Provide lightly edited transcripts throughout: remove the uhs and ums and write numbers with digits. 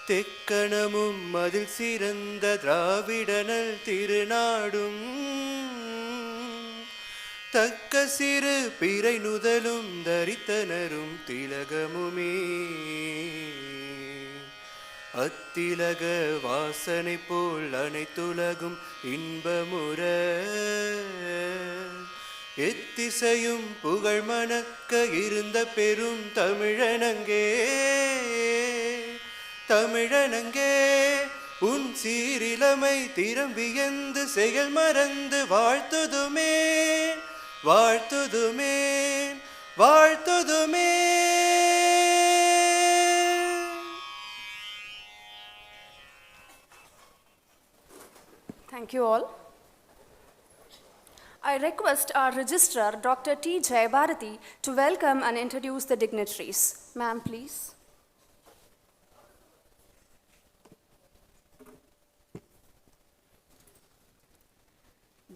தெக்கணமும் அதில் சிறந்த திராவிடனல் திருநாடும் தக்க சிறு பிறை நுதலும் தரித்தனரும் திலகமுமே அத்திலக வாசனை போல் அனைத்துலகும் இன்பமுற எத்திசையும் புகழ் மணக்க இருந்த பெரும் தமிழனங்கே தமிழனங்கே உன் சீரிலமை திறம்பியந்து செயல் மறந்து வாழ்த்துதுமே வாழ்த்துதுமே வாழ்த்துதுமே. Thank you all. I request our registrar, Dr. T. Jayabharati, to welcome and introduce the dignitaries. Ma'am, please.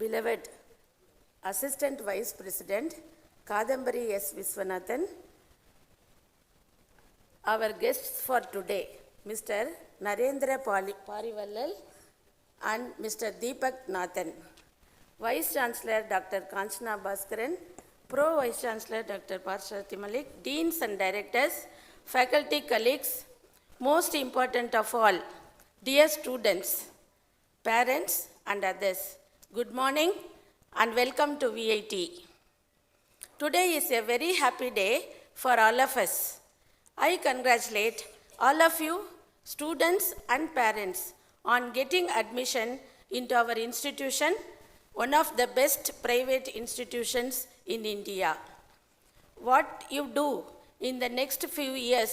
Beloved Assistant Vice President Kadambari S. Viswanathan, our guests for today, Mr. Narendra Parivallal and Mr. Deepak Nathan, Vice Chancellor Dr. Kanchana Bhaskaran, Pro Vice Chancellor Dr. Parshati Malik, Deans and Directors, faculty colleagues, most important of all, dear students, parents and others, good morning and welcome to VIT. Today is a very happy day for all of us. I congratulate all of you, students and parents, on getting admission into our institution, one of the best private institutions in India. What you do in the next few years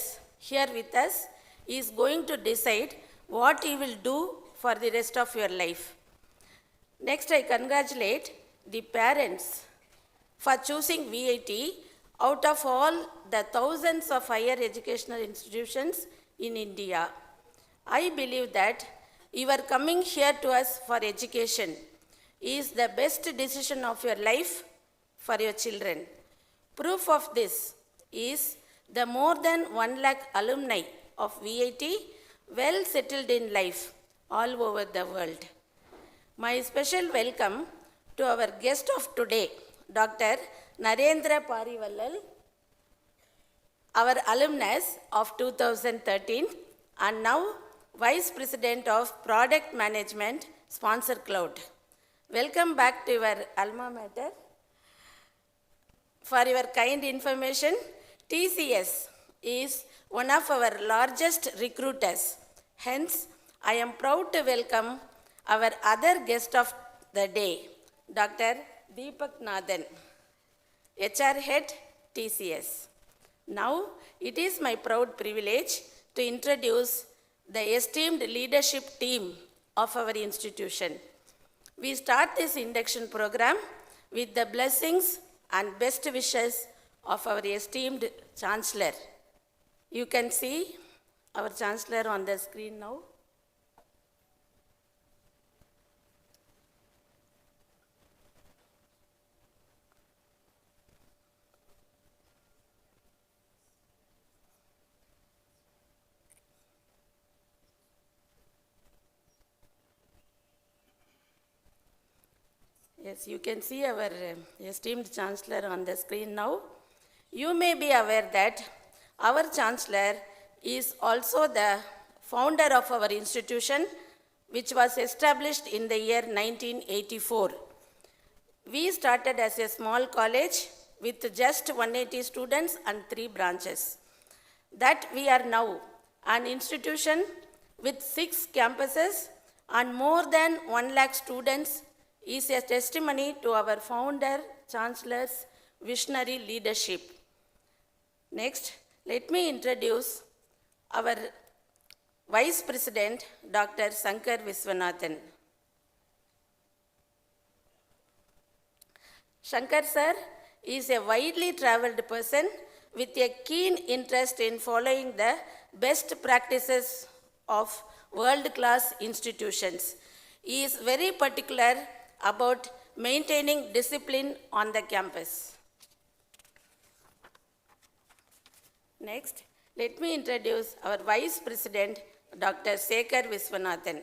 here with us is going to decide what you will do for the rest of your life. Next, I congratulate the parents for choosing VIT out of all the thousands of higher educational institutions in India. I believe that your coming here to us for education is the best decision of your life for your children. Proof of this is the more than 1 lakh alumni of VIT well settled in life all over the world. My special welcome to our guest of today, Dr. Narendra Parivallal, our alumnus of 2013 and now Vice President of Product Management, Sponsor Cloud. Welcome back to your alma mater. For your kind information, TCS is one of our largest recruiters. Hence, I am proud to welcome our other guest of the day, Dr. Deepak Nathan, HR Head, TCS. Now, it is my proud privilege to introduce the esteemed leadership team of our institution. We start this induction program with the blessings and best wishes of our esteemed Chancellor. You can see our Chancellor on the screen now. Yes, you can see our esteemed Chancellor on the screen now. You may be aware that our Chancellor is also the founder of our institution, which was established in the year 1984. We started as a small college with just 180 students and 3 branches. That we are now an institution with 6 campuses and more than 1 lakh students is a testimony to our founder, Chancellor's visionary leadership. Next, let me introduce our Vice President, Dr. Shankar Viswanathan. Shankar sir is a widely traveled person with a keen interest in following the best practices of world-class institutions. He is very particular about maintaining discipline on the campus. Next, let me introduce our Vice President, Dr. Shekhar Viswanathan.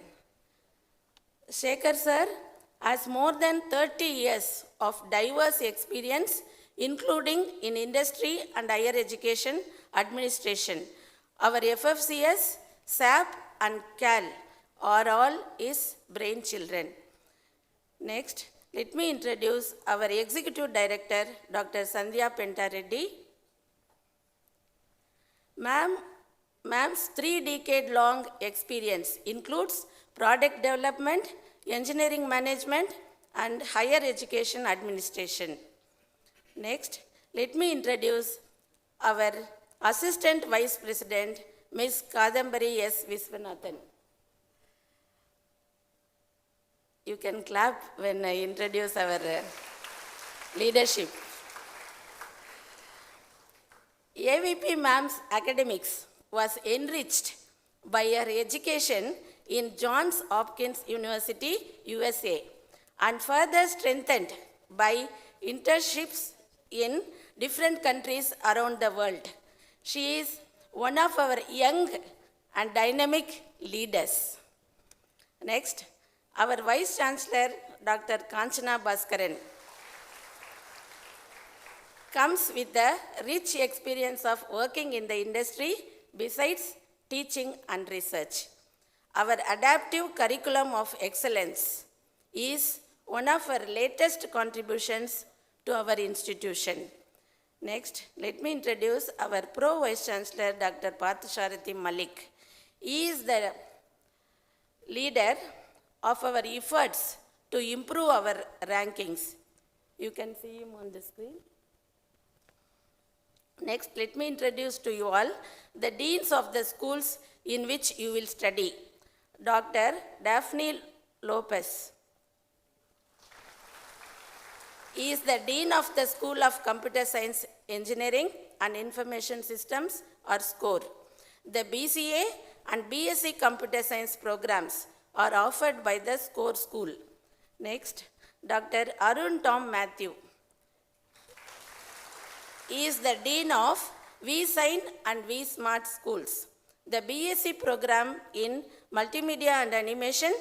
Shekhar sir has more than 30 years of diverse experience, including in industry and higher education administration. Our FFCS, SAP and CAL are all his brainchildren. Next, let me introduce our Executive Director, Dr. Sandhya Penta Reddy. Ma'am's 3-decade-long experience includes product development, engineering management, and higher education administration. Next, let me introduce our Assistant Vice President, Ms. Kadambari S. Viswanathan. You can clap when I introduce our leadership. AVP ma'am's academics was enriched by her education in Johns Hopkins University, USA, and further strengthened by internships in different countries around the world. She is one of our young and dynamic leaders. Next, our Vice Chancellor, Dr. Kanchana Bhaskaran, comes with the rich experience of working in the industry besides teaching and research. Our adaptive curriculum of excellence is one of our latest contributions to our institution. Next, let me introduce our Pro Vice Chancellor, Dr. Parthasarathi Malik. He is the leader of our efforts to improve our rankings. You can see him on the screen. Next, let me introduce to you all the deans of the schools in which you will study. Dr. Daphne Lopez. He is the Dean of the School of Computer Science Engineering and Information Systems, or SCORE. The BCA and BSc Computer Science programs are offered by the SCORE School. Next, Dr. Arun Tom Matthew. He is the Dean of VSign and VSmart schools. The BSc program in Multimedia and Animation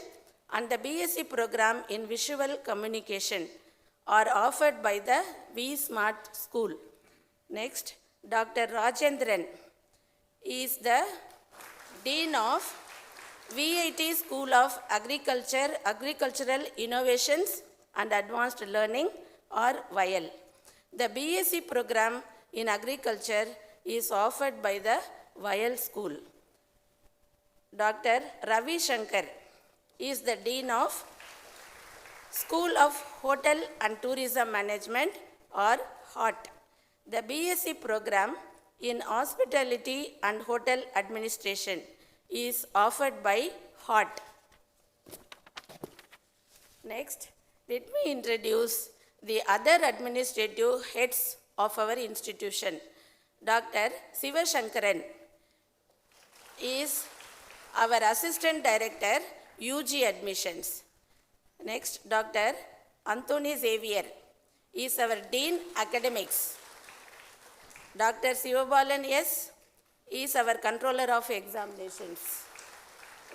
and the BSc program in Visual Communication are offered by the VSmart school. Next, Dr. Rajendran is the Dean of VIT School of Agriculture, Agricultural Innovations and Advanced Learning, or VIAL. The BSc program in Agriculture is offered by the VIAL school. Dr. Ravi Shankar is the Dean of School of Hotel and Tourism Management, or HOT. The BSc program in Hospitality and Hotel Administration is offered by HOT. Next, let me introduce the other administrative heads of our institution. Dr. Siva Shankaran is our Assistant Director, UG Admissions. Next, Dr. Anthony Xavier is our Dean Academics. Dr. Sivabalan S. is our Controller of Examinations.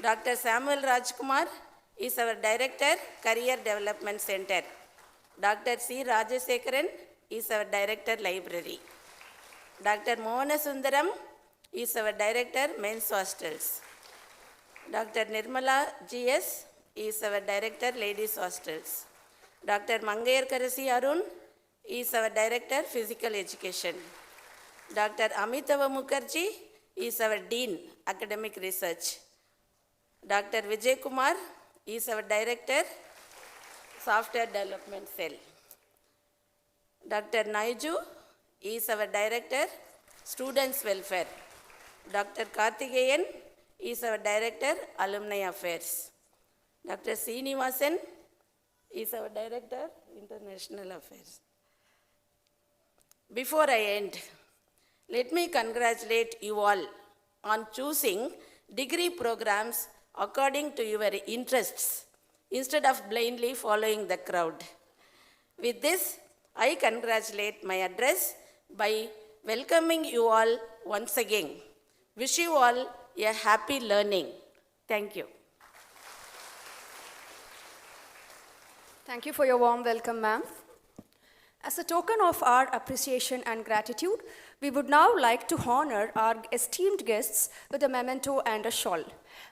Dr. Samuel Rajkumar is our Director, Career Development Center. Dr. C. Rajasekaran is our Director, Library. Dr. Mohana Sundaram is our Director, Men's Hostels. Dr. Nirmala G.S. is our Director, Ladies Hostels. Dr. Mangayar Karasi Arun is our Director, Physical Education. Dr. Amitava Mukherjee is our Dean, Academic Research. Dr. Vijay Kumar is our Director, Software Development Cell. Dr. Naiju is our Director, Students Welfare. Dr. Karthikeyan is our Director, Alumni Affairs. Dr. Srinivasan is our Director, International Affairs. Before I end, let me congratulate you all on choosing degree programs according to your interests instead of blindly following the crowd. With this, I congratulate my address by welcoming you all once again. Wish you all a happy learning. Thank you. Thank you for your warm welcome, ma'am. As a token of our appreciation and gratitude, we would now like to honor our esteemed guests with a memento and a shawl.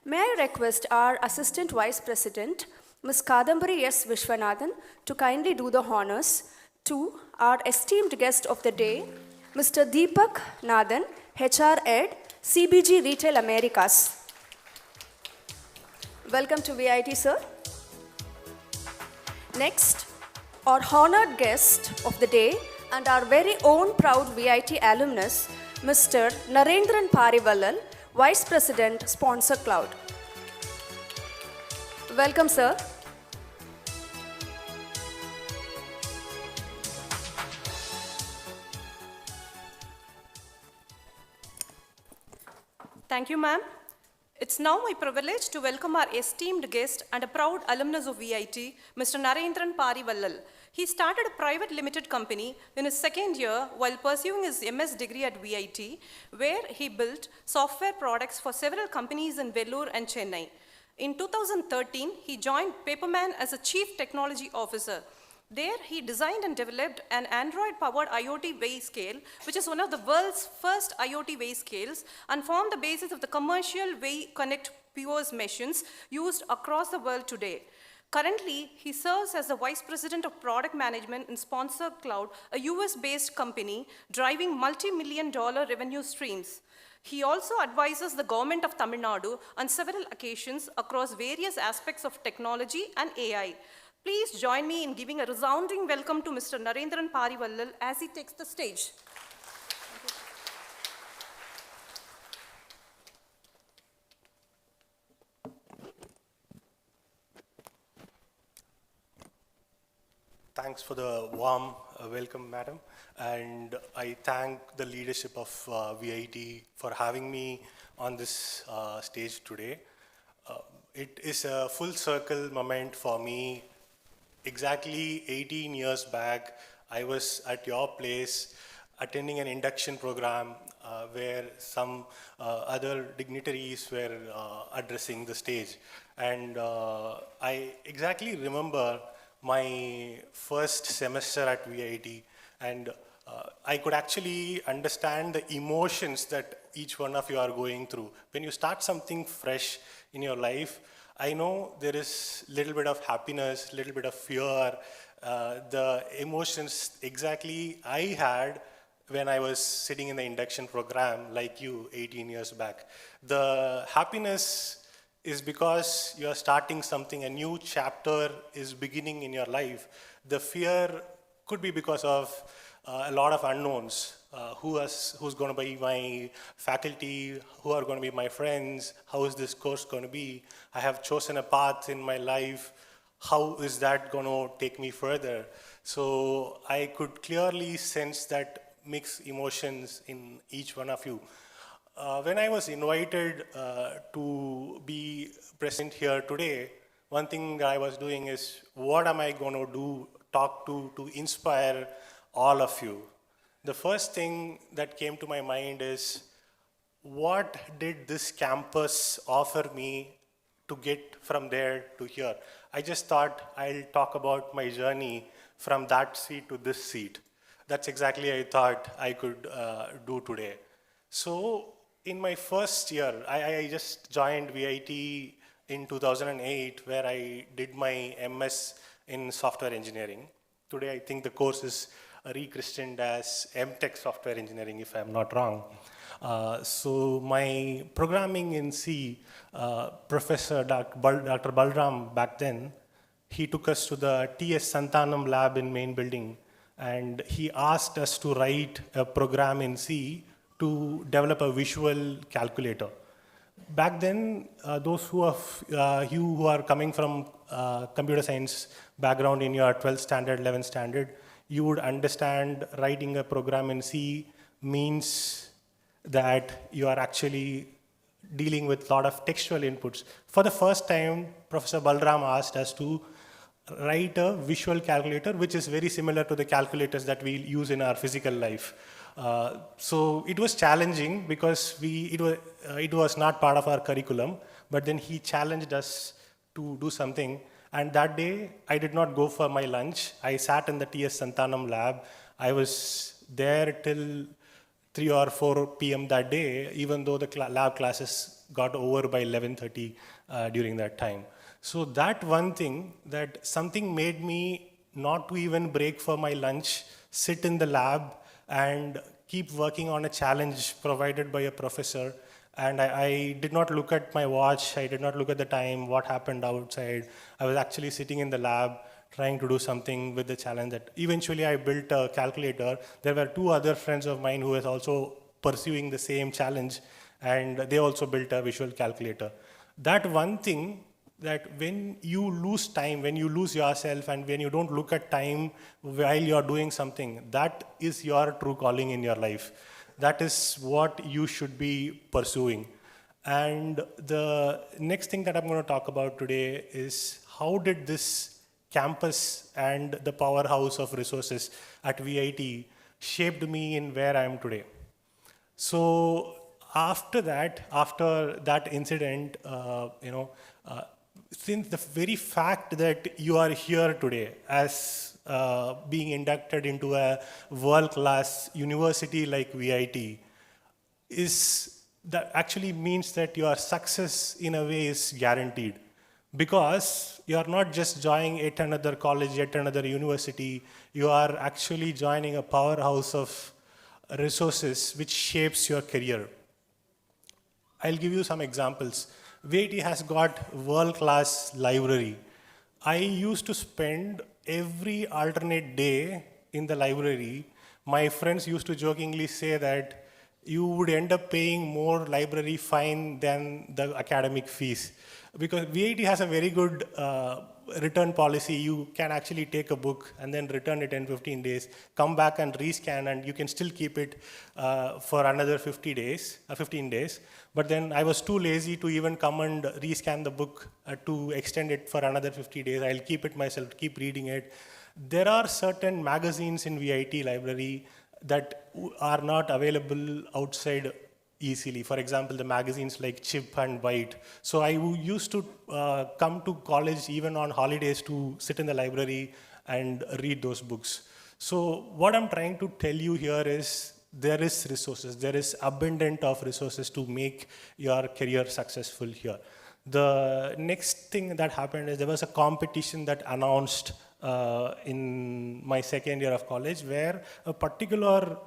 May I request our Assistant Vice President, Ms. Kadambari S. Vishwanathan, to kindly do the honors to our esteemed guest of the day, Mr. Deepak Nathan, HR Ed, CBG Retail Americas. Welcome to VIT, sir. Next, our honored guest of the day and our very own proud VIT alumnus, Mr. Narendran Parivallal, Vice President, Sponsor Cloud. Welcome, sir. Thank you, ma'am. It's now my privilege to welcome our esteemed guest and a proud alumnus of VIT, Mr. Narendran Parivallal. He started a private limited company in his second year while pursuing his MS degree at VIT, where he built software products for several companies in Vellore and Chennai. In 2013, he joined Paperman as a Chief Technology Officer. There, he designed and developed an Android-powered IoT weigh scale, which is one of the world's first IoT weigh scales, and formed the basis of the commercial Weigh Connect POS machines used across the world today. Currently, he serves as the Vice President of Product Management in Sponsor Cloud, a US-based company driving multi-million-dollar revenue streams. He also advises the government of Tamil Nadu on several occasions across various aspects of technology and AI. Please join me in giving a resounding welcome to Mr. Narendran Parivallal as he takes the stage. Thanks for the warm welcome, madam. And I thank the leadership of VIT for having me on this stage today. It is a full circle moment for me. Exactly 18 years back, I was at your place attending an induction program where some other dignitaries were addressing the stage. And I exactly remember my first semester at VIT, and I could actually understand the emotions that each one of you are going through. When you start something fresh in your life, I know there is a little bit of happiness, a little bit of fear, the emotions exactly I had when I was sitting in the induction program like you 18 years back. The happiness is because you are starting something, a new chapter is beginning in your life. The fear could be because of a lot of unknowns. Who's going to be my faculty, who are going to be my friends, how is this course going to be? I have chosen a path in my life, how is that going to take me further? So I could clearly sense that mixed emotions in each one of you. When I was invited to be present here today, one thing that I was doing is, what am I going to talk to inspire all of you? The first thing that came to my mind is, what did this campus offer me to get from there to here? I just thought I'll talk about my journey from that seat to this seat. That's exactly I thought I could do today. So in my first year, I just joined VIT in 2008, where I did my MS in software engineering. Today, I think the course is rechristened as MTech Software Engineering, if I'm not wrong. So my programming in C, Professor Dr. Balram back then, he took us to the TS Santanam lab in main building, and he asked us to write a program in C to develop a visual calculator. Back then, those who are coming from computer science background in your 12th standard, 11th standard, you would understand writing a program in C means that you are actually dealing with a lot of textual inputs. For the first time, Professor Balram asked us to write a visual calculator, which is very similar to the calculators that we use in our physical life. So it was challenging because it was not part of our curriculum, but then he challenged us to do something. And that day, I did not go for my lunch. I sat in the TS Santanam lab. I was there till 3 or 4 p.m. that day, even though the lab classes got over by 11:30 during that time. So that one thing, that something made me not to even break for my lunch, sit in the lab and keep working on a challenge provided by a professor. And I did not look at my watch, I did not look at the time, what happened outside. I was actually sitting in the lab trying to do something with the challenge that eventually I built a calculator. There were 2 other friends of mine who was also pursuing the same challenge, and they also built a visual calculator. That one thing, that when you lose time, when you lose yourself, and when you don't look at time while you're doing something, that is your true calling in your life. That is what you should be pursuing. And the next thing that I'm going to talk about today is how did this campus and the powerhouse of resources at VIT shaped me in where I am today. So after that incident, since the very fact that you are here today as being inducted into a world-class university like VIT that actually means that your success in a way is guaranteed, because you are not just joining yet another college, yet another university, you are actually joining a powerhouse of resources which shapes your career. I'll give you some examples. VIT has got world-class library. I used to spend every alternate day in the library. My friends used to jokingly say that you would end up paying more library fine than the academic fees. Because VIT has a very good return policy. You can actually take a book and then return it in 15 days, come back and rescan, and you can still keep it for another 15 days. But then I was too lazy to even come and rescan the book to extend it for another 50 days. I'll keep it myself, keep reading it. There are certain magazines in VIT library that are not available outside easily. For example, the magazines like Chip and Byte. So I used to come to college even on holidays to sit in the library and read those books. So what I'm trying to tell you here is there is resources. There is abundant of resources to make your career successful here. The next thing that happened is there was a competition that announced in my second year of college, where a particular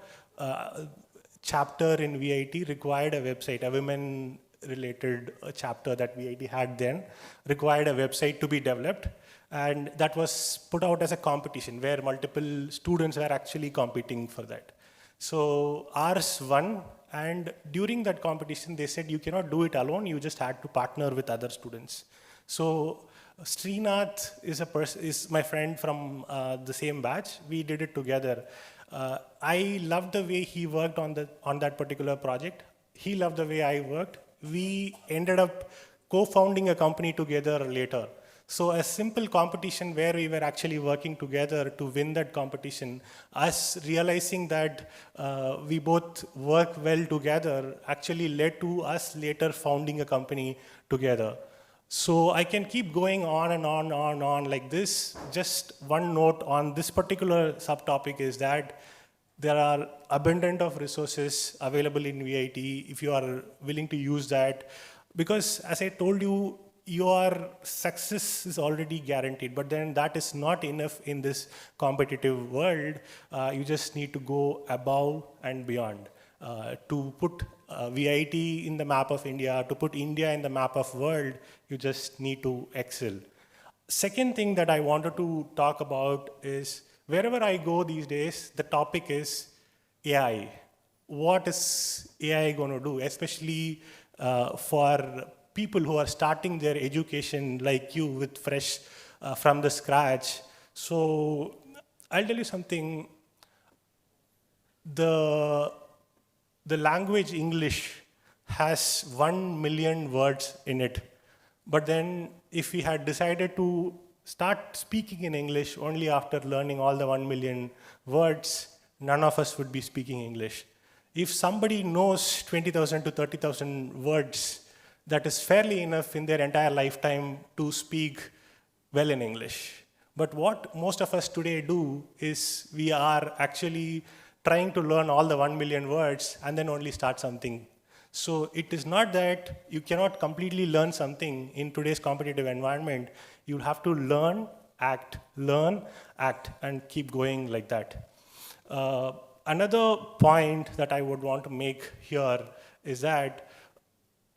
chapter in VIT required a website, a women-related chapter that VIT had then, required a website to be developed. And that was put out as a competition where multiple students were actually competing for that. So ours won, and during that competition, they said you cannot do it alone, you just had to partner with other students. So Srinath is my friend from the same batch. We did it together. I loved the way he worked on that particular project. He loved the way I worked. We ended up co-founding a company together later. So a simple competition where we were actually working together to win that competition, us realizing that we both work well together actually led to us later founding a company together. So I can keep going on and on like this. Just one note on this particular subtopic is that there are abundant of resources available in VIT if you are willing to use that. Because as I told you, your success is already guaranteed, but then that is not enough in this competitive world. You just need to go above and beyond to put VIT in the map of India, to put India in the map of world. You just need to excel. Second thing that I wanted to talk about is wherever I go these days, the topic is AI. What is AI going to do, especially for people who are starting their education like you with fresh from the scratch. So I'll tell you something. The language English has 1 million words in it. But then if we had decided to start speaking in English only after learning all the 1 million words, none of us would be speaking English. If somebody knows 20,000 to 30,000 words, that is fairly enough in their entire lifetime to speak well in English. But what most of us today do is we are actually trying to learn all the 1 million words and then only start something. So it is not that you cannot completely learn something in today's competitive environment. You have to learn, act, and keep going like that. Another point that I would want to make here is that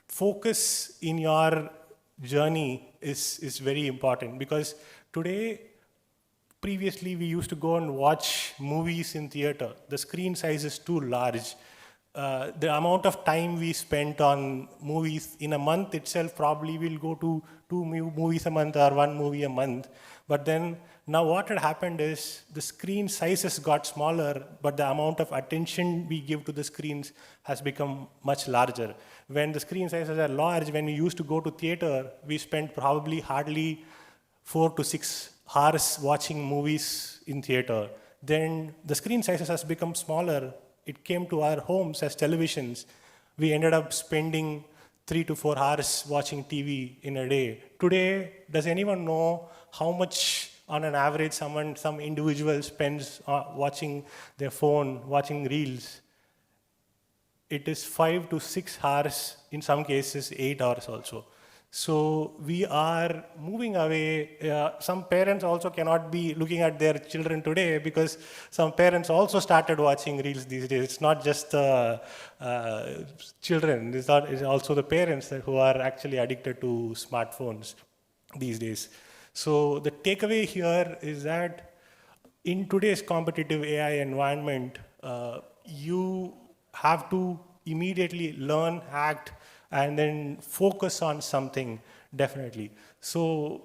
focus in your journey is very important, because today, previously we used to go and watch movies in theater. The screen size is too large. The amount of time we spent on movies in a month itself, probably we'll go to 2 movies a month or 1 movie a month. But then now what had happened is the screen sizes got smaller, but the amount of attention we give to the screens has become much larger. When the screen sizes are large, when we used to go to theater, we spent probably hardly 4 to 6 hours watching movies in theater. Then the screen sizes has become smaller. It came to our homes as televisions. We ended up spending 3 to 4 hours watching TV in a day. Today, does anyone know how much on an average some individual spends watching their phone, watching reels? It is 5 to 6 hours, in some cases 8 hours also. So we are moving away. Some parents also cannot be looking at their children today, because some parents also started watching reels these days. It's not just children, it's also the parents who are actually addicted to smartphones these days. So the takeaway here is that in today's competitive AI environment, you have to immediately learn, act, and then focus on something, definitely. So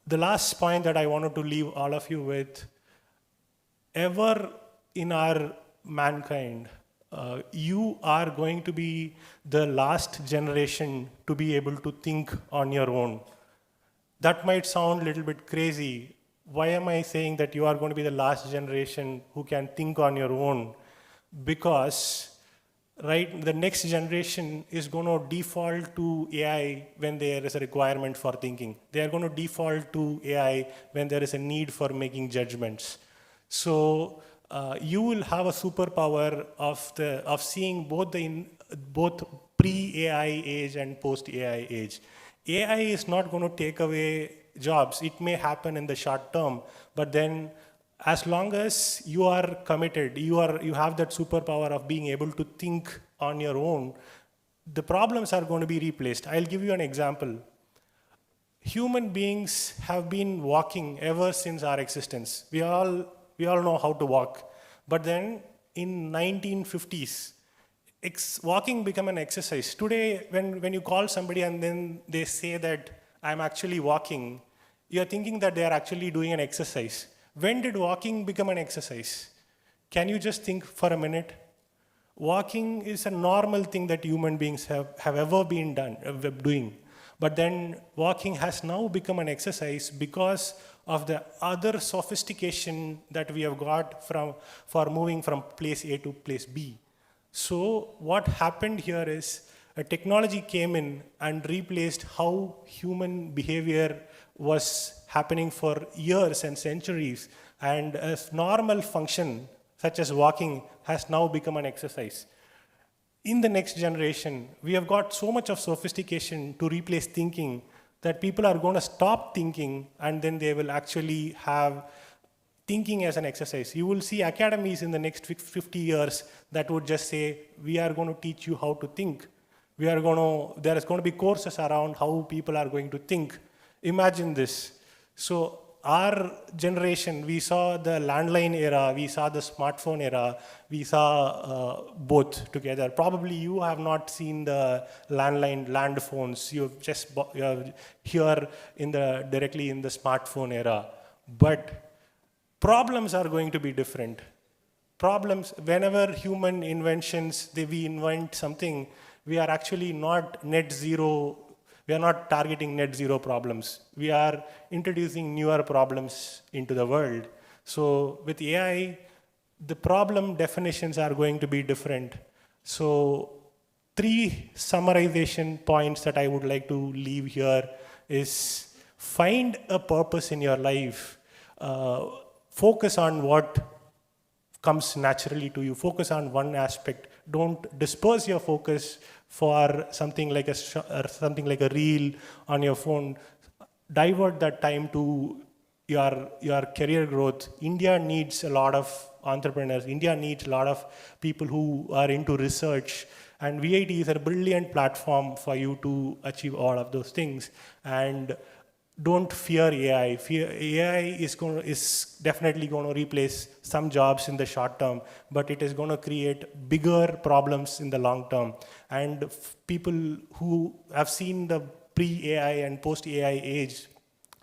the last point that I wanted to leave all of you with, ever in our mankind, you are going to be the last generation to be able to think on your own. That might sound a little bit crazy. Why am I saying that you are going to be the last generation who can think on your own? Because the next generation is going to default to AI when there is a requirement for thinking. They are going to default to AI when there is a need for making judgments. So you will have a superpower of seeing both pre-AI age and post-AI age. AI is not going to take away jobs. It may happen in the short term, but then as long as you are committed, you have that superpower of being able to think on your own, the problems are going to be replaced. I'll give you an example. Human beings have been walking ever since our existence. We all know how to walk. But then in 1950s, walking became an exercise. Today, when you call somebody and then they say that I'm actually walking, you're thinking that they are actually doing an exercise. When did walking become an exercise? Can you just think for a minute? Walking is a normal thing that human beings have ever been doing. But then walking has now become an exercise because of the other sophistication that we have got for moving from place A to place B. So what happened here is a technology came in and replaced how human behavior was happening for years and centuries, and a normal function such as walking has now become an exercise. In the next generation, we have got so much of sophistication to replace thinking that people are going to stop thinking, and then they will actually have thinking as an exercise. You will see academies in the next 50 years that would just say, we are going to teach you how to think. There is going to be courses around how people are going to think. Imagine this. So our generation, we saw the landline era, we saw the smartphone era, we saw both together. Probably you have not seen the land phones. You've just you're here directly in the smartphone era. But problems are going to be different. Problems, whenever human inventions, we invent something, we are actually not net zero. We are not targeting net zero problems. We are introducing newer problems into the world. So with AI, the problem definitions are going to be different. So 3 summarization points that I would like to leave here is find a purpose in your life. Focus on what comes naturally to you. Focus on one aspect. Don't disperse your focus for something like a reel on your phone. Divert that time to your career growth. India needs a lot of entrepreneurs. India needs a lot of people who are into research. And VIT is a brilliant platform for you to achieve all of those things. And don't fear AI. AI is definitely going to replace some jobs in the short term, but it is going to create bigger problems in the long term. And people who have seen the pre-AI and post-AI age,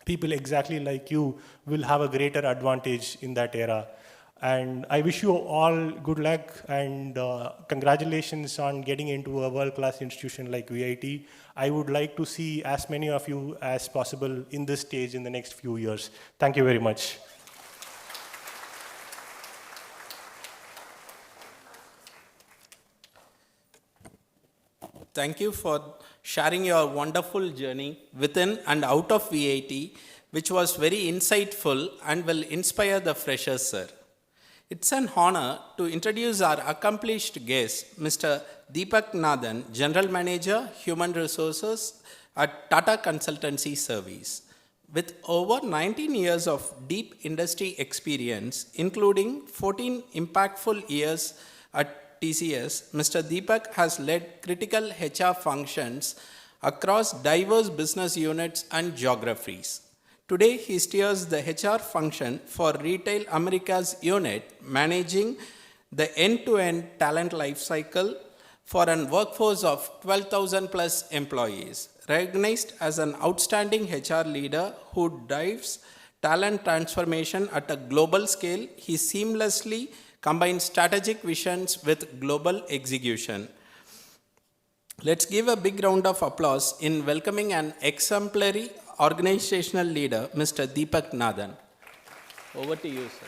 people exactly like you will have a greater advantage in that era. And I wish you all good luck and congratulations on getting into a world-class institution like VIT. I would like to see as many of you as possible in this stage in the next few years. Thank you very much. Thank you for sharing your wonderful journey within and out of VIT, which was very insightful and will inspire the freshers, sir. It's an honor to introduce our accomplished guest, Mr. Deepak Nathan, General Manager, Human Resources at Tata Consultancy Service. With over 19 years of deep industry experience, including 14 impactful years at TCS, Mr. Deepak has led critical HR functions across diverse business units and geographies. Today, he steers the HR function for Retail Americas unit, managing the end-to-end talent lifecycle for a workforce of 12,000 plus employees. Recognized as an outstanding HR leader who drives talent transformation at a global scale, he seamlessly combines strategic visions with global execution. Let's give a big round of applause in welcoming an exemplary organizational leader, Mr. Deepak Nathan. Over to you, sir.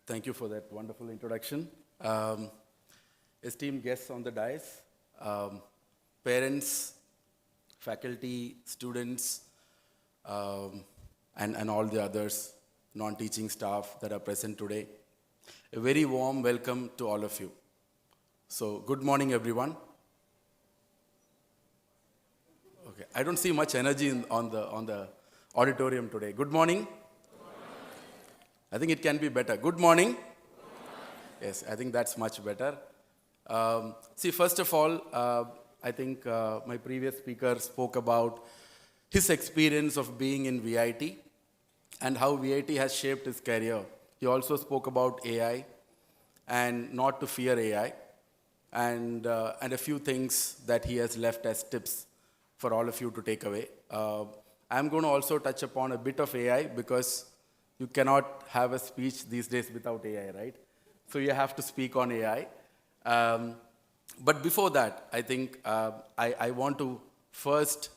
Thank you for that wonderful introduction. Esteemed guests on the dais, parents, faculty, students, and all the others, non-teaching staff that are present today. A very warm welcome to all of you. So, good morning, everyone. Okay, I don't see much energy on the auditorium today. Good morning. I think it can be better. Good morning. Yes, I think that's much better. See, first of all, I think my previous speaker spoke about his experience of being in VIT and how VIT has shaped his career. He also spoke about AI and not to fear AI and a few things that he has left as tips for all of you to take away. I'm going to also touch upon a bit of AI because you cannot have a speech these days without AI, right? So you have to speak on AI. But before that, I think I want to first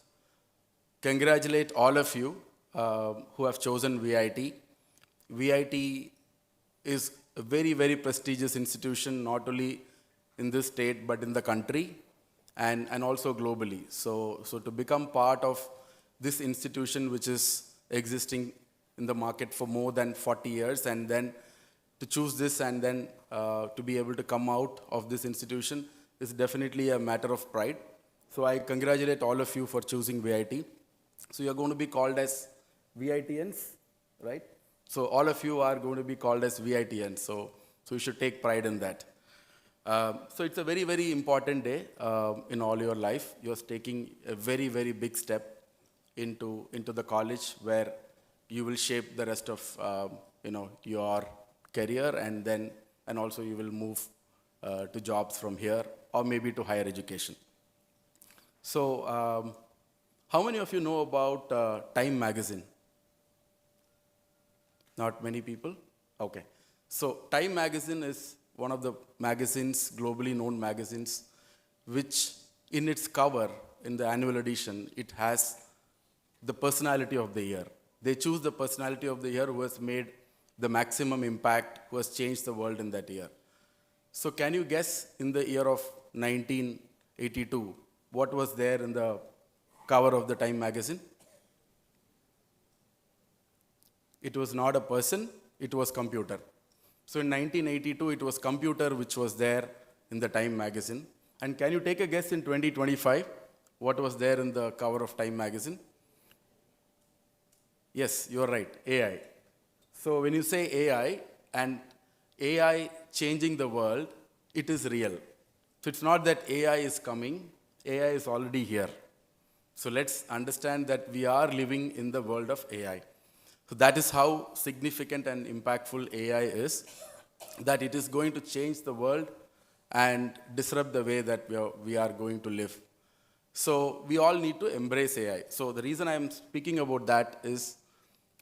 congratulate all of you who have chosen VIT. VIT is a very, very prestigious institution, not only in this state, but in the country and also globally. So to become part of this institution, which is existing in the market for more than 40 years, and then to choose this and then to be able to come out of this institution is definitely a matter of pride. So I congratulate all of you for choosing VIT. So you're going to be called as VITians, right? So all of you are going to be called as VITians. So you should take pride in that. So it's a very, very important day in all your life. You're taking a very, very big step into the college where you will shape the rest of your career, and also you will move to jobs from here or maybe to higher education. So how many of you know about Time magazine? Not many people? Okay. So Time magazine is one of the magazines, globally known magazines, which in its cover in the annual edition, it has the personality of the year. They choose the personality of the year who has made the maximum impact, who has changed the world in that year. So can you guess in the year of 1982, what was there in the cover of the Time magazine? It was not a person, it was computer. So in 1982, it was computer which was there in the Time magazine. And can you take a guess in 2025, what was there in the cover of Time magazine? Yes, you're right, AI. So when you say AI and AI changing the world, it is real. So it's not that AI is coming, AI is already here. So let's understand that we are living in the world of AI. So that is how significant and impactful AI is, that it is going to change the world and disrupt the way that we are going to live. So we all need to embrace AI. So the reason I'm speaking about that is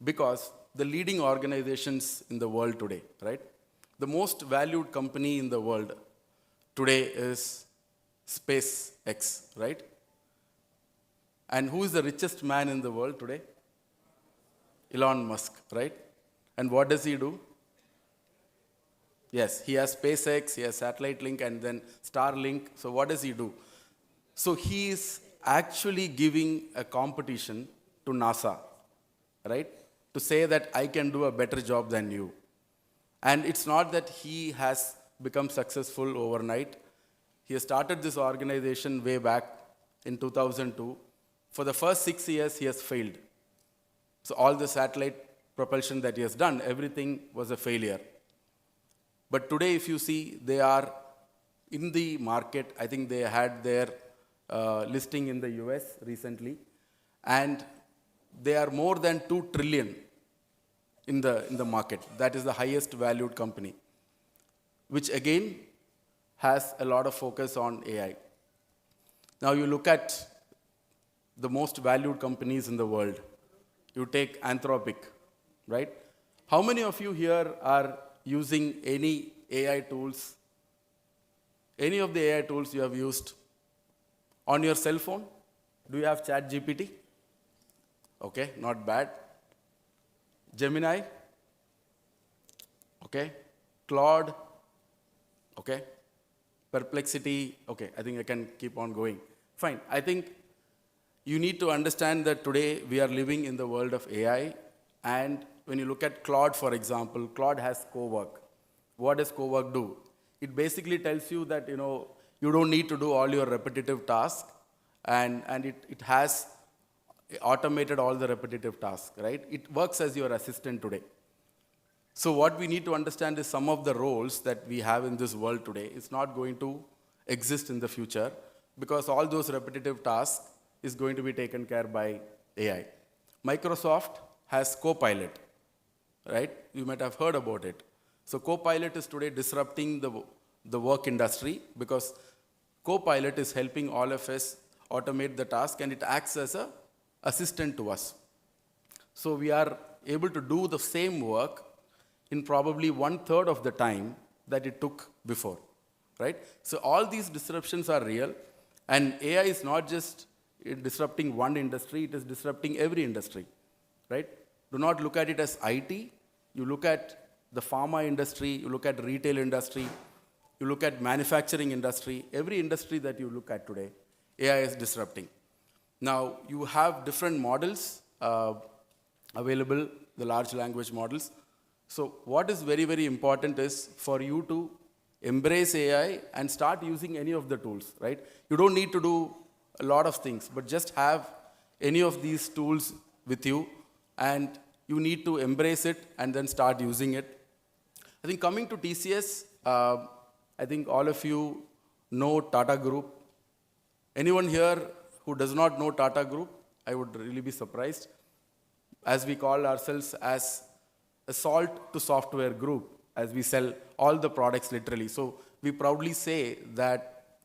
because the leading organizations in the world today, right? The most valued company in the world today is SpaceX, right? And who is the richest man in the world today? Elon Musk, right? And what does he do? Yes, he has SpaceX, he has Satellite Link, and then Starlink. So what does he do? So he is actually giving a competition to NASA, right? To say that I can do a better job than you. And it's not that he has become successful overnight. He has started this organization way back in 2002. For the first 6 years, he has failed. So all the satellite propulsion that he has done, everything was a failure. But today, if you see, they are in the market. I think they had their listing in the US recently. And they are more than 2 trillion in the market. That is the highest valued company, which again has a lot of focus on AI. Now you look at the most valued companies in the world. You take Anthropic, right? How many of you here are using any AI tools? Any of the AI tools you have used on your cell phone? Do you have ChatGPT? Okay, not bad. Gemini? Okay. Claude? Okay. Perplexity? Okay, I think I can keep on going. Fine. I think you need to understand that today we are living in the world of AI, and when you look at Claude, for example, Claude has co-work. What does co-work do? It basically tells you that you don't need to do all your repetitive tasks, and it has automated all the repetitive tasks, right? It works as your assistant today. So what we need to understand is some of the roles that we have in this world today is not going to exist in the future, because all those repetitive tasks is going to be taken care by AI. Microsoft has Copilot, right? You might have heard about it. So Copilot is today disrupting the work industry, because Copilot is helping all of us automate the task, and it acts as an assistant to us. So we are able to do the same work in probably 1/3 of the time that it took before, right? So all these disruptions are real, and AI is not just disrupting one industry, it is disrupting every industry, right? Do not look at it as IT. You look at the pharma industry, you look at retail industry, you look at manufacturing industry, every industry that you look at today, AI is disrupting. Now, you have different models available, the large language models. So what is very, very important is for you to embrace AI and start using any of the tools, right? You don't need to do a lot of things, but just have any of these tools with you, and you need to embrace it and then start using it. I think coming to TCS, I think all of you know Tata Group. Anyone here who does not know Tata Group? I would really be surprised, as we call ourselves as a salt to software group, as we sell all the products literally. So we proudly say that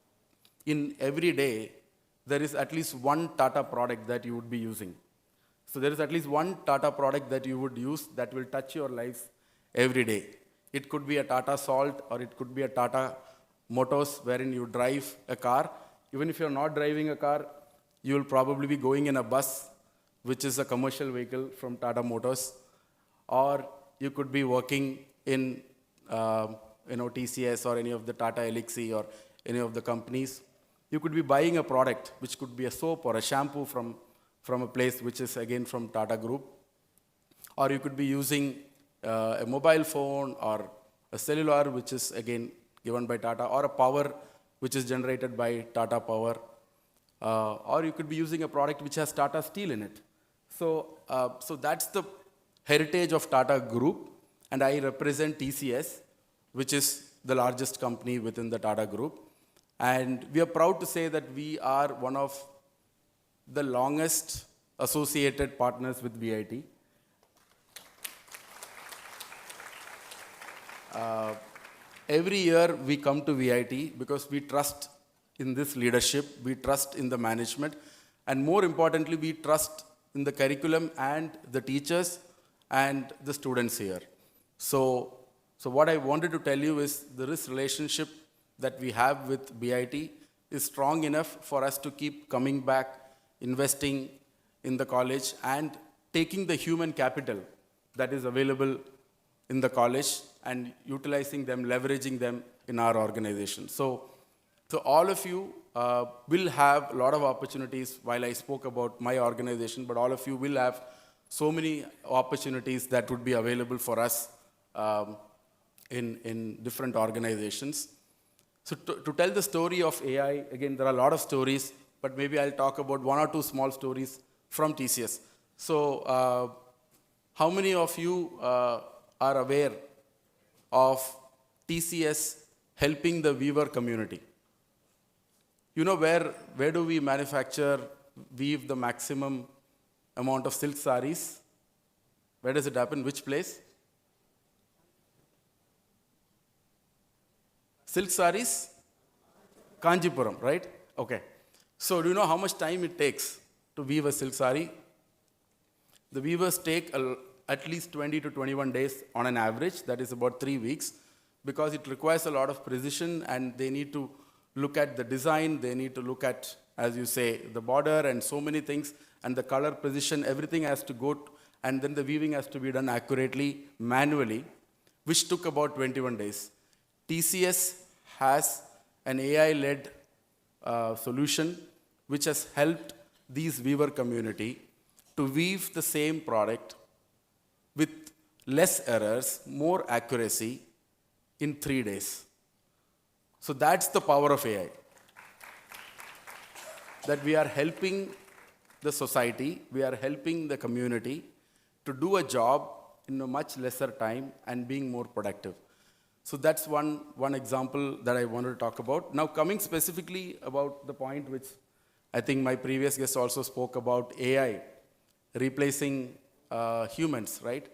in every day, there is at least one Tata product that you would be using. So there is at least one Tata product that you would use that will touch your lives every day. It could be a Tata Salt, or it could be a Tata Motors, wherein you drive a car. Even if you're not driving a car, you will probably be going in a bus, which is a commercial vehicle from Tata Motors, or you could be working in TCS or any of the Tata Elixir or any of the companies. You could be buying a product, which could be a soap or a shampoo from a place which is again from Tata Group. Or you could be using a mobile phone or a cellular, which is again given by Tata, or a power, which is generated by Tata Power. Or you could be using a product which has Tata Steel in it. So that's the heritage of Tata Group, and I represent TCS, which is the largest company within the Tata Group. And we are proud to say that we are one of the longest associated partners with VIT. Every year we come to VIT because we trust in this leadership, we trust in the management, and more importantly, we trust in the curriculum and the teachers and the students here. So what I wanted to tell you is this relationship that we have with VIT is strong enough for us to keep coming back, investing in the college and taking the human capital that is available in the college and utilizing them, leveraging them in our organization. So all of you will have a lot of opportunities while I spoke about my organization, but all of you will have so many opportunities that would be available for us in different organizations. So to tell the story of AI, again, there are a lot of stories, but maybe I'll talk about one or two small stories from TCS. So how many of you are aware of TCS helping the weaver community? You know where do we weave the maximum amount of silk sarees? Where does it happen? Which place? Silk sarees? Kanjipuram, right? Okay. So do you know how much time it takes to weave a silk saree? The weavers take at least 20 to 21 days on an average. That is about 3 weeks, because it requires a lot of precision, and they need to look at the design, they need to look at, as you say, the border and so many things, and the color precision, everything has to go, and then the weaving has to be done accurately, manually, which took about 21 days. TCS has an AI-led solution which has helped these weaver community to weave the same product with less errors, more accuracy in 3 days. So that's the power of AI. That we are helping the society, we are helping the community to do a job in a much lesser time and being more productive. So that's one example that I wanted to talk about. Now coming specifically about the point which I think my previous guest also spoke about, AI replacing humans, right?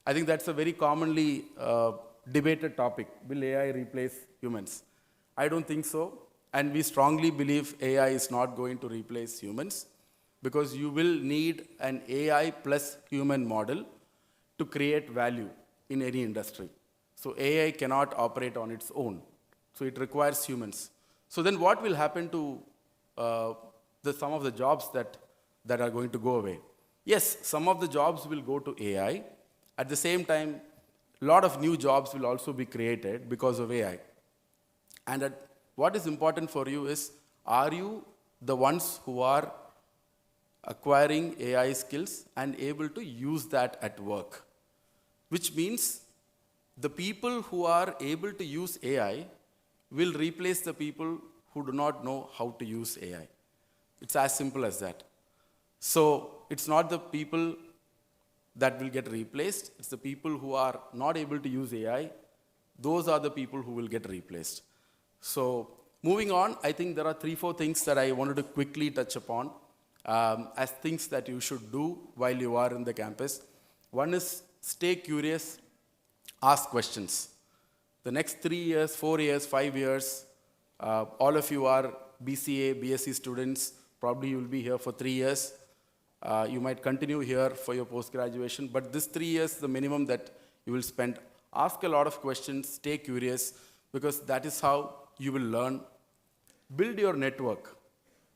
I think that's a very commonly debated topic. Will AI replace humans? I don't think so. And we strongly believe AI is not going to replace humans, because you will need an AI plus human model to create value in any industry. So AI cannot operate on its own. So it requires humans. So then what will happen to some of the jobs that are going to go away? Yes, some of the jobs will go to AI. At the same time, a lot of new jobs will also be created because of AI. And what is important for you is, are you the ones who are acquiring AI skills and able to use that at work? Which means the people who are able to use AI will replace the people who do not know how to use AI. It's as simple as that. So it's not the people that will get replaced, it's the people who are not able to use AI. Those are the people who will get replaced. So moving on, I think there are 3-4 things that I wanted to quickly touch upon as things that you should do while you are in the campus. One is stay curious, ask questions. The next 3 years, 4 years, 5 years, all of you are BCA, BSc students. Probably you will be here for 3 years. You might continue here for your post-graduation, but this 3 years, the minimum that you will spend. Ask a lot of questions, stay curious, because that is how you will learn. Build your network.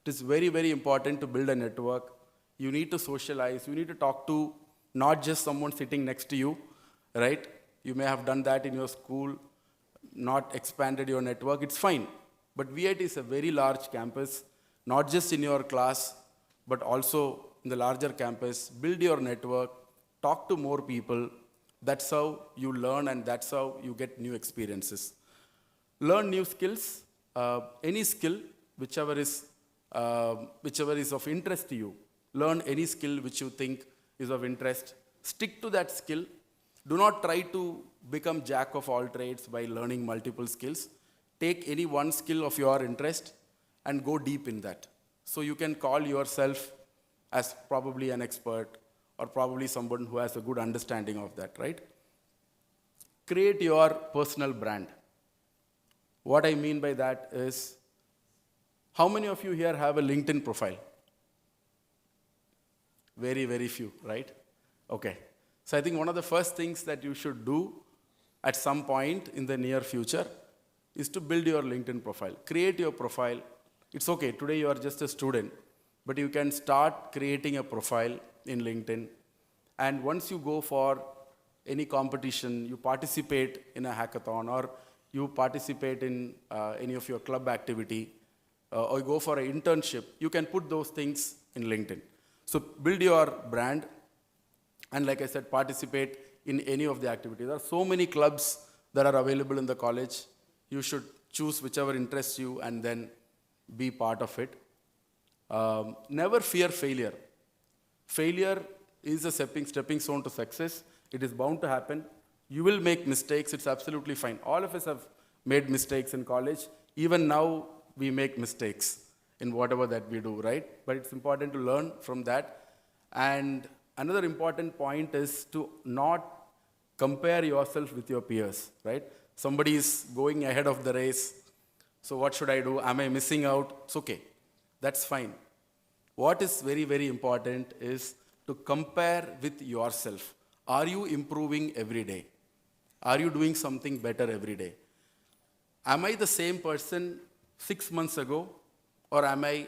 It is very, very important to build a network. You need to socialize. You need to talk to not just someone sitting next to you, right? You may have done that in your school, not expanded your network. It's fine. But VIT is a very large campus, not just in your class, but also in the larger campus. Build your network, talk to more people. That's how you learn, and that's how you get new experiences. Learn new skills, any skill, whichever is of interest to you. Learn any skill which you think is of interest. Stick to that skill. Do not try to become jack of all trades by learning multiple skills. Take any one skill of your interest and go deep in that. So you can call yourself as probably an expert or probably someone who has a good understanding of that, right? Create your personal brand. What I mean by that is, how many of you here have a LinkedIn profile? Very, very few, right? Okay. So I think one of the first things that you should do at some point in the near future is to build your LinkedIn profile. Create your profile. It's okay, today you are just a student, but you can start creating a profile in LinkedIn. And once you go for any competition, you participate in a hackathon, or you participate in any of your club activity, or you go for an internship, you can put those things in LinkedIn. So build your brand, and like I said, participate in any of the activities. There are so many clubs that are available in the college. You should choose whichever interests you and then be part of it. Never fear failure. Failure is a stepping stone to success. It is bound to happen. You will make mistakes. It's absolutely fine. All of us have made mistakes in college. Even now, we make mistakes in whatever that we do, right? But it's important to learn from that. And another important point is to not compare yourself with your peers, right? Somebody is going ahead of the race. So what should I do? Am I missing out? It's okay. That's fine. What is very, very important is to compare with yourself. Are you improving every day? Are you doing something better every day? Am I the same person 6 months ago, or am I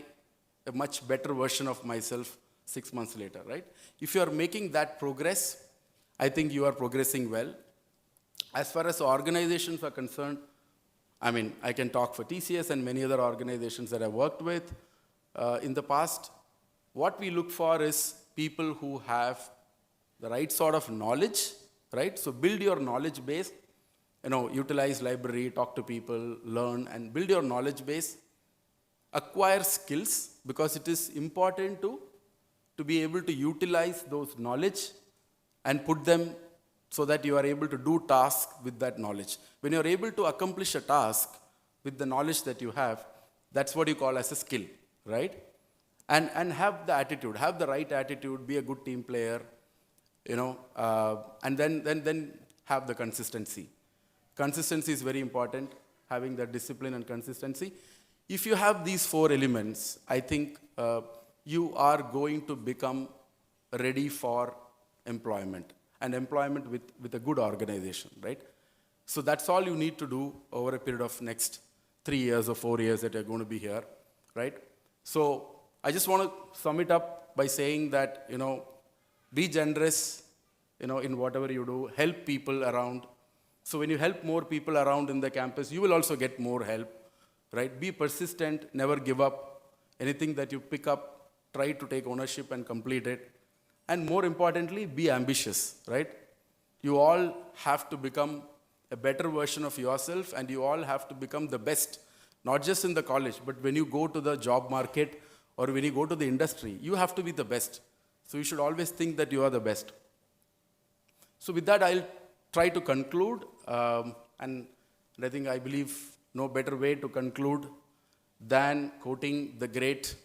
a much better version of myself 6 months later, right? If you are making that progress, I think you are progressing well. As far as organizations are concerned, I mean, I can talk for TCS and many other organizations that I've worked with in the past. What we look for is people who have the right sort of knowledge, right? So build your knowledge base, utilize library, talk to people, learn, and build your knowledge base. Acquire skills, because it is important to be able to utilize those knowledge and put them so that you are able to do tasks with that knowledge. When you are able to accomplish a task with the knowledge that you have, that's what you call as a skill, right? And have the attitude, have the right attitude, be a good team player, and then have the consistency. Consistency is very important, having that discipline and consistency. If you have these 4 elements, I think you are going to become ready for employment, and employment with a good organization, right? So that's all you need to do over a period of next 3 years or 4 years that you're going to be here, right? So I just want to sum it up by saying that, be generous, in whatever you do, help people around. So when you help more people around in the campus, you will also get more help, right? Be persistent, never give up. Anything that you pick up, try to take ownership and complete it. And more importantly, be ambitious, right? You all have to become a better version of yourself, and you all have to become the best, not just in the college, but when you go to the job market or when you go to the industry, you have to be the best. So you should always think that you are the best. So with that, I'll try to conclude. And I believe no better way to conclude than quoting the great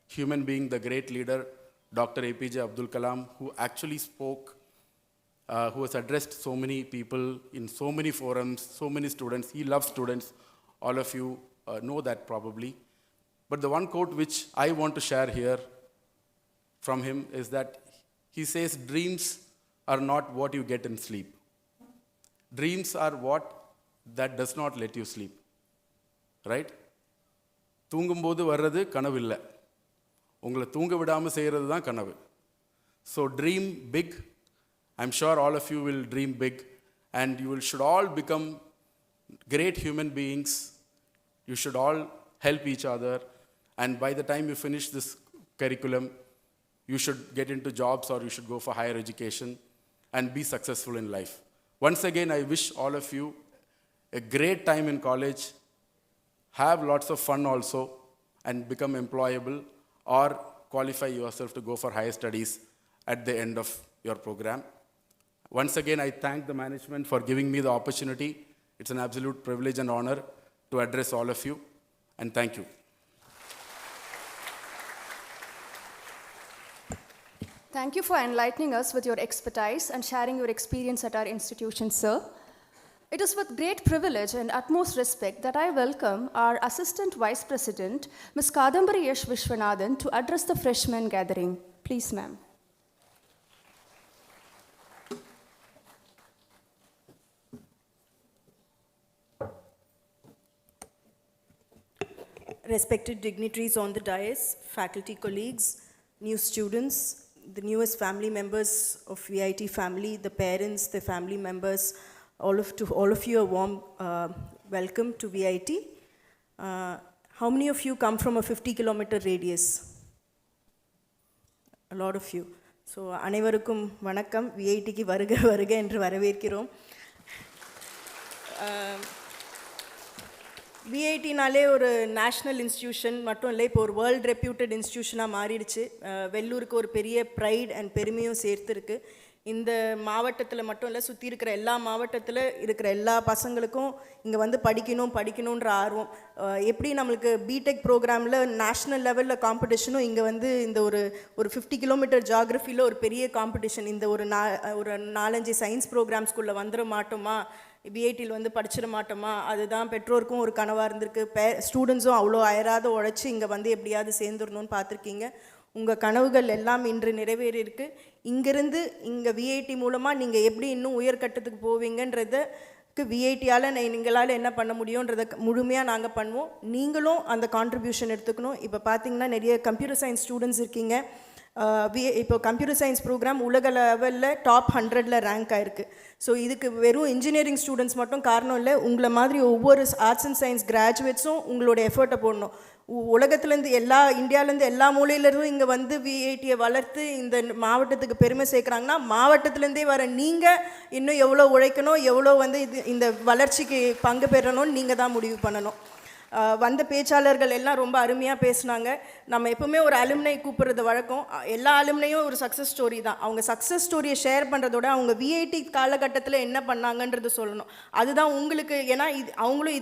human being, the great leader, Dr. APJ Abdul Kalam, who actually spoke, who has addressed so many people in so many forums, so many students. He loves students. All of you know that probably. But the one quote which I want to share here from him is that he says, dreams are not what you get in sleep. Dreams are what that does not let you sleep. Right? தூங்கும்போது வர்றது கனவு இல்லை, உங்களை தூங்க விடாமல் செய்கிறது தான் கனவு. So dream big. I'm sure all of you will dream big and you should all become great human beings. You should all help each other, and by the time you finish this curriculum, you should get into jobs or you should go for higher education and be successful in life. Once again, I wish all of you a great time in college. Have lots of fun also and become employable or qualify yourself to go for higher studies at the end of your program. Once again, I thank the management for giving me the opportunity. It's an absolute privilege and honor to address all of you, and thank you. Thank you for enlightening us with your expertise and sharing your experience at our institution, sir. It is with great privilege and utmost respect that I welcome our Assistant Vice President, Ms. Kadambari Yash Vishwanathan, to address the freshman gathering. Please, ma'am. Respected dignitaries on the dais, faculty colleagues, new students, the newest family members of VIT family, the parents, the family members, all of you a warm welcome to VIT. How many of you come from a 50-kilometer radius? A lot of you. So, அனைவருக்கும் வணக்கம். VITக்கு வருக வருக என்று வரவேற்கிறோம். விஐடினாலே ஒரு national institution மட்டும் இல்லை, இப்போ ஒரு வேர்ல்டு ரெப்யூட்டட் இன்ஸ்டிடியூஷனாக மாறிடுச்சு. வெள்ளூருக்கு ஒரு பெரிய ப்ரைட் அண்ட் பெருமையும் சேர்த்துருக்கு. இந்த மாவட்டத்தில் மட்டும் இல்லை, சுற்றி இருக்கிற எல்லா மாவட்டத்தில் இருக்கிற எல்லா பசங்களுக்கும் இங்கே வந்து படிக்கணுன்ற ஆர்வம். எப்படி நம்மளுக்கு பிடெக் ப்ரோக்ராமில் நேஷ்னல் லெவலில் காம்படிஷனும், இங்கே வந்து இந்த ஒரு 50 கிலோமீட்டர் ஜாகிரஃபியில் ஒரு பெரிய காம்படிஷன். இந்த ஒரு 4-5 சயின்ஸ் ப்ரோக்ராம்ஸ்குள்ளே வந்துட மாட்டோமா, பிஐடியில் வந்து படிச்சிட மாட்டோமா, அதுதான் பெற்றோருக்கும் ஒரு கனவாக இருந்திருக்கு. ஸ்டூடெண்ட்ஸும் அவ்வளோ அயராத உழைச்சி இங்கே வந்து எப்படியாவது சேர்ந்துடணும்னு பார்த்துருக்கீங்க. உங்கள் கனவுகள் எல்லாம் இன்று நிறைவேறியிருக்கு. இங்கேருந்து இங்கே விஐடி மூலமாக நீங்கள் எப்படி இன்னும் உயர்கட்டத்துக்கு போவீங்கன்றதுக்கு விஐடியால் நீங்களால் என்ன பண்ண முடியுன்றதை முழுமையாக நாங்கள் பண்ணுவோம். நீங்களும் அந்த கான்ட்ரிபியூஷன் எடுத்துக்கணும். இப்போ பார்த்தீங்கன்னா நிறைய கம்ப்யூட்டர் சயின்ஸ் ஸ்டூடெண்ட்ஸ் இருக்கீங்க. இப்போ கம்ப்யூட்டர் சயின்ஸ் ப்ரோக்ராம் உலக லெவலில் டாப் 100ல் ரேங்க் ஆகிருக்கு. ஸோ இதுக்கு வெறும் இன்ஜினியரிங் ஸ்டூடெண்ட்ஸ் மட்டும் காரணம் இல்லை, உங்களை மாதிரி ஒவ்வொரு ஆர்ட்ஸ் அண்ட் சயின்ஸ் கிராஜுவேட்ஸும் உங்களோட எஃபர்ட்டை போடணும். உலகத்துலேருந்து இந்தியாவிலேருந்து எல்லா மூலையிலேருந்தும் இங்கே வந்து விஐடியை வளர்த்து இந்த மாவட்டத்துக்கு பெருமை சேர்க்குறாங்கன்னா, மாவட்டத்துலேருந்தே வர நீங்கள் இன்னும் எவ்வளோ உழைக்கணும், எவ்வளோ வந்து இந்த வளர்ச்சிக்கு பங்கு பெறணும்னு நீங்கள் தான் முடிவு பண்ணணும். வந்த பேச்சாளர்கள் எல்லாம் ரொம்ப அருமையாக பேசினாங்க. நம்ம எப்போவுமே ஒரு அலுமினை கூப்பிட்றது வழக்கம். எல்லா அலுமினையும் ஒரு சக்ஸஸ் ஸ்டோரி தான். அவங்க சக்ஸஸ் ஸ்டோரியை ஷேர் பண்ணுறதோட அவங்க விஐடி காலகட்டத்தில் என்ன பண்ணாங்கன்றது சொல்லணும். அதுதான் உங்களுக்கு, ஏன்னா அவங்களும்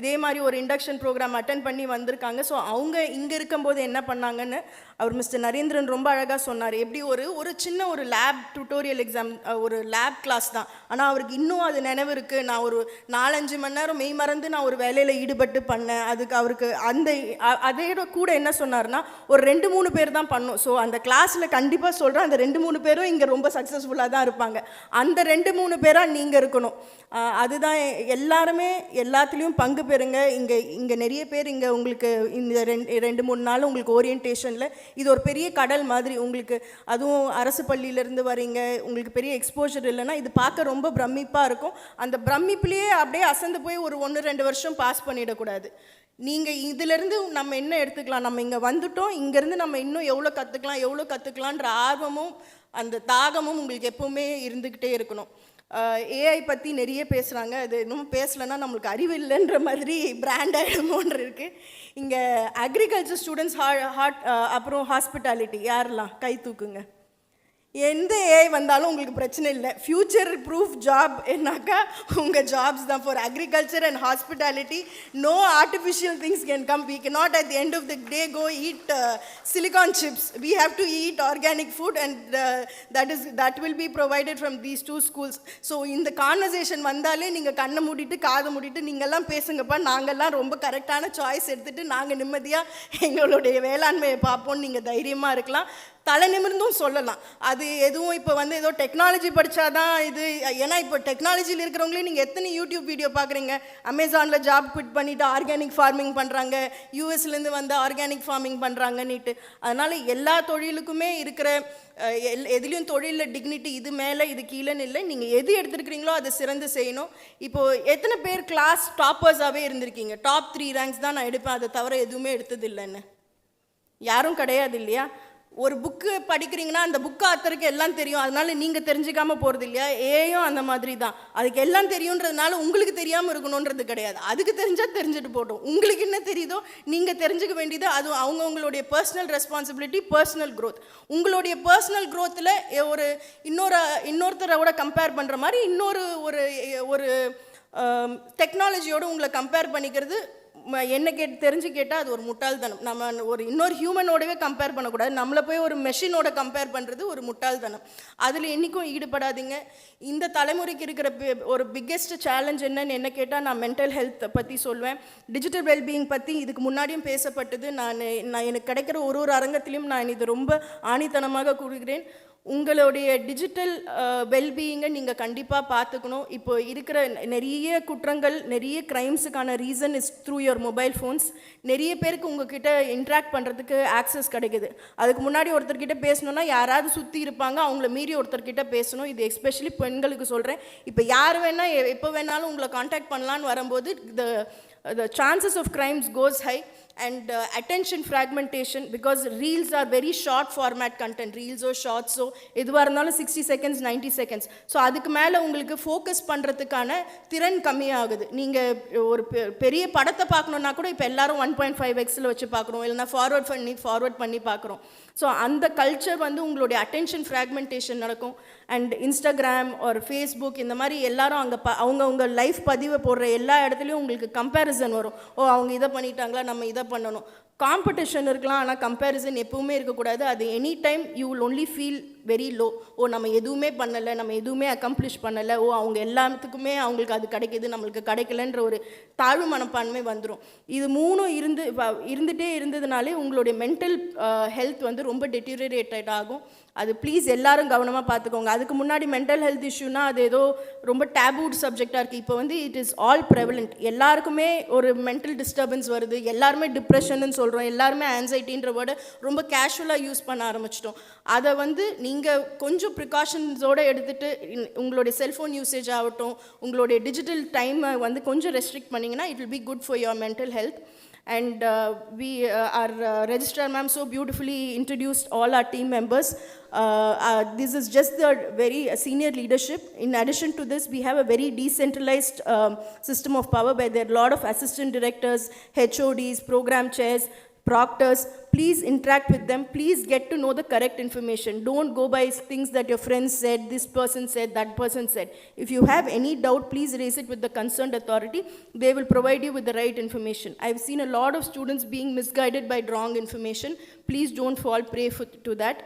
இதே மாதிரி ஒரு இண்டக்ஷன் ப்ரோக்ராம் அட்டன் பண்ணி வந்திருக்காங்க. ஸோ அவங்க இங்கே இருக்கும்போது என்ன பண்ணாங்கன்னு அவர் மிஸ்டர் நரேந்திரன் ரொம்ப அழகாக சொன்னார். எப்படி ஒரு சின்ன ஒரு லேப் டியூட்டோரியல் எக்ஸாம், ஒரு லேப் கிளாஸ் தான், ஆனால் அவருக்கு இன்னும் அது நினைவு இருக்குது. நான் ஒரு 4-5 மணி நேரம் மெய் மறந்து நான் ஒரு வேலையில் ஈடுபட்டு பண்ணேன். அதுக்கு அவருக்கு அதோட கூட என்ன சொன்னார்னா, ஒரு 2-3 பேர் தான் பண்ணோம். ஸோ அந்த கிளாஸில் கண்டிப்பாக சொல்கிறேன், அந்த 2-3 பேரும் இங்கே ரொம்ப சக்ஸஸ்ஃபுல்லாக தான் இருப்பாங்க. அந்த 2-3 பேராக நீங்கள் இருக்கணும். அதுதான் எல்லாருமே எல்லாத்துலேயும் பங்கு பெறுங்க. இங்கே நிறைய பேர் இங்கே உங்களுக்கு இந்த 2-3 நாள் உங்களுக்கு ஓரியன்டேஷனில் இது ஒரு பெரிய கடல் மாதிரி உங்களுக்கு. அதுவும் அரசு பள்ளியிலேருந்து வரீங்க, உங்களுக்கு பெரிய எக்ஸ்போஜர் இல்லைன்னா இது பார்க்க ரொம்ப பிரமிப்பாக இருக்கும். அந்த பிரமிப்புலேயே அப்படியே அசந்து போய் ஒரு 1-2 வருஷம் பாஸ் பண்ணிடக்கூடாது. நீங்கள் இதிலேருந்து நம்ம என்ன எடுத்துக்கலாம், நம்ம இங்கே வந்துட்டோம், இங்கேருந்து நம்ம இன்னும் எவ்வளோ கற்றுக்கலான்ற ஆர்வமும் அந்த தாகமும் உங்களுக்கு எப்போவுமே இருந்துக்கிட்டே இருக்கணும். ஏஐ பற்றி நிறைய பேசுகிறாங்க. அது இன்னும் பேசலைன்னா நம்மளுக்கு அறிவு இல்லைன்ற மாதிரி பிராண்ட் ஆகிடுமோன்ற இருக்குது. இங்கே அக்ரிகல்ச்சர் ஸ்டூடெண்ட்ஸ், அப்புறம் ஹாஸ்பிட்டாலிட்டி யாரெல்லாம் கை தூக்குங்க. எந்த ஏஐ வந்தாலும் உங்களுக்கு பிரச்சனை இல்லை. ஃப்யூச்சர் ப்ரூஃப் ஜாப் என்னாக்கா உங்கள் ஜாப்ஸ் தான். For agriculture and hospitality no artificial things can come. We can not at the end of the day go eat silicon chips. We have to eat organic food and that will be provided from these 2 schools. So இந்த conversation வந்தாலே நீங்கள் கண்ணை மூடிட்டு காதை மூடிட்டு நீங்கள்லாம் பேசுங்கப்பா, நாங்கள்லாம் ரொம்ப கரெக்டான சாய்ஸ் எடுத்துகிட்டு நாங்கள் நிம்மதியாக எங்களுடைய வேளாண்மையை பார்ப்போம்னு நீங்கள் தைரியமாக இருக்கலாம். தலை நிமிர்ந்தும் சொல்லலாம். அது எதுவும் இப்போ வந்து ஏதோ டெக்னாலஜி படித்தாதான் இது, ஏன்னா இப்போ டெக்னாலஜியில் இருக்கிறவங்களே நீங்கள் எத்தனை யூடியூப் வீடியோ பார்க்குறீங்க, அமேசானில் ஜாப் குவிட் பண்ணிவிட்டு ஆர்கானிக் ஃபார்மிங் பண்ணுறாங்க, யூஎஸ்லேருந்து வந்து ஆர்கானிக் ஃபார்மிங் பண்ணுறாங்கன்னுட்டு. அதனால் எல்லா தொழிலுக்குமே இருக்கிற எதுலேயும் தொழிலில் டிக்னிட்டி இது மேலே இது கீழேன்னு இல்லை. நீங்கள் எது எடுத்துருக்கிறீங்களோ அதை சிறந்து செய்யணும். இப்போது எத்தனை பேர் கிளாஸ் டாப்பர்ஸாகவே இருந்திருக்கீங்க? டாப் 3 ரேங்க்ஸ் தான் நான் எடுப்பேன், அதை தவிர எதுவுமே எடுத்தது இல்லைன்னு யாரும் கிடையாது இல்லையா? ஒரு புக்கு படிக்கிறீங்கன்னா அந்த புக்கு ஆத்தருக்கு எல்லாம் தெரியும், அதனால நீங்கள் தெரிஞ்சுக்காமல் போகிறது இல்லையா? ஏயும் அந்த மாதிரி தான். அதுக்கு எல்லாம் தெரியுன்றதுனால உங்களுக்கு தெரியாமல் இருக்கணுன்றது கிடையாது. அதுக்கு தெரிஞ்சால் தெரிஞ்சுட்டு போட்டோம். உங்களுக்கு என்ன தெரியுதோ நீங்கள் தெரிஞ்சுக்க வேண்டியது அது அவங்கவுங்களுடைய பர்சனல் ரெஸ்பான்சிபிலிட்டி, பர்சனல் க்ரோத். உங்களுடைய பர்சனல் க்ரோத்தில் ஒரு இன்னொருத்தரோட கம்பேர் பண்ணுற மாதிரி ஒரு டெக்னாலஜியோடு உங்களை கம்பேர் பண்ணிக்கிறது என்ன தெரிஞ்சு கேட்டால் அது ஒரு முட்டாள்தனம். நம்ம ஒரு இன்னொரு ஹியூமனோடவே கம்பேர் பண்ணக்கூடாது. நம்மளை போய் ஒரு மெஷினோட கம்பேர் பண்ணுறது ஒரு முட்டாள்தனம். அதில் என்றைக்கும் ஈடுபடாதீங்க. இந்த தலைமுறைக்கு இருக்கிற ஒரு பிக்கெஸ்ட் சேலஞ்ச் என்ன கேட்டால் நான் மென்டல் ஹெல்த் பற்றி சொல்வேன். டிஜிட்டல் வெல்பீயிங் பற்றி இதுக்கு முன்னாடியும் பேசப்பட்டது. நான் எனக்கு கிடைக்கிற ஒரு அரங்கத்திலையும் நான் இது ரொம்ப ஆணித்தனமாக கூறுகிறேன். உங்களுடைய டிஜிட்டல் வெல்பீயிங்கை நீங்கள் கண்டிப்பாக பார்த்துக்கணும். இப்போ இருக்கிற நிறைய குற்றங்கள், நிறைய க்ரைம்ஸுக்கான reason is through your mobile phones. நிறைய பேருக்கு உங்ககிட்ட இன்ட்ராக்ட் பண்ணுறதுக்கு ஆக்சஸ் கிடைக்குது. அதுக்கு முன்னாடி ஒருத்தர்கிட்ட பேசணுன்னா யாராவது சுற்றி இருப்பாங்க, அவங்கள மீறி ஒருத்தர்கிட்ட பேசணும். இது எஸ்பெஷலி பெண்களுக்கு சொல்கிறேன். இப்போ யார் வேணால் எப்போ வேணாலும் உங்களை காண்டாக்ட் பண்ணலான்னு வரும்போது the chances of crimes goes high. And attention fragmentation, because reels are very short format content, reels or shorts, so எதுவாக இருந்தாலும் 60 seconds 90 seconds. ஸோ அதுக்கு மேலே உங்களுக்கு ஃபோக்கஸ் பண்ணுறதுக்கான திறன் கம்மியாகுது. நீங்கள் ஒரு பெரிய படத்தை பார்க்கணுன்னா கூட இப்போ எல்லாரும் 1.5x வச்சு பார்க்குறோம், இல்லைனா ஃபார்வர்ட் பண்ணி பார்க்குறோம். ஸோ அந்த கல்ச்சர் வந்து உங்களுடைய அட்டென்ஷன் ஃப்ராக்மெண்டேஷன் நடக்கும். அண்ட் இன்ஸ்டாகிராம் ஒரு ஃபேஸ்புக் இந்த மாதிரி எல்லாரும் அங்கே அவங்க லைஃப் பதிவை போடுற எல்லா இடத்துலையும் உங்களுக்கு கம்பேரிசன் வரும். ஓ அவங்க இதை பண்ணிட்டாங்களா, நம்ம இதை பண்ணணும். காம்படிஷன் இருக்கலாம், ஆனால் கம்பேரிசன் எப்பவுமே இருக்கக்கூடாது. அது any time you will only feel very low. ஓ நம்ம எதுவுமே பண்ணலை, நம்ம எதுவுமே அக்கம்ப்ளிஷ் பண்ணலை, ஓ அவங்க எல்லாத்துக்குமே அவங்களுக்கு அது கிடைக்கிது, நம்மளுக்கு கிடைக்கலன்ற ஒரு தாழ்வு மனப்பான்மை வந்துடும். இது மூணும் இருந்துகிட்டே இருந்ததுனாலே உங்களுடைய மென்டல் ஹெல்த் வந்து ரொம்ப டெட்டீரியரேட்டட் ஆகும். அது ப்ளீஸ் எல்லாரும் கவனமாக பார்த்துக்கோங்க. அதுக்கு முன்னாடி மென்டல் ஹெல்த் இஷ்யூனா அது ஏதோ ரொம்ப டேபூட் சப்ஜெக்டாக இருக்குது. இப்போ வந்து இட் இஸ் ஆல் ப்ரெவலண்ட். எல்லாருக்குமே ஒரு மென்டல் டிஸ்டர்பன்ஸ் வருது, எல்லாருமே டிப்ரெஷன்னு சொல்கிறோம், எல்லாருமே ஆன்சைட்டின்ற வேர்டை ரொம்ப கேஷுவலாக யூஸ் பண்ண ஆரம்பிச்சிட்டோம். அதை வந்து நீங்கள் கொஞ்சம் ப்ரிகாஷன்ஸோடு எடுத்துகிட்டு உங்களுடைய செல்ஃபோன் யூசேஜ் ஆகட்டும், உங்களுடைய டிஜிட்டல் டைமை வந்து கொஞ்சம் ரெஸ்ட்ரிக்ட் பண்ணிங்கன்னா it will be good for your mental health. And our registrar ma'am so beautifully introduced all our team members. This is just the very senior leadership. In addition to this, we have a very decentralized system of power where there are a lot of assistant directors, HODs, program chairs, proctors. Please interact with them. Please get to know the correct information. Don't go by things that your friends said, this person said, that person said. If you have any doubt, please raise it with the concerned authority. They will provide you with the right information. I've seen a lot of students being misguided by wrong information. Please don't fall prey to that.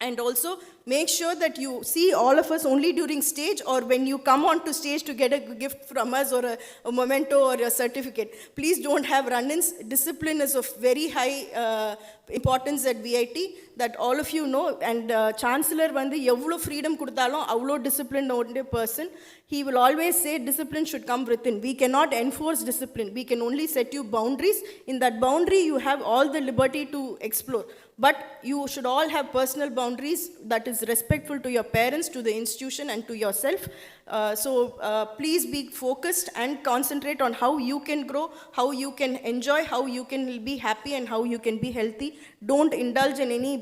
And also make sure that you see all of us only during stage or when you come on to stage to get a gift from us or a memento or a certificate. Please don't have run-ins. Discipline is of very high importance at VIT, that all of you know. And chancellor வந்து எவ்வளோ freedom கொடுத்தாலும் அவ்வளோ disciplined only person. He will always say discipline should come within. We cannot enforce discipline. We can only set you boundaries. In that boundary you have all the liberty to explore. But you should all have personal boundaries that is respectful to your parents, to the institution and to yourself. So please be focused and concentrate on how you can grow, how you can enjoy, how you can be happy and how you can be healthy. Don't indulge in any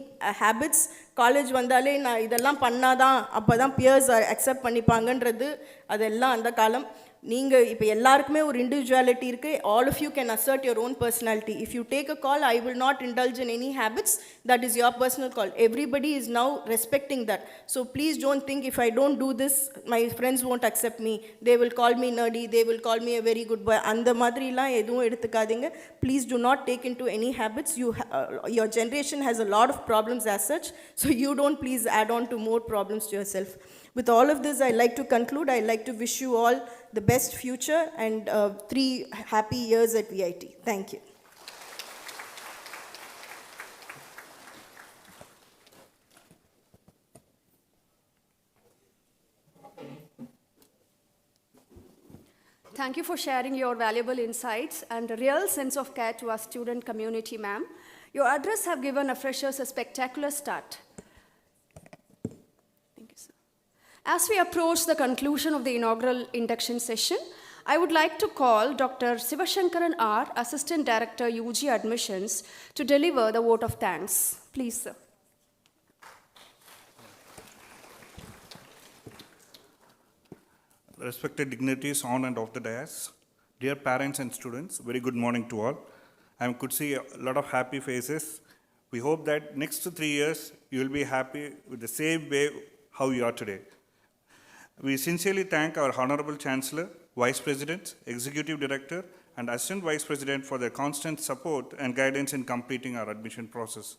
habits. College வந்தாலே நான் இதெல்லாம் பண்ணாதான் அப்போ தான் piers accept பண்ணிப்பாங்கன்றது அதெல்லாம் அந்த காலம். நீங்கள் இப்போ எல்லாருக்குமே ஒரு இண்டிவிஜுவாலிட்டி இருக்குது. All of you can assert your own personality. If you take a call, I will not indulge in any habits. That is your personal call. Everybody is now respecting that. So please don't think if I don't do this my friends won't accept me, they will call me nerdy, they will call me a very good boy. அந்த மாதிரிலாம் எதுவும் எடுத்துக்காதீங்க. Please do not take into any habits. Your generation has a lot of problems as such, so you don't please add on to more problems to yourself. With all of this, I'd like to conclude. I'd like to wish you all the best future and 3 happy years at VIT. Thank you. Thank you for sharing your valuable insights and a real sense of care to our student community, ma'am. Your address have given our freshers a spectacular start. Thank you, sir. As we approach the conclusion of the inaugural induction session, I would like to call Dr. Sivashankaran R., Assistant Director, UG Admissions, to deliver the vote of thanks. Please, sir. Respected dignitaries on and off the dais, dear parents and students, very good morning to all. I could see a lot of happy faces. We hope that next 3 years you will be happy with the same way how you are today. We sincerely thank our Honorable Chancellor, Vice President, Executive Director, and Assistant Vice President for their constant support and guidance in completing our admission process.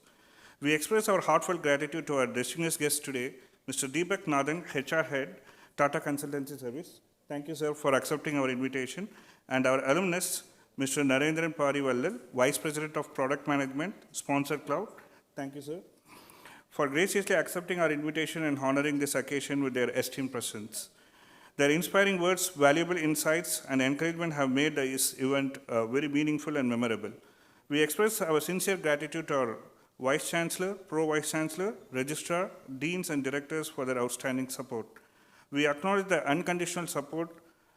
We express our heartfelt gratitude to our distinguished guest today, Mr. Deepak Nathan, HR Head, Tata Consultancy Service. Thank you, sir, for accepting our invitation. And our alumnus, Mr. Narendran Parivallal, Vice President of Product Management, Sponsor Cloud. Thank you, sir, for graciously accepting our invitation and honoring this occasion with their esteemed presence. Their inspiring words, valuable insights, and encouragement have made this event very meaningful and memorable. We express our sincere gratitude to our Vice Chancellor, Pro-Vice Chancellor, Registrar, Deans, and Directors for their outstanding support. We acknowledge the unconditional support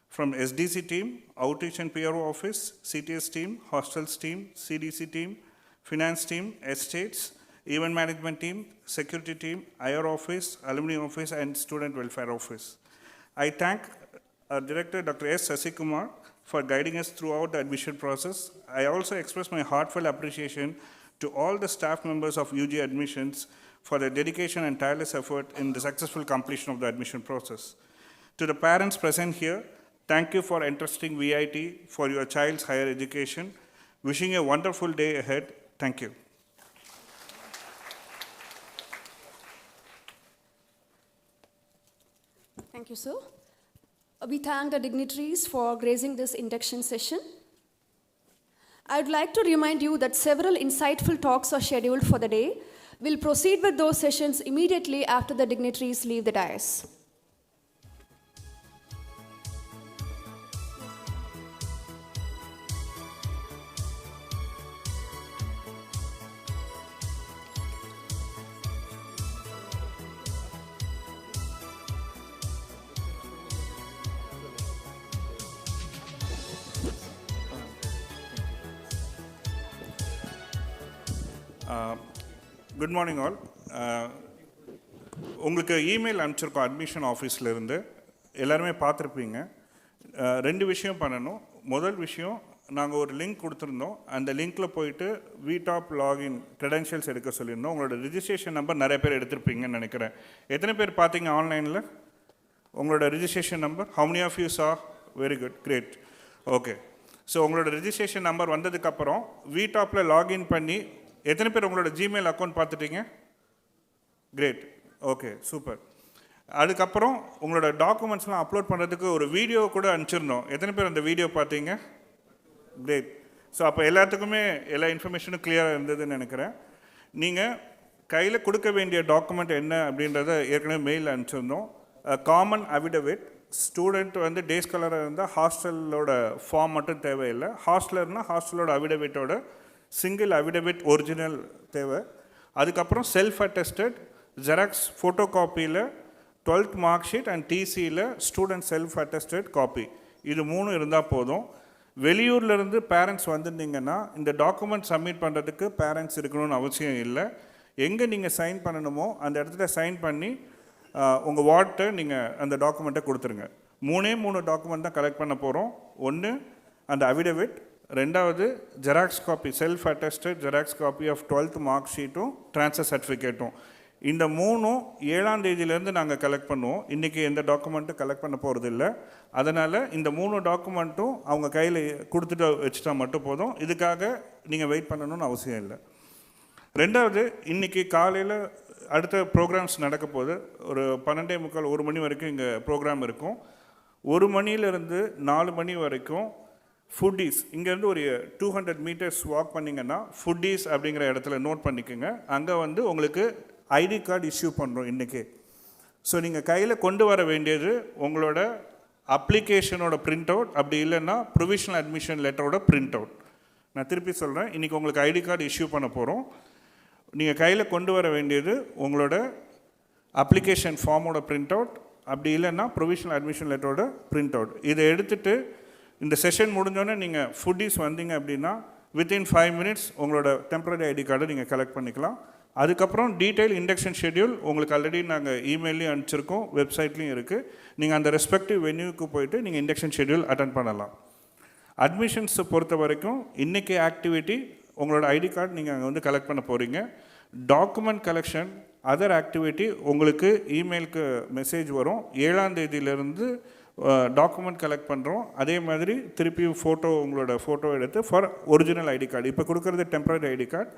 from SDC team, Outreach and PRO Office, CTS team, Hostels team, CDC team, Finance team, Estates, Event Management team, Security team, IR Office, Alumni Office, and Student Welfare Office. I thank our Director, Dr. S. Sasikumar, for guiding us throughout the admission process. I also express my heartfelt appreciation to all the staff members of UG Admissions for their dedication and tireless effort in the successful completion of the admission process. To the parents present here, thank you for entrusting VIT for your child's higher education. Wishing you a wonderful day ahead. Thank you. Thank you, sir. We thank the dignitaries for gracing this induction session. I would like to remind you that several insightful talks are scheduled for the day. We'll proceed with those sessions immediately after the dignitaries leave the dais. Good morning all. உங்களுக்கு email அனுப்பிச்சிருக்கோம் admission ஆஃபீஸ்லேருந்து, எல்லாருமே பார்த்துருப்பீங்க. 2 விஷயம் பண்ணணும். முதல் விஷயம், நாங்கள் ஒரு லிங்க் கொடுத்துருந்தோம். அந்த லிங்க்கில் போயிட்டு விடாப் லாகின் க்ரெடென்ஷியல்ஸ் எடுக்க சொல்லியிருந்தோம். உங்களோட ரிஜிஸ்ட்ரேஷன் நம்பர் நிறைய பேர் எடுத்திருப்பீங்கன்னு நினைக்கிறேன். எத்தனை பேர் பார்த்தீங்க ஆன்லைனில் உங்களோட registration number? How many of you saw? Very good, great, okay. So உங்களோட ரிஜிஸ்ட்ரேஷன் நம்பர் வந்ததுக்கப்புறம் விடாப்பில் லாகின் பண்ணி எத்தனை பேர் உங்களோட ஜிமெயில் அக்கௌண்ட் பார்த்துட்டீங்க? Great, okay, super. அதுக்கப்புறம் உங்களோட டாக்குமெண்ட்ஸ்லாம் அப்லோட் பண்ணுறதுக்கு ஒரு வீடியோ கூட அனுப்பிச்சிருந்தோம். எத்தனை பேர் அந்த வீடியோ பார்த்தீங்க? கிரேட். ஸோ அப்போ எல்லாத்துக்குமே எல்லா இன்ஃபர்மேஷனும் கிளியராக இருந்ததுன்னு நினைக்கிறேன். நீங்கள் கையில் கொடுக்க வேண்டிய டாக்குமெண்ட் என்ன அப்படின்றத ஏற்கனவே மெயிலில் அனுப்பிச்சிருந்தோம். காமன் அஃபிடவிட், ஸ்டூடெண்ட் வந்து டே ஸ்காலராக இருந்தால் ஹாஸ்டலோட ஃபார்ம் மட்டும் தேவையில்லை. ஹாஸ்டலர்னா ஹாஸ்டலோட அஃபிடவிட்டோட சிங்கிள் அஃபிடவிட் ஒரிஜினல் தேவை. அதுக்கப்புறம் செல்ஃப் அட்டஸ்டட் ஜெராக்ஸ் ஃபோட்டோ காப்பியில் 12th மார்க் ஷீட் அண்ட் டிசியில் ஸ்டூடெண்ட் செல்ஃப் அட்டஸ்டட் காப்பி, இது 3 இருந்தால் போதும். வெளியூர்லேருந்து பேரண்ட்ஸ் வந்திருந்தீங்கன்னா இந்த டாக்குமெண்ட் சப்மிட் பண்ணுறதுக்கு பேரண்ட்ஸ் இருக்கணும்னு அவசியம் இல்லை. எங்கே நீங்கள் சைன் பண்ணணுமோ அந்த இடத்துல சைன் பண்ணி உங்கள் வார்ட்டை நீங்கள் அந்த டாக்குமெண்ட்டை கொடுத்துருங்க. 3 டாக்குமெண்ட் தான் கலெக்ட் பண்ண போகிறோம். ஒன்று அந்த அஃபிடவிட், ரெண்டாவது xerox copy, self attested xerox copy of 12th mark ஷீட்டும் ட்ரான்ஸ்ஃபர் சர்டிஃபிகேட்டும். இந்த 3ம் 7ஆம் தேதியிலேருந்து நாங்கள் கலெக்ட் பண்ணுவோம். இன்றைக்கி எந்த டாக்குமெண்ட்டும் கலெக்ட் பண்ண போகிறது இல்லை. அதனால் இந்த 3 டாக்குமெண்ட்டும் அவங்க கையில் கொடுத்துட்டு வச்சுட்டா மட்டும் போதும். இதுக்காக நீங்கள் வெயிட் பண்ணணும்னு அவசியம் இல்லை. ரெண்டாவது, இன்றைக்கி காலையில் அடுத்த ப்ரோக்ராம்ஸ் நடக்க போகுது. ஒரு 12:45 1 மணி வரைக்கும் இங்கே ப்ரோக்ராம் இருக்கும். 1 மணிலேருந்து 4 மணி வரைக்கும் ஃபுட்டீஸ், இங்கேருந்து ஒரு 200 மீட்டர்ஸ் வாக் பண்ணிங்கன்னா ஃபுட்டீஸ் அப்படிங்கிற இடத்துல நோட் பண்ணிக்கோங்க. அங்கே வந்து உங்களுக்கு ஐடி கார்டு இஷ்யூ பண்ணுறோம் இன்றைக்கி. ஸோ நீங்கள் கையில் கொண்டு வர வேண்டியது உங்களோட அப்ளிகேஷனோட பிரிண்ட் அவுட், அப்படி இல்லைன்னா ப்ரொவிஷனல் அட்மிஷன் லெட்டரோட பிரிண்ட் அவுட். நான் திருப்பி சொல்கிறேன், இன்றைக்கி உங்களுக்கு ஐடி கார்டு இஷ்யூ பண்ண போகிறோம். நீங்கள் கையில் கொண்டு வர வேண்டியது உங்களோட அப்ளிகேஷன் ஃபார்மோட பிரிண்ட் அவுட், அப்படி இல்லைன்னா ப்ரொவிஷனல் அட்மிஷன் லெட்டரோட பிரிண்ட் அவுட். இதை எடுத்துகிட்டு இந்த செஷன் முடிஞ்சோடனே நீங்கள் ஃபுட்டீஸ் வந்தீங்க அப்படின்னா வித்தின் 5 minutes உங்களோட டெம்பரரி ஐடி கார்டை நீங்கள் கலெக்ட் பண்ணிக்கலாம். அதுக்கப்புறம் டீட்டெயில் இண்டக்ஷன் ஷெட்யூல் உங்களுக்கு ஆல்ரெடி நாங்கள் இமெயிலையும் அனுப்பிச்சிருக்கோம், வெப்சைட்லேயும் இருக்குது. நீங்கள் அந்த ரெஸ்பெக்டிவ் வென்யூக்கு போயிட்டு நீங்கள் இண்டக்ஷன் ஷெட்யூல் அட்டன் பண்ணலாம். அட்மிஷன்ஸை பொறுத்த வரைக்கும் இன்றைக்கி ஆக்டிவிட்டி உங்களோட ஐடி கார்டு நீங்கள் அங்கே வந்து கலெக்ட் பண்ண போகிறீங்க. டாக்குமெண்ட் கலெக்ஷன் அதர் ஆக்டிவிட்டி உங்களுக்கு இமெயிலுக்கு மெசேஜ் வரும். 7ஆம் தேதியிலேருந்து டாக்குமெண்ட் கலெக்ட் பண்ணுறோம். அதே மாதிரி திருப்பியும் உங்களோட ஃபோட்டோ எடுத்து ஃபார் ஒரிஜினல் ஐடி கார்டு. இப்போ கொடுக்குறது டெம்பரரி ஐடி கார்டு.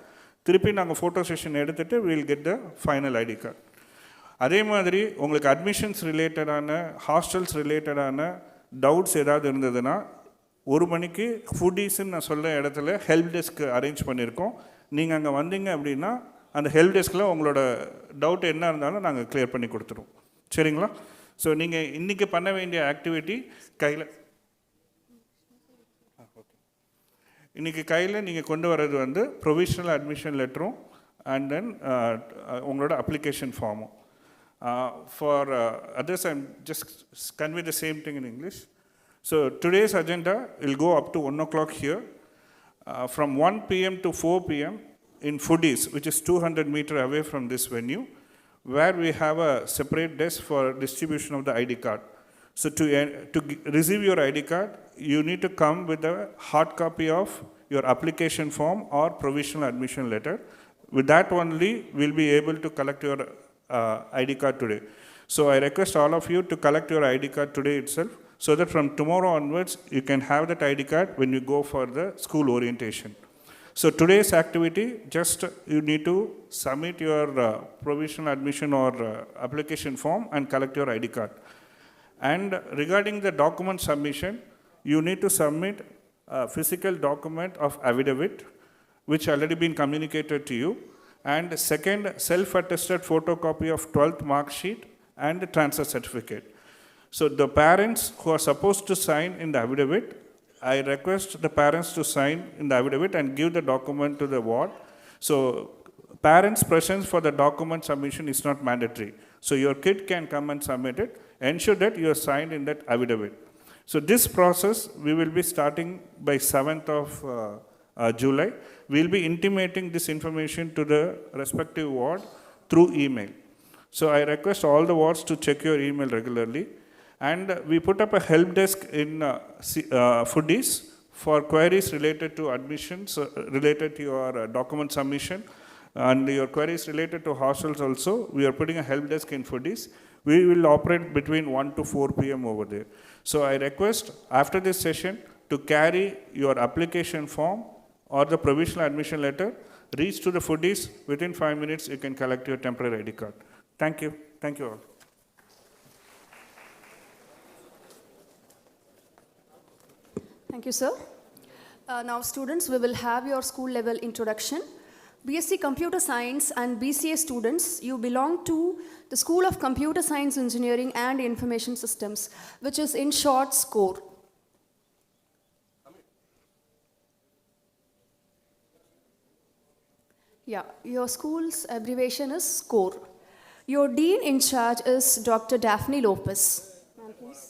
திருப்பி நாங்கள் ஃபோட்டோ செஷன் எடுத்துகிட்டு will get the final ID card. அதே மாதிரி உங்களுக்கு அட்மிஷன்ஸ் ரிலேட்டடான, ஹாஸ்டல்ஸ் ரிலேட்டடான டவுட்ஸ் ஏதாவது இருந்ததுன்னா 1 மணிக்கு ஃபுட்டீஸ்ன்னு நான் சொல்ல இடத்துல ஹெல்ப் டெஸ்க் அரேஞ்ச் பண்ணியிருக்கோம். நீங்கள் அங்கே வந்தீங்க அப்படின்னா அந்த ஹெல்ப் டெஸ்கில் உங்களோட டவுட் என்ன இருந்தாலும் நாங்கள் கிளியர் பண்ணி கொடுத்துருவோம். சரிங்களா? ஸோ நீங்கள் இன்றைக்கி பண்ண வேண்டிய ஆக்டிவிட்டி கையில் நீங்கள் கொண்டு வர்றது வந்து ப்ரொவிஷனல் அட்மிஷன் லெட்டரும் அண்ட் தென் உங்களோட அப்ளிகேஷன் ஃபார்மும். For others I'm just convey the same thing in English. So today's agenda will go up to 1 o'clock here. From 1 p.m. to 4 p.m. in Foodies, which is 200 meters away from this venue, where we have a separate desk for distribution of the ID card. So to receive your ID card, you need to come with a hard copy of your application form or provisional admission letter. With that only, we'll be able to collect your ID card today. So I request all of you to collect your ID card today itself, so that from tomorrow onwards, you can have that ID card when you go for the school orientation. So today's activity, just you need to submit your provisional admission or application form and collect your ID card. And regarding the document submission, you need to submit a physical document of affidavit, which already been communicated to you, and second, self-attested photocopy of 12th mark sheet and transfer certificate. So the parents who are supposed to sign in the affidavit, I request the parents to sign in the affidavit and give the document to the ward. So parents' presence for the document submission is not mandatory. So your kid can come and submit it. Ensure that you are signed in that affidavit. So this process we will be starting by 7th of July. We will be intimating this information to the respective ward through email. So I request all the wards to check your email regularly. And we put up a help desk in Foodies for queries related to admissions, related to your document submission, and your queries related to hostels also. We are putting a help desk in Foodies. We will operate between 1 to 4 p.m. over there. So I request after this session to carry your application form or the provisional admission letter, reach to the Foodies. Within 5 minutes, you can collect your temporary ID card. Thank you. Thank you all. Thank you, sir. Now, students, we will have your school level introduction. BSc Computer Science and BCA students, you belong to the School of Computer Science Engineering and Information Systems, which is in short SCORE. Yeah, your school's abbreviation is SCORE. Your dean in charge is Dr. Daphne Lopez. Ma'am, please.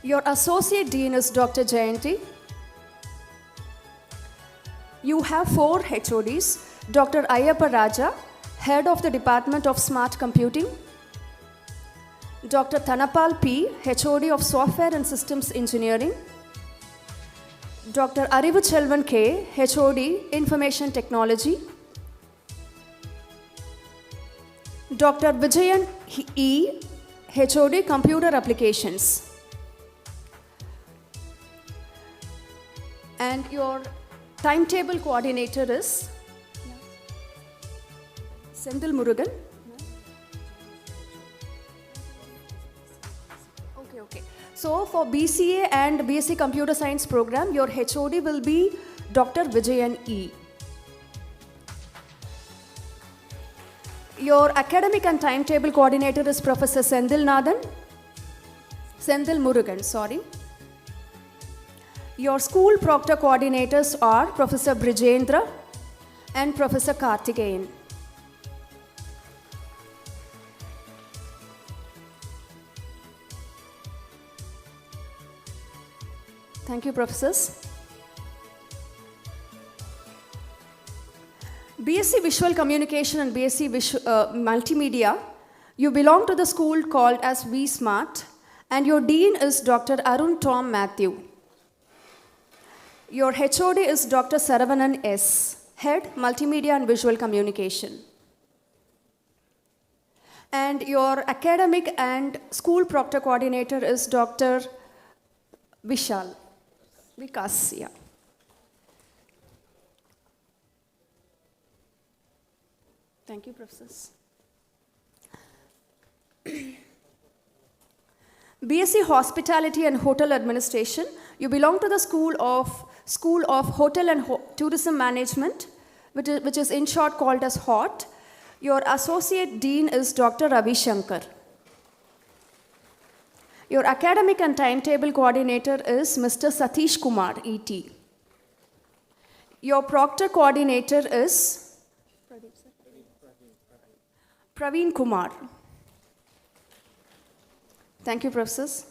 Your associate dean is Dr. Jayanti. You have 4 HODs. Dr. Ayyappa Raja, head of the Department of Smart Computing. Dr. Thanapal P, HOD of Software and Systems Engineering. Dr. Arivu Chelvan K, HOD Information Technology. Dr. Vijayan E, HOD Computer Applications. And your timetable coordinator is Sendil Murugan. Okay. So for BCA and BSc Computer Science program, your HOD will be Dr. Vijayan E. Your academic and timetable coordinator is Professor Sendil Murugan, sorry. Your school proctor coordinators are Professor Brijendra and Professor Karthikeyan. Thank you, professors. BSc Visual Communication and BSc Multimedia, you belong to the school called as V-Smart, and your dean is Dr. Arun Tom Matthew. Your HOD is Dr. Saravanan S., Head Multimedia and Visual Communication. And your academic and school proctor coordinator is Dr. Vikas, yeah. Thank you, professors. BSc Hospitality and Hotel Administration, you belong to the School of Hotel and Tourism Management, which is in short called as HOT. Your associate dean is Dr. Ravi Shankar. Your academic and timetable coordinator is Mr. Satish Kumar, ET. Your proctor coordinator is Praveen Kumar. Thank you, professors.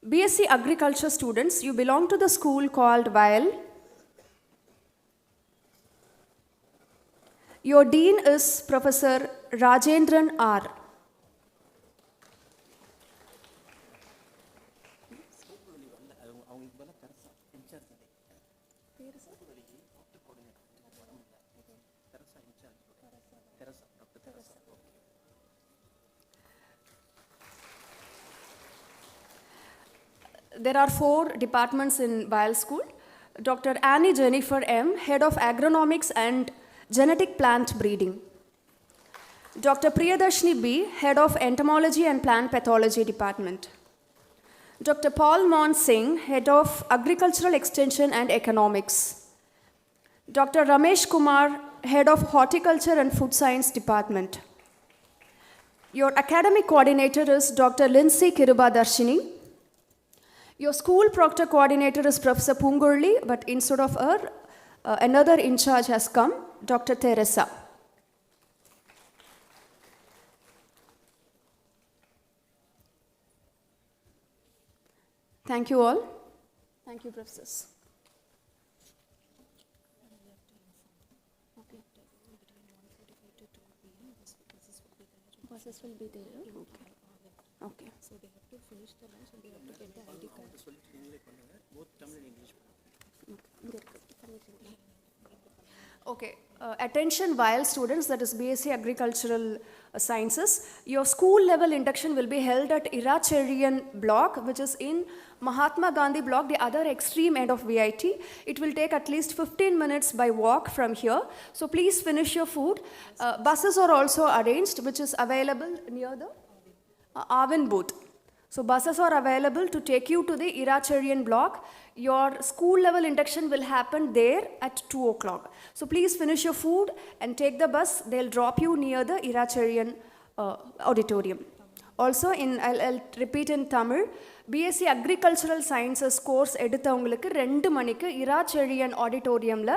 BSc Agriculture students, you belong to the school called VIAL. Your dean is Professor Rajendran R. There are 4 departments in VIAL school. Dr. Annie Jennifer M., Head of Agronomics and Genetic Plant Breeding. Dr. Priyadarshini B., Head of Entomology and Plant Pathology Department. Dr. Paul Mon Singh, Head of Agricultural Extension and Economics. Dr. Ramesh Kumar, Head of Horticulture and Food Science Department. Your academic coordinator is Dr. Lindsay Kirubadarshini. Your school proctor coordinator is Professor Pungurli, but instead of her, another in charge has come, Dr. Teresa. Thank you all. Thank you, professors. Buses will be there. Okay. Okay. So they have to finish the lunch and they have to get the ID card. Okay. Attention VIAL students, that is BSc Agricultural Sciences. Your school level induction will be held at Iracherian block, which is in Mahatma Gandhi block, the other extreme end of VIT. It will take at least 15 minutes by walk from here. So please finish your food. Buses are also arranged, which is available near the Avin booth. So buses are available to take you to the Iracherian block. Your school level induction will happen there at 2 o'clock. So please finish your food and take the bus. They'll drop you near the Iracherian auditorium. Also, I'll repeat in Tamil, BSc Agricultural Sciences course எடுத்தவங்களுக்கு 2 மணிக்கு இராச்செழியன் ஆடிட்டோரியமில்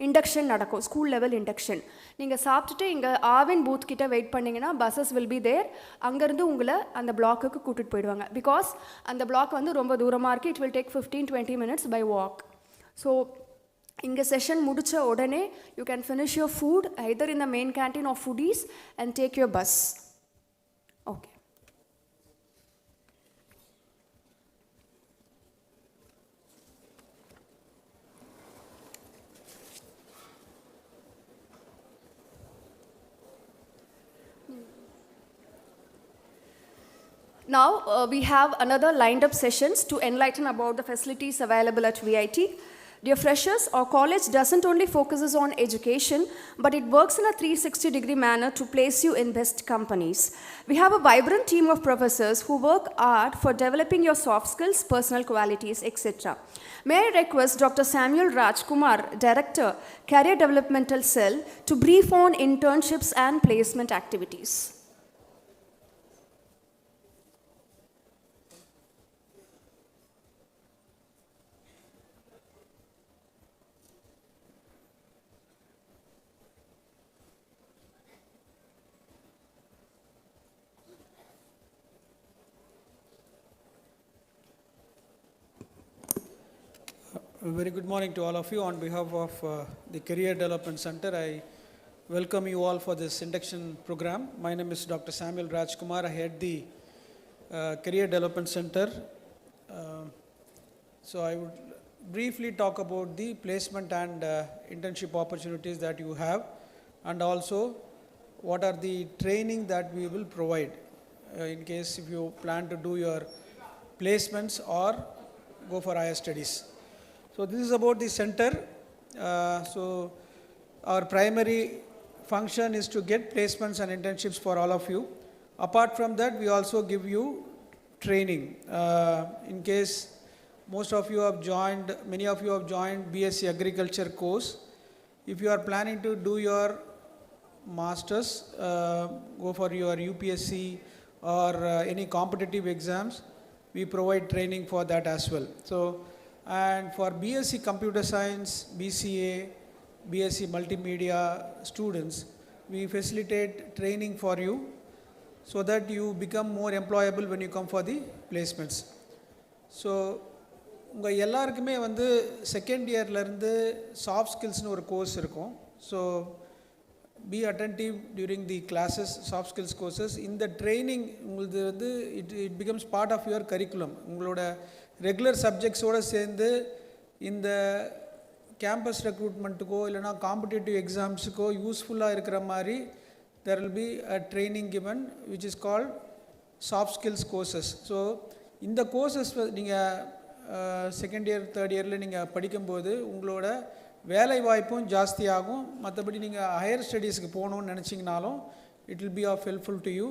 induction நடக்கும், school level induction. நீங்கள் சாப்பிட்டுட்டு இங்கே Aavin booth கிட்ட wait பண்ணிங்கன்னா buses will be there. அங்கேருந்து உங்களை அந்த பிளாக்குக்கு கூட்டிகிட்டு போயிடுவாங்க. பிகாஸ் அந்த பிளாக் வந்து ரொம்ப தூரமாக இருக்குது. It will take 15-20 minutes by walk. So இங்கே செஷன் முடித்த உடனே you can finish your food either in the main canteen of Foodies and take your bus. Okay. Now we have another lined up sessions to enlighten about the facilities available at VIT. Dear freshers, our college doesn't only focuses on education, but it works in a 360-degree manner to place you in best companies. We have a vibrant team of professors who work hard for developing your soft skills, personal qualities, etc. May I request Dr. Samuel Rajkumar, Director, Career Developmental Cell, to brief on internships and placement activities. A very good morning to all of you. On behalf of the Career Development Center, I welcome you all for this induction program. My name is Dr. Samuel Rajkumar. I head the Career Development Center. So I would briefly talk about the placement and internship opportunities that you have, and also what are the training that we will provide in case if you plan to do your placements or go for higher studies. So this is about the center. So our primary function is to get placements and internships for all of you. Apart from that, we also give you training. In case most of you have joined, many of you have joined BSc Agriculture course. If you are planning to do your masters, go for your UPSC or any competitive exams, we provide training for that as well. So, and for BSc Computer Science, BCA, BSc Multimedia students, we facilitate training for you so that you become more employable when you come for the placements. So, உங்கள் எல்லாருக்குமே வந்து second இயர்லேருந்து soft ஸ்கில்ஸ்னு ஒரு course இருக்கும். So be attentive during the classes soft skills courses. இந்த training உங்களது வந்து it becomes part of your curriculum. உங்களோட regular சப்ஜெக்ட்ஸோடு சேர்ந்து இந்த கேம்பஸ் ரெக்ரூட்மெண்ட்டுக்கோ இல்லைனா காம்படிட்டிவ் எக்ஸாம்ஸுக்கோ யூஸ்ஃபுல்லாக இருக்கிற மாதிரி there will be a training given which is called soft skills courses. So இந்த கோர்சஸ் நீங்கள் செகண்ட் இயர் தேர்ட் இயரில் நீங்கள் படிக்கும்போது உங்களோட வேலை வாய்ப்பும் ஜாஸ்தியாகும். மற்றபடி நீங்கள் ஹையர் ஸ்டடீஸுக்கு போகணுன்னு நினச்சிங்கனாலும் it will be of helpful to you.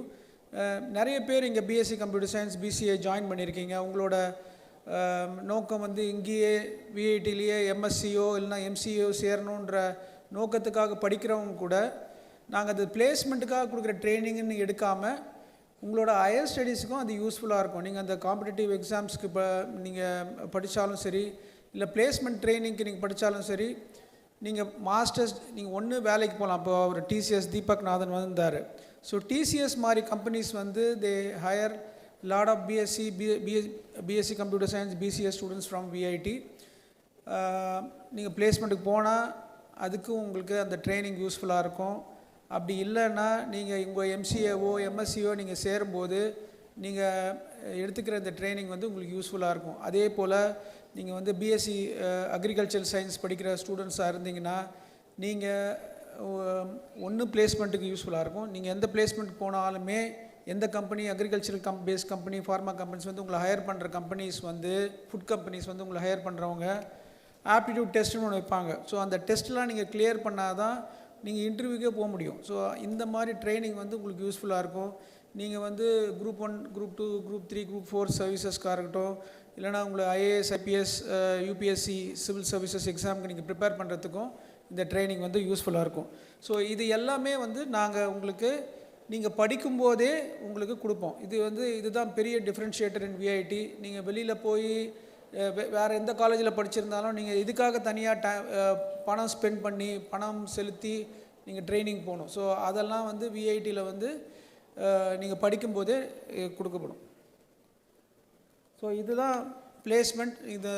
நிறைய பேர் இங்கே BSc computer science BCA join பண்ணியிருக்கீங்க. உங்களோட நோக்கம் வந்து இங்கேயே விஐடிலேயே எம்எஸ்சியோ இல்லைனா எம்சிஓ சேரணுன்ற நோக்கத்துக்காக படிக்கிறவங்க கூட நாங்கள் அது பிளேஸ்மெண்ட்டுக்காக கொடுக்குற ட்ரைனிங்னு எடுக்காமல் உங்களோட ஹையர் ஸ்டடீஸுக்கும் அது யூஸ்ஃபுல்லாக இருக்கும். நீங்கள் அந்த காம்படிட்டிவ் எக்ஸாம்ஸ்க்கு நீங்கள் படித்தாலும் சரி, இல்லை பிளேஸ்மெண்ட் ட்ரைனிங்க்கு நீங்கள் படித்தாலும் சரி, நீங்கள் மாஸ்டர்ஸ் நீங்கள் ஒன்று வேலைக்கு போகலாம். இப்போ அவர் டிசிஎஸ் தீபக் நாதன் வந்தார். ஸோ டிசிஎஸ் மாதிரி கம்பெனிஸ் வந்து they hire lot of BSc computer science BCS students from VIT. நீங்கள் பிளேஸ்மெண்ட்டுக்கு போனால் அதுக்கும் உங்களுக்கு அந்த ட்ரைனிங் யூஸ்ஃபுல்லாக இருக்கும். அப்படி இல்லைன்னா நீங்கள் உங்கள் எம்சிஏவோ எம்எஸ்சியோ நீங்கள் சேரும்போது நீங்கள் எடுத்துக்கிற இந்த ட்ரைனிங் வந்து உங்களுக்கு யூஸ்ஃபுல்லாக இருக்கும். அதே போல் நீங்கள் வந்து பிஎஸ்சி அக்ரிகல்ச்சர் சயின்ஸ் படிக்கிற ஸ்டூடெண்ட்ஸாக இருந்தீங்கன்னா நீங்கள் ஒன்று பிளேஸ்மெண்ட்டுக்கு யூஸ்ஃபுல்லாக இருக்கும். நீங்கள் எந்த பிளேஸ்மெண்ட்டுக்கு போனாலுமே எந்த company agricultural based company pharma companies வந்து உங்களை ஹையர் பண்ணுற கம்பெனிஸ் வந்து ஃபுட் கம்பெனிஸ் வந்து உங்களை ஹையர் பண்ணுறவங்க ஆப்டிடியூட் டெஸ்ட்டுன்னு ஒன்று வைப்பாங்க. ஸோ அந்த டெஸ்ட்லாம் நீங்கள் கிளியர் பண்ணால் தான் நீங்கள் இன்டர்வியூக்கே போக முடியும். ஸோ இந்த மாதிரி ட்ரைனிங் வந்து உங்களுக்கு யூஸ்ஃபுல்லாக இருக்கும். நீங்கள் வந்து குரூப் 1 குரூப் 2 குரூப் 3 குரூப் 4 சர்வீசஸ்க்காக இருக்கட்டும், இல்லைனா உங்களை IAS IPS UPSC civil services எக்ஸாமுக்கு நீங்கள் ப்ரிப்பேர் பண்ணுறதுக்கும் இந்த ட்ரைனிங் வந்து யூஸ்ஃபுல்லாக இருக்கும். ஸோ இது எல்லாமே வந்து நாங்கள் உங்களுக்கு நீங்கள் படிக்கும்போதே உங்களுக்கு கொடுப்போம். இதுதான் பெரிய டிஃப்ரென்ஷியேட்டர் இன் விஐடி. நீங்கள் வெளியில் போய் வேறு எந்த காலேஜில் படிச்சிருந்தாலும் நீங்கள் இதுக்காக தனியாக பணம் ஸ்பெண்ட் பண்ணி பணம் செலுத்தி நீங்கள் ட்ரைனிங் போகணும். ஸோ அதெல்லாம் வந்து விஐடியில் வந்து நீங்கள் படிக்கும்போதே கொடுக்கப்படும். ஸோ இதுதான் பிளேஸ்மெண்ட். இது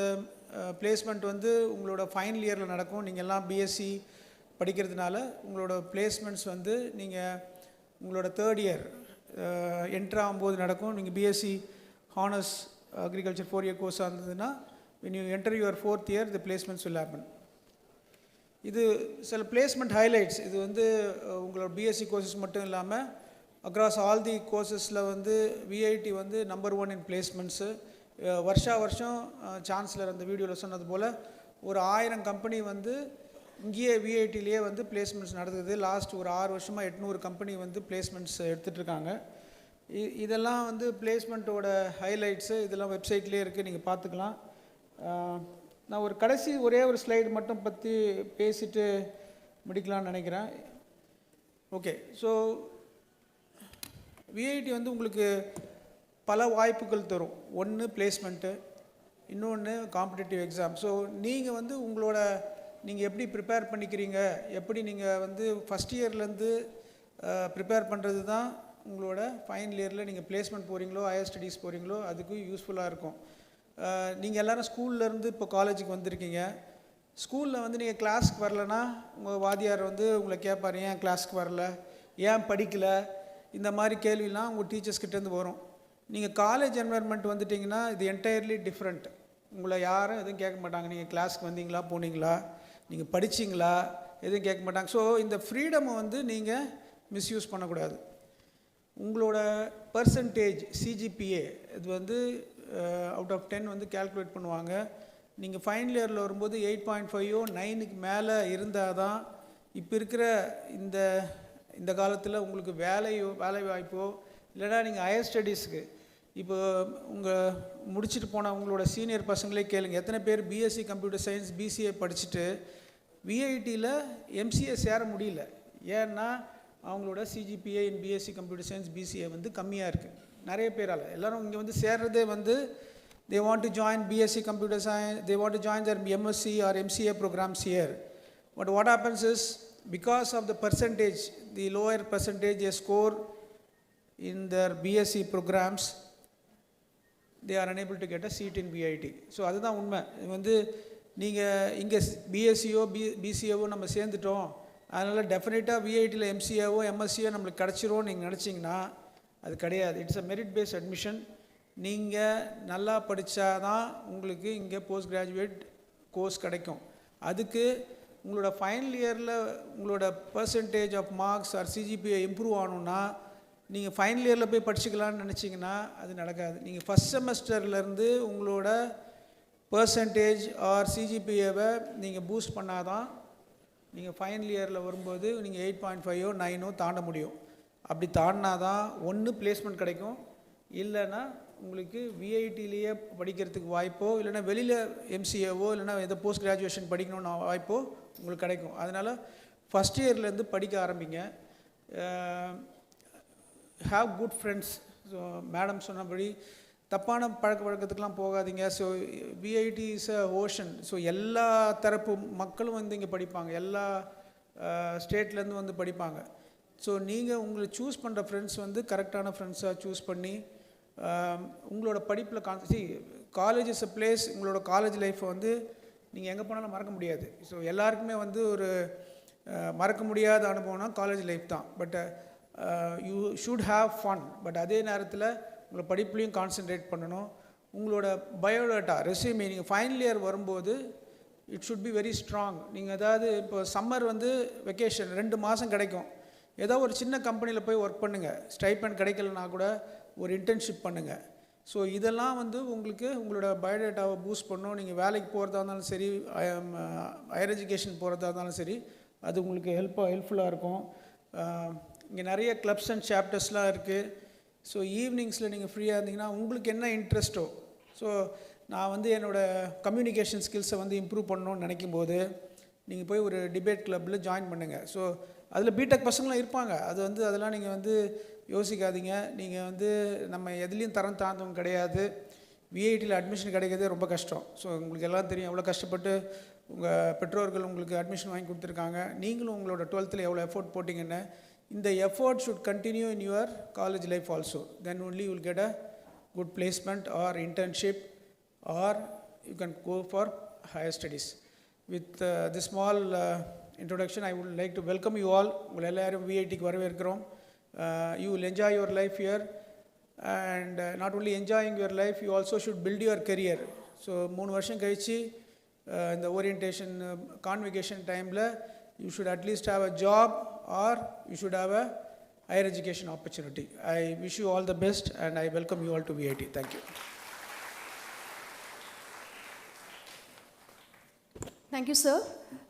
பிளேஸ்மெண்ட் வந்து உங்களோட ஃபைனல் இயரில் நடக்கும். நீங்கள் எல்லாம் பிஎஸ்சி படிக்கிறதுனால உங்களோட பிளேஸ்மெண்ட்ஸ் வந்து நீங்கள் உங்களோட தேர்ட் இயர் என்ட்ரு ஆகும்போது நடக்கும். நீங்கள் BSc honours agriculture 4-year course இருந்ததுன்னா when you enter your 4th year the placements will happen. இது சில பிளேஸ்மெண்ட் ஹைலைட்ஸ். இது வந்து உங்களோட பிஎஸ்சி கோர்சஸ் மட்டும் இல்லாமல் அக்ராஸ் ஆல் தி கோர்சஸில் வந்து விஐடி வந்து நம்பர் 1 இன் பிளேஸ்மெண்ட்ஸு. வருஷம் சான்சலர் அந்த வீடியோவில் சொன்னது போல் ஒரு 1000 கம்பெனி வந்து இங்கேயே விஐடிலேயே வந்து பிளேஸ்மெண்ட்ஸ் நடக்குது. லாஸ்ட் ஒரு 6 வருஷமாக 800 கம்பெனி வந்து பிளேஸ்மெண்ட்ஸ் எடுத்துகிட்ருக்காங்க. இதெல்லாம் வந்து பிளேஸ்மெண்ட்டோட ஹைலைட்ஸு, இதெல்லாம் வெப்சைட்லேயே இருக்குது, நீங்கள் பார்த்துக்கலாம். நான் ஒரு கடைசி ஒரே ஒரு ஸ்லைடு மட்டும் பற்றி பேசிட்டு முடிக்கலான்னு நினைக்கிறேன். ஓகே, ஸோ விஐடி வந்து உங்களுக்கு பல வாய்ப்புகள் தரும். ஒன்று பிளேஸ்மெண்ட்டு, இன்னொன்று காம்படிட்டிவ் எக்ஸாம். ஸோ நீங்கள் வந்து நீங்கள் எப்படி ப்ரிப்பேர் பண்ணிக்கிறீங்க, எப்படி நீங்கள் வந்து ஃபஸ்ட் இயர்லேருந்து ப்ரிப்பேர் பண்ணுறது தான் உங்களோட ஃபைனல் இயரில் நீங்கள் பிளேஸ்மெண்ட் போகிறீங்களோ ஹையர் ஸ்டடீஸ் போகிறீங்களோ அதுக்கு யூஸ்ஃபுல்லாக இருக்கும். நீங்கள் எல்லோரும் ஸ்கூல்லேருந்து இப்போ காலேஜுக்கு வந்திருக்கீங்க. ஸ்கூலில் வந்து நீங்கள் கிளாஸ்க்கு வரலன்னா உங்கள் வாத்தியார் வந்து உங்களை கேட்பார், ஏன் கிளாஸ்க்கு வரல, ஏன் படிக்கலை, இந்த மாதிரி கேள்விலாம் உங்கள் டீச்சர்ஸ்கிட்டேருந்து வரும். நீங்கள் காலேஜ் என்வைரன்மெண்ட் வந்துட்டிங்கன்னா இது என்டையர்லி டிஃப்ரெண்ட். உங்களை யாரும் எதுவும் கேட்க மாட்டாங்க, நீங்கள் கிளாஸ்க்கு வந்தீங்களா, போனீங்களா, நீங்கள் படிச்சிங்களா, எதுவும் கேட்க மாட்டாங்க. ஸோ இந்த ஃப்ரீடமை வந்து நீங்கள் மிஸ்யூஸ் பண்ணக்கூடாது. உங்களோட பர்சன்டேஜ் சிஜிபிஏ இது வந்து அவுட் ஆஃப் 10 வந்து கால்குலேட் பண்ணுவாங்க. நீங்கள் ஃபைனல் இயரில் வரும்போது 8.5 9க்கு மேலே இருந்தால் தான் இப்போ இருக்கிற இந்த காலத்தில் உங்களுக்கு வேலை வாய்ப்போ, இல்லைனா நீங்கள் ஹையர் ஸ்டடீஸ்க்கு இப்போ முடிச்சுட்டு போன உங்களோட சீனியர் பசங்களே கேளுங்க, எத்தனை பேர் பிஎஸ்சி கம்ப்யூட்டர் சயின்ஸ் பிசிஏ படிச்சுட்டு விஐடியில் எம்சிஏ சேர முடியல. ஏன்னா அவங்களோட சிஜிபிஏ இன் பிஎஸ்சி கம்ப்யூட்டர் சயின்ஸ் பிசிஏ வந்து கம்மியாக இருக்குது. நிறைய பேரால் எல்லோரும் இங்கே வந்து சேர்றதே வந்து they want to join BSc computer science, they want to join their MSc or MCA programs here. But what happens is, because of the percentage, the lower percentage they score in their BSc programs, they are unable to get a seat in VIT. So அதுதான் உண்மை. வந்து நீங்கள் இங்கே பிஎஸ்சியோ பிசிஏவோ நம்ம சேர்ந்துட்டோம், அதனால் டெஃபினட்டாக விஐடியில் எம்சிஏவோ எம்எஸ்சியோ நம்மளுக்கு கிடச்சிரும் நீங்கள் நினச்சிங்கன்னா அது கிடையாது. It's a merit based admission. நீங்கள் நல்லா படித்தா தான் உங்களுக்கு இங்கே போஸ்ட் கிராஜுவேட் கோர்ஸ் கிடைக்கும். அதுக்கு உங்களோட ஃபைனல் இயரில் உங்களோட percentage of marks or CGPA improve ஆகணுன்னா நீங்கள் ஃபைனல் இயரில் போய் படிச்சுக்கலான்னு நினச்சிங்கன்னா அது நடக்காது. நீங்கள் ஃபஸ்ட் செமஸ்டர்லேருந்து உங்களோட பர்சன்டேஜ் ஆர் சிஜிபிஏவை நீங்கள் பூஸ்ட் பண்ணால் தான் நீங்கள் ஃபைனல் இயரில் வரும்போது நீங்கள் 8.5 9 தாண்ட முடியும். அப்படி தாண்டினா தான் ஒன்று பிளேஸ்மெண்ட் கிடைக்கும், இல்லைன்னா உங்களுக்கு விஐடிலேயே படிக்கிறதுக்கு வாய்ப்போ, இல்லைனா வெளியில் எம்சிஏவோ இல்லைனா எதோ போஸ்ட் கிராஜுவேஷன் படிக்கணும்னு வாய்ப்போ உங்களுக்கு கிடைக்கும். அதனால் ஃபஸ்ட் இயர்லேருந்து படிக்க ஆரம்பிங்க. Have good friends. So madam சொன்னபடி தப்பான பழக்க வழக்கத்துக்கெலாம் போகாதீங்க. So VIT is a ocean. So எல்லா தரப்பு மக்களும் வந்து இங்கே படிப்பாங்க, எல்லா ஸ்டேட்லேருந்து வந்து படிப்பாங்க. ஸோ நீங்கள் உங்களை சூஸ் பண்ணுற ஃப்ரெண்ட்ஸ் வந்து கரெக்டான ஃப்ரெண்ட்ஸாக சூஸ் பண்ணி உங்களோட படிப்பில் காலேஜ் இஸ் அ பிளேஸ். உங்களோட காலேஜ் லைஃப்பை வந்து நீங்கள் எங்கே போனாலும் மறக்க முடியாது. ஸோ எல்லாருக்குமே வந்து ஒரு மறக்க முடியாத அனுபவம்னா காலேஜ் லைஃப் தான். But you should have fun. But அதே நேரத்தில் உங்களை படிப்புலையும் கான்சென்ட்ரேட் பண்ணணும். உங்களோட பயோடேட்டா ரெஸ்யூமே நீங்கள் ஃபைனல் இயர் வரும்போது it should be very strong. நீங்கள் அதாவது இப்போ சம்மர் வந்து வெக்கேஷன் 2 மாதம் கிடைக்கும், ஏதோ ஒரு சின்ன கம்பெனியில் போய் ஒர்க் பண்ணுங்கள். ஸ்டைப்பண்ட் கிடைக்கலனா கூட ஒரு இன்டர்ன்ஷிப் பண்ணுங்கள். ஸோ இதெல்லாம் வந்து உங்களுக்கு உங்களோட பயோடேட்டாவை பூஸ்ட் பண்ணணும். நீங்கள் வேலைக்கு போகிறதா இருந்தாலும் சரி, ஹையர் எஜுகேஷன் போகிறதா இருந்தாலும் சரி, அது உங்களுக்கு ஹெல்ப்ஃபுல்லாக இருக்கும். இங்கே நிறைய கிளப்ஸ் அண்ட் சாப்டர்ஸ்லாம் இருக்குது. ஸோ ஈவினிங்ஸில் நீங்கள் ஃப்ரீயாக இருந்தீங்கன்னா உங்களுக்கு என்ன இன்ட்ரெஸ்ட்டோ, ஸோ நான் வந்து என்னோடய கம்யூனிகேஷன் ஸ்கில்ஸை வந்து இம்ப்ரூவ் பண்ணணும்னு நினைக்கும் போது நீங்கள் போய் ஒரு டிபேட் கிளப்பில் ஜாயின் பண்ணுங்கள். ஸோ அதில் பிடெக் பசங்களாம் இருப்பாங்க. அதெல்லாம் நீங்கள் வந்து யோசிக்காதீங்க. நீங்கள் வந்து நம்ம எதுலேயும் தரம் தாழ்ந்தவங்க கிடையாது. விஐடியில் அட்மிஷன் கிடைக்கிறதே ரொம்ப கஷ்டம். ஸோ உங்களுக்கு எல்லாம் தெரியும் எவ்வளோ கஷ்டப்பட்டு உங்கள் பெற்றோர்கள் உங்களுக்கு அட்மிஷன் வாங்கி கொடுத்துருக்காங்க. நீங்களும் உங்களோட 12th எவ்வளோ எஃபோர்ட் போட்டிங்கன்னு. இந்த effort should continue in your college life also. Then only you will get a good placement or internship or you can go for higher studies. With this small introduction, I would like to welcome you all. உங்கள் எல்லாரும் விஐடிக்கு வரவேற்கிறோம். You will enjoy your life here, and not only enjoying your life, you also should build your career. So 3 வருஷம் கழிச்சு இந்த orientation convocation டைமில் you should at least have a job or you should have a higher education opportunity. I wish you all the best and I welcome you all to VIT. Thank you. Thank you, sir.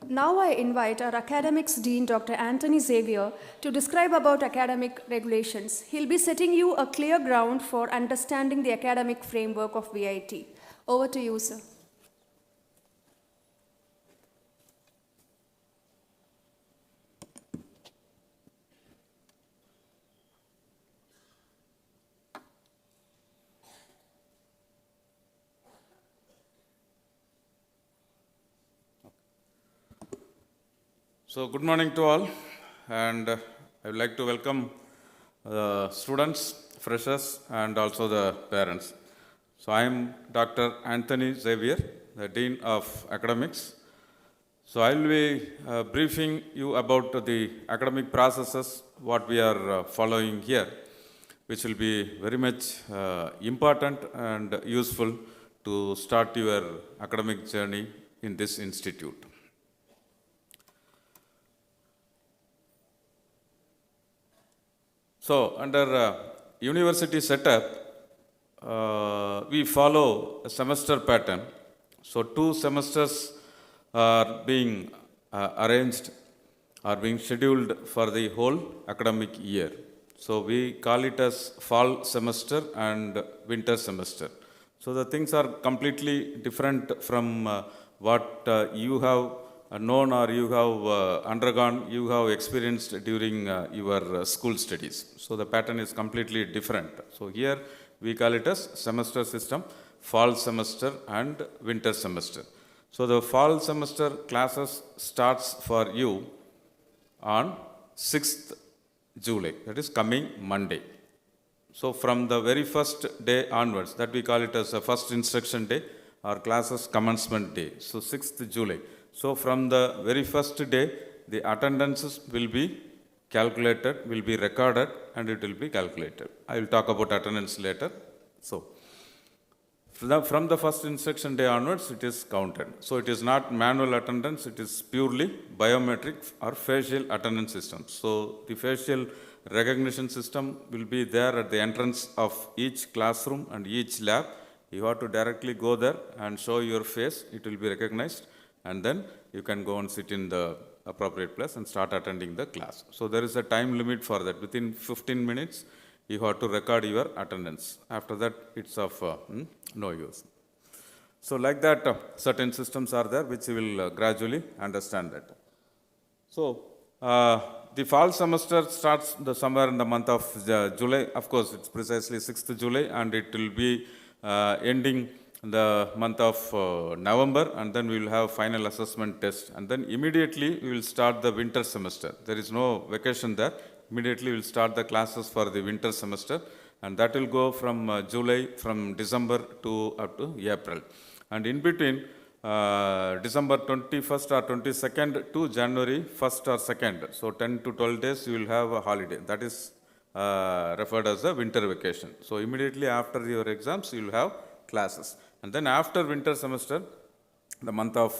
Now I invite our Academics Dean, Dr. Anthony Xavier, to describe about academic regulations. He'll be setting you a clear ground for understanding the academic framework of VIT. Over to you, sir. So, good morning to all, and I would like to welcome students, freshers, and also the parents. So, I am Dr. Anthony Xavier, the Dean of Academics. So, I will be briefing you about the academic processes, what we are following here, which will be very much important and useful to start your academic journey in this institute. So, under university setup, we follow a semester pattern. So, 2 semesters are being arranged, are being scheduled for the whole academic year. So, we call it as fall semester and winter semester. So, the things are completely different from what you have known or you have undergone, you have experienced during your school studies. So the pattern is completely different. So here we call it as semester system, fall semester and winter semester. So the fall semester classes starts for you on 6th July, that is coming Monday. So from the very first day onwards, that we call it as a first instruction day or classes commencement day. So 6th July. So from the very first day, the attendances will be calculated, will be recorded, and it will be calculated. I will talk about attendance later. So from the first instruction day onwards, it is counted. So it is not manual attendance, it is purely biometric or facial attendance system. So the facial recognition system will be there at the entrance of each classroom and each lab. You have to directly go there and show your face, it will be recognized. And then you can go and sit in the appropriate place and start attending the class. So there is a time limit for that. Within 15 minutes, you have to record your attendance. After that, it's of no use. So like that, certain systems are there which you will gradually understand that. So the fall semester starts somewhere in the month of July. Of course, it's precisely 6th July, and it will be ending the month of November, and then we will have final assessment test, and then immediately we will start the winter semester. There is no vacation there. Immediately we will start the classes for the winter semester, and that will go from from December to up to April. And in between December 21st or 22nd to January 1st or 2nd, so 10 to 12 days you will have a holiday. That is referred as a winter vacation. So immediately after your exams you will have classes. And then after winter semester, the month of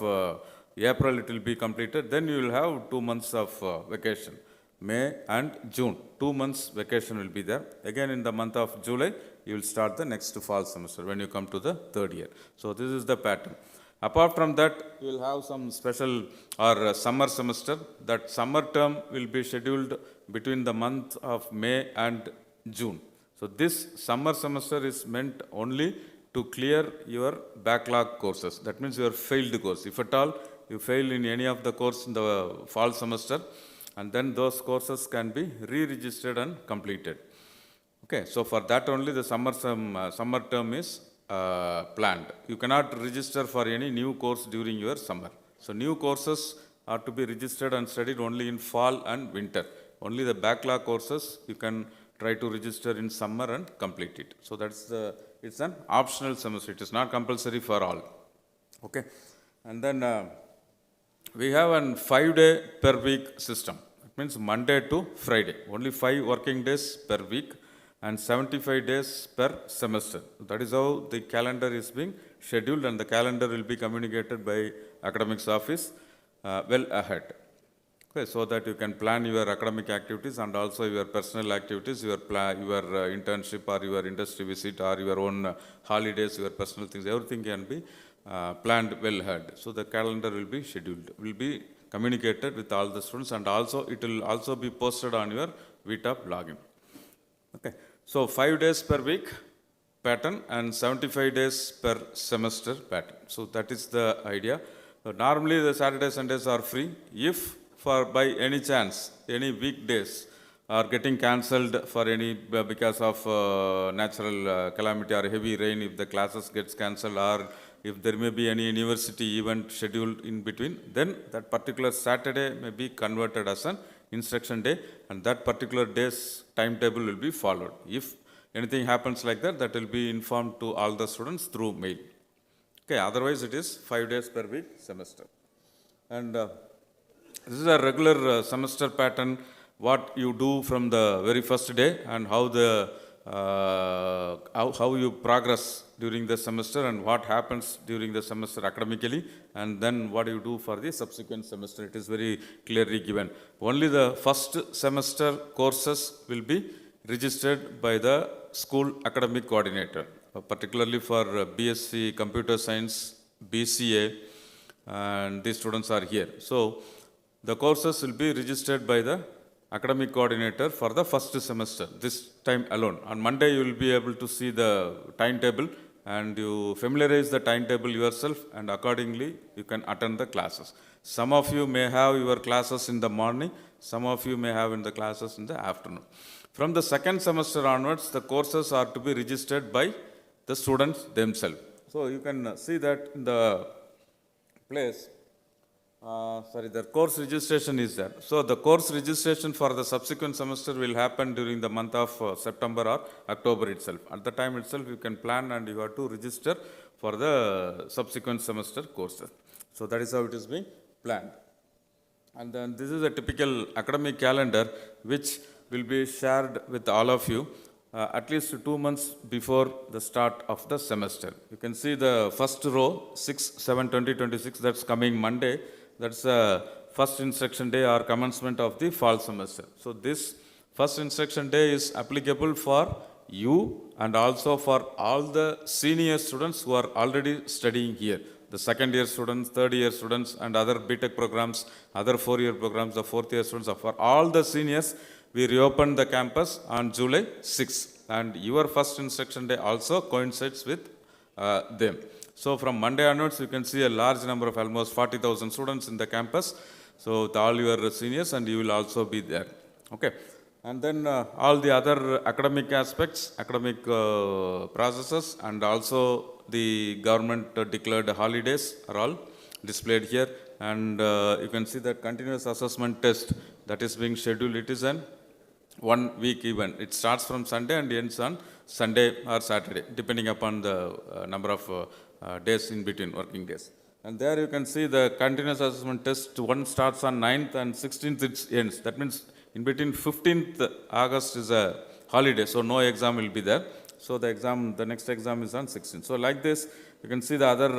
April it will be completed. Then you will have 2 months of vacation, May and June. 2 months vacation will be there. Again in the month of July, you will start the next fall semester when you come to the 3rd year. So this is the pattern. Apart from that, you will have some special or summer semester. That summer term will be scheduled between the month of May and June. So this summer semester is meant only to clear your backlog courses. That means your failed course. If at all you fail in any of the course in the fall semester, and then those courses can be re-registered and completed. Okay, so for that only the summer term is planned. You cannot register for any new course during your summer. So new courses are to be registered and studied only in fall and winter. Only the backlog courses you can try to register in summer and complete it. So it's an optional semester. It is not compulsory for all. Okay, and then we have a 5-day per week system. It means Monday to Friday. Only 5 working days per week and 75 days per semester. That is how the calendar is being scheduled, and the calendar will be communicated by academics office well ahead. Okay, so that you can plan your academic activities and also your personal activities, your internship or your industry visit or your own holidays, your personal things, everything can be planned well ahead. So the calendar will be scheduled, will be communicated with all the students, and also it will also be posted on your VTOP login. Okay, so 5 days per week pattern and 75 days per semester pattern. So that is the idea. Normally the Saturdays, Sundays are free. If for by any chance any weekdays are getting cancelled for any because of natural calamity or heavy rain, if the classes gets cancelled, or if there may be any university event scheduled in between, then that particular Saturday may be converted as an instruction day, and that particular day's timetable will be followed. If anything happens like that, that will be informed to all the students through mail. Okay, otherwise it is 5 days per week semester. And this is a regular semester pattern, what you do from the very first day, and how you progress during the semester, and what happens during the semester academically, and then what you do for the subsequent semester. It is very clearly given. Only the first semester courses will be registered by the school academic coordinator, particularly for BSc Computer Science, BCA, and these students are here. So the courses will be registered by the academic coordinator for the first semester, this time alone. On Monday you will be able to see the timetable, and you familiarize the timetable yourself, and accordingly you can attend the classes. Some of you may have your classes in the morning, some of you may have in the classes in the afternoon. From the second semester onwards, the courses are to be registered by the students themselves. So you can see that in the place. The course registration is there. So the course registration for the subsequent semester will happen during the month of September or October itself. At the time itself, you can plan and you have to register for the subsequent semester courses. So that is how it is being planned. And then this is a typical academic calendar which will be shared with all of you at least 2 months before the start of the semester. You can see the first row, 6/7/2026, that's coming Monday. That's the first instruction day or commencement of the fall semester. So this first instruction day is applicable for you and also for all the senior students who are already studying here. The second year students, third year students, and other BTech programs, other 4-year programs, the fourth year students. For all the seniors, we reopened the campus on July 6th. And your first instruction day also coincides with them. So from Monday onwards, you can see a large number of almost 40,000 students in the campus. So with all your seniors, and you will also be there. Okay. And then all the other academic aspects, academic processes, and also the government declared holidays are all displayed here. And you can see that continuous assessment test that is being scheduled. It is an 1-week event. It starts from Sunday and ends on Sunday or Saturday, depending upon the number of days in between working days. And there you can see the continuous assessment test. One starts on 9th and 16th it ends. That means in between 15th August is a holiday, so no exam will be there. So the next exam is on 16th. So like this, you can see the other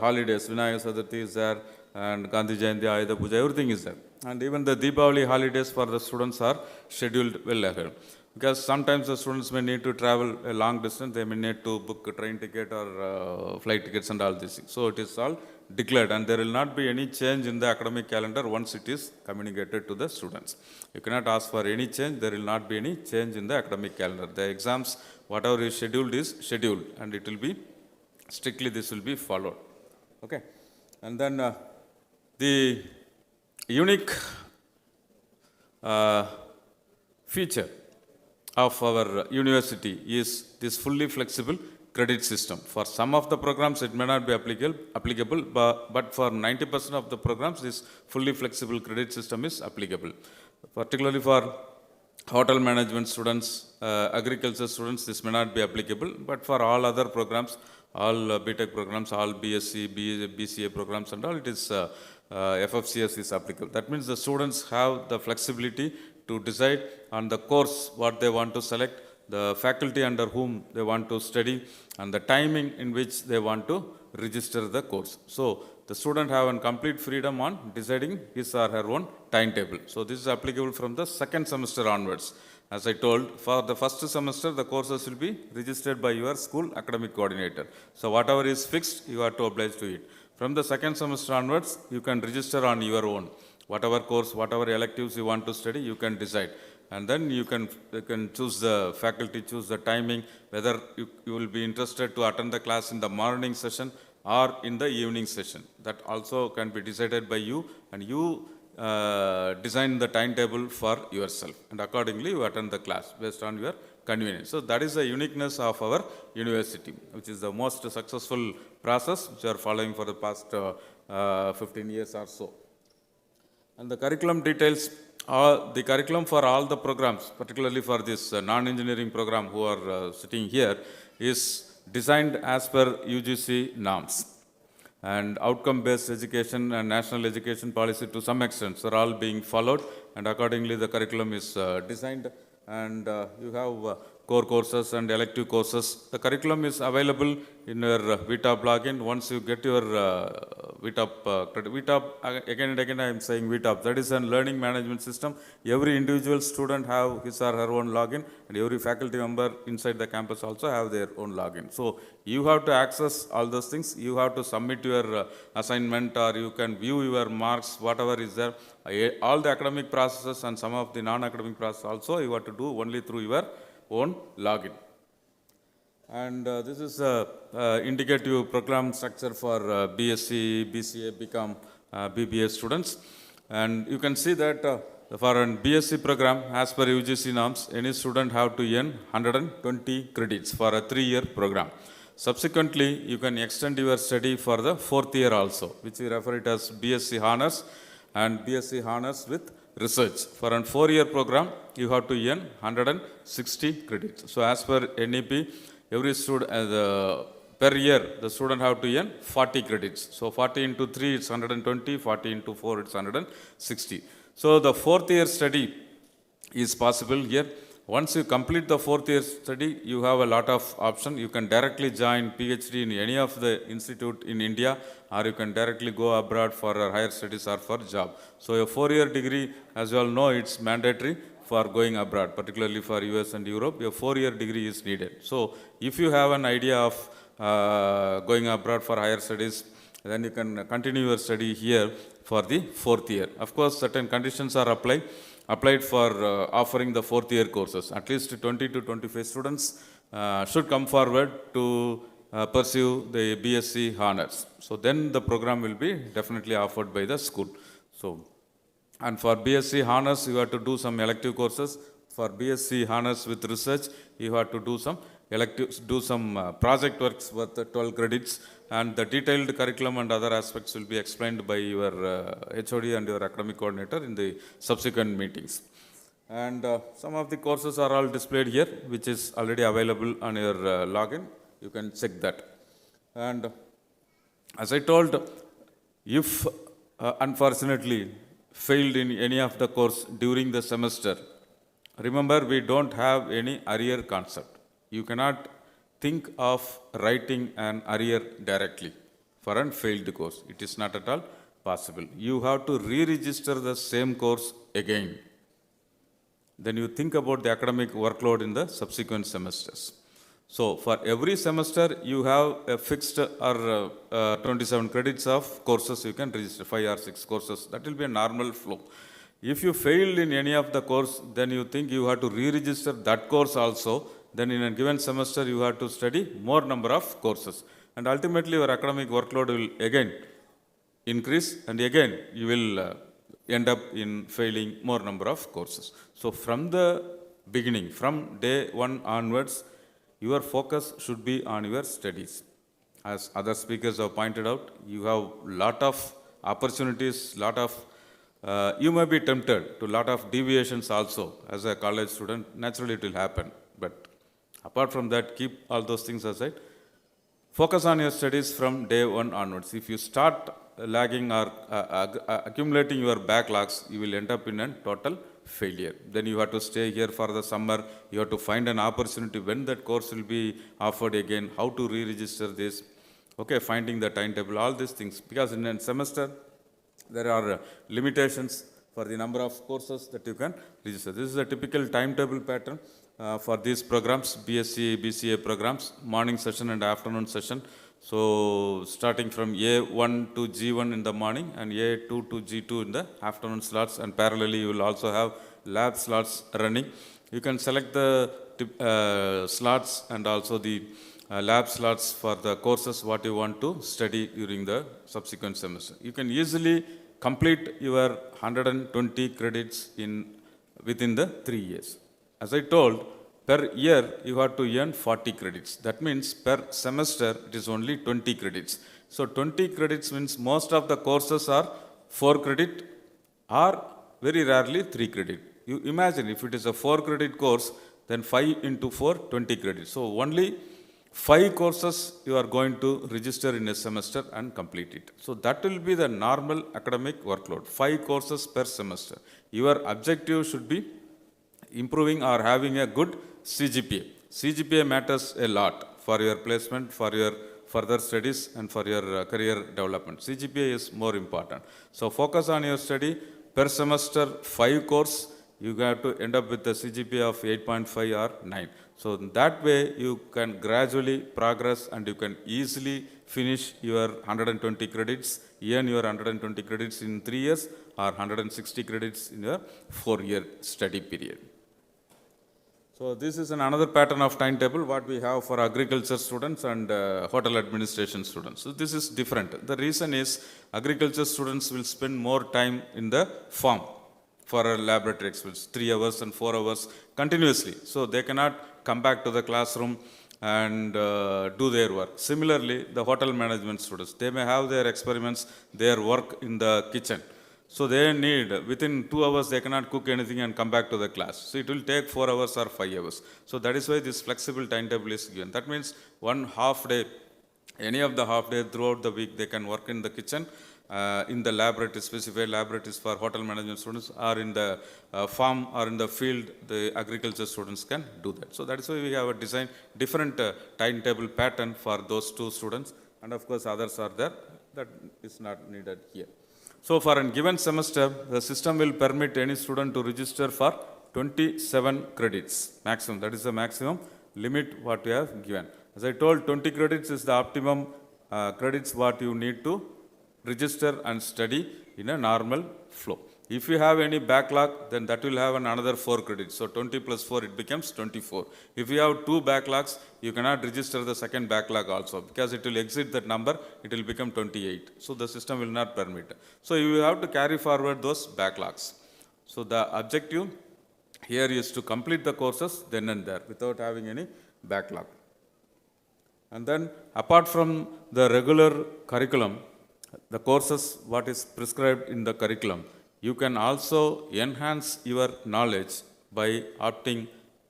holidays. Vinayaka Chaturthi is there, and Gandhi Jayanti, Ayudha Puja, everything is there. And even the Deepavali holidays for the students are scheduled well ahead. Because sometimes the students may need to travel a long distance, they may need to book a train ticket or flight tickets and all these things. So it is all declared, and there will not be any change in the academic calendar once it is communicated to the students. You cannot ask for any change, there will not be any change in the academic calendar. The exams, whatever is scheduled, and it will be strictly this will be followed. Okay. And then the unique feature of our university is this fully flexible credit system. For some of the programs it may not be applicable, but for 90% of the programs this fully flexible credit system is applicable. Particularly for hotel management students, agriculture students, this may not be applicable, but for all other programs, all BTech programs, all BSc, BCA programs and all, it is FFCS is applicable. That means the students have the flexibility to decide on the course what they want to select, the faculty under whom they want to study, and the timing in which they want to register the course. So the student have a complete freedom on deciding his or her own timetable. So this is applicable from the second semester onwards. As I told, for the first semester, the courses will be registered by your school academic coordinator. So whatever is fixed, you are to oblige to it. From the second semester onwards, you can register on your own. Whatever course, whatever electives you want to study, you can decide. And then you can choose the faculty, choose the timing, whether you will be interested to attend the class in the morning session or in the evening session. That also can be decided by you, and you design the timetable for yourself. And accordingly, you attend the class based on your convenience. So that is the uniqueness of our university, which is the most successful process which we are following for the past 15 years or so. And the curriculum details, the curriculum for all the programs, particularly for this non-engineering program who are sitting here, is designed as per UGC norms. And outcome-based education and national education policy to some extent are all being followed, and accordingly the curriculum is designed, and you have core courses and elective courses. The curriculum is available in your VTOP login. Once you get your VTOP credit, VTOP, again and again I am saying VTOP, that is a learning management system. Every individual student have his or her own login, and every faculty member inside the campus also have their own login. So you have to access all those things. You have to submit your assignment, or you can view your marks, whatever is there. All the academic processes and some of the non-academic processes also you have to do only through your own login. And this is indicative program structure for BSc, BCA, BCom, BBA students. And you can see that for an BSc program, as per UGC norms, any student have to earn 120 credits for a 3-year program. Subsequently, you can extend your study for the 4th year also, which we refer it as BSc Honors and BSc Honors with Research. For a 4-year program, you have to earn 160 credits. So as per NEP, every student, per year, the student have to earn 40 credits. So 40 into 3, it's 120, 40 into 4, it's 160. So the 4th year study is possible here. Once you complete the 4th year study, you have a lot of options. You can directly join PhD in any of the institute in India, or you can directly go abroad for higher studies or for job. So a 4-year degree, as you all know, it's mandatory for going abroad, particularly for US and Europe. A 4-year degree is needed. So if you have an idea of going abroad for higher studies, then you can continue your study here for the 4th year. Of course, certain conditions are applied for offering the 4th year courses. At least 20 to 25 students should come forward to pursue the BSc Honors. So then the program will be definitely offered by the school. So, and for BSc Honors, you have to do some elective courses. For BSc Honors with Research, you have to do some electives, do some project works worth 12 credits, and the detailed curriculum and other aspects will be explained by your HOD and your academic coordinator in the subsequent meetings. And some of the courses are all displayed here, which is already available on your login. You can check that. And as I told, if unfortunately failed in any of the course during the semester, remember we don't have any arrear concept. You cannot think of writing an arrear directly for a failed course. It is not at all possible. You have to re-register the same course again. Then you think about the academic workload in the subsequent semesters. So for every semester, you have a fixed or 27 credits of courses you can register, 5 or 6 courses. That will be a normal flow. If you failed in any of the course, then you think you have to re-register that course also. Then in a given semester, you have to study more number of courses. And ultimately, your academic workload will again increase, and again, you will end up in failing more number of courses. So from the beginning, from day 1 onwards, your focus should be on your studies. As other speakers have pointed out, you have lot of opportunities, you may be tempted to lot of deviations also as a college student. Naturally, it will happen. But apart from that, keep all those things aside. Focus on your studies from day 1 onwards. If you start lagging or accumulating your backlogs, you will end up in a total failure. Then you have to stay here for the summer. You have to find an opportunity when that course will be offered again, how to re-register this, okay, finding the timetable, all these things. Because in a semester, there are limitations. for the number of courses that you can register. This is a typical timetable pattern for these programs, BSc, BCA programs, morning session and afternoon session. So starting from A1 to G1 in the morning and A2 to G2 in the afternoon slots, and parallelly you will also have lab slots running. You can select the slots and also the lab slots for the courses what you want to study during the subsequent semester. You can easily complete your 120 credits within the 3 years. As I told, per year you have to earn 40 credits. That means per semester it is only 20 credits. So 20 credits means most of the courses are 4 credit or very rarely 3 credit. You imagine if it is a 4 credit course, then 5 into 4, 20 credits. So only 5 courses you are going to register in a semester and complete it. So that will be the normal academic workload, 5 courses per semester. Your objective should be improving or having a good CGPA. CGPA matters a lot for your placement, for your further studies and for your career development. CGPA is more important. So focus on your study. Per semester 5 course, you have to end up with a CGPA of 8.5 or 9. So that way you can gradually progress and you can easily finish your 120 credits, earn your 120 credits in 3 years or 160 credits in your 4-year study period. So this is another pattern of timetable what we have for agriculture students and hotel administration students. So this is different. The reason is agriculture students will spend more time in the farm for a laboratory experience, 3 hours and 4 hours continuously. So they cannot come back to the classroom and do their work. Similarly, the hotel management students, they may have their experiments, their work in the kitchen. So they need, within 2 hours, they cannot cook anything and come back to the class. So it will take 4 hours or 5 hours. So that is why this flexible timetable is given. That means one half day, any of the half day throughout the week, they can work in the kitchen, in the laboratory, specified laboratories for hotel management students, or in the farm or in the field, the agriculture students can do that. So that is why we have a design different timetable pattern for those 2 students. And of course, others are there. That is not needed here. So for a given semester, the system will permit any student to register for 27 credits maximum. That is the maximum limit what we have given. As I told, 20 credits is the optimum credits what you need to register and study in a normal flow. If you have any backlog, then that will have another 4 credits. So 20 plus 4, it becomes 24. If you have 2 backlogs, you cannot register the second backlog also, because it will exceed that number, it will become 28. So the system will not permit. So you have to carry forward those backlogs. So the objective here is to complete the courses then and there without having any backlog. And then apart from the regular curriculum, the courses what is prescribed in the curriculum, you can also enhance your knowledge by opting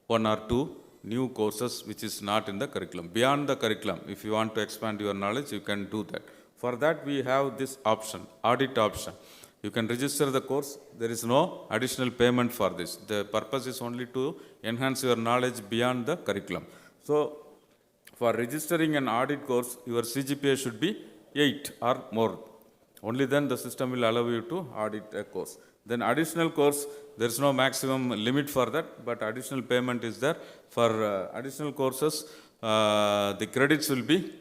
1 or 2 new courses which is not in the curriculum. Beyond the curriculum, if you want to expand your knowledge, you can do that. For that, we have this option, audit option. You can register the course. There is no additional payment for this. The purpose is only to enhance your knowledge beyond the curriculum. So for registering an audit course, your CGPA should be 8 or more. Only then the system will allow you to audit a course. Then additional course, there is no maximum limit for that, but additional payment is there. For additional courses, the credits will be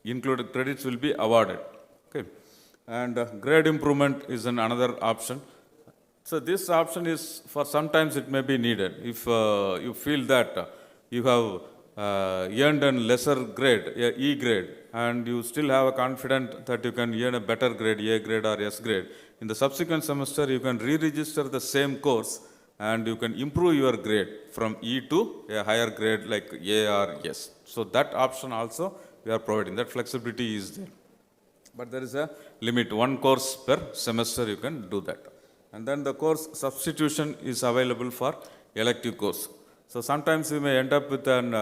included, credits will be awarded. Okay. And grade improvement is another option. So this option is, for sometimes it may be needed. If you feel that you have earned a lesser grade, E grade, and you still have a confidence that you can earn a better grade, A grade or S grade, in the subsequent semester you can re-register the same course and you can improve your grade from E to a higher grade like A or S. So that option also we are providing, that flexibility is there. But there is a limit, 1 course per semester you can do that. And then the course substitution is available for elective course. So sometimes you may end up with an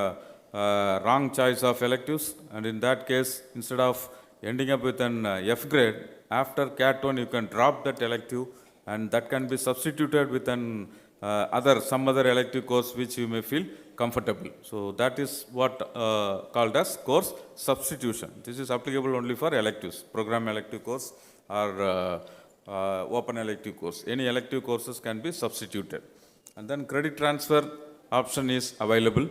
wrong choice of electives, and in that case, instead of ending up with an F grade, after CAT 1 you can drop that elective, and that can be substituted with an some other elective course which you may feel comfortable. So that is what called as course substitution. This is applicable only for electives, program elective course or open elective course. Any elective courses can be substituted. And then credit transfer option is available.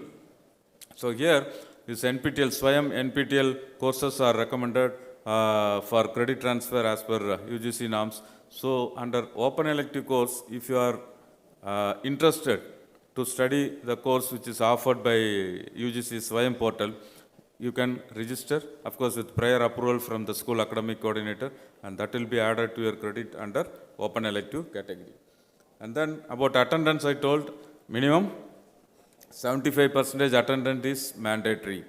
So here, this NPTEL, Swayam NPTEL courses are recommended for credit transfer as per UGC norms. So under open elective course, if you are interested to study the course which is offered by UGC Swayam portal, you can register, of course, with prior approval from the school academic coordinator, and that will be added to your credit under open elective category. And then about attendance, I told minimum 75% attendance is mandatory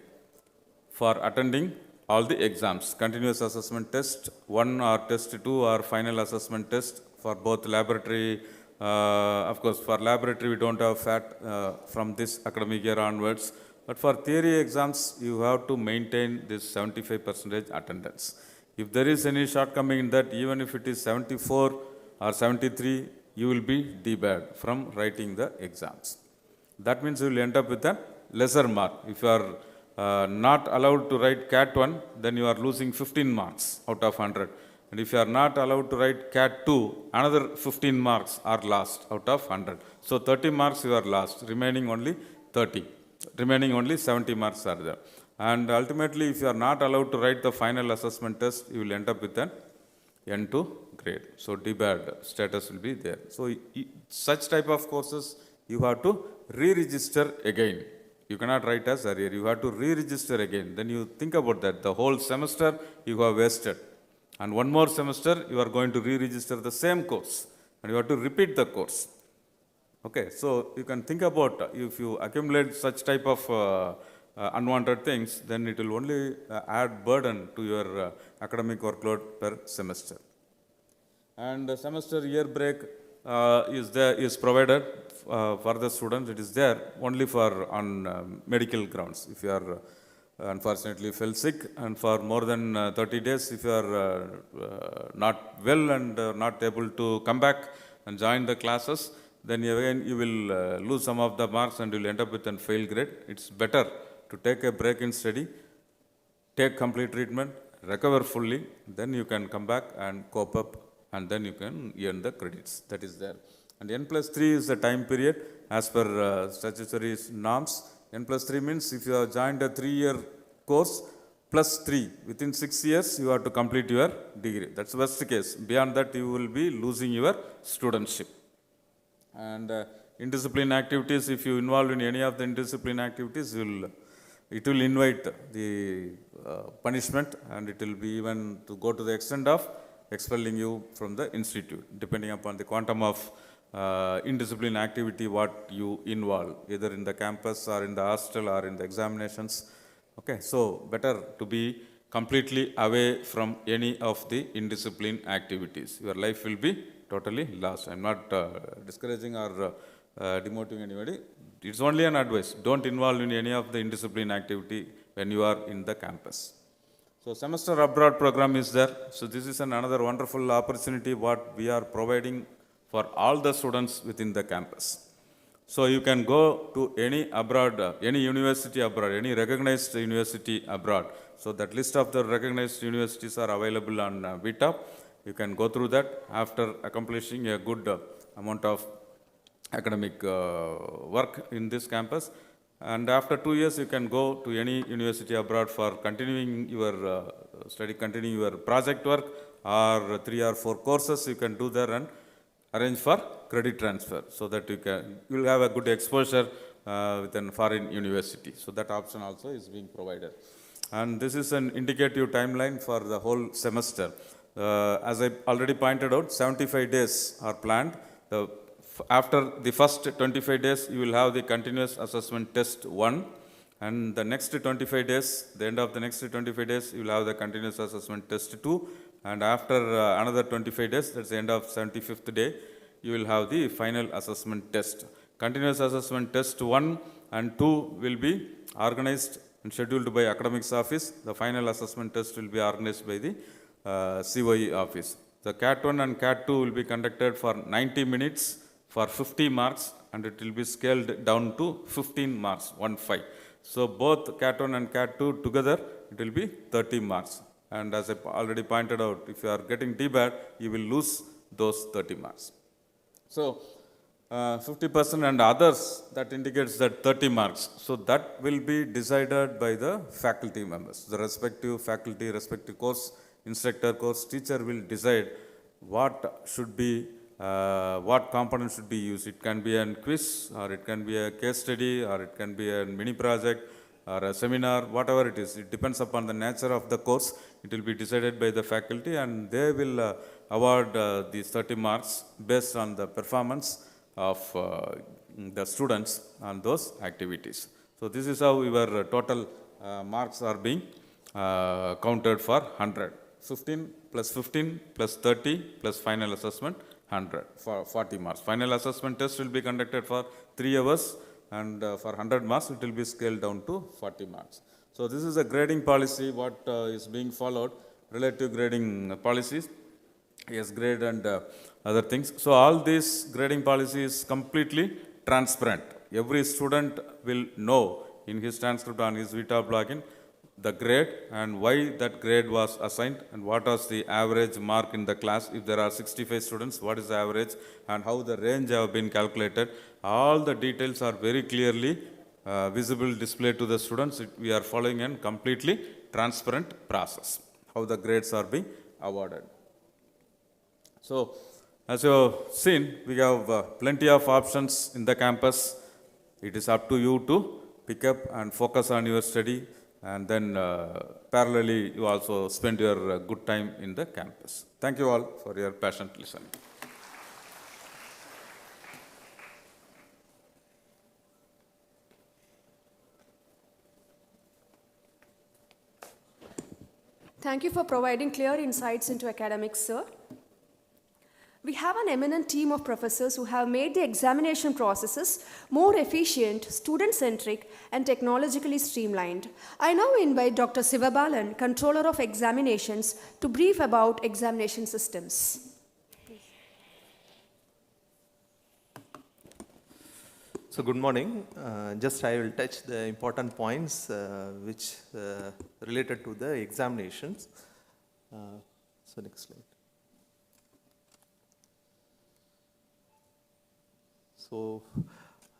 for attending all the exams. Continuous assessment test 1 or test 2 or final assessment test for both laboratory. Of course, for laboratory, we don't have FAT from this academic year onwards. But for theory exams, you have to maintain this 75% attendance. If there is any shortcoming in that, even if it is 74 or 73, you will be debarred from writing the exams. That means you will end up with a lesser mark. If you are not allowed to write CAT 1, then you are losing 15 marks out of 100. And if you are not allowed to write CAT 2, another 15 marks are lost out of 100. So 30 marks you are lost, remaining only 30. Remaining only 70 marks are there. And ultimately, if you are not allowed to write the final assessment test, you will end up with an N2 grade. So debarred status will be there. So such type of courses, you have to re-register again. You cannot write as arrear. You have to re-register again. Then you think about that. The whole semester you have wasted. And one more semester, you are going to re-register the same course. And you have to repeat the course. Okay, so you can think about if you accumulate such type of unwanted things, then it will only add burden to your academic workload per semester. And the semester year break is provided for the students. It is there only for on medical grounds. If you are unfortunately fell sick and for more than 30 days, if you are not well and not able to come back and join the classes, then again you will lose some of the marks and you will end up with a fail grade. It's better to take a break in study, take complete treatment, recover fully, then you can come back and cope up and then you can earn the credits. That is there. And N+3 is the time period as per statutory norms. N+3 means if you have joined a 3-year course plus 3, within 6 years you have to complete your degree. That's the worst case. Beyond that you will be losing your studentship. And indiscipline activities, if you involve in any of the indiscipline activities, it will invite the punishment and it will be even to go to the extent of expelling you from the institute, depending upon the quantum of indiscipline activity what you involve, either in the campus or in the hostel or in the examinations. Okay, so better to be completely away from any of the indiscipline activities. Your life will be totally lost. I'm not discouraging or demoting anybody. It's only an advice. Don't involve in any of the indiscipline activity when you are in the campus. So semester abroad program is there. So this is another wonderful opportunity what we are providing for all the students within the campus. So you can go to any abroad, any university abroad, any recognized university abroad. So that list of the recognized universities are available on VTOP. You can go through that after accomplishing a good amount of academic work in this campus. And after 2 years, you can go to any university abroad for continuing your study, continuing your project work, or 3 or 4 courses you can do there and arrange for credit transfer so that you will have a good exposure with a foreign university. So that option also is being provided. And this is an indicative timeline for the whole semester. As I already pointed out, 75 days are planned. After the first 25 days, you will have the continuous assessment test 1. And the next 25 days, the end of the next 25 days, you will have the continuous assessment test 2. And after another 25 days, that's the end of 75th day, you will have the final assessment test. Continuous assessment test 1 and 2 will be organized and scheduled by academics office. The final assessment test will be organized by the COE office. The CAT 1 and CAT 2 will be conducted for 90 minutes for 50 marks and it will be scaled down to 15 marks, 1-5. So both CAT 1 and CAT 2 together, it will be 30 marks. And as I already pointed out, if you are getting debarred, you will lose those 30 marks. So 50% and others, that indicates that 30 marks. So that will be decided by the faculty members. The respective faculty, respective course instructor, course teacher will decide what should be, what component should be used. It can be a quiz, or it can be a case study, or it can be a mini project, or a seminar, whatever it is. It depends upon the nature of the course. It will be decided by the faculty, and they will award these 30 marks based on the performance of the students on those activities. So this is how your total marks are being counted for 100. 15 plus 15 plus 30 plus final assessment 100 for 40 marks. Final assessment test will be conducted for 3 hours, and for 100 marks it will be scaled down to 40 marks. So this is a grading policy what is being followed, relative grading policies, yes grade and other things. So all this grading policy is completely transparent. Every student will know in his transcript on his VTOP login the grade and why that grade was assigned, and what was the average mark in the class. If there are 65 students, what is the average, and how the range have been calculated. All the details are very clearly visible, displayed to the students. We are following a completely transparent process, how the grades are being awarded. So, as you have seen, we have plenty of options in the campus. It is up to you to pick up and focus on your study, and then parallelly you also spend your good time in the campus. Thank you all for your patient listening. Thank you for providing clear insights into academics, sir. We have an eminent team of professors who have made the examination processes more efficient, student-centric, and technologically streamlined. I now invite Dr. Sivabalan, Controller of Examinations, to brief about examination systems. So good morning. Just I will touch the important points which related to the examinations. So next slide. So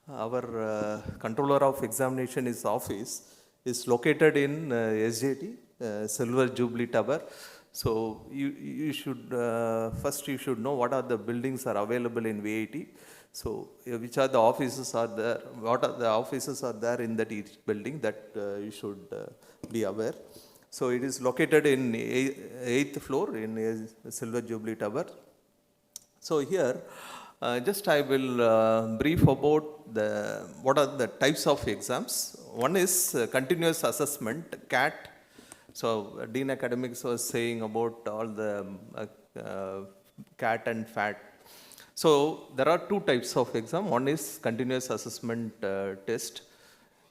our controller of examination office is located in SJT, Silver Jubilee Tower. So you should, first you should know what are the buildings are available in VIT. So which are the offices are there, what are the offices are there in that each building, that you should be aware. So it is located in 8th floor in Silver Jubilee Tower. So here, just I will brief about what are the types of exams. One is continuous assessment, CAT. So Dean Academics was saying about all the CAT and FAT. So there are two types of exam. One is continuous assessment test.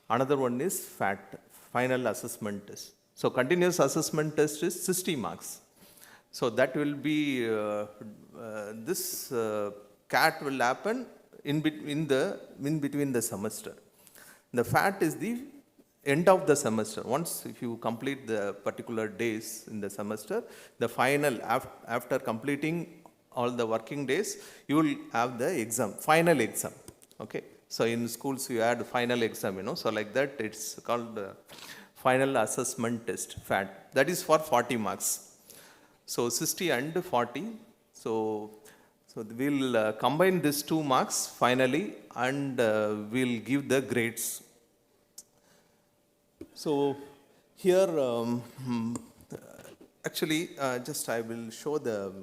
Another one is FAT, final assessment test. So continuous assessment test is 60 marks. So that will be, this CAT will happen in between the semester. The FAT is the end of the semester. Once if you complete the particular days in the semester, the final, after completing all the working days, you will have the exam, final exam. Okay. So in schools you add final exam, you know. So like that, it's called final assessment test, FAT. That is for 40 marks. So 60 and 40. So we'll combine these 2 marks finally, and we'll give the grades. So here, actually, just I will show the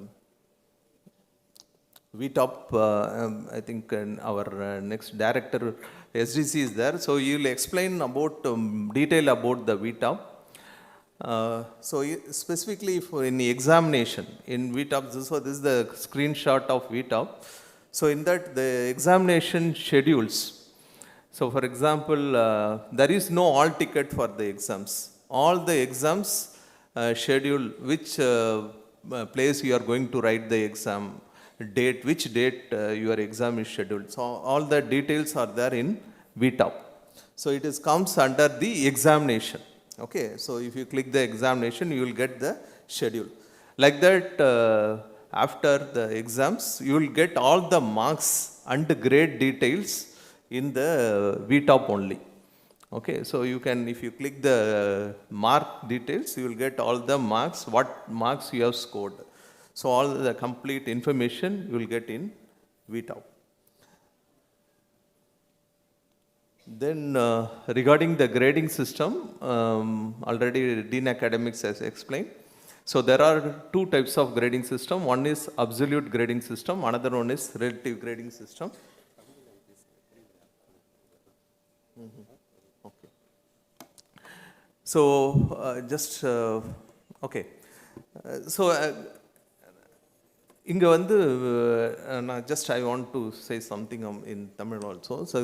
VTOP. I think our next director SDC is there. So you will explain about detail about the VTOP. So specifically for in the examination in VTOP, so this is the screenshot of VTOP. So in that the examination schedules. So for example, there is no all ticket for the exams. All the exams schedule which place you are going to write the exam, date, which date your exam is scheduled. So all the details are there in VTOP. So it is comes under the examination. Okay, so if you click the examination, you will get the schedule. Like that, after the exams, you will get all the marks and grade details in the VTOP only. Okay, so you can, if you click the mark details, you will get all the marks, what marks you have scored. So all the complete information you will get in VTOP. Then regarding the grading system, already Dean Academics has explained. So there are two types of grading system. One is absolute grading system, another one is relative grading system. Okay. So okay. So இங்கே வந்து நான் I want to say something in Tamil also. So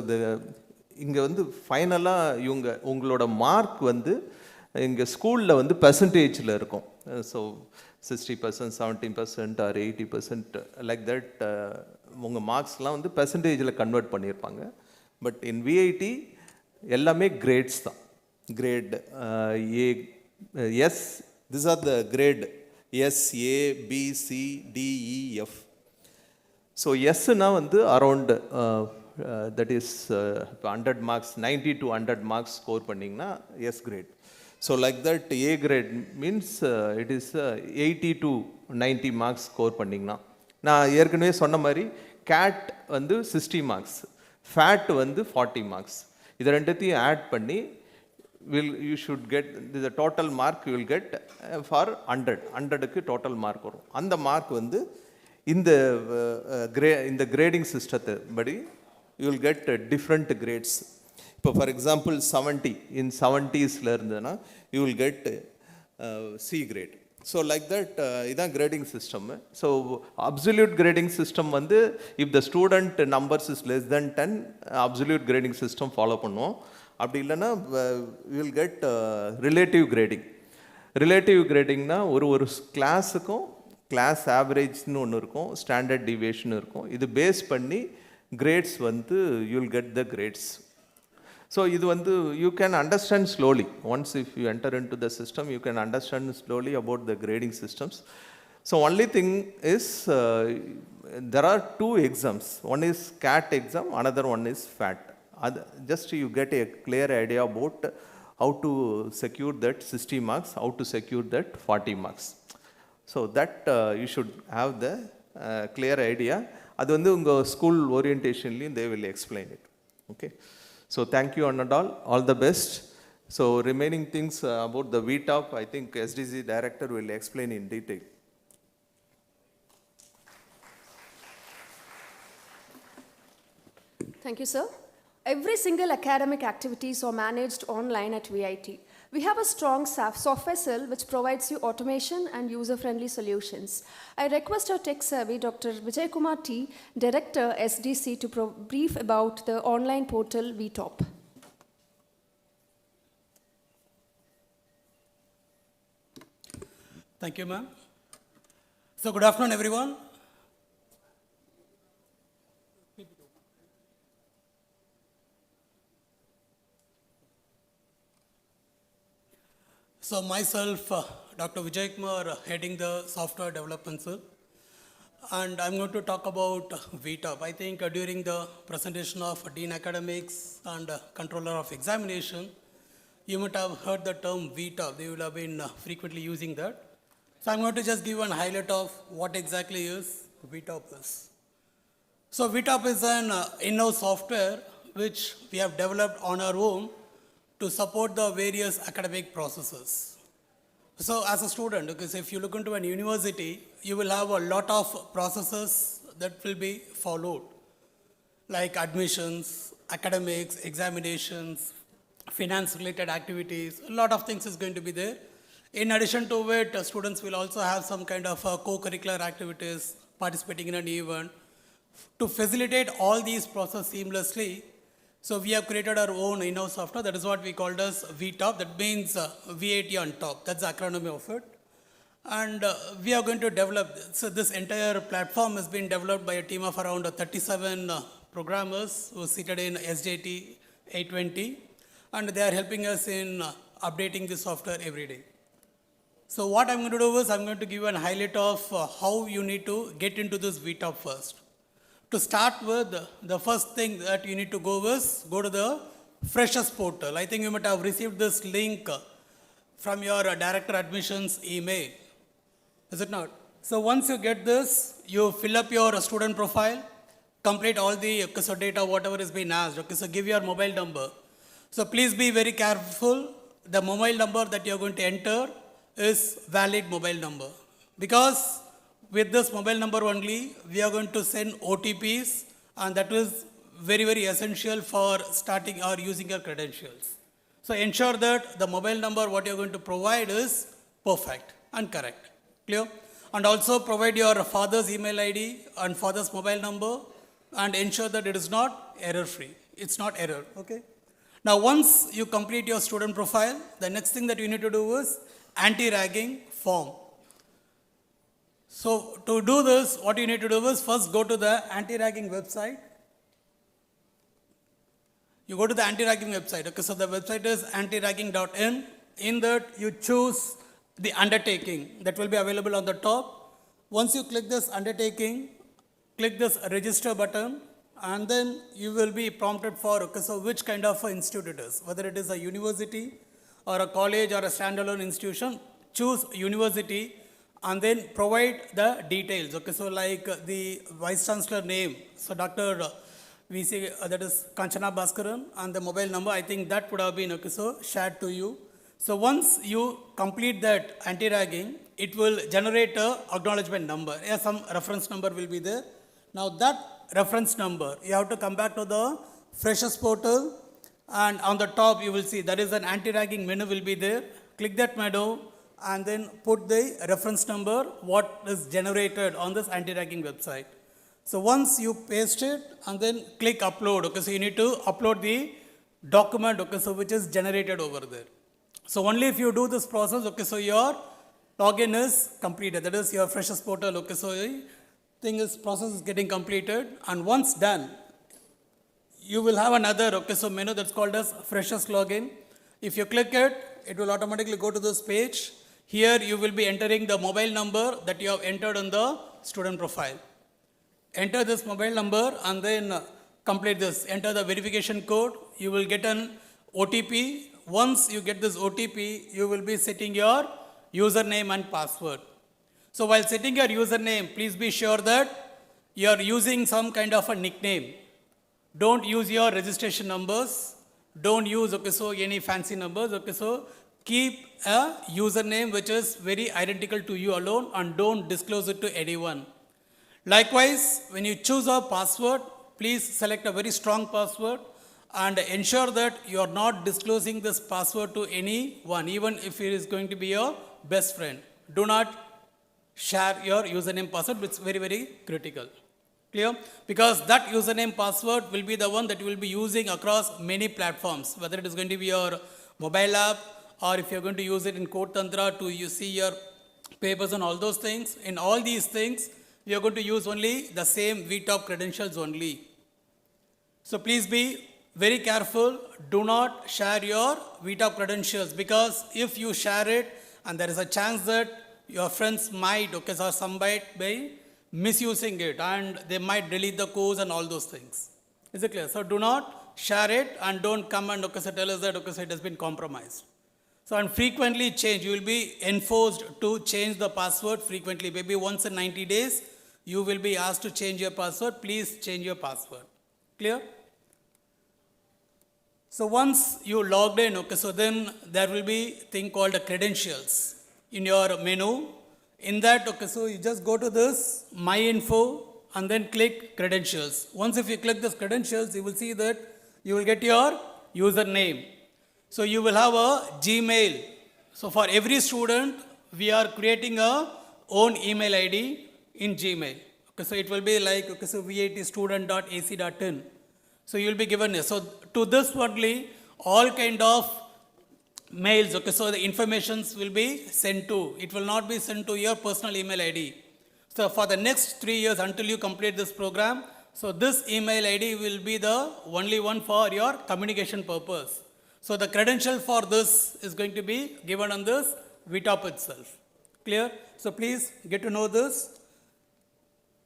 இங்கே வந்து ஃபைனலாக உங்களோட mark வந்து இங்கே ஸ்கூலில் வந்து பெர்சன்டேஜில் இருக்கும். ஸோ 60%, 70% ஆர் 80% லைக் தட் உங்கள் மார்க்ஸ்லாம் வந்து பெர்சன்டேஜில் கன்வெர்ட் பண்ணியிருப்பாங்க. பட் இன் விஐடி எல்லாமே கிரேட்ஸ் தான். Grade A, S, this are the grade S, A, B, C, D, E, F. So எஸ்னா வந்து அரவுண்ட் தட் இஸ் இப்போ 100 மார்க்ஸ், 90 to 100 மார்க்ஸ் ஸ்கோர் பண்ணிங்கன்னா S grade. So like that A grade means it is 80 to 90 marks score பண்ணிங்கன்னா. நான் ஏற்கனவே சொன்ன மாதிரி gate வந்து 60 மார்க்ஸ், ஃபேட் வந்து 40 மார்க்ஸ். இது ரெண்டுத்தையும் ஆட் பண்ணி you should get the total mark you will get for 100க்கு total mark வரும். அந்த மார்க் வந்து இந்த grading system படி you will get different grades. இப்போ ஃபார் எக்ஸாம்பிள் 70 in 70sல இருந்ததுன்னா you will get C grade. So like that இதான் grading system. So absolute grading system வந்து if the student numbers is less then 10 absolute grading system follow பண்ணுவோம். அப்படி இல்லைன்னா will get relative grading. Relative கிரேடிங்னா ஒரு கிளாஸுக்கும் கிளாஸ் ஆவரேஜ்னு ஒன்று இருக்கும், ஸ்டாண்டர்ட் டிவியேஷன் இருக்கும். இது பேஸ் பண்ணி கிரேட்ஸ் வந்து you'll get the grades. So இது வந்து you can understand slowly. Once if you enter in to the system you can understand slowly about the grading systems. So only thing is there are two exams. One is CAT exam, another one is FAT. Just you get a clear idea about how to secure that 60 marks, how to secure that 40 marks. So that you should have the clear idea. அது வந்து உங்கள் school ஓரியன்டேஷன்லேயும் they will explain it. Okay. So thank you and all the best. So remaining things about the VTOP, I think SDG director will explain in detail. Thank you, sir. Every single academic activities are managed online at VIT. We have a strong software cell which provides you automation and user-friendly solutions. I request our tech savvy Dr. Vijay Kumar T, Director SDC, to brief about the online portal VTOP. Thank you, ma'am. So good afternoon, everyone. So myself, Dr. Vijay Kumar, heading the software development cell, and I'm going to talk about VTOP. I think during the presentation of Dean Academics and Controller of Examination, you might have heard the term VTOP. They will have been frequently using that. So I'm going to just give a highlight of what exactly is VTOP is. So VTOP is an in-house software which we have developed on our own to support the various academic processes. So as a student, because if you look into an university, you will have a lot of processes that will be followed, like admissions, academics, examinations, finance-related activities. A lot of things is going to be there. In addition to it, students will also have some kind of co-curricular activities, participating in an event. To facilitate all these processes seamlessly, so we have created our own in-house software. That is what we called as VTOP. That means VAT on top. That's the acronym of it. And we are going to develop, so this entire platform has been developed by a team of around 37 programmers who are seated in SJT 820. And they are helping us in updating the software every day. So what I'm going to do is I'm going to give you a highlight of how you need to get into this VTOP first. To start with, the first thing that you need to go is go to the Freshers portal. I think you might have received this link from your director admissions email. Is it not? So once you get this, you fill up your student profile, complete all the data, whatever is being asked. Okay, so give your mobile number. So please be very careful. The mobile number that you are going to enter is valid mobile number. Because with this mobile number only, we are going to send OTPs, and that is very, very essential for starting or using your credentials. So ensure that the mobile number what you are going to provide is perfect and correct. Clear? And also provide your father's email ID and father's mobile number, and ensure that it is not error free. It's not error, okay? Now once you complete your student profile, the next thing that you need to do is anti-ragging form. So to do this, what you need to do is first go to the anti-ragging website. You go to the anti-ragging website. Okay, so the website is antiragging.in. In that you choose the undertaking that will be available on the top. Once you click this undertaking, click this register button, and then you will be prompted for, okay, so which kind of institute it is, whether it is a university or a college or a standalone institution. Choose university and then provide the details. Okay, so like the vice chancellor name, so Dr. VC, that is Kanchana Bhaskaran, and the mobile number, I think that would have been, okay, so shared to you. So once you complete that anti-ragging, it will generate a acknowledgement number. Some reference number will be there. Now that reference number, you have to come back to the Freshers portal, and on the top you will see there is an anti-ragging menu will be there. Click that menu and then put the reference number what is generated on this anti-ragging website. So once you paste it and then click upload, okay, so you need to upload the document, okay, so which is generated over there. So only if you do this process, okay, so your login is completed. That is your Freshers portal, okay, so process is getting completed, and once done, you will have another, okay, so menu that's called as Freshers login. If you click it, it will automatically go to this page. Here you will be entering the mobile number that you have entered on the student profile. Enter this mobile number and then complete this. Enter the verification code. You will get an OTP. Once you get this OTP, you will be setting your username and password. So while setting your username, please be sure that you are using some kind of a nickname. Don't use your registration numbers. Don't use, okay, so any fancy numbers. Okay, so keep a username which is very identical to you alone, and don't disclose it to anyone. Likewise, when you choose a password, please select a very strong password and ensure that you are not disclosing this password to anyone, even if it is going to be your best friend. Do not share your username password, which is very, very critical. Clear? Because that username password will be the one that you will be using across many platforms, whether it is going to be your mobile app, or if you're going to use it in Code Tantra to you see your papers and all those things. In all these things, we are going to use only the same VTOP credentials only. So please be very careful. Do not share your VTOP credentials, because if you share it, and there is a chance that your friends might, okay, or somebody by misusing it, and they might delete the course and all those things. Is it clear? So do not share it, and don't come and, okay, so tell us that, okay, so it has been compromised. So, and frequently change. You will be enforced to change the password frequently. Maybe once in 90 days, you will be asked to change your password. Please change your password. Clear? So once you logged in, okay, so then there will be thing called credentials in your menu. In that, okay, so you just go to this My Info and then click credentials. Once if you click this credentials, you will see that you will get your username. So you will have a Gmail. So for every student, we are creating a own email ID in Gmail. Okay, so it will be like, okay, so vatstudent.ac.in. So you will be given this. So to this only, all kind of mails, okay, so the informations will be sent to. It will not be sent to your personal email ID. So for the next 3 years until you complete this program, so this email ID will be the only one for your communication purpose. So the credential for this is going to be given on this VTOP itself. Clear? So please get to know this.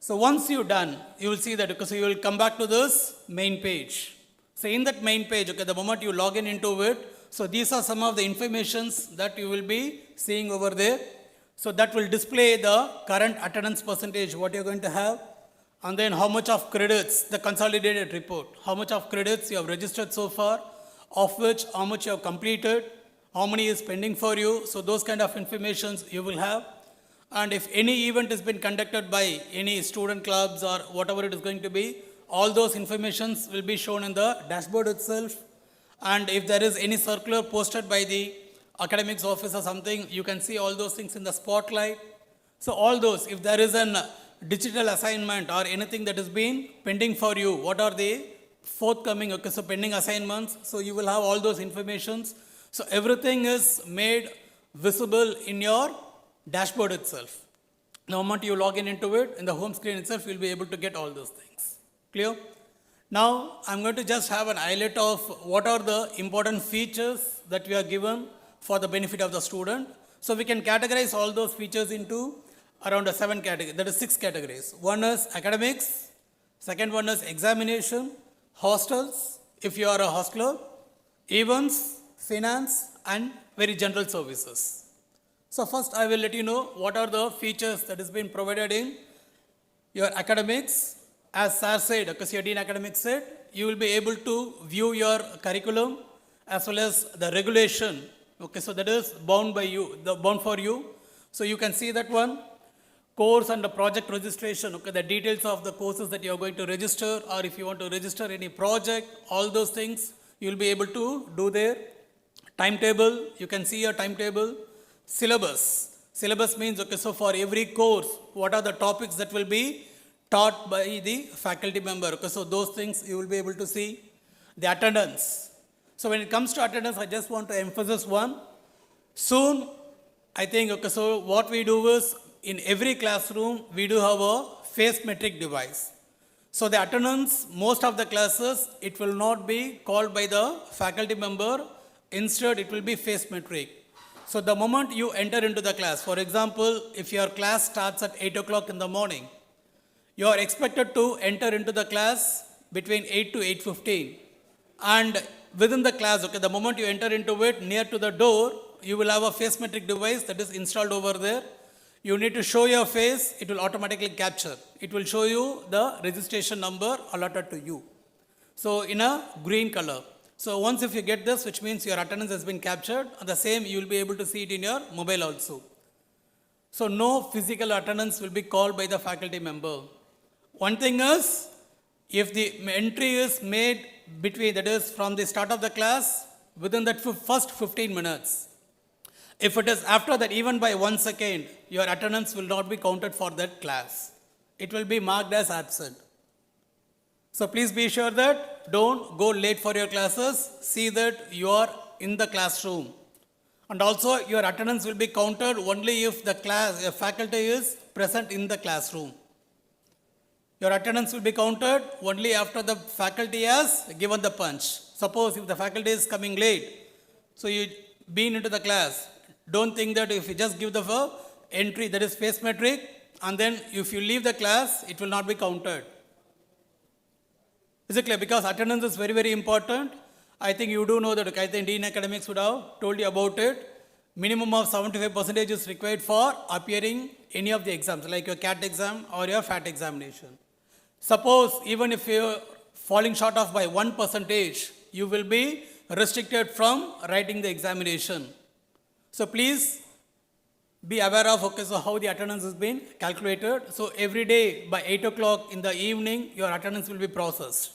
So once you're done, you will see that, because you will come back to this main page. So in that main page, okay, the moment you log in into it, so these are some of the informations that you will be seeing over there. So that will display the current attendance percentage, what you're going to have, and then how much of credits, the consolidated report, how much of credits you have registered so far, of which how much you have completed, how many is pending for you. So those kind of informations you will have. And if any event has been conducted by any student clubs or whatever it is going to be, all those informations will be shown in the dashboard itself. And if there is any circular posted by the academics office or something, you can see all those things in the spotlight. So all those, if there is an digital assignment or anything that has been pending for you, what are the forthcoming, okay, so pending assignments, so you will have all those informations. So everything is made visible in your dashboard itself. The moment you log in into it, in the home screen itself, you'll be able to get all those things. Clear? Now, I'm going to just have an highlight of what are the important features that we are given for the benefit of the student. So we can categorize all those features into around 7 categories, that is 6 categories. One is academics, second one is examination, hostels, if you are a hostler, events, finance, and very general services. So first I will let you know what are the features that has been provided in your academics. As Sir said, because your Dean Academics said, you will be able to view your curriculum as well as the regulation. Okay, so that is bound by you, bound for you. So you can see that one. Course and the project registration, okay, the details of the courses that you are going to register, or if you want to register any project, all those things you will be able to do there. Timetable, you can see your timetable. Syllabus. Syllabus means, okay, so for every course, what are the topics that will be taught by the faculty member. Okay, so those things you will be able to see. The attendance. So when it comes to attendance, I just want to emphasize one. Soon, I think, okay, so what we do is, in every classroom, we do have a face metric device. So the attendance, most of the classes, it will not be called by the faculty member. Instead, it will be face metric. So the moment you enter into the class, for example, if your class starts at 8 o'clock in the morning, you are expected to enter into the class between 8 to 8:15. And within the class, okay, the moment you enter into it, near to the door, you will have a face metric device that is installed over there. You need to show your face, it will automatically capture. It will show you the registration number allotted to you. So in a green color. So once if you get this, which means your attendance has been captured, and the same you will be able to see it in your mobile also. So no physical attendance will be called by the faculty member. One thing is, if the entry is made between, that is from the start of the class, within that first 15 minutes. If it is after that, even by 1 second, your attendance will not be counted for that class. It will be marked as absent. So please be sure that don't go late for your classes. See that you are in the classroom. And also your attendance will be counted only if the faculty is present in the classroom. Your attendance will be counted only after the faculty has given the punch. Suppose if the faculty is coming late, so you been into the class, don't think that if you just give the entry, that is face metric, and then if you leave the class, it will not be counted. Is it clear? Because attendance is very, very important. I think you do know that. I think Dean Academics would have told you about it. Minimum of 75% is required for appearing any of the exams, like your CAT exam or your FAT examination. Suppose even if you're falling short of by 1%, you will be restricted from writing the examination. So please be aware of, okay, so how the attendance has been calculated. So every day by 8 o'clock in the evening, your attendance will be processed.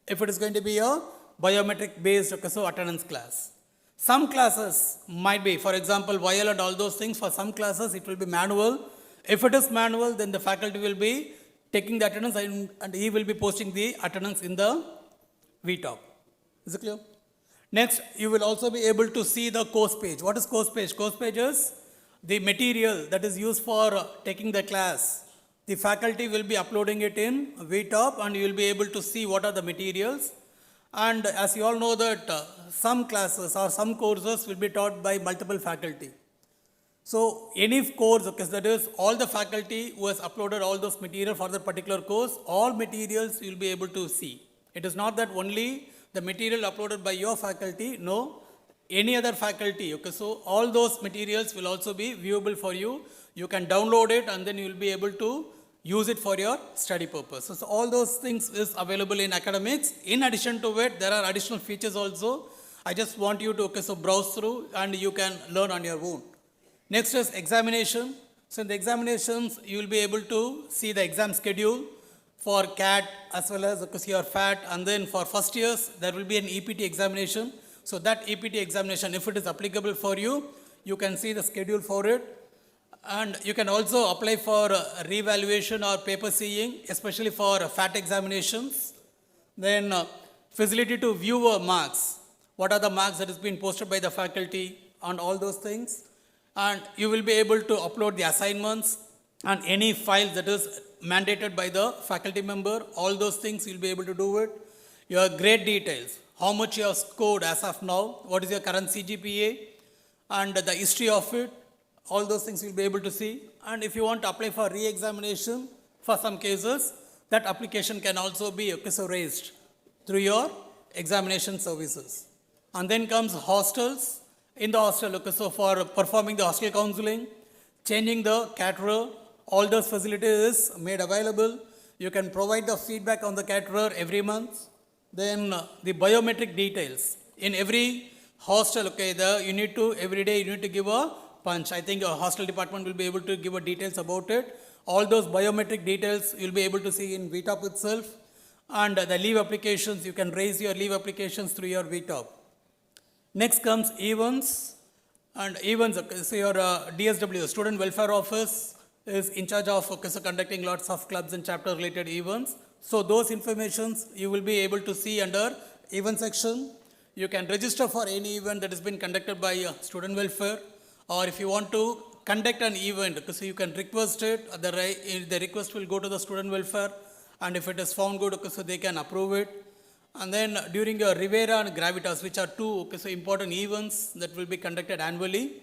If it is going to be a biometric based, okay, so attendance class. Some classes might be, for example, VL and all those things, for some classes it will be manual. If it is manual, then the faculty will be taking the attendance and he will be posting the attendance in the VTop. Is it clear? Next, you will also be able to see the course page. What is course page? Course page is the material that is used for taking the class. The faculty will be uploading it in VTop and you will be able to see what are the materials. And as you all know that some classes or some courses will be taught by multiple faculty. So any course, okay, that is all the faculty who has uploaded all those material for that particular course, all materials you will be able to see. It is not that only the material uploaded by your faculty, no, any other faculty, okay, so all those materials will also be viewable for you. You can download it and then you will be able to use it for your study purposes. So all those things is available in academics. In addition to it, there are additional features also. I just want you to, okay, so browse through and you can learn on your own. Next is examination. So in the examinations, you will be able to see the exam schedule for CAT as well as your FAT, and then for first years, there will be an EPT examination. So that EPT examination, if it is applicable for you, you can see the schedule for it. And you can also apply for revaluation or paper seeing, especially for FAT examinations. Then facility to view marks. What are the marks that has been posted by the faculty and all those things. And you will be able to upload the assignments and any file that is mandated by the faculty member. All those things you'll be able to do it. Your grade details, how much you have scored as of now, what is your current CGPA, and the history of it. All those things you'll be able to see. And if you want to apply for re-examination, for some cases, that application can also be raised through your examination services. And then comes hostels. In the hostel, so for performing the hostel counseling, changing the caterer, all those facilities made available. You can provide the feedback on the caterer every month. Then the biometric details. In every hostel, you need to, every day you need to give a punch. I think your hostel department will be able to give details about it. All those biometric details you'll be able to see in VTOP itself. And the leave applications, you can raise your leave applications through your VTOP. Next comes events, and events, so your DSW, Student Welfare Office, is in charge of conducting lots of clubs and chapter related events. So those informations you will be able to see under event section. You can register for any event that has been conducted by Student Welfare, or if you want to conduct an event, so you can request it, the request will go to the Student Welfare, and if it is found good, so they can approve it. And then during your Rivera and Gravitas, which are two so important events that will be conducted annually.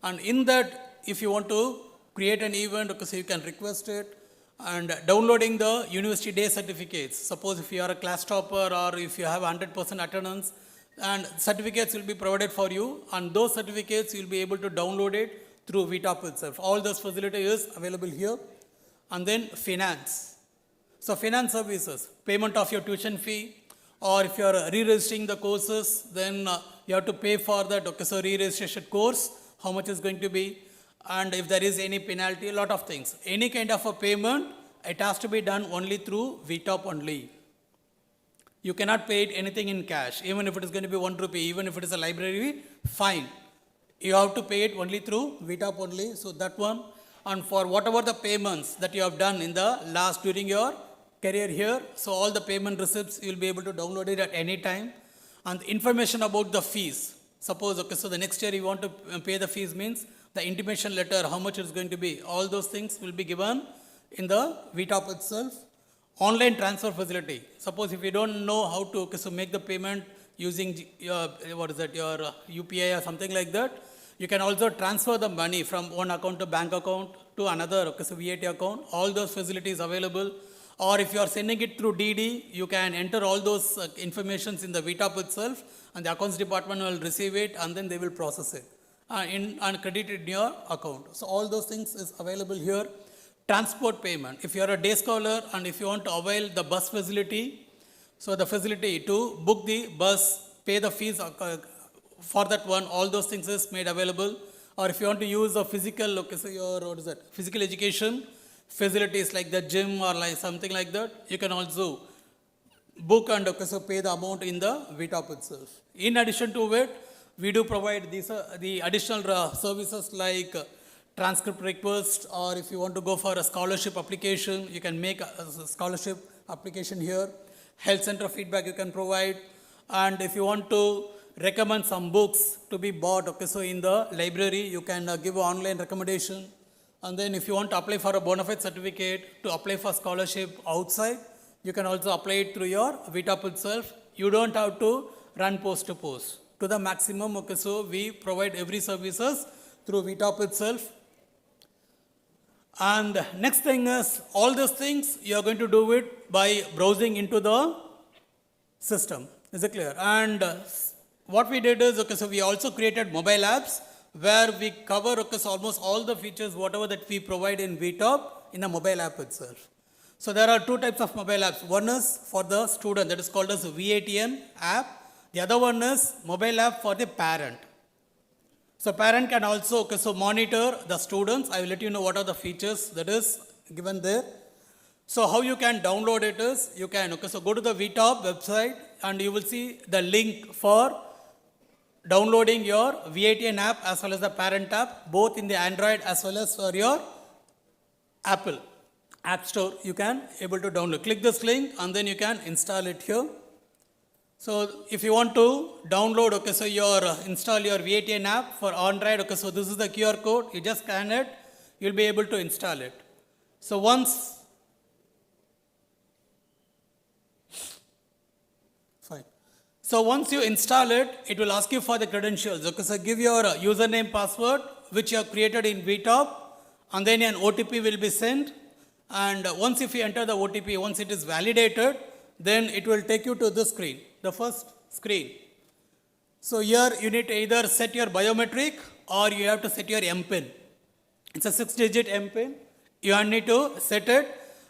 And in that, if you want to create an event, so you can request it. And downloading the University Day certificates. Suppose if you are a class topper or if you have 100% attendance, and certificates will be provided for you. And those certificates you will be able to download it through VTOP itself. All those facilities is available here. And then finance. So finance services, payment of your tuition fee. Or if you are re-registering the courses, then you have to pay for that, so re-registration course, how much is going to be, and if there is any penalty, a lot of things. Any kind of a payment, it has to be done only through VTOP only. You cannot pay it anything in cash, even if it is going to be 1 rupee, even if it is a library, fine. You have to pay it only through VTOP only, so that one. And for whatever the payments that you have done in the last, during your career here, so all the payment receipts you will be able to download it at any time. And information about the fees, suppose so the next year you want to pay the fees, means the intimation letter, how much it's going to be, all those things will be given in the VTOP itself. Online transfer facility, suppose if you don't know how to so make the payment using your your UPI or something like that, you can also transfer the money from one account to bank account to another so VAT account. All those facilities available. Or if you are sending it through DD, you can enter all those informations in the VTOP itself, and the accounts department will receive it, and then they will process it and credit it in your account. So all those things is available here. Transport payment. If you are a day scholar and if you want to avail the bus facility, so the facility to book the bus, pay the fees for that one, all those things is made available. Or if you want to use a physical, so your physical education facilities like the gym or like something like that, you can also book and so pay the amount in the VTOP itself. In addition to it, we do provide these the additional services like transcript request, or if you want to go for a scholarship application, you can make a scholarship application here. Health center feedback you can provide, and if you want to recommend some books to be bought, so in the library, you can give an online recommendation. And then if you want to apply for a bona fide certificate, to apply for scholarship outside, you can also apply it through your VTOP itself. You don't have to run post to post. To the maximum, so we provide every services through VTOP itself. And next thing is, all these things you are going to do it by browsing into the system. Is it clear? And what we did is, okay, so we also created mobile apps where we cover, okay, so almost all the features, whatever that we provide in VTOP in the mobile app itself. So there are two types of mobile apps. One is for the student, that is called as VATN app. The other one is mobile app for the parent. So parent can also, okay, so monitor the students. I will let you know what are the features that is given there. So how you can download it is, you can, okay, so go to the VTOP website and you will see the link for downloading your VATN app as well as the parent app, both in the Android as well as for your Apple App Store. You can able to download. Click this link and then you can install it here. So if you want to download, okay, so install your VATN app for Android, okay, so this is the QR code. You just scan it, you'll be able to install it. So once you install it, it will ask you for the credentials. Okay, so give your username, password, which you have created in VTOP, and then an OTP will be sent. And once if you enter the OTP, once it is validated, then it will take you to this screen, the first screen. So here you need to either set your biometric or you have to set your MPIN. It's a 6-digit MPIN. You need to set it.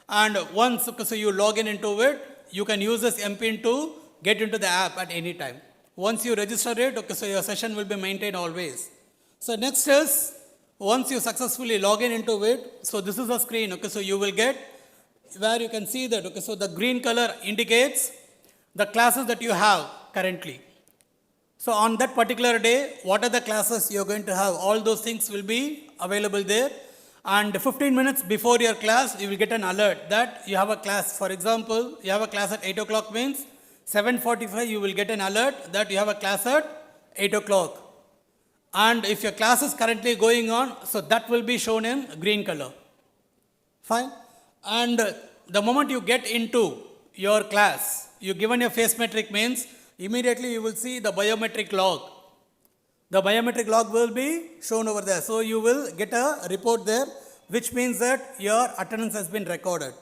And once, okay, so you log in into it, you can use this MPIN to get into the app at any time. Once you register it, okay, so your session will be maintained always. So next is, once you successfully log in into it, so this is a screen, okay, so you will get where you can see that, okay, so the green color indicates the classes that you have currently. So on that particular day, what are the classes you're going to have? All those things will be available there. And 15 minutes before your class, you will get an alert that you have a class. For example, you have a class at 8 o'clock means 7:45 you will get an alert that you have a class at 8 o'clock. And if your class is currently going on, so that will be shown in green color. Fine. And the moment you get into your class, you given your face metric means immediately you will see the biometric log. The biometric log will be shown over there. So you will get a report there, which means that your attendance has been recorded.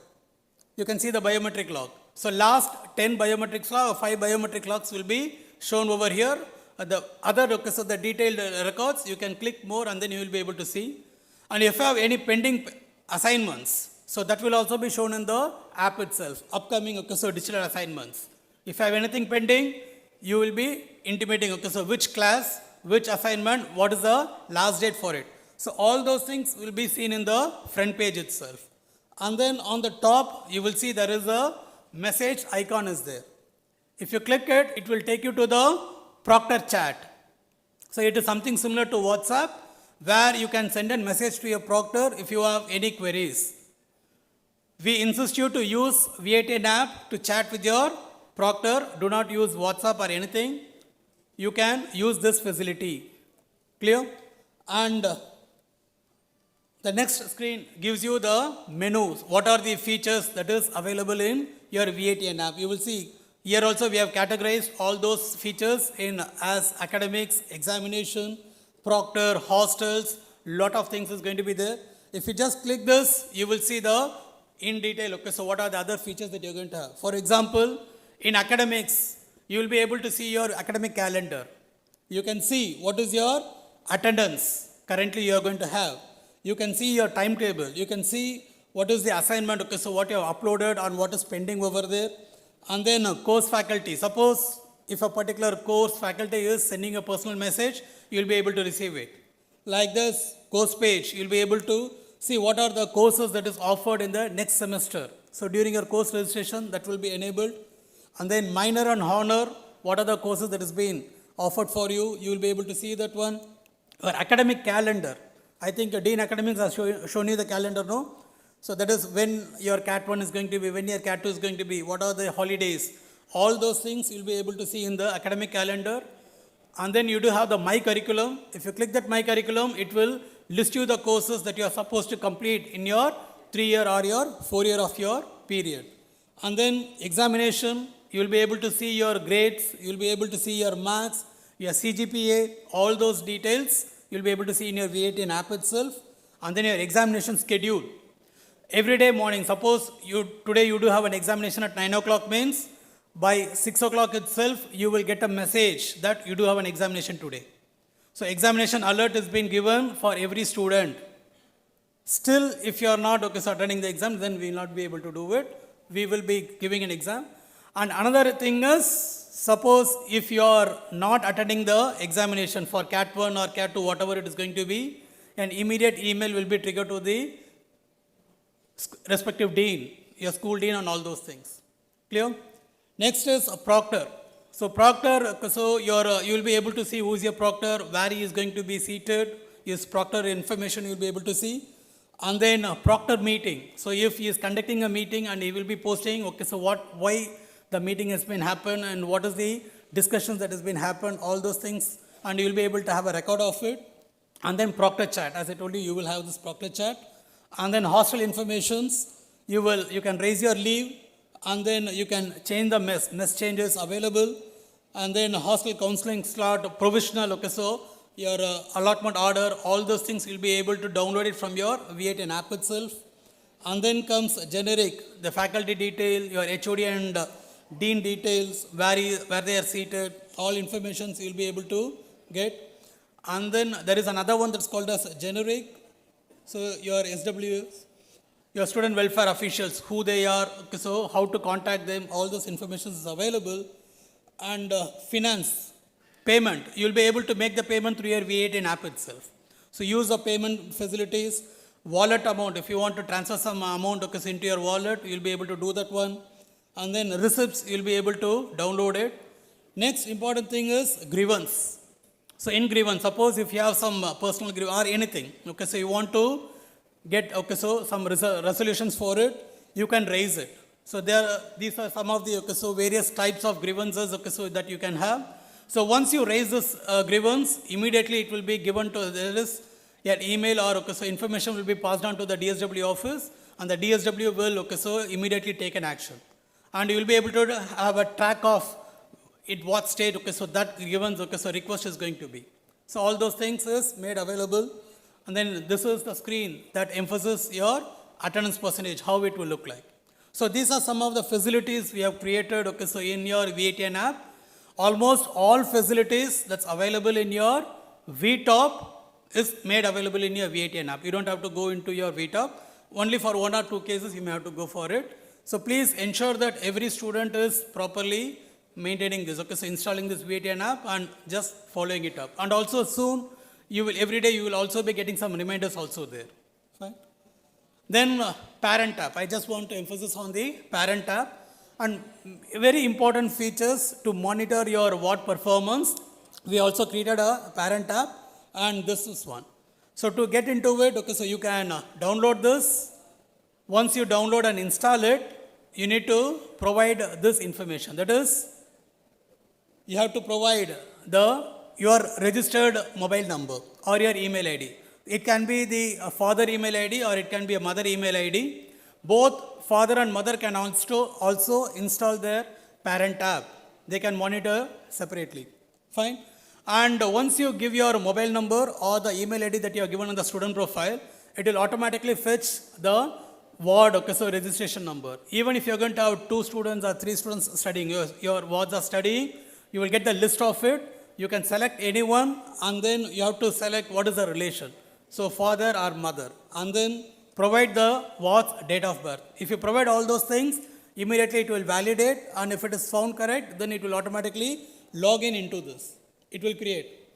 You can see the biometric log. So last 10 biometric logs or 5 biometric logs will be shown over here. The other, okay, so the detailed records, you can click more and then you will be able to see. And if you have any pending assignments, so that will also be shown in the app itself, upcoming, okay, so digital assignments. If you have anything pending, you will be intimating, okay, so which class, which assignment, what is the last date for it. So all those things will be seen in the front page itself. And then on the top, you will see there is a message icon is there. If you click it, it will take you to the Proctor chat. So it is something similar to WhatsApp, where you can send a message to your proctor if you have any queries. We insist you to use VATN app to chat with your proctor. Do not use WhatsApp or anything. You can use this facility. Clear? And the next screen gives you the menus. What are the features that is available in your VATN app? You will see here also we have categorized all those features in as academics, examination, proctor, hostels, lot of things is going to be there. If you just click this, you will see the in detail, okay, so what are the other features that you're going to have. For example, in academics, you will be able to see your academic calendar. You can see what is your attendance currently you are going to have. You can see your timetable. You can see what is the assignment, okay, so what you have uploaded and what is pending over there. And then course faculty. Suppose if a particular course faculty is sending a personal message, you will be able to receive it. Like this course page, you will be able to see what are the courses that is offered in the next semester. So during your course registration, that will be enabled. And then minor and honor, what are the courses that is being offered for you, you will be able to see that one. Or academic calendar. I think Dean Academics has shown you the calendar, no? So that is when your Cat 1 is going to be, when your Cat 2 is going to be, what are the holidays. All those things you will be able to see in the academic calendar. And then you do have the My Curriculum. If you click that My Curriculum, it will list you the courses that you are supposed to complete in your 3-year or your 4-year of your period. And then examination, you will be able to see your grades, you will be able to see your marks, your CGPA, all those details you you'll be able to see in your V18 app itself, and then your examination schedule. Every day morning, suppose today you do have an examination at 9 o'clock, means by 6 o'clock itself, you will get a message that you do have an examination today. So examination alert is being given for every student. Still, if you are not attending the exam, then we will not be able to do it. We will be giving an exam. And another thing is, suppose if you are not attending the examination for Cat 1 or Cat 2, whatever it is going to be, an immediate email will be triggered to the respective dean, your school dean, and all those things. Clear? Next is a proctor. So proctor, so you will be able to see who is your proctor, where he is going to be seated, his proctor information you will be able to see. And then a proctor meeting. So if he is conducting a meeting and he will be posting, okay, so why the meeting has been happened and what is the discussions that has been happened, all those things, and you will be able to have a record of it. And then proctor chat, as I told you, you will have this proctor chat. And then hostel informations, you can raise your leave, and then you can change the mess changes available, and then hostel counseling slot, provisional, okay, so your allotment order, all those things you'll be able to download it from your V18 app itself. And then comes generic, the faculty detail, your HOD and dean details, where they are seated, all informations you'll be able to get. And then there is another one that's called as generic. So your SWs, your student welfare officials, who they are, okay, so how to contact them, all those information is available. And finance, payment, you'll be able to make the payment through your V18 app itself. So use the payment facilities, wallet amount, if you want to transfer some amount, okay, so into your wallet, you'll be able to do that one. And then receipts, you'll be able to download it. Next important thing is grievance. So in grievance, suppose if you have some personal grievance or anything, okay, so you want to get, okay, so some resolutions for it, you can raise it. So these are some of the, okay, so various types of grievances, okay, so that you can have. So once you raise this grievance, immediately it will be given to, there is an email or, okay, so information will be passed on to the DSW office, and the DSW will, okay, so immediately take an action. And you will be able to have a track of it, what state, okay, so that grievance, okay, so request is going to be. So all those things is made available. And then this is the screen that emphasizes your attendance percentage, how it will look like. So these are some of the facilities we have created, okay, so in your V18 app. Almost all facilities that's available in your VTop is made available in your V18 app. You don't have to go into your VTop. Only for 1 or 2 cases you may have to go for it. So please ensure that every student is properly maintaining this, okay, so installing this V18 app and just following it up. And also soon, every day you will also be getting some reminders also there. Fine. Then parent app. I just want to emphasize on the parent app. And very important features to monitor your ward performance. We also created a parent app, and this is one. So to get into it, okay, so you can download this. Once you download and install it, you need to provide this information. That is, you have to provide your registered mobile number or your email ID. It can be the father email ID or it can be a mother email ID. Both father and mother can also install their parent app. They can monitor separately. Fine. And once you give your mobile number or the email ID that you have given on the student profile, it will automatically fetch the ward, okay, so registration number. Even if you're going to have 2 students or 3 students studying, your wards are studying, you will get the list of it. You can select anyone, and then you have to select what is the relation. So father or mother, and then provide the ward's date of birth. If you provide all those things, immediately it will validate, and if it is found correct, then it will automatically log in into this. It will create.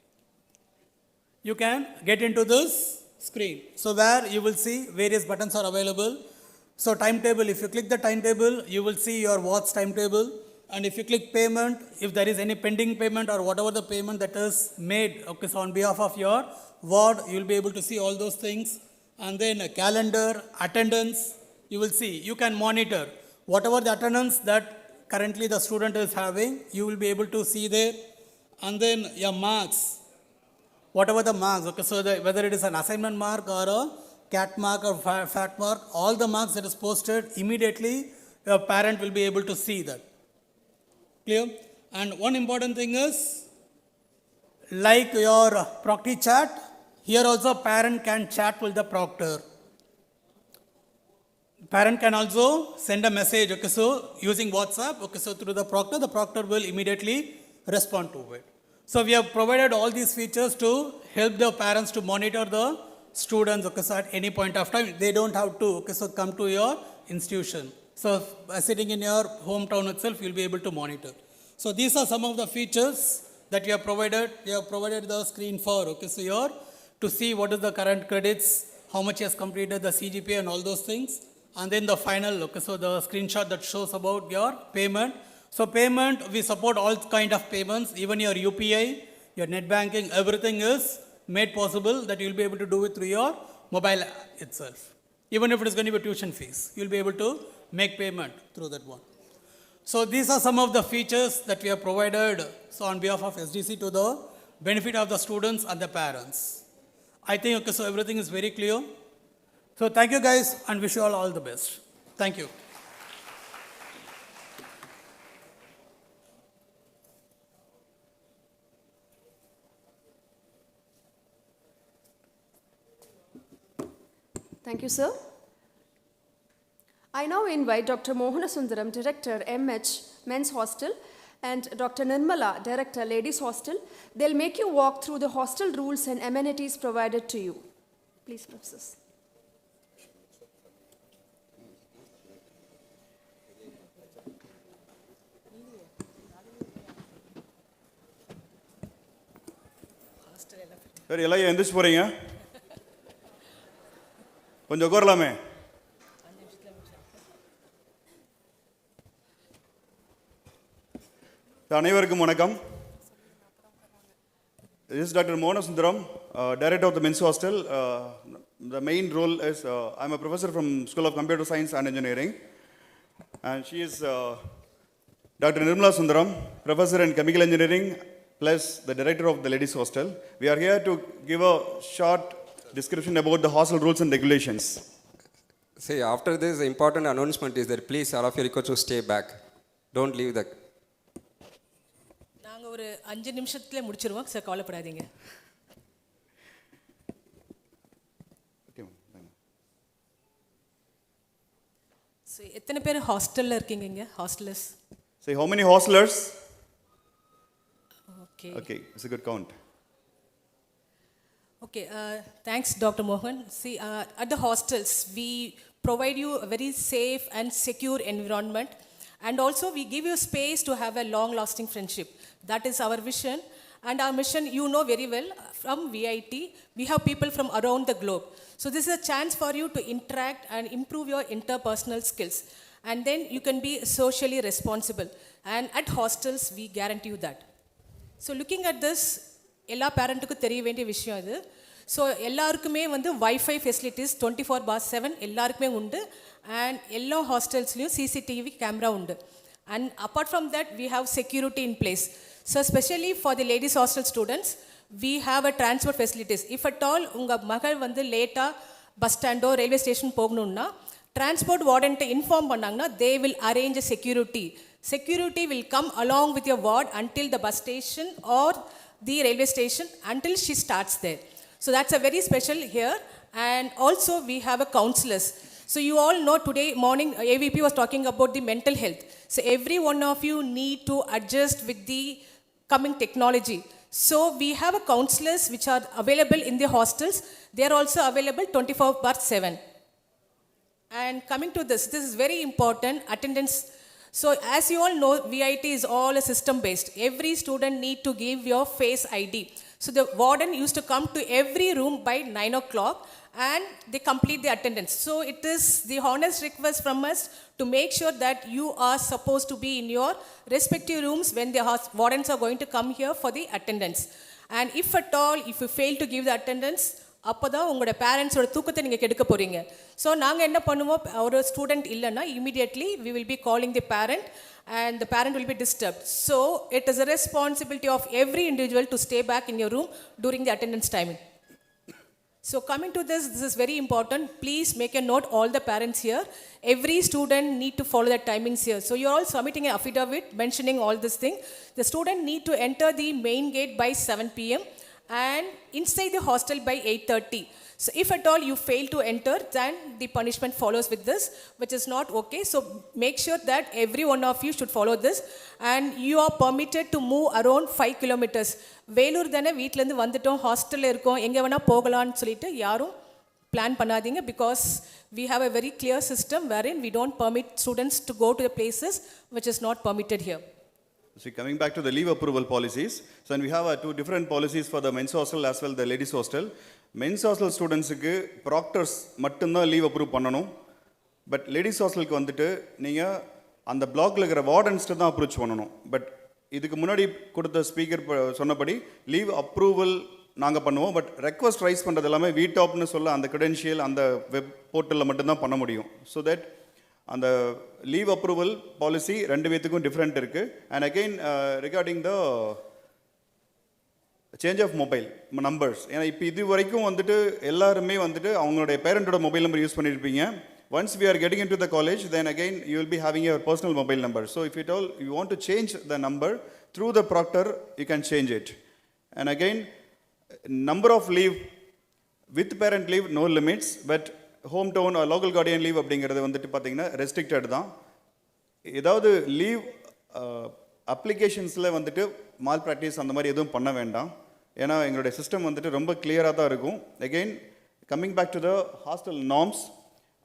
You can get into this screen. So where you will see various buttons are available. So timetable, if you click the timetable, you will see your ward's timetable. And if you click payment, if there is any pending payment or whatever the payment that is made, okay, so on behalf of your ward, you will be able to see all those things. And then a calendar, attendance, you will see. You can monitor whatever the attendance that currently the student is having, you will be able to see there. And then your marks, whatever the marks, okay, so whether it is an assignment mark or a CAT mark or FAT mark, all the marks that is posted, immediately your parent will be able to see that. Clear? And one important thing is, like your Procty chat, Here also parent can chat with the proctor. Parent can also send a message, okay, so using WhatsApp, okay, so through the proctor will immediately respond to it. So we have provided all these features to help the parents to monitor the students, okay, so at any point of time, they don't have to, okay, so come to your institution. So sitting in your hometown itself, you'll be able to monitor. So these are some of the features that we have provided. We have provided the screen for, okay, so here to see what is the current credits, how much he has completed the CGPA and all those things. And then the final, okay, so the screenshot that shows about your payment. So payment, we support all kind of payments, even your UPI, your net banking, everything is made possible that you'll be able to do it through your mobile itself. Even if it is going to be tuition fees, you'll be able to make payment through that one. So these are some of the features that we have provided so on behalf of SDC to the benefit of the students and the parents. I think, okay, so everything is very clear. So thank you guys and wish you all the best. Thank you. Thank you, sir. I now invite Dr. Mohanasundaram, Director, MH, Men's Hostel, and Dr. Nirmala, Director, Ladies Hostel. They'll make you walk through the hostel rules and amenities provided to you. Please, professors. சரி எல்லாம் எந்திரிச்சு போகிறீங்க கொஞ்சம் உட்காரலாமே அனைவருக்கும் வணக்கம் This is Dr. Mohanasundaram, Director of the Men's Hostel. The main role is I'm a professor from School of Computer Science and Engineering, and she is Dr. Nirmala Sundaram, Professor in Chemical Engineering, plus the Director of the Ladies Hostel. We are here to give a short description about the hostel rules and regulations. See, after this, the important announcement is that please, all of you request to stay back. Don't leave the... நாங்கள் ஒரு 5 நிமிஷத்தில் முடிச்சிருவோம் sir, கவலைப்படாதீங்க. So, எத்தனை பேர் ஹாஸ்டலில் இருக்கீங்க இங்கே, hostellers? Say, how many hostelers? Okay, it's a good count. Okay, thanks, Dr. Mohan. See, at the hostels, we provide you a very safe and secure environment, and also we give you space to have a long-lasting friendship. That is our vision, and our mission, you know very well, from VIT, we have people from around the globe. So this is a chance for you to interact and improve your interpersonal skills, and then you can be socially responsible. And at hostels, we guarantee you that. So looking at this, எல்லா பேரண்ட்டுக்கும் தெரிய வேண்டிய விஷயம் இது. So எல்லாருக்குமே வந்து wifi facilities 24/7 எல்லாருக்குமே உண்டு, and எல்லா ஹாஸ்டல்ஸ்லையும் சிசிடிவி கேமரா உண்டு. And apart from that we have security in place. So specially for the ladies hostel students we have a transport facilities. If at all உங்கள் மகள் வந்து லேட்டாக பஸ் ஸ்டாண்டோ ரயில்வே ஸ்டேஷன் போகணுன்னா டிரான்ஸ்போர்ட் வார்டன்ட்டு இன்ஃபார்ம் பண்ணாங்கன்னா they will arrange a security. Security will come along with your ward until the bus station or the railway station until she starts there. So that's a very special here. And also we have a counselors. So you all know today morning AVP was talking about the mental health. So every one of you need to adjust with the coming technology. So we have a counselors which are available in the hostels. They are also available 24/7. And coming to this is very important, attendance. So as you all know, VIT is all a system based. Every student need to give your face ID. So the warden used to come to every room by 9 o'clock and they complete the attendance. So it is the honest request from us to make sure that you are supposed to be in your respective rooms when the wardens are going to come here for the attendance. And if at all, if you fail to give the attendance, அப்போ தான் உங்களோட பேரண்ட்ஸோட தூக்கத்தை நீங்கள் கெடுக்க போகிறீங்க. So நாங்கள் என்ன பண்ணுவோம், ஒரு ஸ்டூடெண்ட் இல்லைன்னா immediately we will be calling the parent and the parent will be disturbed. So it is a responsibility of every individual to stay back in your room during the attendance timing. So coming to this is very important. Please make a note, all the parents here. Every student need to follow the timings here. So you're all submitting an affidavit mentioning all this thing. The student need to enter the main gate by 7 p.m. and inside the hostel by 8:30. So if at all you fail to enter, then the punishment follows with this, which is not okay. So make sure that every one of you should follow this, and you are permitted to move around 5 kilometers. Vellore தானே வீட்டிலேருந்து வந்துட்டோம், ஹாஸ்டலில் இருக்கோம், எங்கே வேணால் போகலான்னு சொல்லிட்டு யாரும் பிளான் பண்ணாதீங்க, because we have a very clear system wherein we don't permit students to go to the places which is not permitted here. So coming back to the leave approval policies, so we have two different policies for the men's hostel as well the ladies hostel. Men's hostel ஸ்டூடெண்ட்ஸுக்கு proctors மட்டும்தான் leave approve பண்ணணும். But ladies ஹாஸ்டலுக்கு வந்துட்டு நீங்கள் அந்த பிளாக்ல இருக்கிற வார்டன்ஸ்ட்டு தான் அப்ரோச் பண்ணணும். பட் இதுக்கு முன்னாடி கொடுத்த ஸ்பீக்கர் சொன்னபடி லீவ் அப்ரூவல் நாங்கள் பண்ணுவோம். பட் ரெக்வஸ்ட் ரைஸ் பண்ணுறது எல்லாமே வீடாப்னு சொல்ல அந்த கிரெடென்ஷியல் அந்த வெப் போர்ட்டலில் மட்டும்தான் பண்ண முடியும். ஸோ தட் அந்த லீவ் அப்ரூவல் பாலிசி ரெண்டு பேத்துக்கும் டிஃப்ரெண்ட் இருக்குது. And again regarding the change of mobile numbers, ஏன்னா இப்போ இது வரைக்கும் வந்துட்டு எல்லாருமே வந்துட்டு அவங்களுடைய பேரண்டோட மொபைல் நம்பர் யூஸ் பண்ணியிருப்பீங்க. Once we are getting into the college, then again you will be having your personal mobile number. So if at all you want to change the number through the proctor, you can change it. And again, number of leave with parent leave no limits, but hometown or local guardian leave அப்படிங்கிறது வந்துட்டு பார்த்தீங்கன்னா restricted தான். ஏதாவது leave அப்ளிகேஷன்ஸில் வந்துட்டு mall practice அந்த மாதிரி எதுவும் பண்ண வேண்டாம், ஏன்னா எங்களுடைய சிஸ்டம் வந்துட்டு ரொம்ப கிளியராக தான் இருக்கும். Again coming back to the hostel norms,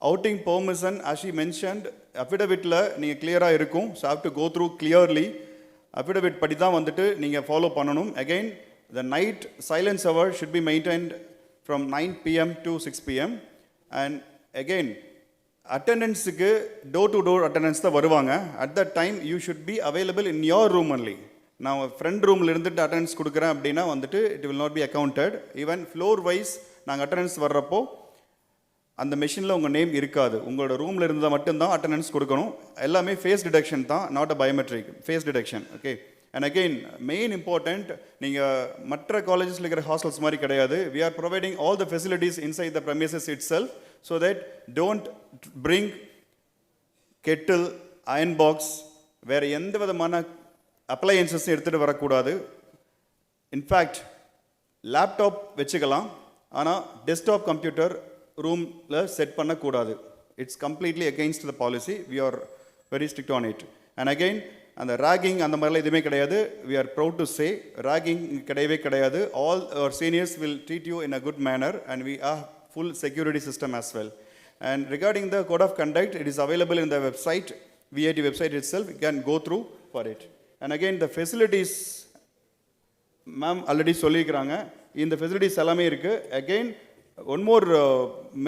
outing permission as she mentioned அஃபிடவிட்டில் நீங்கள் கிளியராக இருக்கும். So have to go through clearly, affidavit படி தான் வந்துட்டு நீங்கள் ஃபாலோ பண்ணணும். Again the night silence hour should be maintained from 9 p.m. to 6 p.m. and again அட்டெண்டன்ஸுக்கு டோர் டு டோர் அட்டெண்டன்ஸ் தான் வருவாங்க. At the time you should be available in your room only. நான் friend ரூமில் இருந்துட்டு attendance கொடுக்குறேன் அப்படின்னா வந்துட்டு it will not be accounted. Even floor wise நாங்கள் அட்டெண்டன்ஸ் வர்றப்போ அந்த மெஷினில் உங்கள் நேம் இருக்காது, உங்களோட ரூமில் இருந்தால் மட்டும்தான் அட்டெண்டன்ஸ் கொடுக்கணும். எல்லாமே ஃபேஸ் டிடெக்ஷன் தான், not a biometric, face detection. Okay. And again main important, நீங்கள் மற்ற காலேஜஸில் இருக்கிற ஹாஸ்டல்ஸ் மாதிரி கிடையாது. We are providing all the facilities inside the premises itself, so that don't bring kettle, iron box, வேறு எந்த விதமான அப்ளையன்சஸும் எடுத்துகிட்டு வரக்கூடாது. இன்ஃபேக்ட் லேப்டாப் வச்சுக்கலாம், ஆனால் டெஸ்க்டாப் கம்ப்யூட்டர் ரூமில் செட் பண்ணக்கூடாது. It's completely against the policy. We are very strict on it. And again அந்த ராகிங் அந்த மாதிரிலாம் எதுவுமே கிடையாது. We are proud to say ragging கிடையவே கிடையாது. All our seniors will treat you in a good manner and we are full security system as well. And regarding the code of conduct, it is available in the website, VIT website itself. You can go through for it. And again the facilities ma'am already சொல்லிக்கிறாங்க, இந்த facilities எல்லாமே இருக்கு. Again one more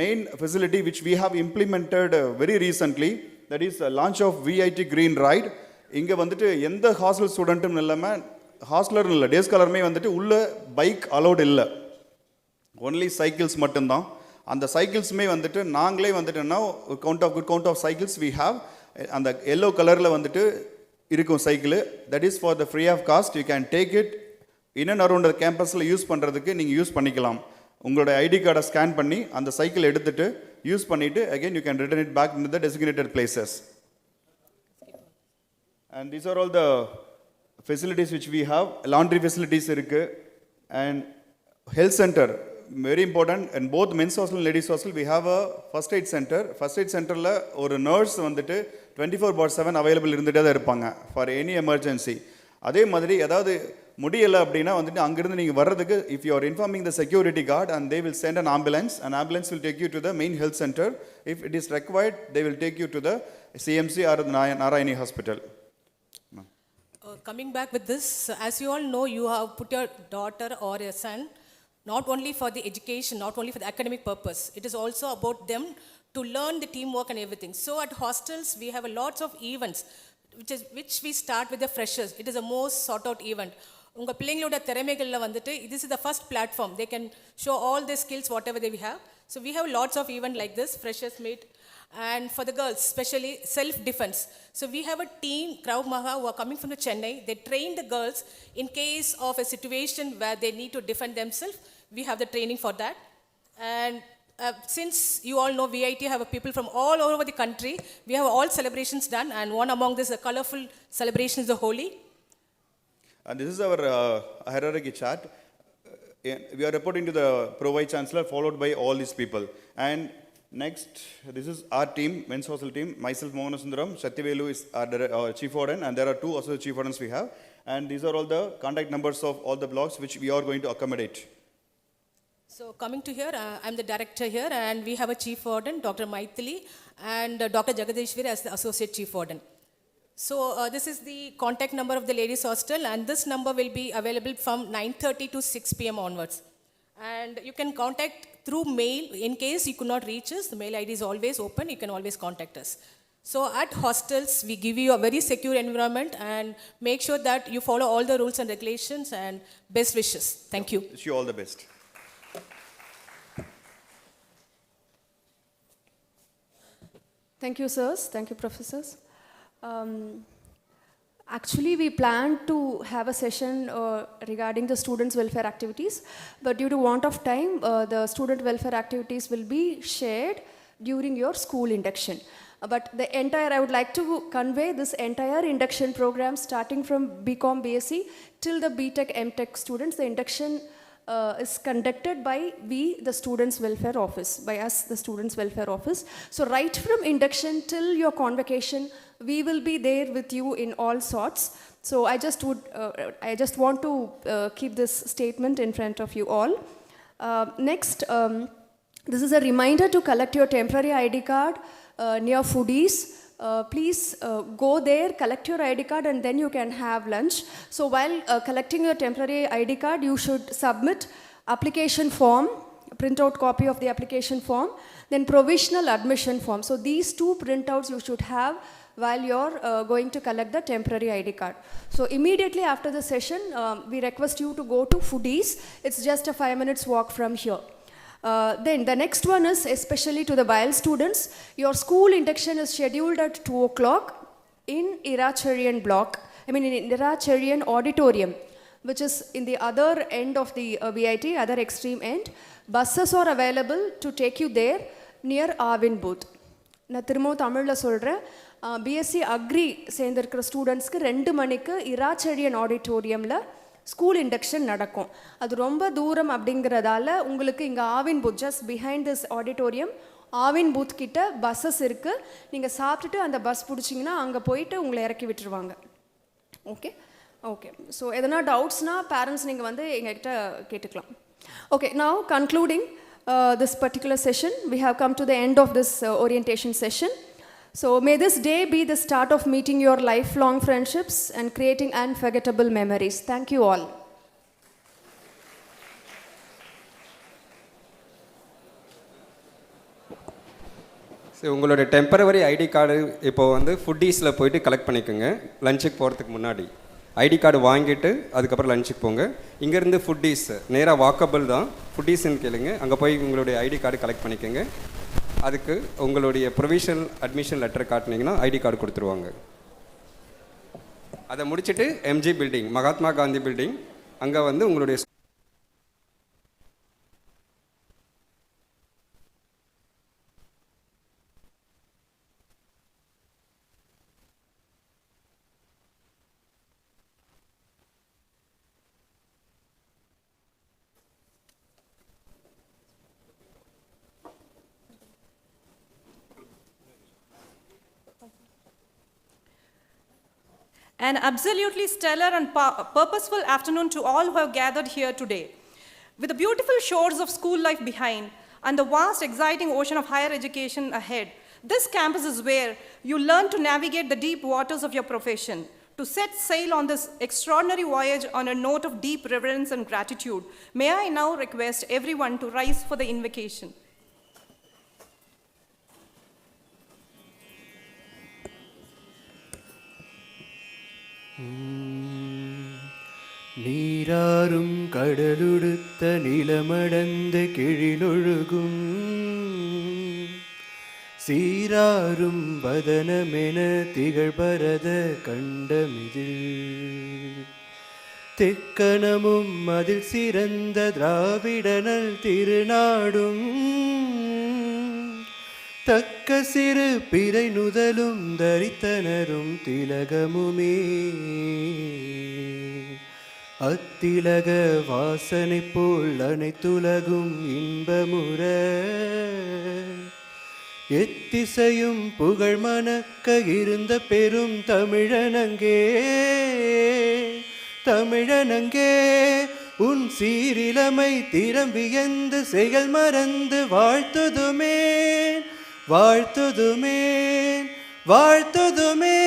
main facility which we have implemented very recently, that is launch of VIT Green Ride. இங்கே வந்துட்டு எந்த hostel ஸ்டூடெண்ட்டும் இல்லாமல், ஹாஸ்டலரும் இல்லை, டே ஸ்காலருமே வந்துட்டு உள்ள பைக் அலௌட் இல்லை, ஒன்லி சைக்கிள்ஸ் மட்டும்தான். அந்த சைக்கிள்ஸுமே வந்துட்டு நாங்களே வந்துட்டுன்னா good count of cycles we have. அந்த எல்லோ கலரில் வந்துட்டு இருக்கும் cycle, that is for the free of cost. You can take it in and around கேம்பஸில் யூஸ் பண்ணுறதுக்கு நீங்கள் யூஸ் பண்ணிக்கலாம். உங்களோட ஐடி கார்டை ஸ்கேன் பண்ணி அந்த சைக்கிள் எடுத்துகிட்டு யூஸ் பண்ணிவிட்டு again you can return it back in the designated places. And these are all the facilities which we have. Laundry facilities இருக்குது. And health centre, very important. In both men's hostel and ladies hostel we have a first aid center. First aid centerல ஒரு nurse வந்துட்டு 24/7 available இருந்துகிட்டே தான் இருப்பாங்க for any emergency. அதே மாதிரி ஏதாவது முடியலை அப்படின்னா வந்துட்டு அங்கேருந்து நீங்கள் வர்றதுக்கு if you are informing the security guard and they will send an ambulance will take you to the main health center. If it is required, they will take you to the CMC or the Narayani hospital. Coming back with this, as you all know, you have put your daughter or your son not only for the education, not only for the academic purpose, it is also about them to learn the teamwork and everything. So at hostels, we have a lots of events, which we start with the freshers. It is a most sought out event. Unga பிள்ளைங்களோட திறமைகள்ல வந்துட்டு this is the first platform. They can show all their skills, whatever they have. So we have lots of events like this, freshers meet. And for the girls, especially self-defense. So we have a team, Krav Maga, who are coming from the Chennai. They train the girls in case of a situation where they need to defend themselves. We have the training for that. And since you all know VIT have people from all over the country, we have all celebrations done. And one among this, a colorful celebration is the Holi. And this is our hierarchy chart. we are reporting to the Pro Vice Chancellor, followed by all these people. And next, this is our team, men's hostel team. Myself, Mohan Sundaram, Satyavelu is our chief warden, and there are 2 associate chief wardens we have. And these are all the contact numbers of all the blocks which we are going to accommodate. So coming to here, I'm the director here, and we have a chief warden, Dr. Maithili, and Dr. Jagadeshwari as the associate chief warden. So this is the contact number of the ladies hostel, and this number will be available from 9:30 to 6 p.m. onwards. And you can contact through mail. In case you could not reach us, the mail ID is always open. You can always contact us. So at hostels, we give you a very secure environment and make sure that you follow all the rules and regulations, and best wishes. Thank you. Wish you all the best. Thank you, sirs. Thank you, professors. Actually, we planned to have a session regarding the students' welfare activities, but due to want of time, the student welfare activities will be shared during your school induction. But I would like to convey this entire induction program starting from BCom, BSc till the BTech, MTech students. The induction is conducted by the Students' Welfare Office, by us, the Students' Welfare Office. So right from induction till your convocation, we will be there with you in all sorts. So I just want to keep this statement in front of you all. Next, this is a reminder to collect your temporary ID card near foodies. Please go there, collect your ID card, and then you can have lunch. So while collecting your temporary ID card, you should submit application form, printout copy of the application form, then provisional admission form. So these 2 printouts you should have while you're going to collect the temporary ID card. So immediately after the session, we request you to go to foodies. It's just a 5 minutes walk from here. Then the next one is especially to the BIAL students. Your school induction is scheduled at 2 o'clock in Iracharian block, in Iracharian auditorium, which is in the other end of the VIT, other extreme end. Buses are available to take you there near Arvin booth. நான் திரும்ப தமிழில் சொல்கிறேன். BSc agri சேர்ந்திருக்கிற ஸ்டூடெண்ட்ஸ்க்கு 2 மணிக்கு இராச்செழியன் ஆடிட்டோரியமில் school induction நடக்கும். அது ரொம்ப தூரம் அப்படிங்கிறதால உங்களுக்கு இங்கே Aavin booth, just behind this auditorium Aavin booth கிட்ட பஸ்ஸஸ் இருக்குது. நீங்கள் சாப்பிட்டுட்டு அந்த பஸ் பிடிச்சிங்கன்னா அங்கே போயிட்டு உங்களை இறக்கி விட்டுருவாங்க. Okay okay. ஸோ எதனா டவுட்ஸ்னால் பேரண்ட்ஸ் நீங்கள் வந்து எங்ககிட்ட கேட்டுக்கலாம். Okay, now concluding this particular session, we have come to the end of this orientation session. So may this day be the start of meeting your lifelong friendships and creating unforgettable memories. Thank you all. சரி, உங்களோட temporary ID card இப்போ வந்து ஃபுட்டீஸில் போயிட்டு collect பண்ணிக்கோங்க. லஞ்சுக்கு போகிறதுக்கு முன்னாடி ID card வாங்கிட்டு அதுக்கப்புறம் லஞ்சுக்கு போங்க. இங்கேருந்து ஃபுட்டீஸ் நேராக வாக்கபிள் தான், ஃபுட்டீஸ்ன்னு கேளுங்க. அங்கே போய் உங்களுடைய ஐடி கார்டு கலெக்ட் பண்ணிக்கோங்க. அதுக்கு உங்களுடைய ப்ரொவிஷனல் அட்மிஷன் லெட்டர் காட்டினீங்கன்னா ஐடி கார்டு கொடுத்துருவாங்க. அதை முடிச்சுட்டு MG building, Mahatma Gandhi building, அங்கே வந்து உங்களுடைய An absolutely stellar and purposeful afternoon to all who have gathered here today. With the beautiful shores of school life behind and the vast, exciting ocean of higher education ahead, this campus is where you learn to navigate the deep waters of your profession, to set sail on this extraordinary voyage on a note of deep reverence and gratitude. May I now request everyone to rise for the invocation. நீராறும் கடலுடுத்த நிலமடந்த கிழிலொழுகும் சீராறும் வதனமென திகழ்பரத கண்டமிதில் தெக்கணமும் அதில் சிறந்த திராவிடனல் திருநாடும் தக்க சிறு பிறை நுதலும் தரித்தனரும் திலகமுமே அத்திலக வாசனை போல் அனைத்துலகும் இன்பமுற எத்திசையும் புகழ் மணக்க இருந்த பெரும் தமிழனங்கே தமிழனங்கே உன் சீரிலமை திறம் வியந்து செயல் மறந்து வாழ்த்துதுமேன் வாழ்த்துதுமேன் வாழ்த்துதுமேன்.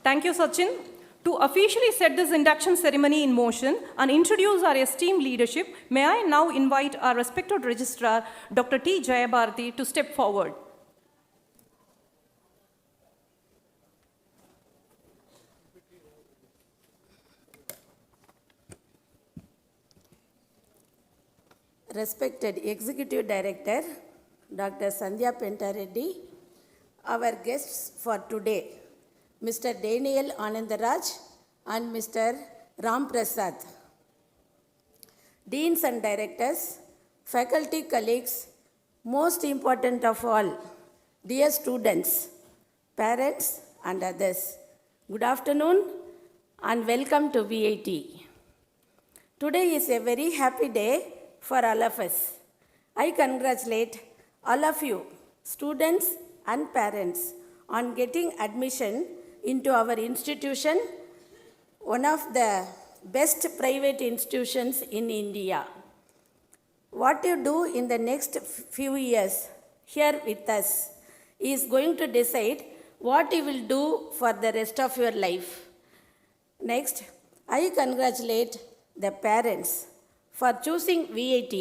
Thank you, Sachin. To officially set this induction ceremony in motion and introduce our esteemed leadership, may I now invite our respected registrar, Dr. T. Jayabharati, to step forward. Respected Executive Director, Dr. Sandhya Pentareddy, our guests for today, Mr. Daniel Anandaraj and Mr. Ram Prasad, Deans and Directors, faculty colleagues, most important of all, dear students, parents and others, good afternoon and welcome to VIT. Today is a very happy day for all of us. I congratulate all of you, students and parents, on getting admission into our institution, one of the best private institutions in India. What you do in the next few years here with us is going to decide what you will do for the rest of your life. Next, I congratulate the parents for choosing VIT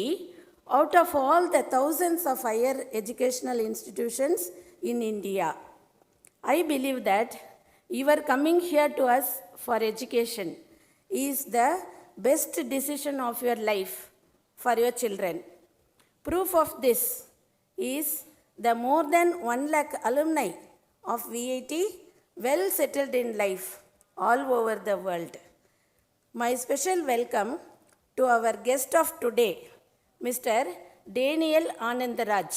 out of all the thousands of higher educational institutions in India. I believe that your coming here to us for education is the best decision of your life for your children. Proof of this is the more than 1 lakh alumni of VIT well settled in life all over the world. My special welcome to our guest of today, Mr. Daniel Anandaraj,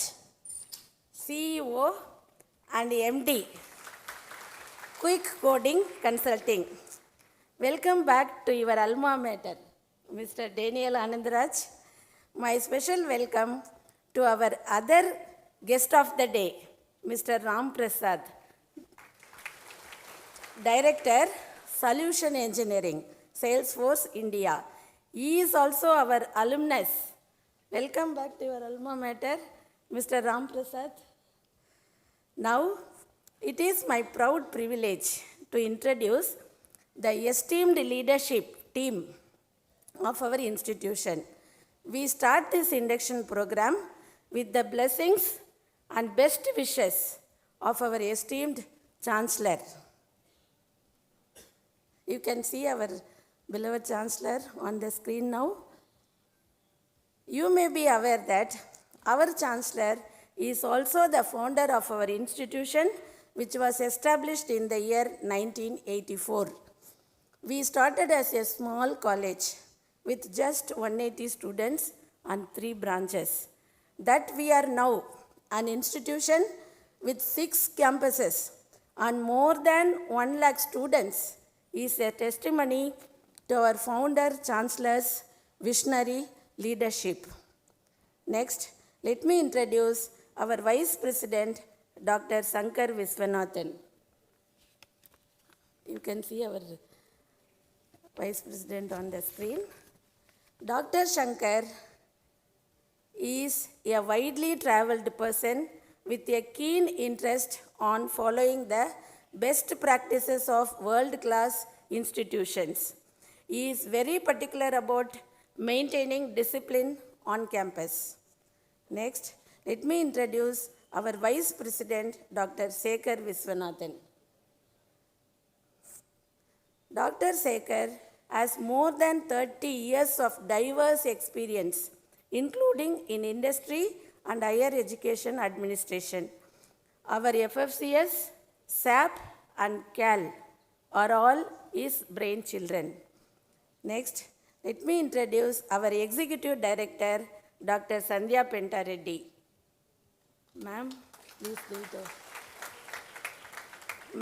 CEO and MD, Quick Coding Consulting. Welcome back to your alma mater, Mr. Daniel Anandaraj. My special welcome to our other guest of the day, Mr. Ram Prasad, Director, Solution Engineering, Salesforce India. He is also our alumnus. Welcome back to your alma mater, Mr. Ram Prasad. Now, it is my proud privilege to introduce the esteemed leadership team of our institution. We start this induction program with the blessings and best wishes of our esteemed Chancellor. You can see our beloved Chancellor on the screen now. You may be aware that our Chancellor is also the founder of our institution, which was established in the year 1984. We started as a small college with just 180 students and 3 branches. That we are now an institution with 6 campuses and more than 1 lakh students is a testimony to our founder Chancellor's visionary leadership. Next, let me introduce our Vice President, Dr. Shankar Viswanathan. You can see our Vice President on the screen. Dr. Shankar is a widely traveled person with a keen interest on following the best practices of world-class institutions. He is very particular about maintaining discipline on campus. Next, let me introduce our Vice President, Dr. Sekhar Viswanathan. Dr. Sekhar has more than 30 years of diverse experience, including in industry and higher education administration. Our FFCS, SAP, and CAL are all his brainchildren. Next, let me introduce our Executive Director, Dr. Sandhya Pentareddy. Ma'am, please do it.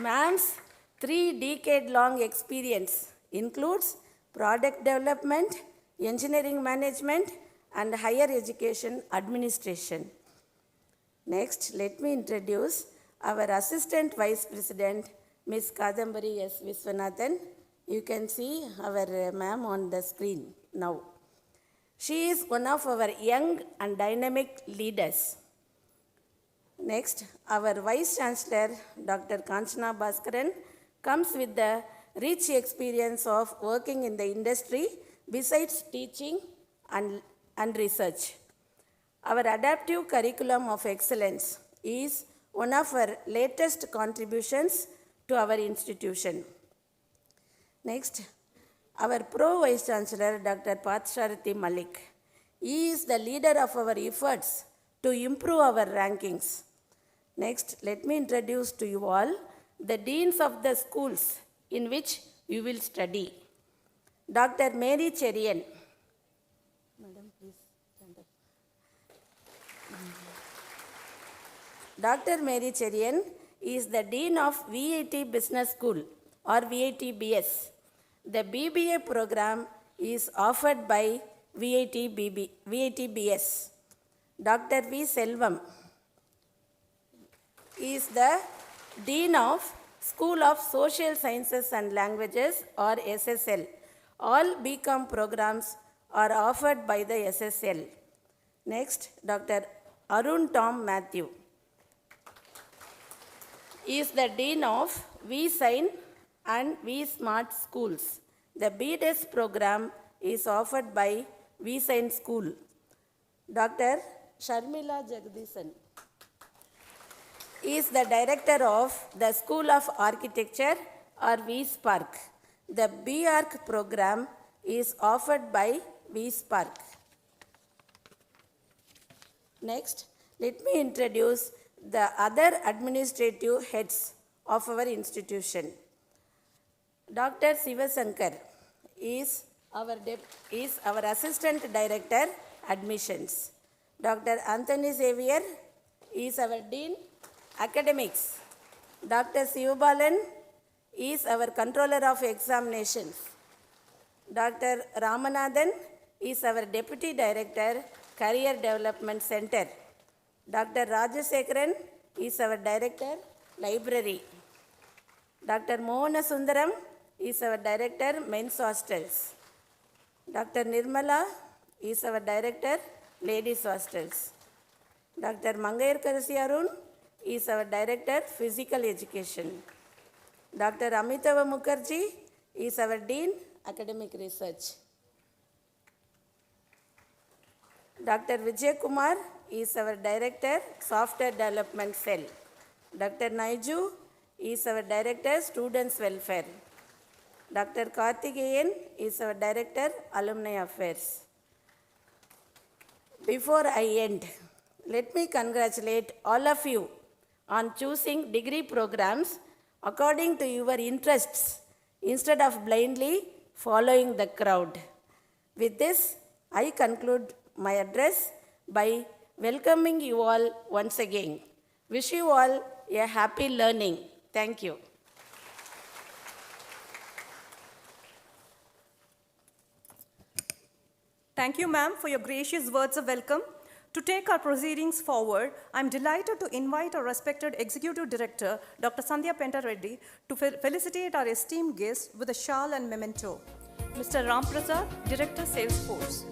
Ma'am's 3-decade-long experience includes product development, engineering management, and higher education administration. Next, let me introduce our Assistant Vice President, Ms. Kadambari S. Viswanathan. You can see our ma'am on the screen now. She is one of our young and dynamic leaders. Next, our Vice Chancellor, Dr. Kanchana Bhaskaran, comes with the rich experience of working in the industry besides teaching and research. Our adaptive curriculum of excellence is one of our latest contributions to our institution. Next, our Pro Vice Chancellor, Dr. Partharthi Malik. He is the leader of our efforts to improve our rankings. Next, let me introduce to you all the deans of the schools in which you will study. Dr. Mary Cherian. Madam, please stand up. Dr. Mary Cherian is the Dean of VAT Business School or VATBS. The BBA program is offered by VATBS. Dr. V. Selvam is the Dean of School of Social Sciences and Languages or SSL. All BCom programs are offered by the SSL. Next, Dr. Arun Tom Matthew is the Dean of V-Sign and V-Smart Schools. The BDES program is offered by V-Sign School. Dr. Sharmila Jagdishan is the Director of the School of Architecture or V-Spark. The B-Arc program is offered by V-Spark. Next, let me introduce the other administrative heads of our institution. Dr. Sivasankar is our Assistant Director, Admissions. Dr. Anthony Xavier is our Dean, Academics. Dr. Sivabalan is our Controller of Examinations. Dr. Ramanathan is our Deputy Director, Career Development Center. Dr. Rajasekaran is our Director, Library. Dr. Mohana Sundaram is our Director, Men's Hostels. Dr. Nirmala is our Director, Ladies Hostels. Dr. Mangayar Karasi Arun is our Director, Physical Education. Dr. Amitava Mukherjee is our Dean, Academic Research. Dr. Vijay Kumar is our Director, Software Development Cell. Dr. Naiju is our Director, Students Welfare. Dr. Karthikeyan is our Director, Alumni Affairs. Before I end, let me congratulate all of you on choosing degree programs according to your interests instead of blindly following the crowd. With this, I conclude my address by welcoming you all once again. Wish you all a happy learning. Thank you. Thank you, ma'am, for your gracious words of welcome. To take our proceedings forward, I'm delighted to invite our respected Executive Director, Dr. Sandhya Penta Reddy, to felicitate our esteemed guest with a shawl and memento. Mr. Ram Prasad, Director, Salesforce.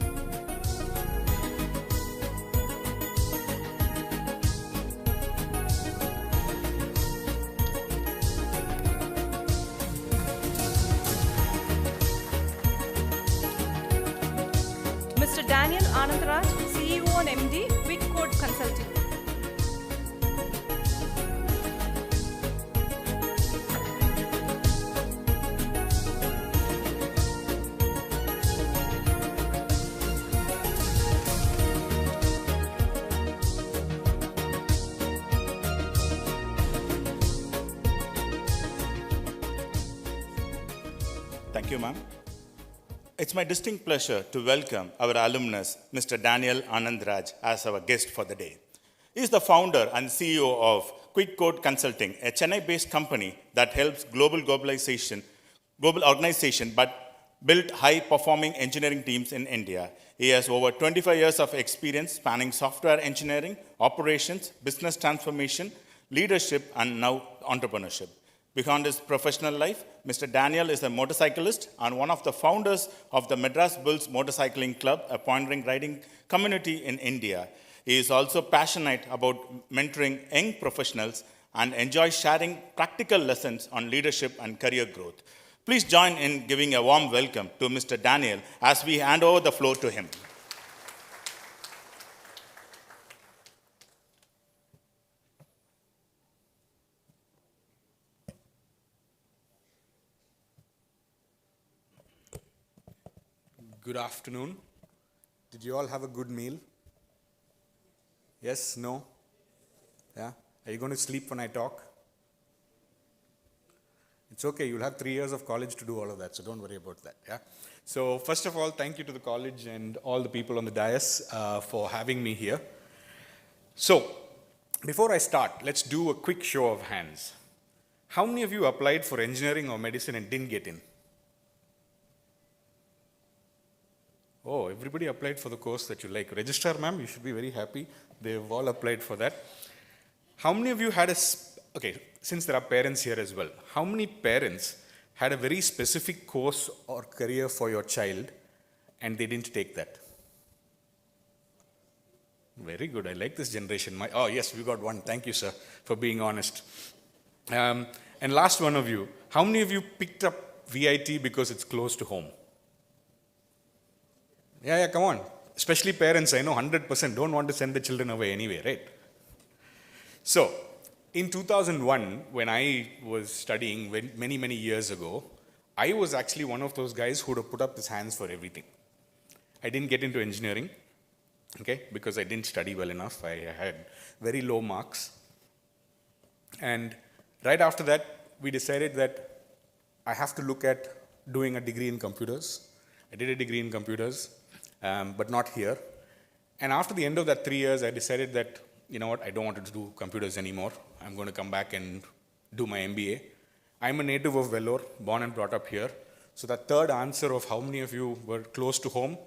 Mr. Daniel Anandaraj, CEO and MD, Quick Code Consulting. Thank you, ma'am. It's my distinct pleasure to welcome our alumnus, Mr. Daniel Anandaraj, as our guest for the day. He is the founder and CEO of Quick Code Consulting, a Chennai-based company that helps global organization, but built high-performing engineering teams in India. He has over 25 years of experience spanning software engineering, operations, business transformation, leadership, and now entrepreneurship. Beyond his professional life, Mr. Daniel is a motorcyclist and one of the founders of the Madras Bulls Motorcycling Club, a pioneering riding community in India. He is also passionate about mentoring young professionals and enjoys sharing practical lessons on leadership and career growth. Please join in giving a warm welcome to Mr. Daniel as we hand over the floor to him. Good afternoon. Did you all have a good meal? Yes? No? Yeah? Are you going to sleep when I talk? It's okay, you'll have 3 years of college to do all of that, so don't worry about that. Yeah? So first of all, thank you to the college and all the people on the dais for having me here. So, before I start, let's do a quick show of hands. How many of you applied for engineering or medicine and didn't get in? Oh, everybody applied for the course that you like. Registrar ma'am, you should be very happy. They've all applied for that. How many of you had okay, since there are parents here as well, how many parents had a very specific course or career for your child and they didn't take that? Very good, I like this generation. Oh yes, we got one. Thank you, sir, for being honest. And last one of you, how many of you picked up VIT because it's close to home? Yeah, come on. Especially parents, I know 100% don't want to send the children away anyway, right? So, in 2001, when I was studying many, many years ago, I was actually one of those guys who would have put up his hands for everything. I didn't get into engineering, okay, because I didn't study well enough. I had very low marks. And right after that, we decided that I have to look at doing a degree in computers. I did a degree in computers. But not here. And after the end of that 3 years, I decided that, you know what, I don't want to do computers anymore. I'm going to come back and do my MBA. I'm a native of Vellore, born and brought up here. So that third answer of how many of you were close to home,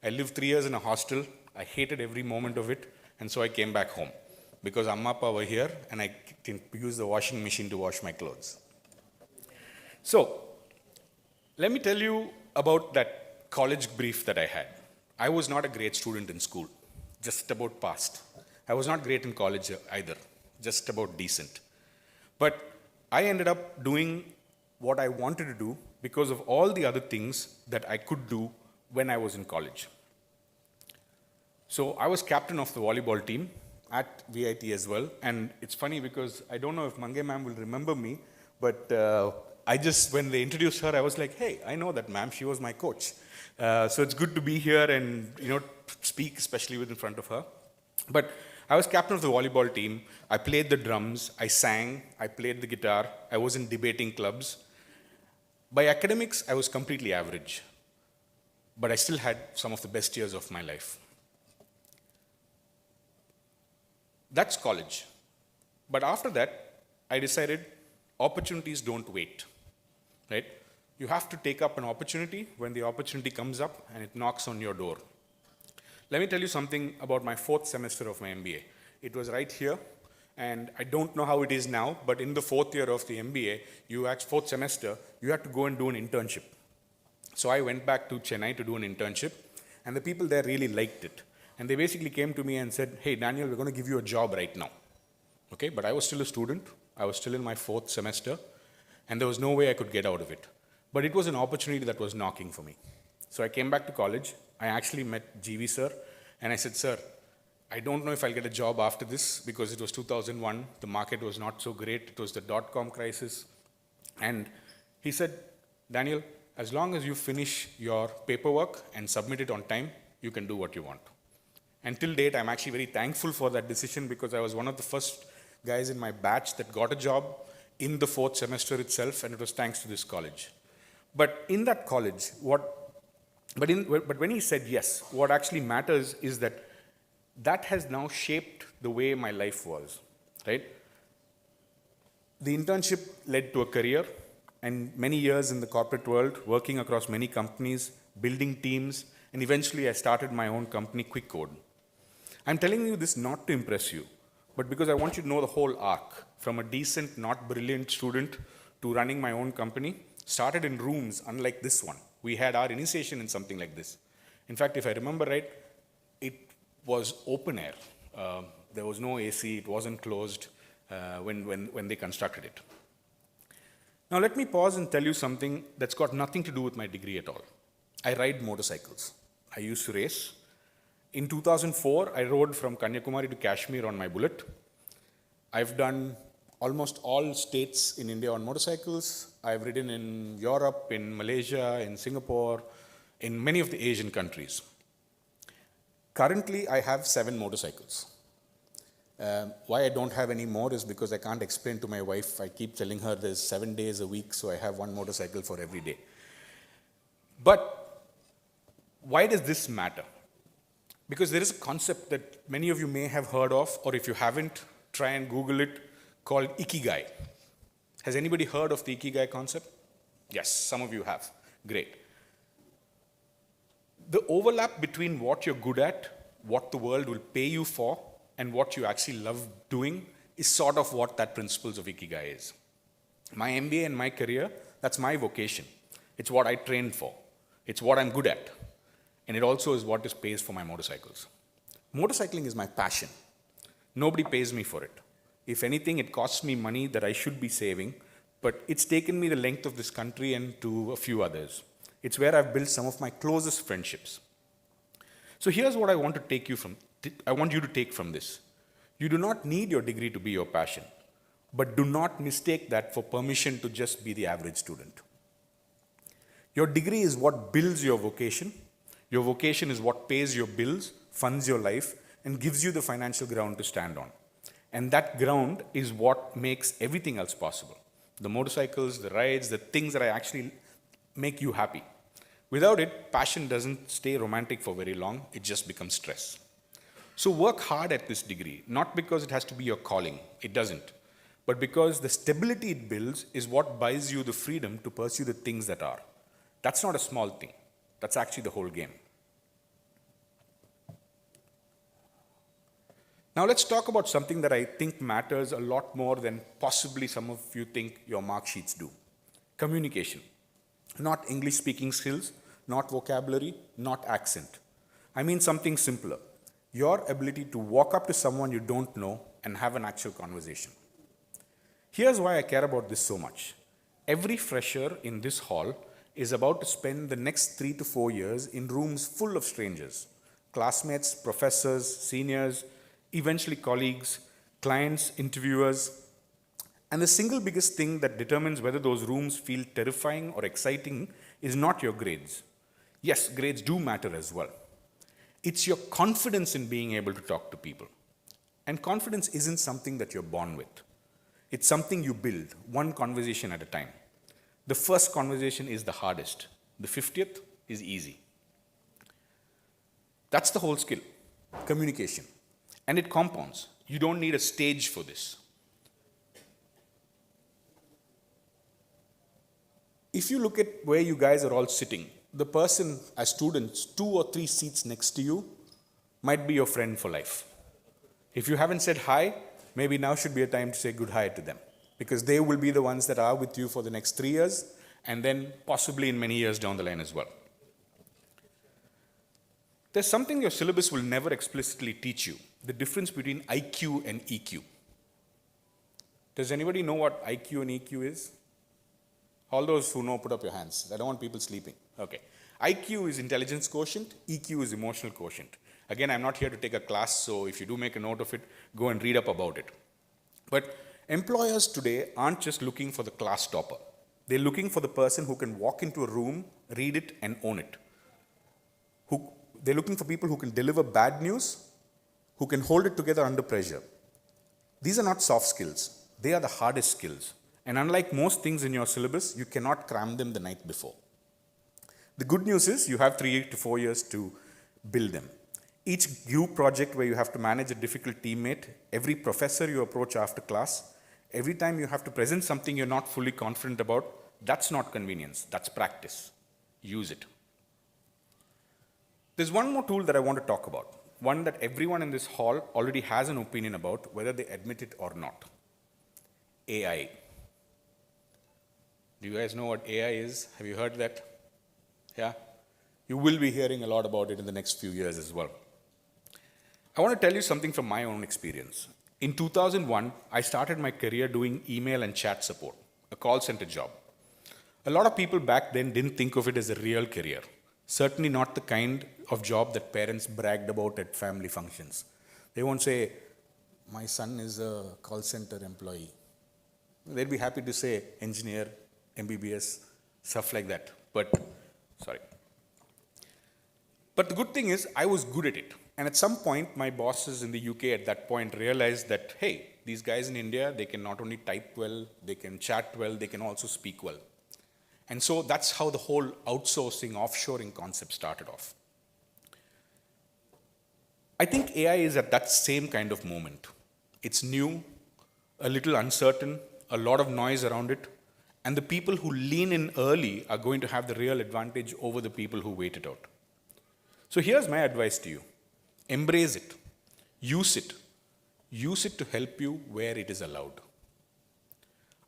I lived 3 years in a hostel. I hated every moment of it. And so I came back home because Amma Appa were here and I can use the washing machine to wash my clothes. So let me tell you about that college brief that I had. I was not a great student in school, just about passed. I was not great in college either, just about decent. But I ended up doing what I wanted to do because of all the other things that I could do when I was in college. So I was captain of the volleyball team at VIT as well. And it's funny because I don't know if Mange ma'am will remember me, but when they introduced her, I was like, hey, I know that ma'am, she was my coach. So it's good to be here and, speak, especially in front of her. But I was captain of the volleyball team. I played the drums. I sang. I played the guitar. I was in debating clubs. By academics, I was completely average. But I still had some of the best years of my life. That's college. But after that, I decided opportunities don't wait, right? You have to take up an opportunity when the opportunity comes up and it knocks on your door. Let me tell you something about my 4th semester of my MBA. It was right here, and I don't know how it is now, but in the 4th year of the MBA, 4th semester, you had to go and do an internship. So I went back to Chennai to do an internship, and the people there really liked it. And they basically came to me and said, hey, Daniel, we're going to give you a job right now. Okay, but I was still a student. I was still in my 4th semester, and there was no way I could get out of it. But it was an opportunity that was knocking for me. So I came back to college. I actually met GV sir, and I said, sir, I don't know if I'll get a job after this because it was 2001. The market was not so great. It was the dot-com crisis. And he said, Daniel, as long as you finish your paperwork and submit it on time, you can do what you want. And till date, I'm actually very thankful for that decision because I was one of the first guys in my batch that got a job in the 4th semester itself, and it was thanks to this college. But in that college, but when he said yes, what actually matters is that that has now shaped the way my life was, right? The internship led to a career and many years in the corporate world, working across many companies, building teams, and eventually I started my own company, Quick Code. I'm telling you this not to impress you, but because I want you to know the whole arc, from a decent, not brilliant student to running my own company, started in rooms unlike this one. We had our initiation in something like this. In fact, if I remember right, it was open air. There was no AC, it wasn't closed when they constructed it. Now let me pause and tell you something that's got nothing to do with my degree at all. I ride motorcycles. I used to race. In 2004, I rode from Kanyakumari to Kashmir on my bullet. I've done almost all states in India on motorcycles. I've ridden in Europe, in Malaysia, in Singapore, in many of the Asian countries. Currently, I have 7 motorcycles. Why I don't have any more is because I can't explain to my wife. I keep telling her there's 7 days a week, so I have 1 motorcycle for every day. But why does this matter? Because there is a concept that many of you may have heard of, or if you haven't, try and Google it, called Ikigai. Has anybody heard of the Ikigai concept? Yes, some of you have. Great. The overlap between what you're good at, what the world will pay you for, and what you actually love doing is sort of what that principles of Ikigai is. My MBA and my career, that's my vocation. It's what I trained for. It's what I'm good at. And it also is what pays for my motorcycles. Motorcycling is my passion. Nobody pays me for it. If anything, it costs me money that I should be saving, but it's taken me the length of this country and to a few others. It's where I've built some of my closest friendships. So here's what I want you to take from this. You do not need your degree to be your passion, but do not mistake that for permission to just be the average student. Your degree is what builds your vocation. Your vocation is what pays your bills, funds your life, and gives you the financial ground to stand on. And that ground is what makes everything else possible. The motorcycles, the rides, the things that actually make you happy. Without it, passion doesn't stay romantic for very long, it just becomes stress. So work hard at this degree, not because it has to be your calling, it doesn't, but because the stability it builds is what buys you the freedom to pursue the things that are. That's not a small thing, that's actually the whole game. Now let's talk about something that I think matters a lot more than possibly some of you think your mark sheets do. Communication. Not English speaking skills, not vocabulary, not accent. I mean something simpler. Your ability to walk up to someone you don't know and have an actual conversation. Here's why I care about this so much. Every fresher in this hall is about to spend the next 3 to 4 years in rooms full of strangers. Classmates, professors, seniors, eventually colleagues, clients, interviewers. And the single biggest thing that determines whether those rooms feel terrifying or exciting is not your grades. Yes, grades do matter as well. It's your confidence in being able to talk to people. And confidence isn't something that you're born with. It's something you build, one conversation at a time. The first conversation is the hardest. The 50th is easy. That's the whole skill, communication. And it compounds. You don't need a stage for this. If you look at where you guys are all sitting, the person as students 2 or 3 seats next to you might be your friend for life. If you haven't said hi, maybe now should be a time to say good hi to them, because they will be the ones that are with you for the next 3 years and then possibly in many years down the line as well. There's something your syllabus will never explicitly teach you, the difference between IQ and EQ. Does anybody know what IQ and EQ is? All those who know, put up your hands. I don't want people sleeping. Okay. IQ is intelligence quotient, EQ is emotional quotient. Again, I'm not here to take a class, so if you do make a note of it, go and read up about it. But employers today aren't just looking for the class topper. They're looking for the person who can walk into a room, read it, and own it. They're looking for people who can deliver bad news, who can hold it together under pressure. These are not soft skills. They are the hardest skills. And unlike most things in your syllabus, you cannot cram them the night before. The good news is you have 3 to 4 years to build them. Each group project where you have to manage a difficult teammate, every professor you approach after class, every time you have to present something you're not fully confident about, that's not convenience, that's practice. Use it. There's one more tool that I want to talk about, one that everyone in this hall already has an opinion about, whether they admit it or not. AI. Do you guys know what AI is? Have you heard that? Yeah? You will be hearing a lot about it in the next few years as well. I want to tell you something from my own experience. In 2001, I started my career doing email and chat support, a call center job. A lot of people back then didn't think of it as a real career. Certainly not the kind of job that parents bragged about at family functions. They won't say, my son is a call center employee. They'd be happy to say engineer, MBBS, stuff like that. But the good thing is I was good at it. And at some point, my bosses in the UK at that point realized that, hey, these guys in India, they can not only type well, they can chat well, they can also speak well. And so that's how the whole outsourcing, offshoring concept started off. I think AI is at that same kind of moment. It's new, a little uncertain, a lot of noise around it, and the people who lean in early are going to have the real advantage over the people who wait it out. So here's my advice to you. Embrace it. Use it. Use it to help you where it is allowed.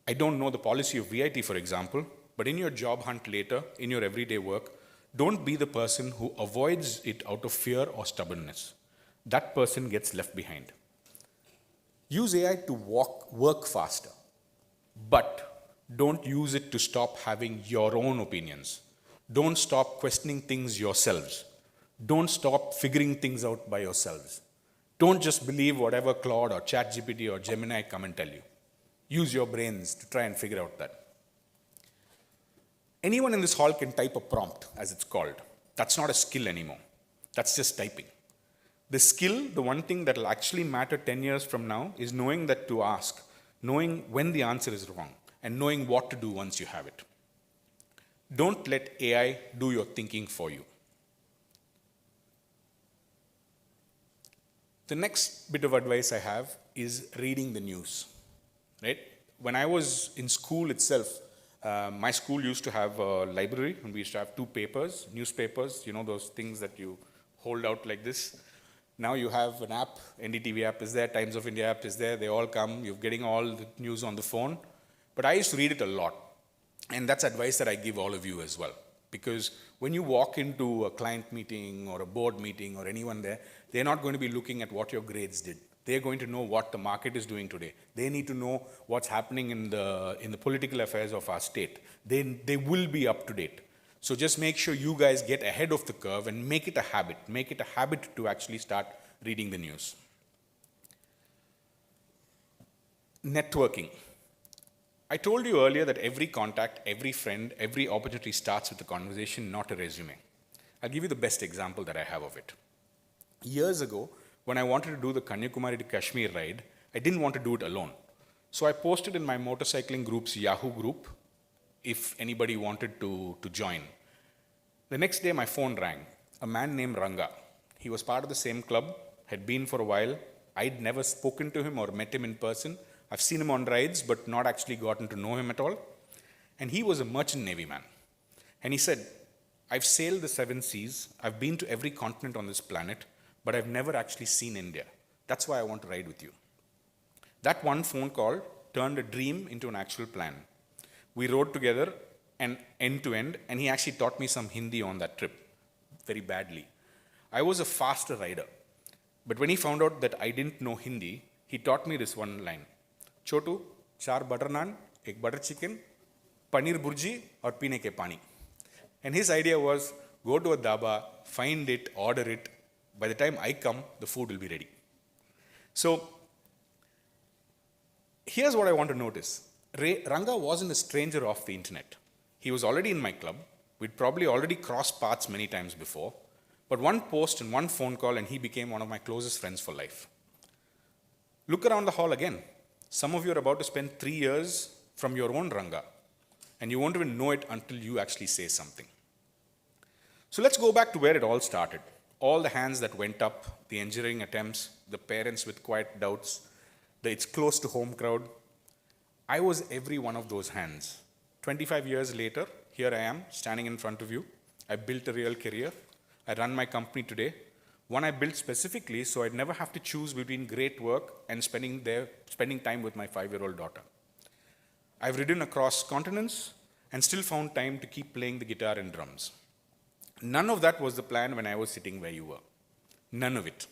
I don't know the policy of VIT, for example, but in your job hunt later, in your everyday work, don't be the person who avoids it out of fear or stubbornness. That person gets left behind. Use AI to work faster, but don't use it to stop having your own opinions. Don't stop questioning things yourselves. Don't stop figuring things out by yourselves. Don't just believe whatever Claude or ChatGPT or Gemini come and tell you. Use your brains to try and figure out that. Anyone in this hall can type a prompt, as it's called. That's not a skill anymore. That's just typing. The skill, the one thing that will actually matter 10 years from now, is knowing that to ask, knowing when the answer is wrong, and knowing what to do once you have it. Don't let AI do your thinking for you. The next bit of advice I have is reading the news, right? When I was in school itself, my school used to have a library, and we used to have 2 papers, newspapers, you know, those things that you hold out like this. Now you have an app, NDTV app is there, Times of India app is there, they all come, you're getting all the news on the phone. But I used to read it a lot, and that's advice that I give all of you as well. Because when you walk into a client meeting or a board meeting or anyone there, they're not going to be looking at what your grades did. They're going to know what the market is doing today. They need to know what's happening in the political affairs of our state. They will be up to date. So just make sure you guys get ahead of the curve and make it a habit. Make it a habit to actually start reading the news. Networking. I told you earlier that every contact, every friend, every opportunity starts with a conversation, not a resume. I'll give you the best example that I have of it. Years ago, when I wanted to do the Kanyakumari to Kashmir ride, I didn't want to do it alone. So I posted in my motorcycling group's Yahoo group if anybody wanted to join. The next day, my phone rang. A man named Ranga. He was part of the same club, had been for a while. I'd never spoken to him or met him in person. I've seen him on rides, but not actually gotten to know him at all. And he was a merchant navy man. And he said, I've sailed the 7 seas. I've been to every continent on this planet, but I've never actually seen India. That's why I want to ride with you. That one phone call turned a dream into an actual plan. We rode together and end to end, and he actually taught me some Hindi on that trip, very badly. I was a faster rider, but when he found out that I didn't know Hindi, he taught me this one line. Chotu, 4 butter naan, 1 butter chicken, paneer burji, or peene ke pani. And his idea was, go to a dhaba, find it, order it. By the time I come, the food will be ready. So, here's what I want to notice. Ranga wasn't a stranger of the internet. He was already in my club. We'd probably already crossed paths many times before. But one post and one phone call, and he became one of my closest friends for life. Look around the hall again. Some of you are about to spend 3 years from your own Ranga, and you won't even know it until you actually say something. So let's go back to where it all started. all the hands that went up, the engineering attempts, the parents with quiet doubts, the it's close to home crowd. I was every one of those hands. 25 years later, here I am, standing in front of you. I built a real career. I run my company today. One I built specifically so I'd never have to choose between great work and spending time with my 5-year-old daughter. I've ridden across continents and still found time to keep playing the guitar and drums. None of that was the plan when I was sitting where you were. None of it.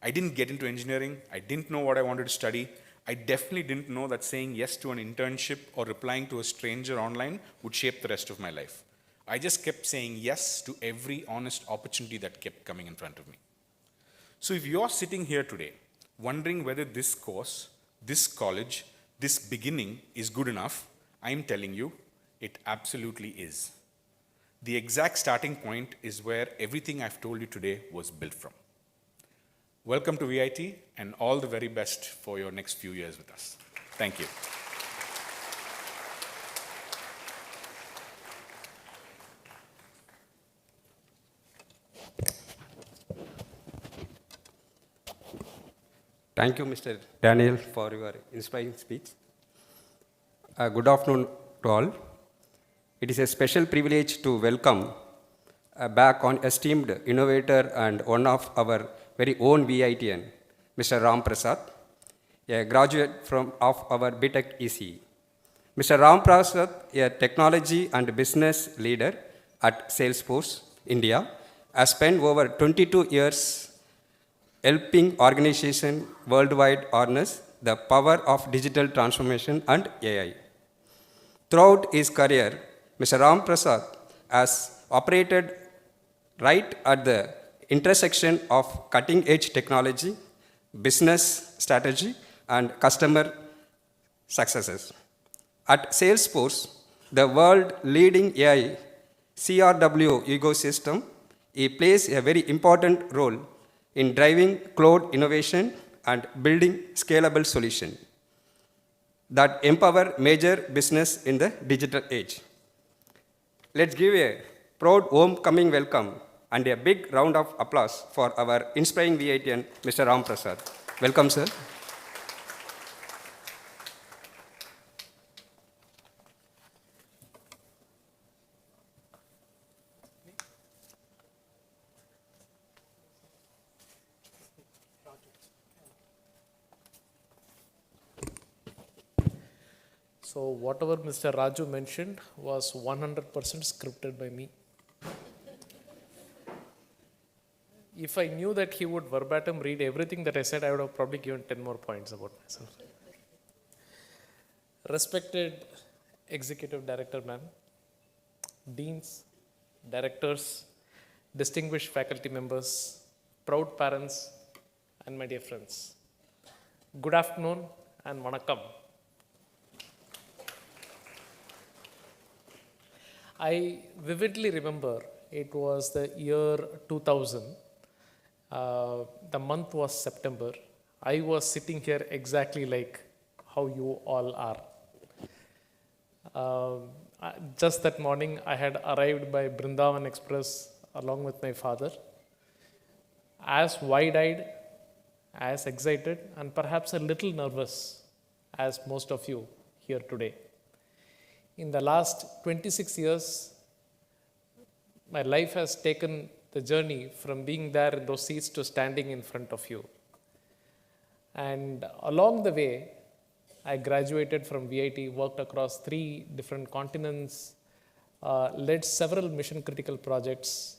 I didn't get into engineering. I didn't know what I wanted to study. I definitely didn't know that saying yes to an internship or replying to a stranger online would shape the rest of my life. I just kept saying yes to every honest opportunity that kept coming in front of me. So if you're sitting here today wondering whether this course, this college, this beginning is good enough, I'm telling you, it absolutely is. The exact starting point is where everything I've told you today was built from. Welcome to VIT and all the very best for your next few years with us. Thank you. Thank you, Mr. Daniel, for your inspiring speech. Good afternoon to all. It is a special privilege to welcome back on esteemed innovator and one of our very own VITN, Mr. Ram Prasad, a graduate of our BTech ECE. Mr. Ram Prasad, a technology and business leader at Salesforce, India, has spent over 22 years helping organizations worldwide harness the power of digital transformation and AI. Throughout his career, Mr. Ram Prasad has operated right at the intersection of cutting-edge technology, business strategy, and customer successes. At Salesforce, the world-leading AI CRW ecosystem, he plays a very important role in driving cloud innovation and building scalable solutions that empower major business in the digital age. Let's give a proud homecoming welcome and a big round of applause for our inspiring VITN, Mr. Ram Prasad. Welcome, sir. So whatever Mr. Raju mentioned was 100% scripted by me. If I knew that he would verbatim read everything that I said, I would have probably given 10 more points about myself. Respected Executive Director ma'am, Deans, Directors, distinguished faculty members, proud parents, and my dear friends. Good afternoon and vanakkam. I vividly remember it was the year 2000. The month was September. I was sitting here exactly like how you all are. Just that morning, I had arrived by Brindavan Express along with my father. As wide-eyed, as excited, and perhaps a little nervous as most of you here today. In the last 26 years, my life has taken the journey from being there in those seats to standing in front of you. And along the way, I graduated from VIT, worked across 3 different continents, led several mission-critical projects,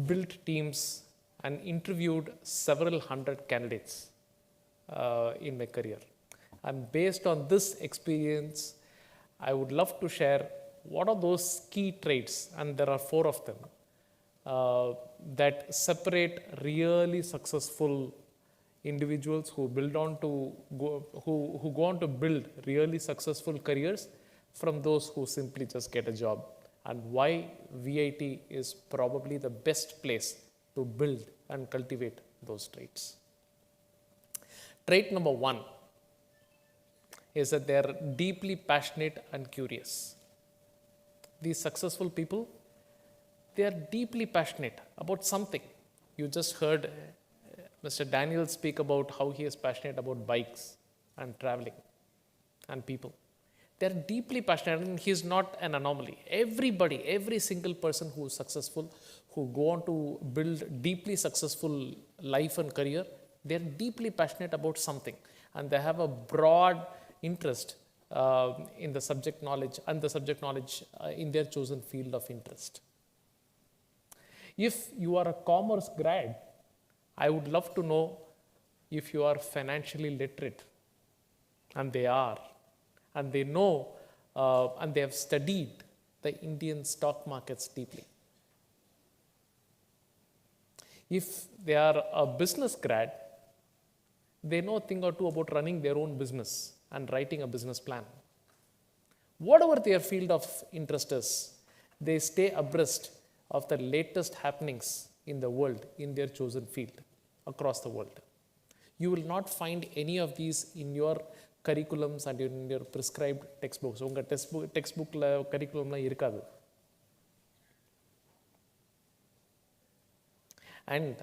built teams, and interviewed several hundred candidates in my career. And based on this experience, I would love to share what are those key traits, and there are 4 of them, that separate really successful individuals who go on to build really successful careers from those who simply just get a job, and why VIT is probably the best place to build and cultivate those traits. Trait number 1 is that they are deeply passionate and curious. These successful people, They are deeply passionate about something. You just heard Mr. Daniel speak about how he is passionate about bikes and traveling and people. They are deeply passionate, and he is not an anomaly. Everybody, every single person who is successful, who go on to build deeply successful life and career, they are deeply passionate about something, and they have a broad interest in the subject knowledge and the subject knowledge in their chosen field of interest. If you are a commerce grad, I would love to know if you are financially literate, and they are, and they know and they have studied the Indian stock markets deeply. If they are a business grad, they know a thing or two about running their own business and writing a business plan. Whatever their field of interest is, they stay abreast of the latest happenings in the world, in their chosen field, across the world. You will not find any of these in your curriculums and in your prescribed textbooks. Unga textbook curriculum la irukadu. And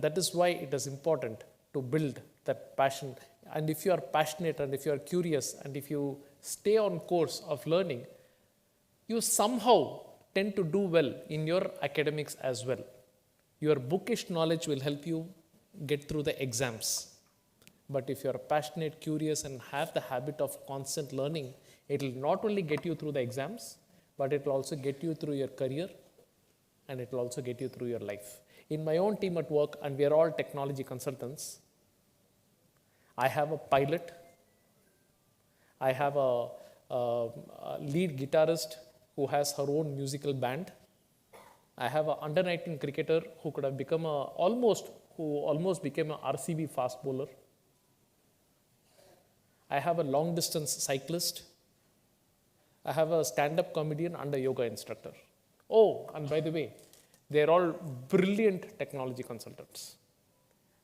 that is why it is important to build that passion. And if you are passionate, and if you are curious, and if you stay on course of learning, you somehow tend to do well in your academics as well. Your bookish knowledge will help you get through the exams. But if you are passionate, curious, and have the habit of constant learning, it will not only get you through the exams, but it will also get you through your career, and it will also get you through your life. In my own team at work, and we are all technology consultants, I have a pilot, I have a lead guitarist who has her own musical band, I have an under-19 cricketer who could have become almost became an RCB fast bowler. I have a long-distance cyclist. I have a stand-up comedian and a yoga instructor. Oh, and by the way, they're all brilliant technology consultants.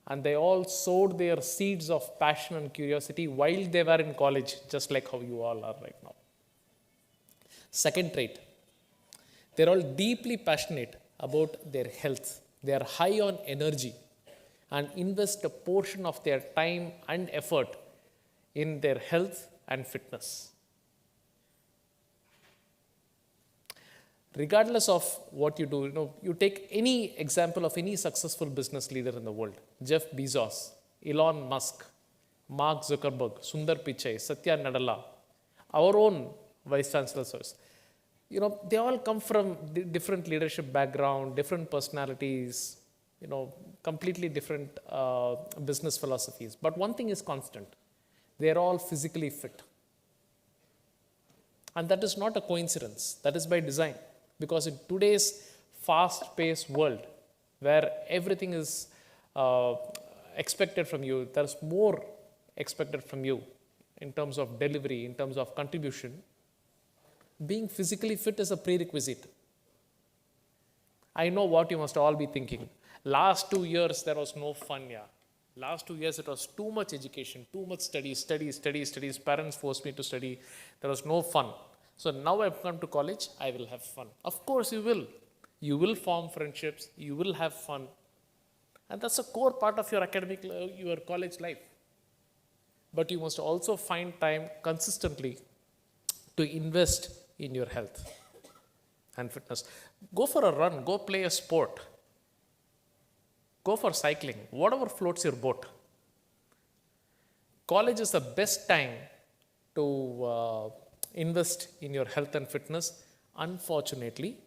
And they all sowed their seeds of passion and curiosity while they were in college, just like how you all are right now. Second trait, they're all deeply passionate about their health. They are high on energy and invest a portion of their time and effort in their health and fitness. Regardless of what you do, you take any example of any successful business leader in the world, Jeff Bezos, Elon Musk, Mark Zuckerberg, Sundar Pichai, Satya Nadella, our own vice chancellors. They all come from different leadership background, different personalities, completely different business philosophies. But one thing is constant. They're all physically fit. And that is not a coincidence. That is by design. Because in today's fast-paced world, where everything is expected from you, there's more expected from you in terms of delivery, in terms of contribution, being physically fit is a prerequisite. I know what you must all be thinking. Last 2 years, there was no fun, yeah. Last 2 years, it was too much education, too much studies. Parents forced me to study. There was no fun. So now I've come to college, I will have fun. Of course you will. You will form friendships. You will have fun. And that's a core part of your academic, your college life. But you must also find time consistently to invest in your health and fitness. Go for a run. Go play a sport. Go for cycling. Whatever floats your boat. College is the best time to invest in your health and fitness. Unfortunately,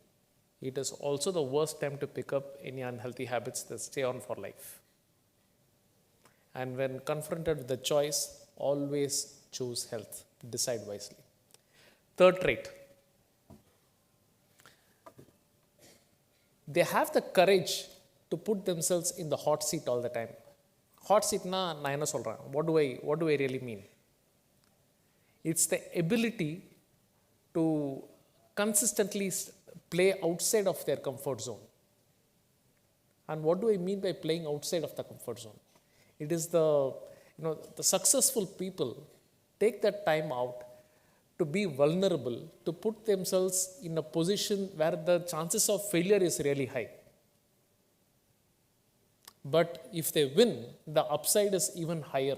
it is also the worst time to pick up any unhealthy habits that stay on for life. And when confronted with the choice, always choose health. Decide wisely. Third trait. They have the courage to put themselves in the hot seat all the time. Hot seat na enna solran. What do I really mean? It's the ability to consistently play outside of their comfort zone. And what do I mean by playing outside of the comfort zone? It is the successful people take that time out to be vulnerable, to put themselves in a position where the chances of failure is really high. But if they win, the upside is even higher.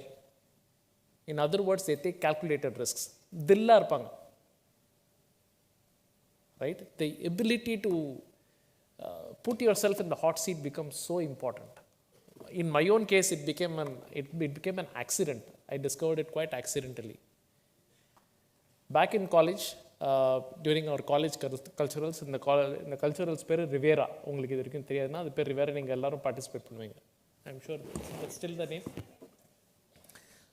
In other words, they take calculated risks. Dilla irpanga. Right? The ability to put yourself in the hot seat becomes so important. In my own case, it became an accident. I discovered it quite accidentally. Back in college, during our college culturals, in the culturals பேர் Rivera. உங்களுக்கு இது வரைக்கும் தெரியாதுன்னா அது பேர் Rivera, நீங்கள் எல்லாரும் participate பண்ணுவீங்க. I'm sure that's still the name.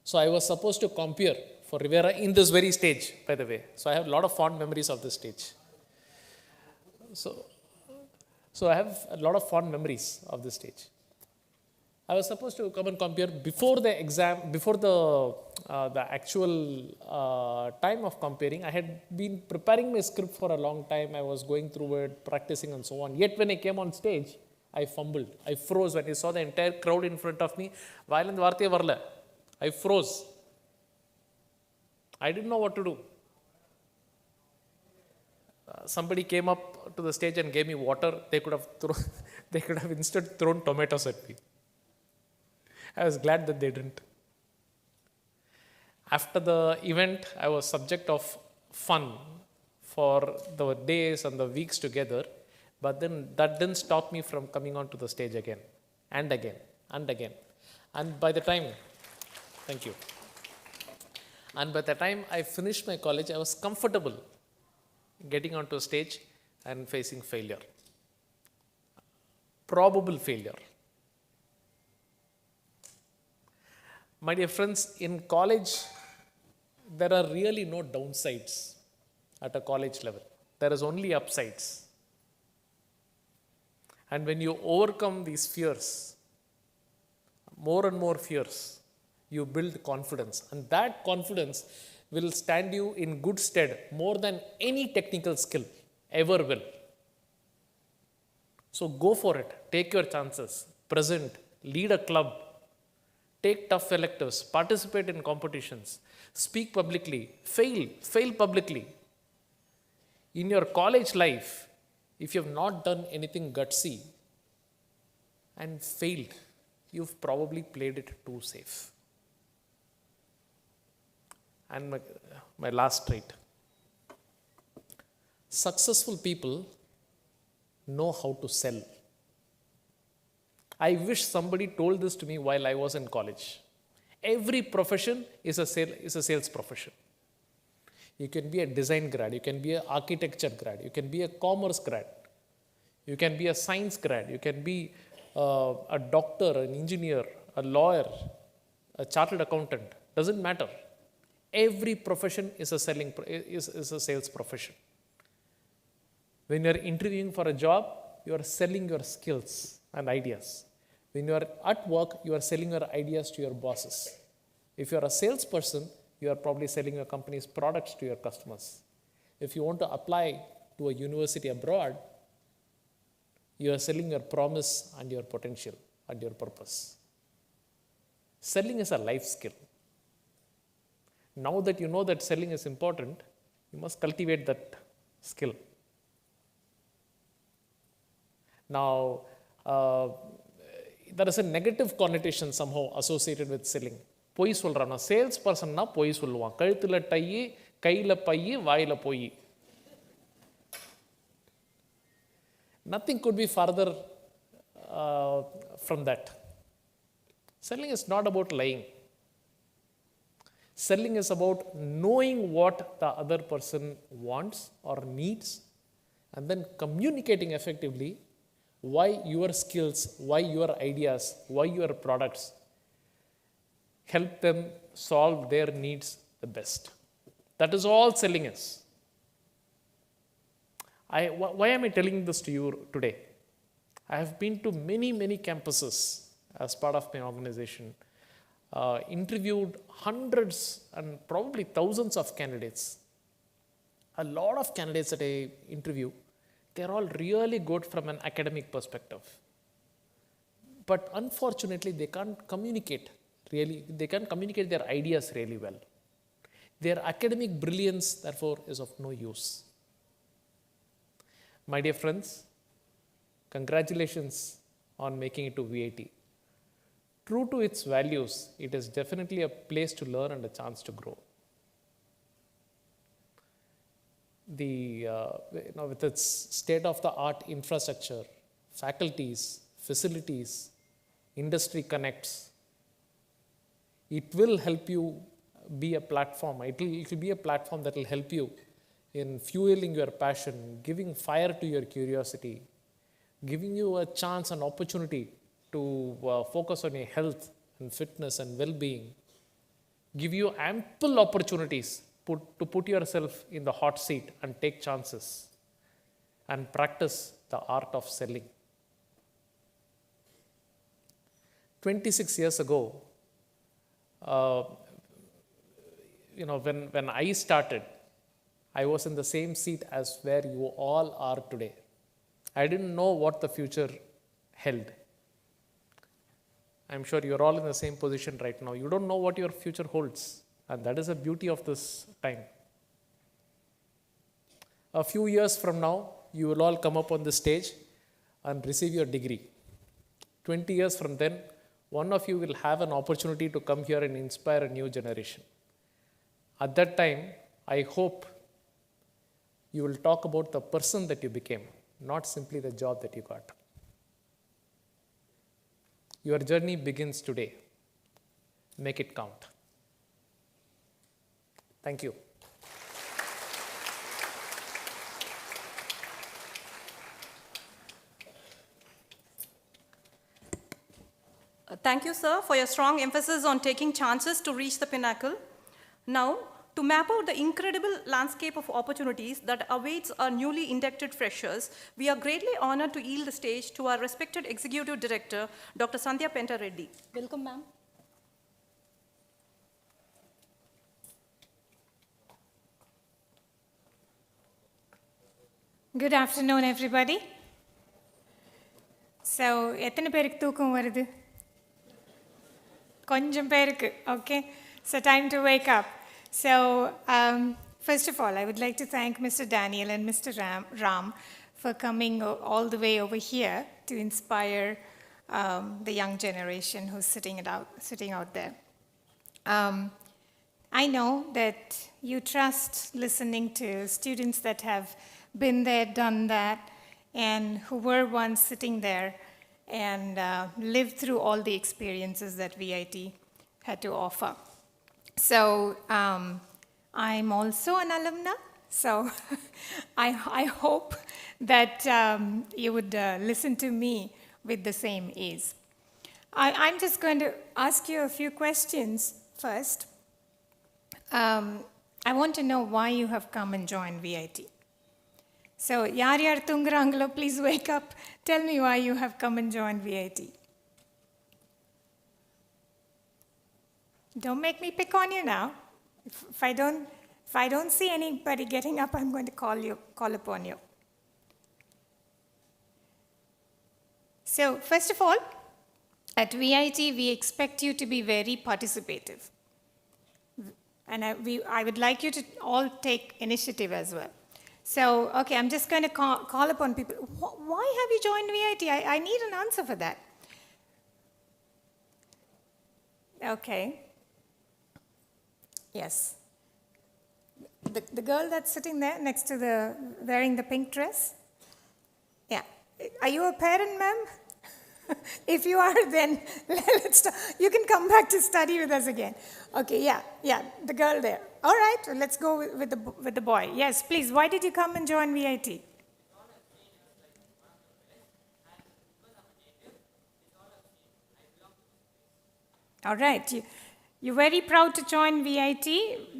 So I was supposed to compare for Rivera in this very stage, by the way. So I have a lot of fond memories of this stage. So I have a lot of fond memories of this stage. I was supposed to come and compare before the exam, before the actual time of comparing. I had been preparing my script for a long time. I was going through it, practicing and so on. Yet when I came on stage, I fumbled. I froze when I saw the entire crowd in front of me. Violent varthiye varla. I froze. I didn't know what to do. Somebody came up to the stage and gave me water. They could have instead thrown tomatoes at me. I was glad that they didn't. After the event, I was subject of fun for the days and the weeks together, but then that didn't stop me from coming onto the stage again and again and again. And by the time, thank you. And by the time I finished my college, I was comfortable getting onto a stage and facing failure. Probable failure. My dear friends, in college, there are really no downsides at a college level. There is only upsides. And when you overcome these fears, more and more fears, you build confidence. And that confidence will stand you in good stead more than any technical skill ever will. So go for it. Take your chances. Present. Lead a club. Take tough electives. Participate in competitions. Speak publicly. Fail publicly. In your college life, if you have not done anything gutsy and failed, you've probably played it too safe. And my last trait. Successful people know how to sell. I wish somebody told this to me while I was in college. Every profession is a sales profession. You can be a design grad, you can be an architecture grad, you can be a commerce grad, you can be a science grad, you can be a doctor, an engineer, a lawyer, a chartered accountant. Doesn't matter. Every profession is a sales profession. When you are interviewing for a job, you are selling your skills and ideas. When you are at work, you are selling your ideas to your bosses. If you are a salesperson, you are probably selling your company's products to your customers. If you want to apply to a university abroad, you are selling your promise and your potential and your purpose. Selling is a life skill. Now that you know that selling is important, you must cultivate that skill. Now, there is a negative connotation somehow associated with selling. பொய் சொல்றான், sales பர்சன்னா பொய் சொல்லுவான். கழுத்துல tie, கையில by, வாயில பொய். Nothing could be further from that. Selling is not about lying. Selling is about knowing what the other person wants or needs and then communicating effectively why your skills, why your ideas, why your products help them solve their needs the best. That is all selling is. Why am I telling this to you today? I have been to many campuses as part of my organization, interviewed hundreds and probably thousands of candidates. A lot of candidates that I interview, they're all really good from an academic perspective. But unfortunately, they can't communicate their ideas really well. Their academic brilliance, therefore, is of no use. My dear friends, congratulations on making it to VIT. True to its values, it is definitely a place to learn and a chance to grow. With its state-of-the-art infrastructure, faculties, facilities, industry connects, it will help you be a platform. It will be a platform that will help you in fueling your passion, giving fire to your curiosity, giving you a chance and opportunity to focus on your health and fitness and well-being, give you ample opportunities to put yourself in the hot seat and take chances and practice the art of selling. 26 years ago, when I started, I was in the same seat as where you all are today. I didn't know what the future held. I'm sure you're all in the same position right now. You don't know what your future holds, and that is the beauty of this time. A few years from now, you will all come up on the stage and receive your degree. 20 years from then, one of you will have an opportunity to come here and inspire a new generation. At that time, I hope you will talk about the person that you became, not simply the job that you got. Your journey begins today. Make it count. Thank you. Thank you, sir, for your strong emphasis on taking chances to reach the pinnacle. Now, to map out the incredible landscape of opportunities that awaits our newly inducted freshers, we are greatly honored to yield the stage to our respected Executive Director, Dr. Sandhya Penta Reddy. Welcome, ma'am. Good afternoon, everybody. So, எத்தனை பேருக்கு தூக்கம் வருது? கொஞ்சம் பேருக்கு, okay? So, time to wake up. So, first of all, I would like to thank Mr. Daniel and Mr. Ram for coming all the way over here to inspire the young generation who's sitting out there. I know that you trust listening to students that have been there, done that, and who were once sitting there and lived through all the experiences that VIT had to offer. So I'm also an alumna, so I hope that you would listen to me with the same ease. I'm just going to ask you a few questions first. I want to know why you have come and joined VIT. So, yaar thungrangalo, please wake up. Tell me why you have come and joined VIT. Don't make me pick on you now. If I don't see anybody getting up, I'm going to call upon you. So, first of all, at VIT, we expect you to be very participative. And I would like you to all take initiative as well. So, okay, I'm just going to call upon people. Why have you joined VIT? I need an answer for that. Okay. Yes. The girl that's sitting there next to wearing the pink dress? Yeah. Are you a parent, ma'am? If you are, then you can come back to study with us again. Okay, yeah, the girl there. All right, well, let's go with the boy. Yes, please, why did you come and join VIT? All right, you're very proud to join VIT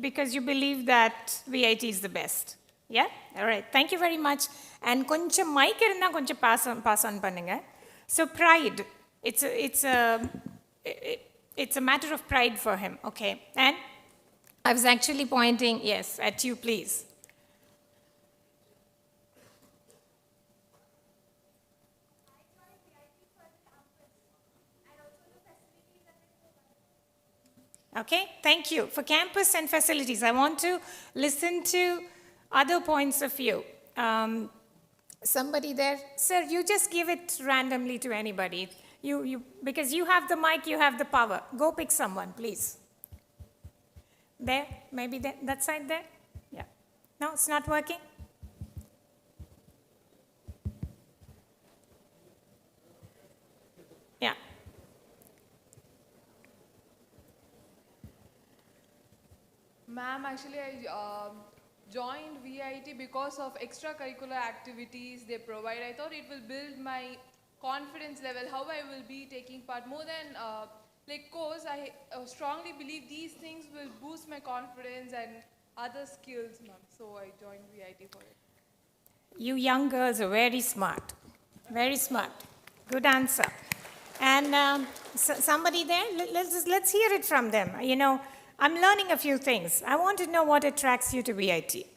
because you believe that VIT is the best. Yeah? All right, thank you very much. And koncham mic irundha koncham pass on pannunga. So pride, it's a matter of pride for him, okay? And I was actually pointing, yes, at you, please. Okay, thank you. For campus and facilities, I want to listen to other points of view. Somebody there, sir, you just give it randomly to anybody. Because you have the mic, you have the power. Go pick someone, please. There, maybe there, that side there? Yeah. No, it's not working? Yeah. Ma'am, actually I joined VIT because of extracurricular activities they provide. I thought it will build my confidence level, how I will be taking part. More than like course, I strongly believe these things will boost my confidence and other skills, ma'am. So I joined VIT for it. You young girls are very smart. Very smart. Good answer. And somebody there, let's hear it from them. You know, I'm learning a few things. I want to know what attracts you to VIT.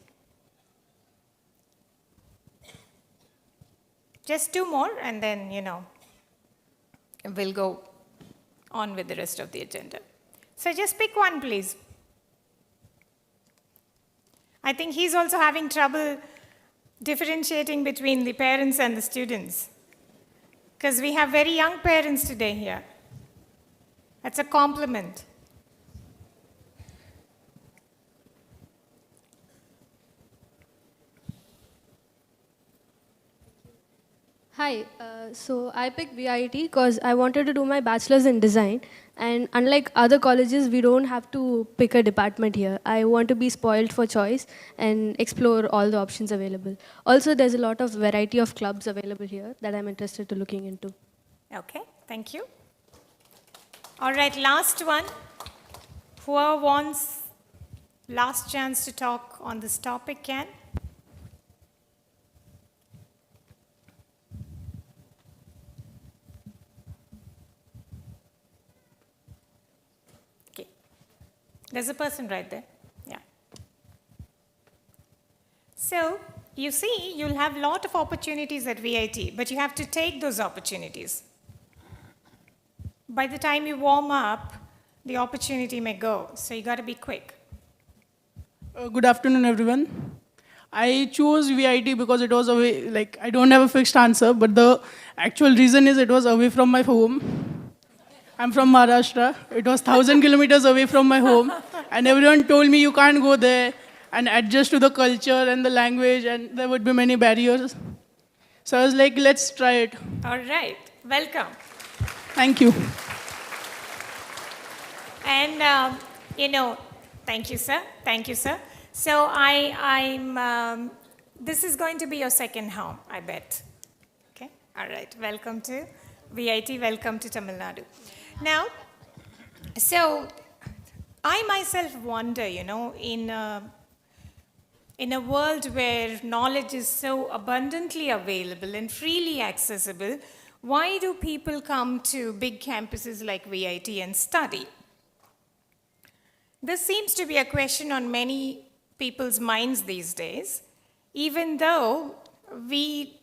Just two more, and then, you know, we'll go on with the rest of the agenda. So just pick one, please. I think he's also having trouble differentiating between the parents and the students, because we have very young parents today here. That's a compliment. Hi, so I picked VIT because I wanted to do my bachelor's in design, and unlike other colleges, we don't have to pick a department here. I want to be spoiled for choice and explore all the options available. Also, there's a lot of variety of clubs available here that I'm interested to looking into. Okay, thank you. All right, last one. Whoever wants last chance to talk on this topic can. Okay, there's a person right there. Yeah. So, you see, you'll have a lot of opportunities at VIT, but you have to take those opportunities. By the time you warm up, the opportunity may go, so you got to be quick. Good afternoon, everyone. I chose VIT because it was away, like, I don't have a fixed answer, but the actual reason is it was away from my home. I'm from Maharashtra. It was 1,000 kilometers away from my home, and everyone told me you can't go there and adjust to the culture and the language, and there would be many barriers. So I was like, let's try it. All right, welcome. Thank you. And, you know, thank you, sir. Thank you, sir. So this is going to be your second home, I bet. Okay, all right. Welcome to VIT, welcome to Tamil Nadu. Now, so I myself wonder, you know, in a world where knowledge is so abundantly available and freely accessible, why do people come to big campuses like VIT and study? This seems to be a question on many people's minds these days, even though we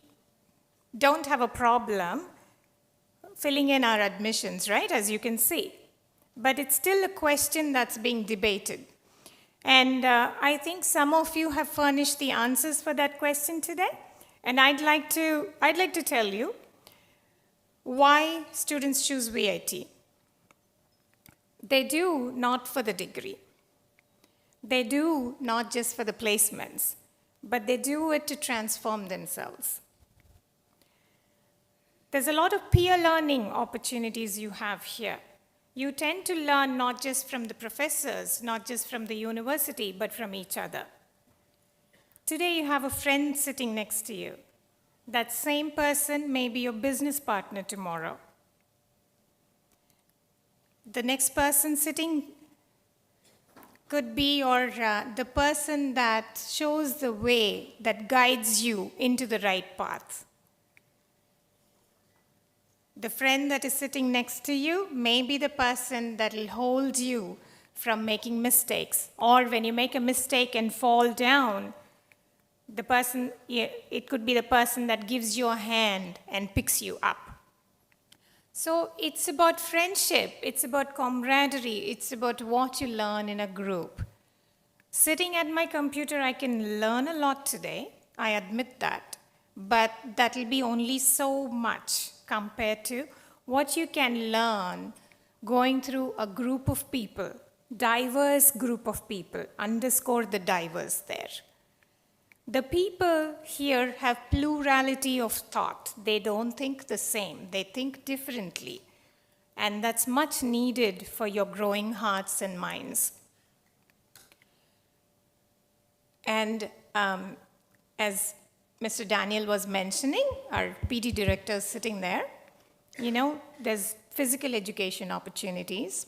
don't have a problem filling in our admissions, right, as you can see. But it's still a question that's being debated. And I think some of you have furnished the answers for that question today. And I'd like to tell you why students choose VIT. They do not for the degree. They do not just for the placements, but they do it to transform themselves. There's a lot of peer learning opportunities you have here. You tend to learn not just from the professors, not just from the university, but from each other. Today you have a friend sitting next to you. That same person may be your business partner tomorrow. The next person sitting could be the person that shows the way, that guides you into the right path. The friend that is sitting next to you may be the person that will hold you from making mistakes. Or when you make a mistake and fall down, it could be the person that gives you a hand and picks you up. So it's about friendship, it's about camaraderie, it's about what you learn in a group. Sitting at my computer, I can learn a lot today, I admit that, but that'll be only so much compared to what you can learn going through a group of people, diverse group of people, underscore the diverse there. The people here have plurality of thought. They don't think the same, they think differently. And that's much needed for your growing hearts and minds. And as Mr. Daniel was mentioning, our PD director is sitting there. You know, there's physical education opportunities.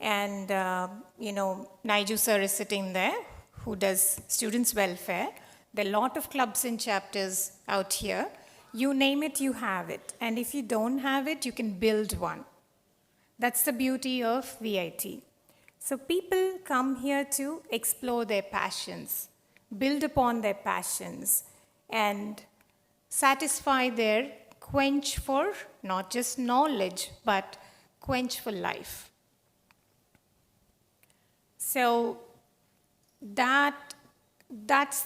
And, Naiju sir is sitting there, who does students' welfare. There are a lot of clubs and chapters out here. You name it, you have it. And if you don't have it, you can build one. That's the beauty of VIT. So people come here to explore their passions, build upon their passions, and satisfy their quench for not just knowledge, but quench for life. So that's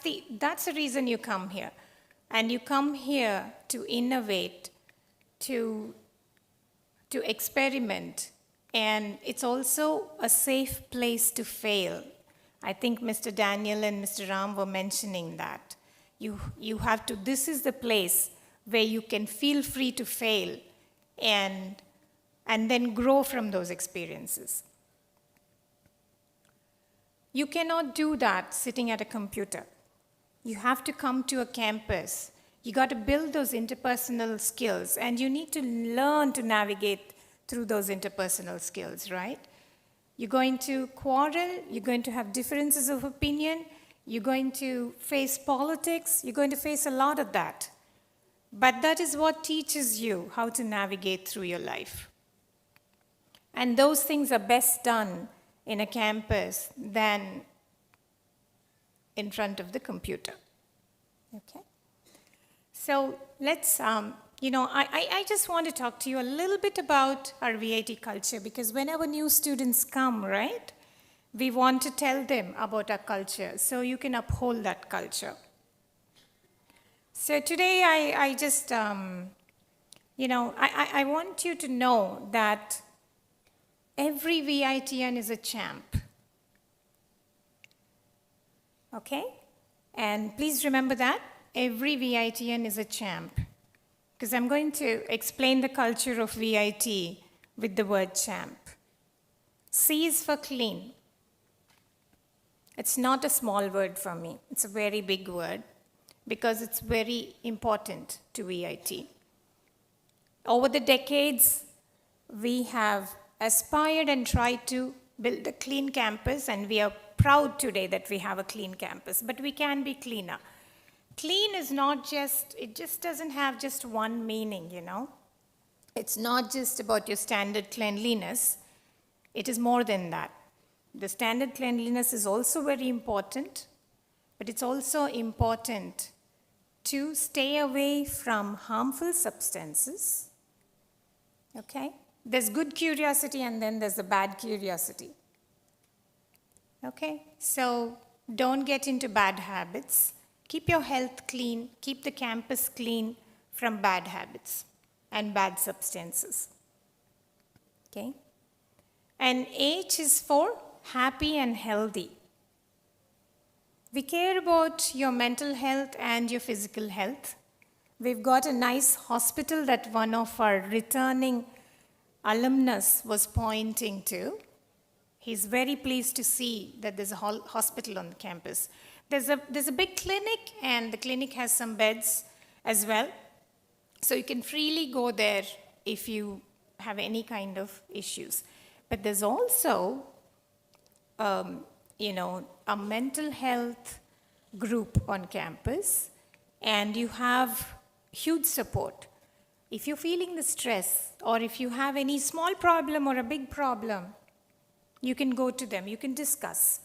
the reason you come here. And you come here to innovate, to experiment, and it's also a safe place to fail. I think Mr. Daniel and Mr. Ram were mentioning that. You have to, this is the place where you can feel free to fail and then grow from those experiences. You cannot do that sitting at a computer. You have to come to a campus. You got to build those interpersonal skills, and you need to learn to navigate through those interpersonal skills, right? You're going to quarrel, you're going to have differences of opinion, you're going to face politics, you're going to face a lot of that. But that is what teaches you how to navigate through your life. And those things are best done in a campus than in front of the computer. Okay? So let's, I just want to talk to you a little bit about our VIT culture, because whenever new students come, right, we want to tell them about our culture so you can uphold that culture. So today I just, I want you to know that every VITian is a champ. Okay? And please remember that. Every VITian is a champ. Because I'm going to explain the culture of VIT with the word champ. C is for clean. It's not a small word for me. It's a very big word because it's very important to VIT. Over the decades, we have aspired and tried to build a clean campus, and we are proud today that we have a clean campus, but we can be cleaner. Clean is not just, it just doesn't have just one meaning, It's not just about your standard cleanliness. It is more than that. The standard cleanliness is also very important, but it's also important to stay away from harmful substances. Okay? There's good curiosity and then there's the bad curiosity. Okay? So don't get into bad habits. Keep your health clean. Keep the campus clean from bad habits and bad substances. Okay? And H is for happy and healthy. We care about your mental health and your physical health. We've got a nice hospital that one of our returning alumnus was pointing to. He's very pleased to see that there's a hospital on the campus. There's a big clinic, and the clinic has some beds as well. So you can freely go there if you have any kind of issues. But there's also, a mental health group on campus, and you have huge support. If you're feeling the stress, or if you have any small problem or a big problem, you can go to them, you can discuss.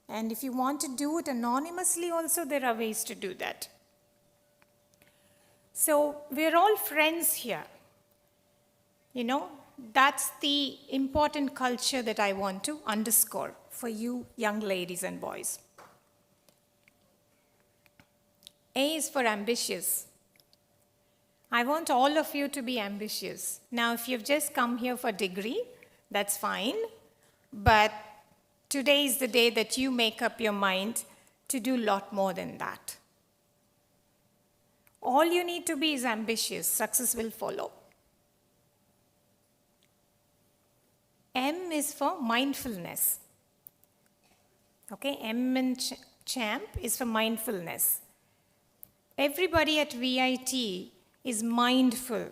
And if you want to do it anonymously also, there are ways to do that. So we're all friends here. You know, that's the important culture that I want to underscore for you young ladies and boys. A is for ambitious. I want all of you to be ambitious. Now, if you've just come here for degree, that's fine. But today is the day that you make up your mind to do a lot more than that. All you need to be is ambitious. Success will follow. M is for mindfulness. Okay, M in CHAMP is for mindfulness. Everybody at VIT is mindful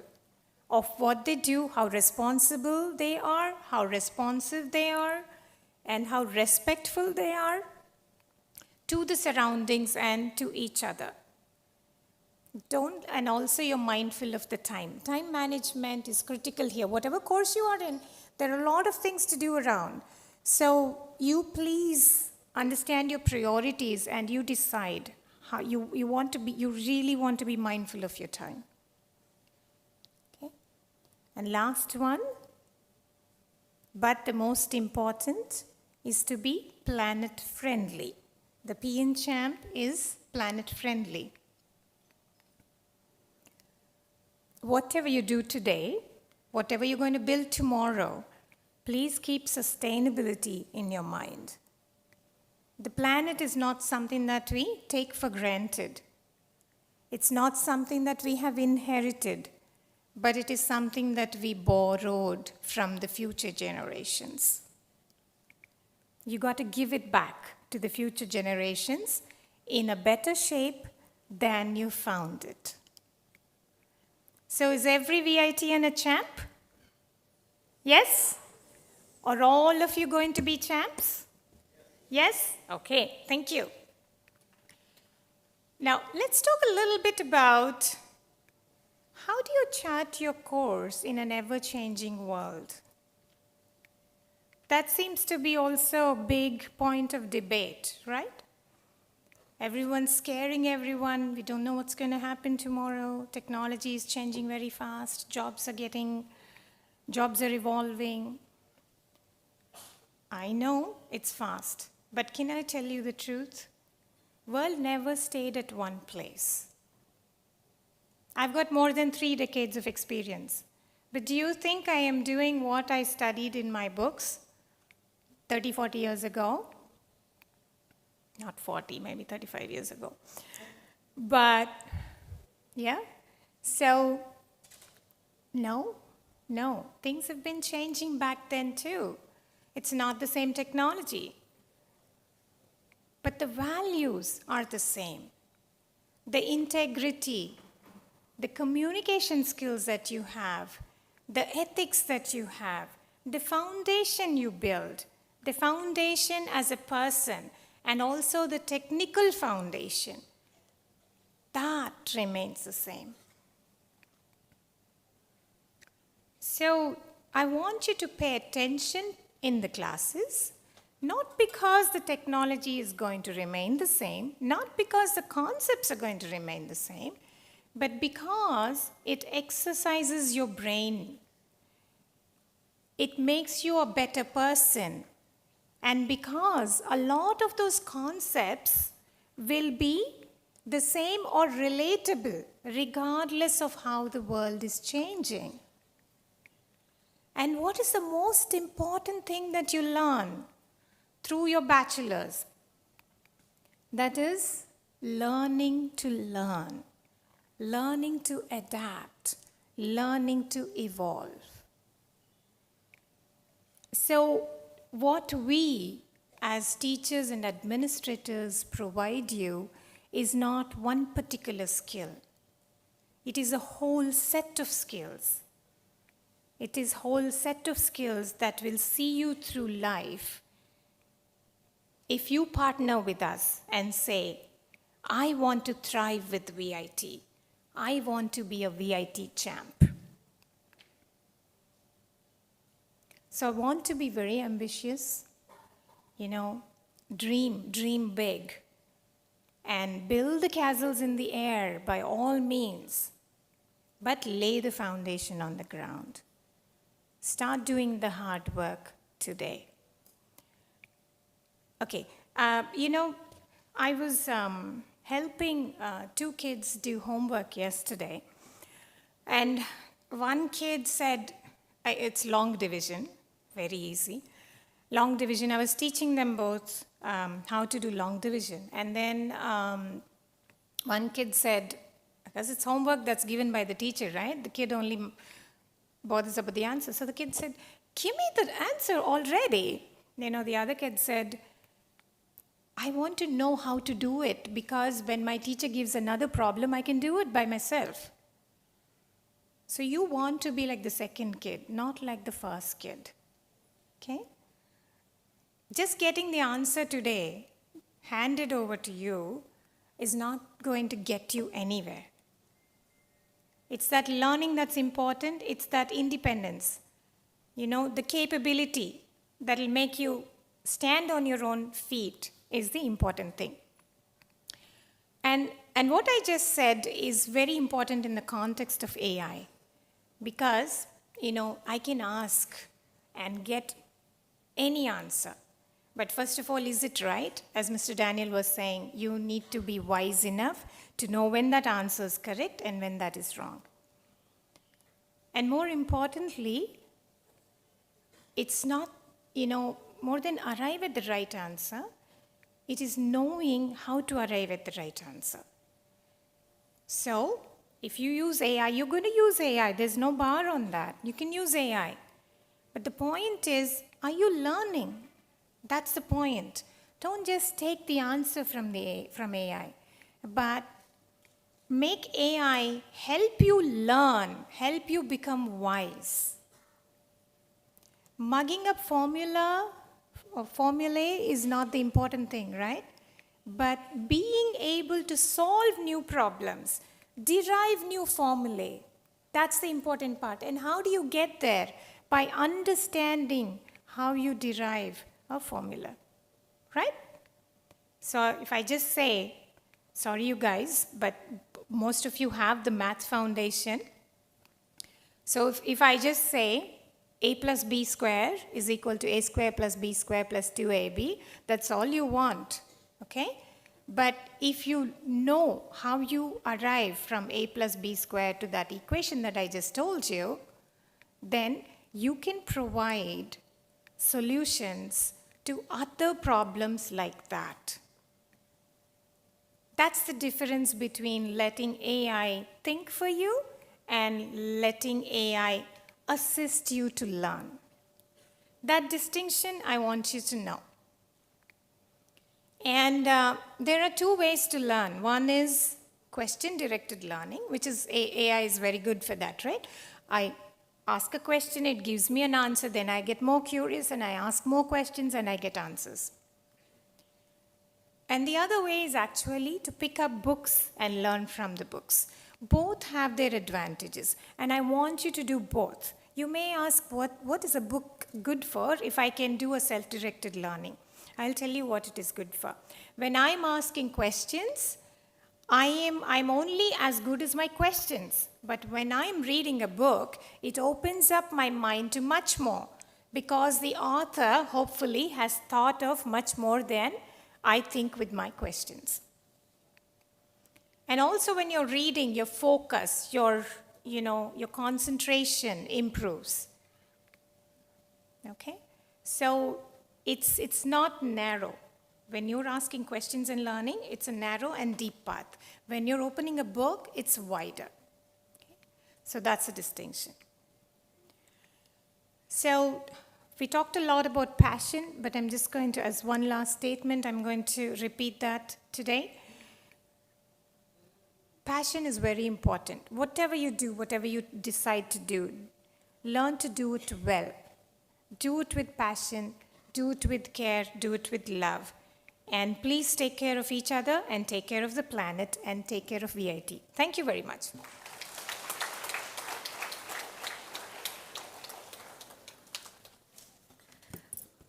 of what they do, how responsible they are, how responsive they are, and how respectful they are to the surroundings and to each other. And also you're mindful of the time. Time management is critical here. Whatever course you are in, there are a lot of things to do around. So you please understand your priorities and you decide how you really want to be mindful of your time. Okay? And last one, but the most important, is to be planet friendly. The P in CHAMP is planet friendly. Whatever you do today, whatever you're going to build tomorrow, please keep sustainability in your mind. The planet is not something that we take for granted. It's not something that we have inherited, but it is something that we borrowed from the future generations. You got to give it back to the future generations in a better shape than you found it. So is every VITian a champ? Yes? Are all of you going to be champs? Yes? Okay, thank you. Now, let's talk a little bit about how do you chart your course in an ever-changing world? That seems to be also a big point of debate, right? Everyone's scaring everyone. We don't know what's going to happen tomorrow. Technology is changing very fast. Jobs are evolving. I know it's fast, but can I tell you the truth? World never stayed at one place. I've got more than 3 decades of experience. But do you think I am doing what I studied in my books 30, 40 years ago? Not 40, maybe 35 years ago. But, yeah, so, no, things have been changing back then too. It's not the same technology. But the values are the same. The integrity, the communication skills that you have, the ethics that you have, the foundation you build, the foundation as a person, and also the technical foundation, that remains the same. So I want you to pay attention in the classes, not because the technology is going to remain the same, not because the concepts are going to remain the same, but because it exercises your brain. It makes you a better person. And because a lot of those concepts will be the same or relatable regardless of how the world is changing. And what is the most important thing that you learn through your bachelor's? That is learning to learn, learning to adapt, learning to evolve. So, what we as teachers and administrators provide you is not one particular skill. It is a whole set of skills. It is a whole set of skills that will see you through life. If you partner with us and say, I want to thrive with VIT, I want to be a VIT champ. So I want to be very ambitious, dream big, and build the castles in the air by all means, but lay the foundation on the ground. Start doing the hard work today. Okay, I was helping two kids do homework yesterday, and one kid said, it's long division, very easy. Long division, I was teaching them both how to do long division. And then one kid said, because it's homework that's given by the teacher, right? The kid only bothers about the answer. So the kid said, give me the answer already. The other kid said, I want to know how to do it, because when my teacher gives another problem, I can do it by myself. So you want to be like the second kid, not like the first kid. Okay? Just getting the answer today handed over to you is not going to get you anywhere. It's that learning that's important. It's that independence. The capability that will make you stand on your own feet is the important thing. And what I just said is very important in the context of AI, because, I can ask and get any answer. But first of all, is it right? As Mr. Daniel was saying, you need to be wise enough to know when that answer is correct and when that is wrong. And more importantly, it's not, more than arrive at the right answer, it is knowing how to arrive at the right answer. So, if you use AI, you're going to use AI. There's no bar on that. You can use AI. But the point is, are you learning? That's the point. Don't just take the answer from AI, but make AI help you learn, help you become wise. Mugging up formulae is not the important thing, right? But being able to solve new problems, derive new formulae, that's the important part. And how do you get there? By understanding how you derive a formula, right? So if I just say, sorry you guys, but most of you have the math foundation. So if I just say a plus b square is equal to a square plus b square plus 2ab, that's all you want, okay? But if you know how you arrive from a plus b square to that equation that I just told you, then you can provide solutions to other problems like that. That's the difference between letting AI think for you and letting AI assist you to learn. That distinction I want you to know. And there are two ways to learn. One is question-directed learning, which is AI is very good for that, right? I ask a question, it gives me an answer, then I get more curious and I ask more questions and I get answers. And the other way is actually to pick up books and learn from the books. Both have their advantages, and I want you to do both. You may ask, what is a book good for if I can do a self-directed learning? I'll tell you what it is good for. When I'm asking questions, I'm only as good as my questions. But when I'm reading a book, it opens up my mind to much more, because the author hopefully has thought of much more than I think with my questions. And also when you're reading, your focus, your concentration improves. Okay? So it's not narrow. When you're asking questions and learning, it's a narrow and deep path. When you're opening a book, it's wider. Okay? So that's a distinction. So we talked a lot about passion, but I'm just going to, as one last statement, I'm going to repeat that today. Passion is very important. Whatever you do, whatever you decide to do, learn to do it well. Do it with passion, do it with care, do it with love. And please take care of each other and take care of the planet and take care of VIT. Thank you very much.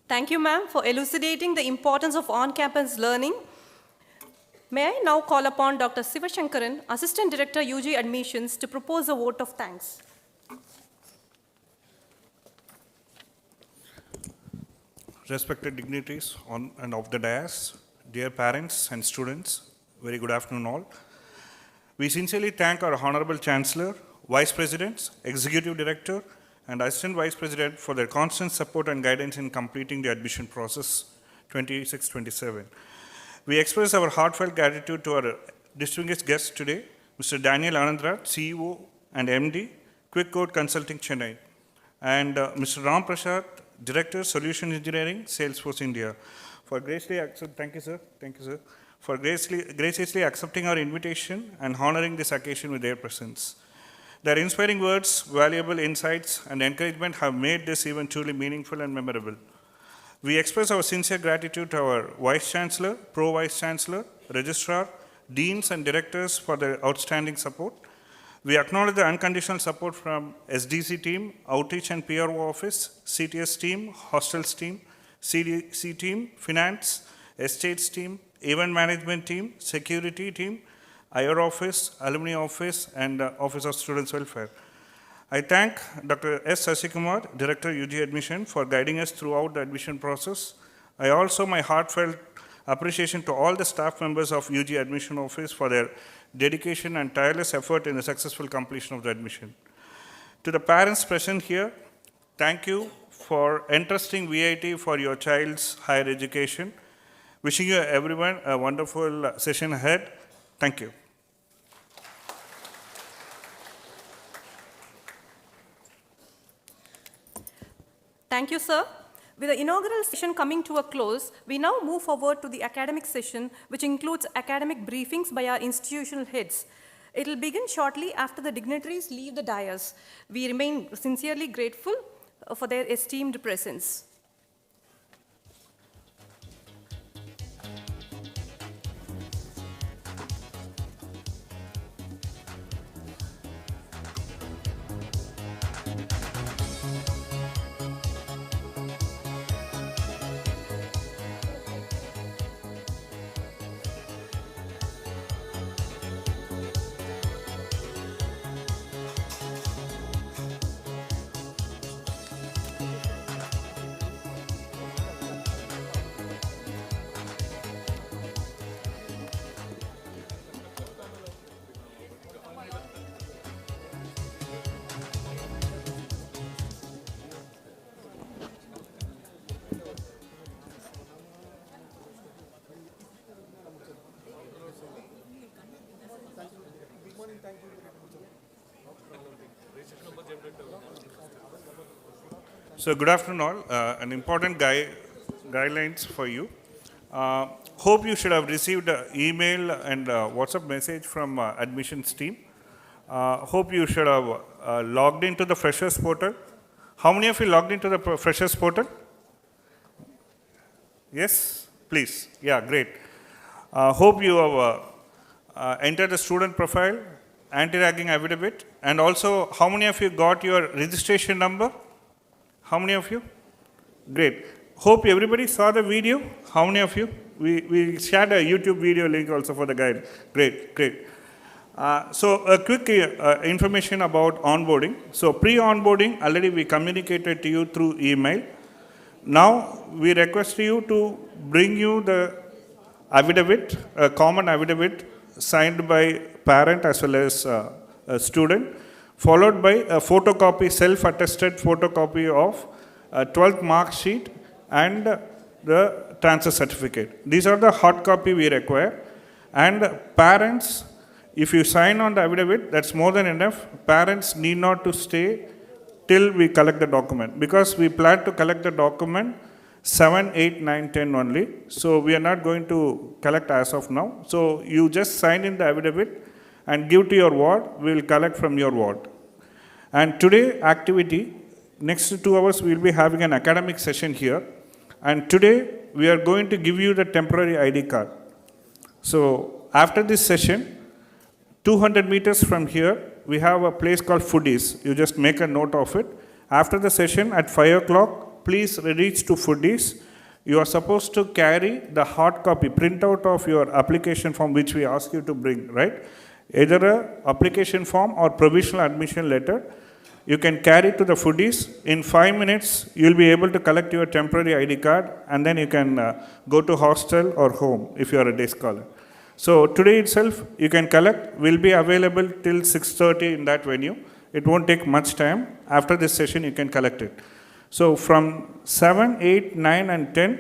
Thank you, ma'am, for elucidating the importance of on-campus learning. May I now call upon Dr. Sivashankaran, Assistant Director, UG Admissions, to propose a vote of thanks. respected dignitaries on and of the dais, dear parents and students, very good afternoon all. We sincerely thank our Honorable Chancellor, Vice Presidents, Executive Director, and Assistant Vice President for their constant support and guidance in completing the admission process 26-27. We express our heartfelt gratitude to our distinguished guests today, Mr. Daniel Anandra, CEO and MD, Quick Code Consulting Chennai, and Mr. Ram Prasad, Director, Solution Engineering, Salesforce India, for thank you, sir, for graciously accepting our invitation and honoring this occasion with their presence. Their inspiring words, valuable insights, and encouragement have made this event truly meaningful and memorable. We express our sincere gratitude to our Vice Chancellor, Pro Vice Chancellor, Registrar, Deans, and Directors for their outstanding support. We acknowledge the unconditional support from SDC team, Outreach and PRO Office, CTS team, Hostels team, CDC team, Finance, Estates team, Event Management team, Security team, IR Office, Alumni Office, and Office of Students Welfare. I thank Dr. S. Sasikumar, Director UG Admission, for guiding us throughout the admission process. I also my heartfelt appreciation to all the staff members of UG Admission Office for their dedication and tireless effort in the successful completion of the admission. To the parents present here, thank you for entrusting VIT for your child's higher education. Wishing you everyone a wonderful session ahead. Thank you. Thank you, sir. With the inaugural session coming to a close, we now move forward to the academic session, which includes academic briefings by our institutional heads. It will begin shortly after the dignitaries leave the dais. We remain sincerely grateful for their esteemed presence. So good afternoon all. An important guidelines for you. Hope you should have received an email and WhatsApp message from admissions team. Hope you should have logged into the Freshers portal. How many of you logged into the Freshers portal? Yes, please. Yeah, great. Hope you have entered the student profile, anti-ragging affidavit, and also how many of you got your registration number? How many of you? Great. Hope everybody saw the video. How many of you? We shared a YouTube video link also for the guide. Great, great. So a quick information about onboarding. So pre-onboarding, already we communicated to you through email. Now we request you to bring you the affidavit, a common affidavit signed by parent as well as a student, followed by a photocopy, self-attested photocopy of a 12th mark sheet and the transfer certificate. These are the hard copy we require. And parents, if you sign on the affidavit, that's more than enough. Parents need not to stay till we collect the document, because we plan to collect the document 7, 8, 9, 10 only. So we are not going to collect as of now. So you just sign in the affidavit and give to your ward, we will collect from your ward. And today activity, next 2 hours we will be having an academic session here. And today we are going to give you the temporary ID card. So after this session, 200 meters from here, we have a place called Foodies. You just make a note of it. After the session at 5 o'clock, please reach to Foodies. You are supposed to carry the hard copy, printout of your application form which we ask you to bring, right? Either a application form or provisional admission letter. you can carry to the foodies. In 5 minutes, you'll be able to collect your temporary ID card, and then you can go to hostel or home if you are a day scholar. So today itself, you can collect. Will be available till 6:30 in that venue. It won't take much time. After this session, you can collect it. So from 7, 8, 9, and 10,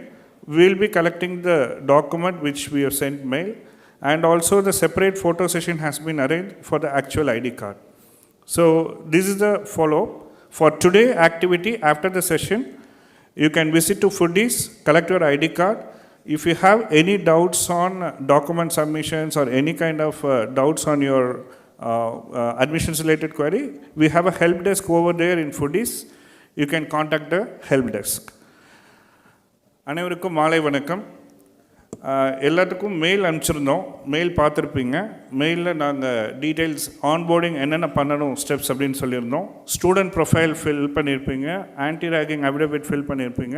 we'll be collecting the document which we have sent mail, and also the separate photo session has been arranged for the actual ID card. So this is the follow-up. For today activity, after the session, you can visit to Foodies, collect your ID card. If you have any doubts on document submissions or any kind of doubts on your admissions related query, we have a help desk over there in Foodies. You can contact the help desk. அனைவருக்கும் மாலை வணக்கம். எல்லாத்துக்கும் mail அனுப்பிச்சிருந்தோம். Mail பார்த்துருப்பீங்க. மெயிலில் நாங்கள் details onboarding என்னென்ன பண்ணணும் steps அப்படின்னு சொல்லியிருந்தோம். ஸ்டூடெண்ட் ப்ரொஃபைல் ஃபில் பண்ணியிருப்பீங்க, ஆன்டி ரேகிங் அஃபிடவிட் ஃபில் பண்ணியிருப்பீங்க.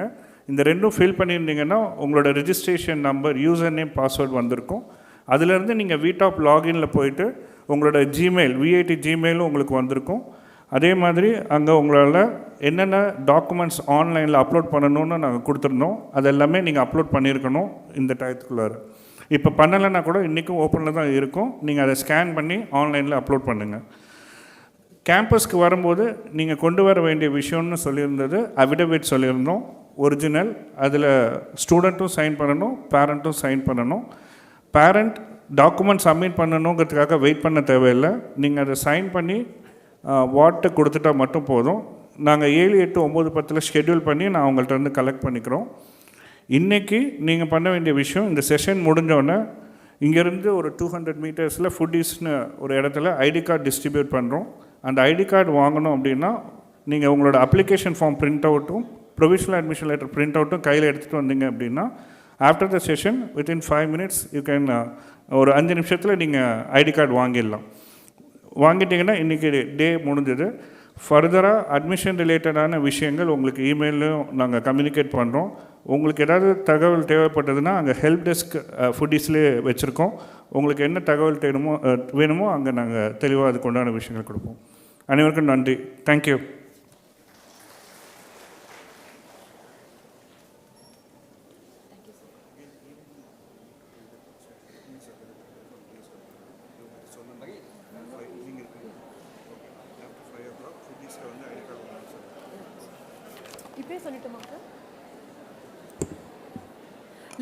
இந்த ரெண்டும் ஃபில் பண்ணியிருந்தீங்கன்னா உங்களோட registration number, user name, password வந்திருக்கும். அதிலேருந்து நீங்கள் விடாப் லாகினில் போயிட்டு உங்களோட ஜிமெயில், விஐடி ஜிமெயிலும் உங்களுக்கு வந்திருக்கும். அதே மாதிரி அங்கே உங்களால் என்னென்ன டாக்குமெண்ட்ஸ் ஆன்லைனில் அப்லோட் பண்ணணும்னு நாங்கள் கொடுத்துருந்தோம். அது எல்லாமே நீங்கள் அப்லோட் பண்ணியிருக்கணும் இந்த டயத்துக்குள்ளார. இப்போ பண்ணலைன்னா கூட இன்றைக்கும் ஓப்பனில் தான் இருக்கும். நீங்கள் அதை ஸ்கேன் பண்ணி ஆன்லைனில் அப்லோட் பண்ணுங்கள். கேம்பஸ்க்கு வரும்போது நீங்கள் கொண்டு வர வேண்டிய விஷயம்னு சொல்லியிருந்தது அஃபிடவிட் சொல்லியிருந்தோம், ஒரிஜினல். அதில் ஸ்டூடெண்ட்டும் சைன் பண்ணணும், பேரண்ட்டும் சைன் பண்ணணும். பேரண்ட் டாக்குமெண்ட் சப்மிட் பண்ணணுங்கிறதுக்காக வெயிட் பண்ண தேவையில்லை. நீங்கள் அதை சைன் பண்ணி வாட்டை கொடுத்துட்டா மட்டும் போதும். நாங்கள் 7, 8, 9, 10 ஷெட்யூல் பண்ணி நான் அவங்கள்ட்ட வந்து கலெக்ட் பண்ணிக்கிறோம். இன்றைக்கி நீங்கள் பண்ண வேண்டிய விஷயம், இந்த செஷன் முடிஞ்சோடனே இங்கேருந்து ஒரு 200 மீட்டர்ஸில் ஃபுட்டீஸ்னு ஒரு இடத்துல ஐடி கார்டு டிஸ்ட்ரிபியூட் பண்ணுறோம். அந்த ஐடி கார்டு வாங்கணும் அப்படின்னா நீங்கள் உங்களோட அப்ளிகேஷன் ஃபார்ம் பிரிண்ட் அவுட்டும் ப்ரொவிஷனல் அட்மிஷன் லெட்டர் பிரிண்ட் அவுட்டும் கையில் எடுத்துகிட்டு வந்தீங்க அப்படின்னா after the session within 5 minutes you can, ஒரு 5 நிமிஷத்தில் நீங்கள் ஐடி கார்டு வாங்கிடலாம். வாங்கிட்டீங்கன்னா இன்றைக்கி டே முடிஞ்சது. ஃபர்தராக அட்மிஷன் ரிலேட்டடான விஷயங்கள் உங்களுக்கு இமெயிலையும் நாங்கள் கம்யூனிகேட் பண்ணுறோம். உங்களுக்கு ஏதாவது தகவல் தேவைப்பட்டதுன்னா அங்கே ஹெல்ப் டெஸ்க் ஃபுட்டீஸ்லேயே வச்சுருக்கோம். உங்களுக்கு என்ன தகவல் வேணுமோ அங்கே நாங்கள் தெளிவாக அதுக்கு உண்டான விஷயங்கள் கொடுப்போம். அனைவருக்கும் நன்றி. Thank you.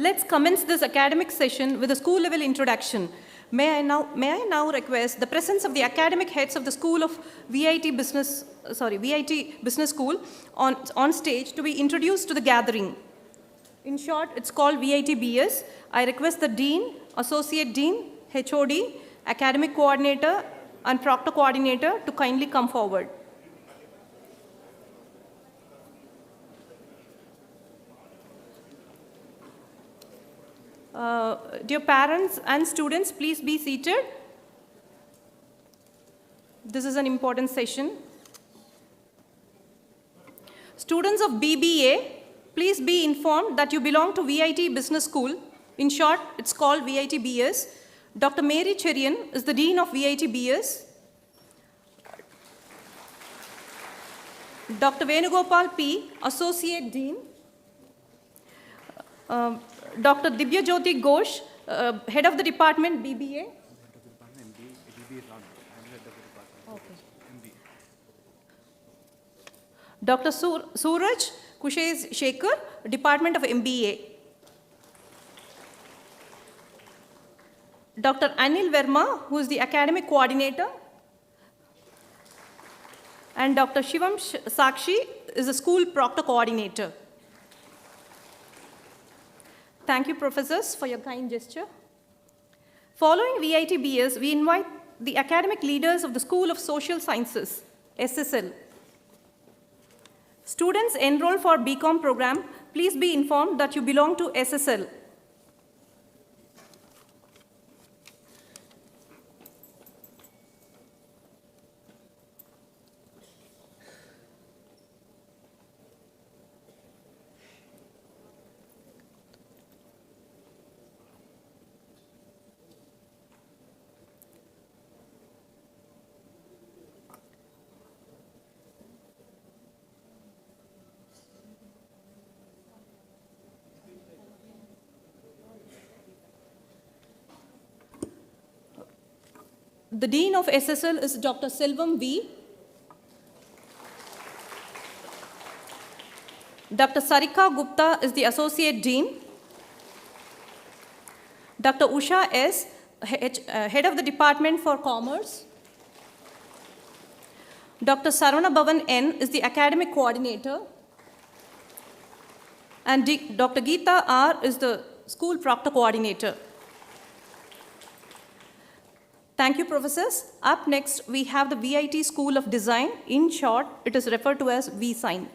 Let's commence this academic session with a school level introduction. May I now request the presence of the academic heads of the School of VIT Business School on stage to be introduced to the gathering. In short, it's called VIT BS. I request the Dean, Associate Dean, HOD, Academic Coordinator and Proctor Coordinator to kindly come forward. Dear parents and students, please be seated. This is an important session. Students of BBA, please be informed that you belong to VIT Business School. In short, it's called VIT BS. Dr. Mary Cherian is the Dean of VIT BS. Dr. Venugopal P, Associate Dean. Dr. Dibya Jyoti Ghosh, Head of the Department, BBA. Okay. Dr. Suraj Kushes Shekhar, Department of MBA. Dr. Anil Verma, who is the Academic Coordinator. And Dr. Shivam Sakshi is the School Proctor Coordinator. Thank you, professors, for your kind gesture. Following VIT BS, we invite the academic leaders of the School of Social Sciences, SSL. Students enrolled for BCom program, please be informed that you belong to SSL. The Dean of SSL is Dr. Selvam V. Dr. Sarika Gupta is the Associate Dean. Dr. Usha S., Head of the Department for Commerce. Dr. Sarvana Bhavan N. is the Academic Coordinator. And Dr. Geeta R. is the School Proctor Coordinator. Thank you, professors. Up next, we have the VIT School of Design. In short, it is referred to as VSign.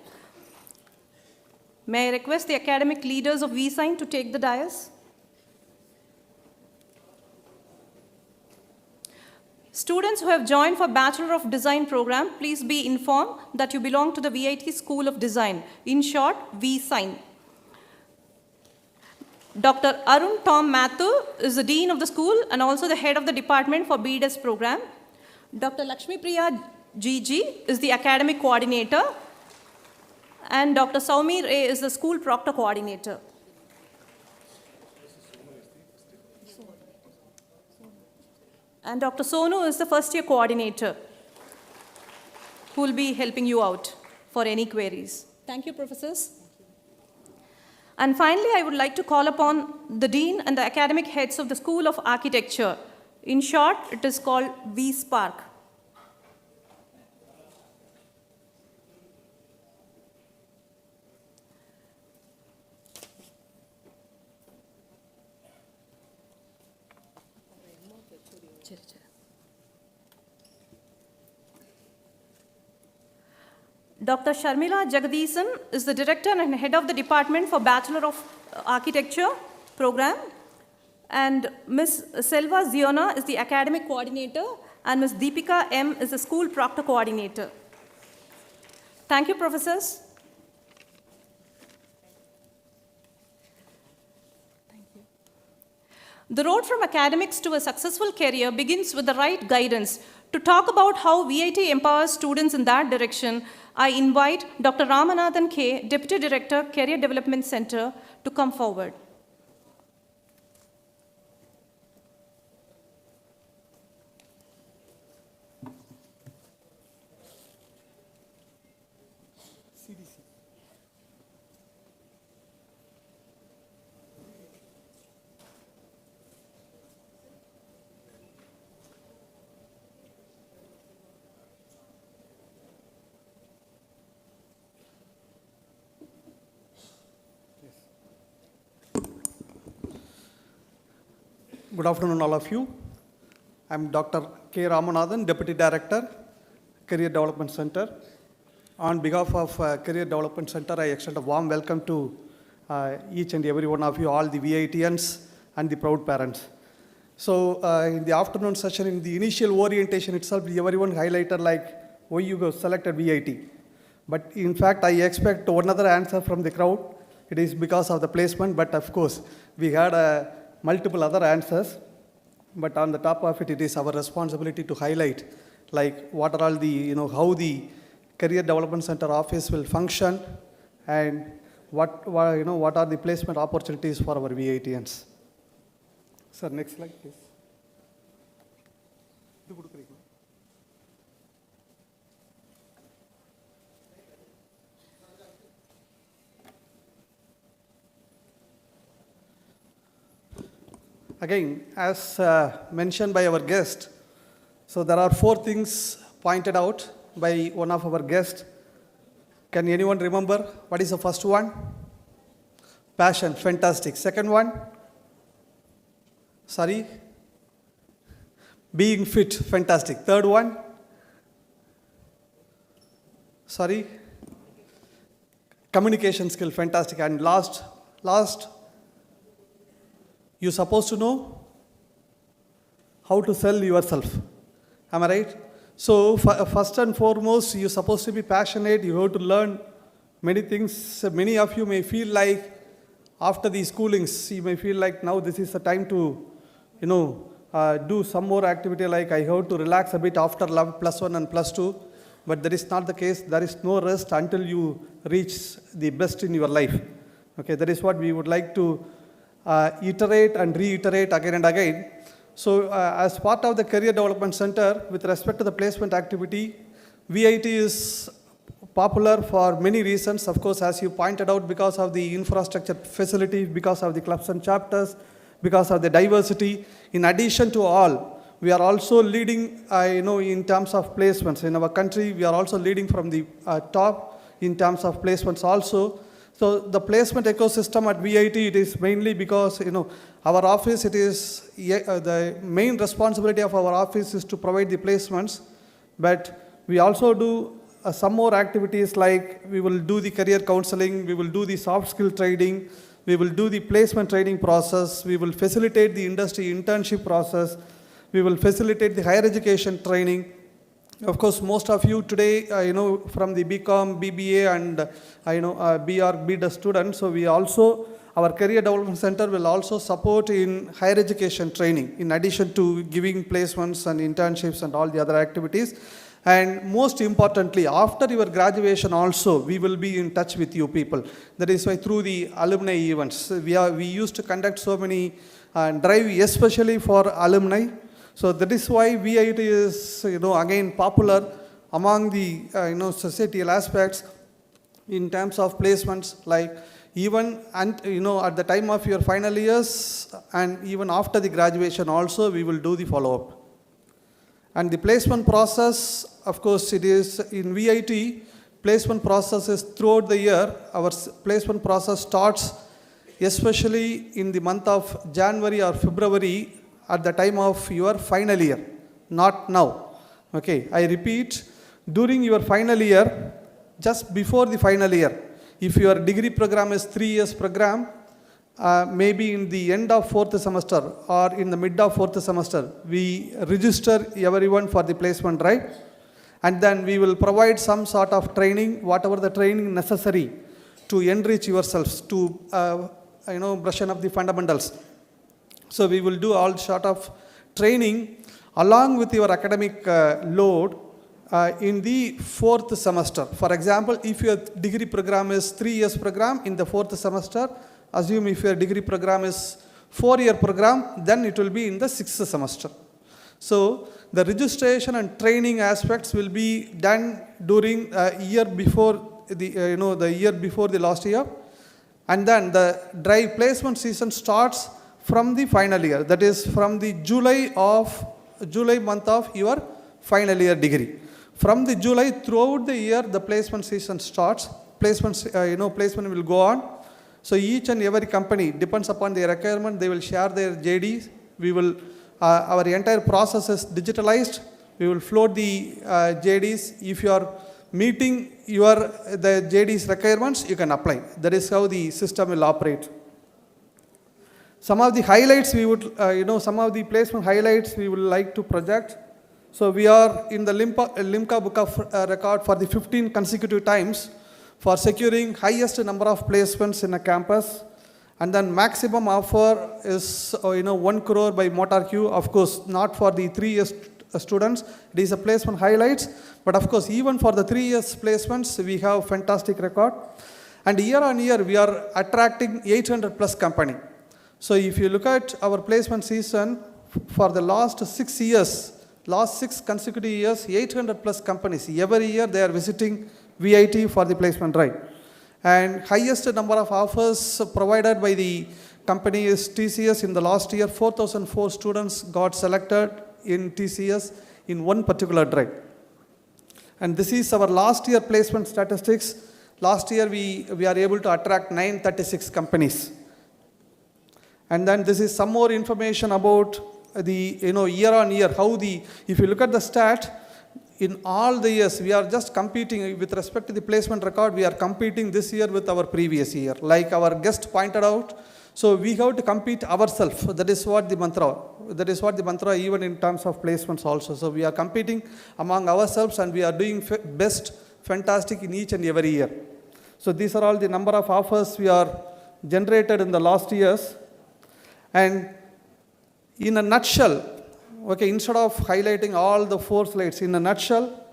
May I request the academic leaders of VSign to take the dais? Students who have joined for Bachelor of Design program, please be informed that you belong to the VIT School of Design. In short, VSign. Dr. Arun Tom Mathu is the Dean of the school and also the Head of the Department for BDES program. Dr. Lakshmi Priya GG is the Academic Coordinator. And Dr. Saumir A. is the School Proctor Coordinator. And Dr. Sonu is the First Year Coordinator, who will be helping you out for any queries. Thank you, professors. And finally, I would like to call upon the Dean and the academic heads of the School of Architecture. In short, it is called VSpark. Dr. Sharmila Jagadisan is the Director and Head of the Department for Bachelor of Architecture program. And Ms. Selva Ziona is the Academic Coordinator. And Ms. Deepika M. is the School Proctor Coordinator. Thank you, professors. The road from academics to a successful career begins with the right guidance. To talk about how VIT empowers students in that direction, I invite Dr. Ramanathan K., Deputy Director, Career Development Center, to come forward. Good afternoon, all of you. I'm Dr. K. Ramanathan, Deputy Director, Career Development Center. On behalf of Career Development Center, I extend a warm welcome to each and every one of you, all the VITians and the proud parents. So in the afternoon session, in the initial orientation itself, everyone highlighted like why you selected VIT. But in fact, I expect another answer from the crowd. It is because of the placement, but of course, we had multiple other answers, but on the top of it, it is our responsibility to highlight, like what are all the, how the Career Development Center office will function, and what are the placement opportunities for our VITians. Sir, next slide, please. Again, as mentioned by our guest, so there are 4 things pointed out by one of our guests. Can anyone remember what is the first one? Passion, fantastic. Second one? Sorry? Being fit, fantastic. Third one? Sorry? Communication skill, fantastic. And last, you're supposed to know how to sell yourself. Am I right? So first and foremost, you're supposed to be passionate. You have to learn many things. Many of you may feel like after these schoolings, you may feel like now this is the time to, do some more activity, like I have to relax a bit after +1 and +2. But that is not the case. There is no rest until you reach the best in your life. Okay, that is what we would like to iterate and reiterate again and again. So as part of the Career Development Center, with respect to the placement activity, VIT is popular for many reasons. Of course, as you pointed out, because of the infrastructure facility, because of the clubs and chapters, because of the diversity. In addition to all, we are also leading, in terms of placements. In our country, we are also leading from the top in terms of placements also. So the placement ecosystem at VIT, it is mainly because, our office, it is, the main responsibility of our office is to provide the placements, but we also do some more activities like we will do the career counseling, we will do the soft skill training, we will do the placement training process, we will facilitate the industry internship process, we will facilitate the higher education training. Of course, most of you today, from the BCom, BBA and, BR, BD students, so we also, our Career Development Center will also support in higher education training, in addition to giving placements and internships and all the other activities. And most importantly, after your graduation also, we will be in touch with you people. That is why through the alumni events, we used to conduct so many drive, especially for alumni. So that is why VIT is, again popular among the, societal aspects in terms of placements, like even, at the time of your final years and even after the graduation also, we will do the follow-up. And the placement process, of course, it is in VIT, placement process is throughout the year. Our placement process starts especially in the month of January or February at the time of your final year, not now. Okay, I repeat, during your final year, just before the final year, if your degree program is 3 years program, maybe in the end of 4th semester or in the mid of 4th semester, we register everyone for the placement drive, and then we will provide some sort of training, whatever the training necessary to enrich yourselves, to brush up the fundamentals. So we will do all sort of training along with your academic load in the 4th semester. For example, if your degree program is 3 years program, in the 4th semester, assume if your degree program is 4-year program, then it will be in the 6th semester. So the registration and training aspects will be done during year before the year before the last year, and then the drive placement season starts from the final year. That is from the July month of your final year degree. From the July throughout the year, the placement season starts. Placement will go on. So each and every company, depends upon their requirement, they will share their JDs. We will, our entire process is digitalized. We will float the JDs. If you are meeting the JD's requirements, you can apply. That is how the system will operate. Some of the highlights we would, some of the placement highlights we would like to project. So we are in the Limca Book of Record for the 15 consecutive times for securing highest number of placements in a campus. And then maximum offer is 1 crore by MotorQ. Of course, not for the 3 years students. It is a placement highlights. But of course, even for the 3 years placements, we have fantastic record. And year on year, we are attracting 800 plus company. So if you look at our placement season, for the last 6 years, last 6 consecutive years, 800 plus companies, every year they are visiting VIT for the placement drive. And highest number of offers provided by the company is TCS. In the last year, 4,004 students got selected in TCS in one particular drive. And this is our last year placement statistics. Last year, we are able to attract 936 companies. And then this is some more information about the, year on year, if you look at the stat, in all the years, we are just competing with respect to the placement record, we are competing this year with our previous year. Like our guest pointed out, so we have to compete ourselves. That is what the mantra, even in terms of placements also. So we are competing among ourselves and we are doing best, fantastic in each and every year. So these are all the number of offers we are generated in the last years. And in a nutshell, okay, instead of highlighting all the 4 slides, in a nutshell,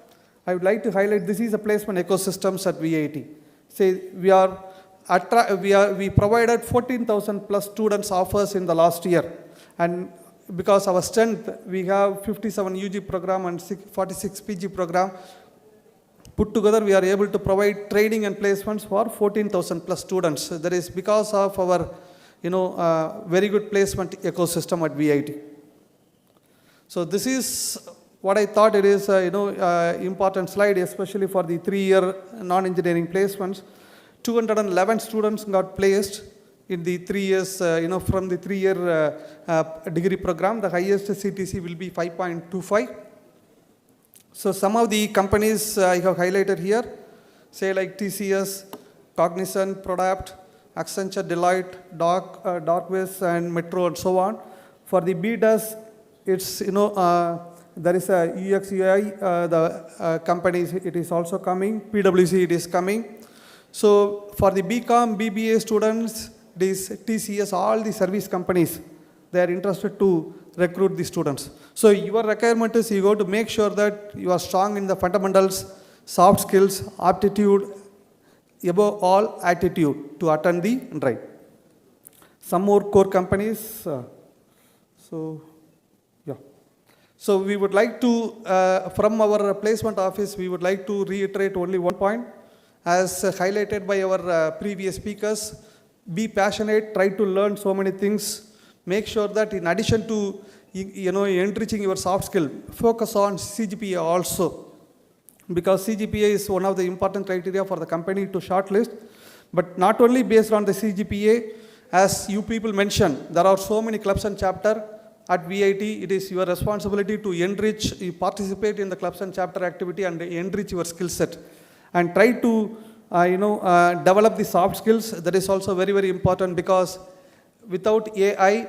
I would like to highlight this is a placement ecosystems at VIT. Say we provided 14,000 plus students offers in the last year. And because our strength, we have 57 UG program and 46 PG program. Put together, we are able to provide training and placements for 14,000 plus students. That is because of our, very good placement ecosystem at VIT. So this is what I thought it is, important slide, especially for the 3-year non-engineering placements. 211 students got placed in the 3 years, from the 3-year degree program. The highest CTC will be 5.25. So some of the companies I have highlighted here, say like TCS, Cognizant, Product, Accenture, Deloitte, Darkways, and Metro, and so on. For the BDAS, it's, there is a UX UI, the companies, it is also coming. PwC, it is coming. So for the BCom, BBA students, these TCS, all the service companies, they are interested to recruit the students. So your requirement is you got to make sure that you are strong in the fundamentals, soft skills, aptitude, above all attitude to attend the drive. Some more core companies. So we would like to, from our placement office, we would like to reiterate only one point. As highlighted by our previous speakers, be passionate, try to learn so many things. Make sure that in addition to enriching your soft skill, focus on CGPA also. Because CGPA is one of the important criteria for the company to shortlist. But not only based on the CGPA, as you people mentioned, there are so many clubs and chapters. At VIT, it is your responsibility to enrich, you participate in the clubs and chapter activity and enrich your skill set. And try to, develop the soft skills. That is also very, very important, because without AI,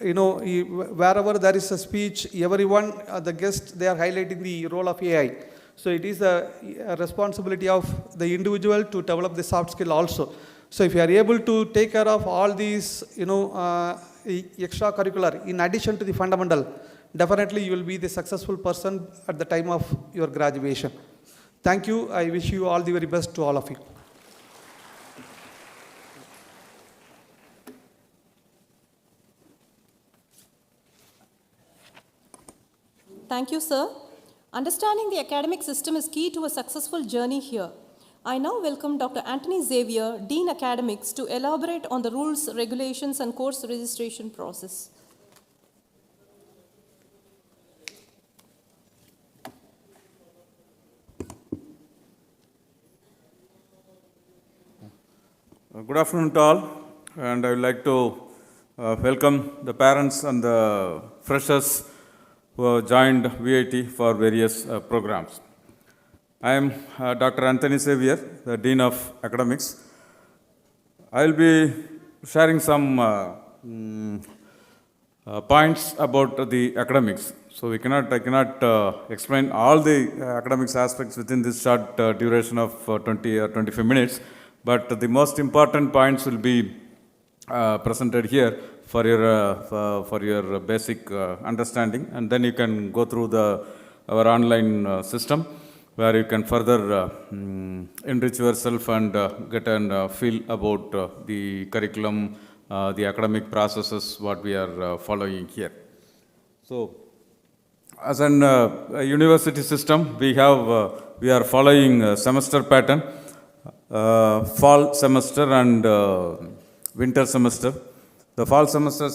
wherever there is a speech, everyone, the guests, they are highlighting the role of AI. So it is a responsibility of the individual to develop the soft skill also. So if you are able to take care of all these, extracurricular, in addition to the fundamental, definitely you will be the successful person at the time of your graduation. Thank you. I wish you all the very best to all of you. Thank you, sir. Understanding the academic system is key to a successful journey here. I now welcome Dr. Anthony Xavier, Dean Academics, to elaborate on the rules, regulations, and course registration process. Good afternoon to all, and I would like to welcome the parents and the freshers who have joined VIT for various programs. I am Dr. Anthony Xavier, the Dean of Academics. I will be sharing some points about the academics. So I cannot explain all the academics aspects within this short duration of 20 or 25 minutes, but the most important points will be presented here for your basic understanding, and then you can go through our online system, where you can further enrich yourself and get a feel about the curriculum, the academic processes, what we are following here. So, as an university system, we are following a semester pattern, fall semester and winter semester. The fall semester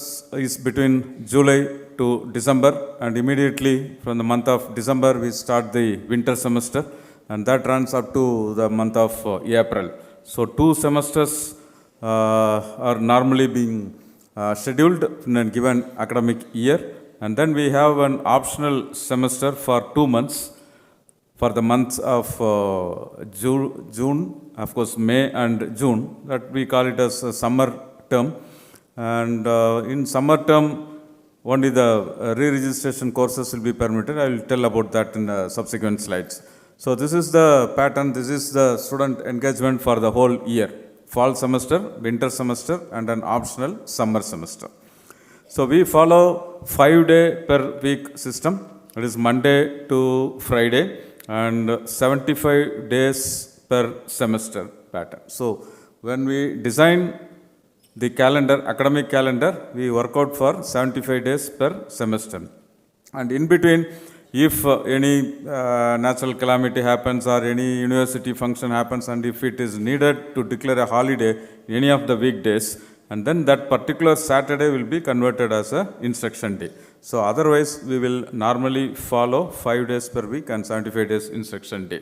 is between July to December, and immediately from the month of December we start the winter semester, and that runs up to the month of April. So 2 semesters are normally being scheduled in a given academic year, and then we have an optional semester for 2 months for the months of June, of course May and June, that we call it as a summer term. And in summer term, only the re-registration courses will be permitted. I will tell about that in the subsequent slides. So this is the pattern, this is the student engagement for the whole year. Fall semester, winter semester, and an optional summer semester. So we follow 5-day per week system. It is Monday to Friday, and 75 days per semester pattern. So when we design the calendar, academic calendar, we work out for 75 days per semester. And in between, if any natural calamity happens or any university function happens, and if it is needed to declare a holiday any of the weekdays, and then that particular Saturday will be converted as a instruction day. So otherwise, we will normally follow 5 days per week and 75 days instruction day.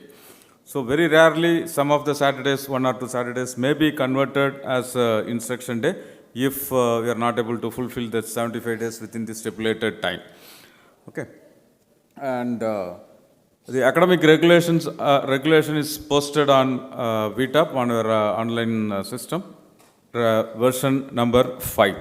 So very rarely, some of the Saturdays, 1 or 2 Saturdays may be converted as instruction day if we are not able to fulfill the 75 days within the stipulated time. Okay. And the academic regulation is posted on VTAP on our online system, version number 5.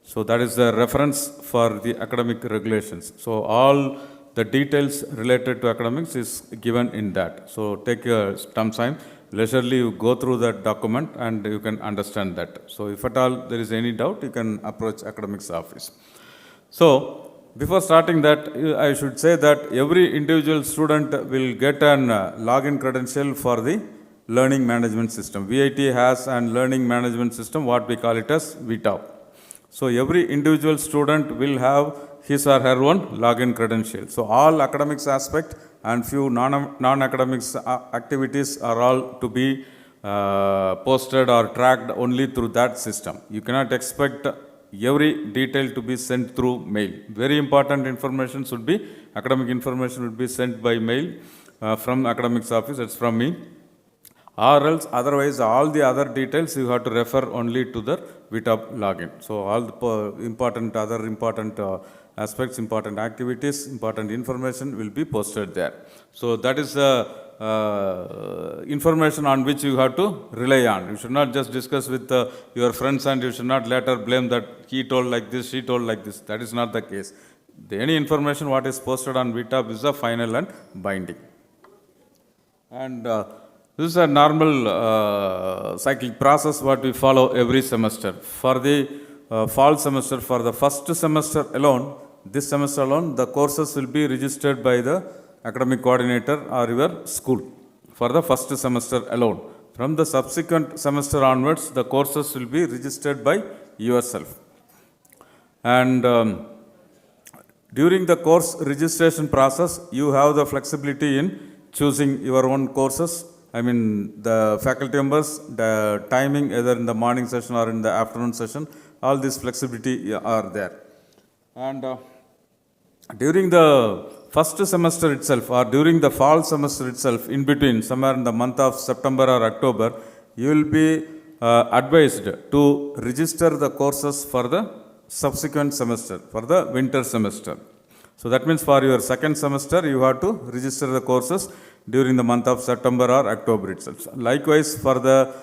So that is the reference for the academic regulations. So all the details related to academics is given in that. So take your time, leisurely you go through that document and you can understand that. So if at all there is any doubt, you can approach academics office. So before starting that, I should say that every individual student will get an login credential for the learning management system. VIT has an learning management system, what we call it as VTAP. So every individual student will have his or her own login credential. So all academics aspect and few non-academics activities are all to be posted or tracked only through that system. You cannot expect every detail to be sent through mail. Very important information should be, academic information would be sent by mail from academics office, that's from me. Or else otherwise all the other details you have to refer only to the VTAP login. So all the other important aspects, important activities, important information will be posted there. So that is information on which you have to rely on. You should not just discuss with your friends and you should not later blame that he told like this, she told like this. That is not the case. Any information what is posted on VTAP is the final and binding. And this is a normal cyclic process what we follow every semester. For the fall semester, for the first semester alone, this semester alone, the courses will be registered by the academic coordinator or your school for the first semester alone. From the subsequent semester onwards, the courses will be registered by yourself. And during the course registration process, you have the flexibility in choosing your own courses. I mean, the faculty members, the timing, either in the morning session or in the afternoon session, all this flexibility are there. And during the first semester itself or during the fall semester itself, in between, somewhere in the month of September or October, you will be advised to register the courses for the subsequent semester, for the winter semester. So that means for your second semester, you have to register the courses during the month of September or October itself. Likewise, for the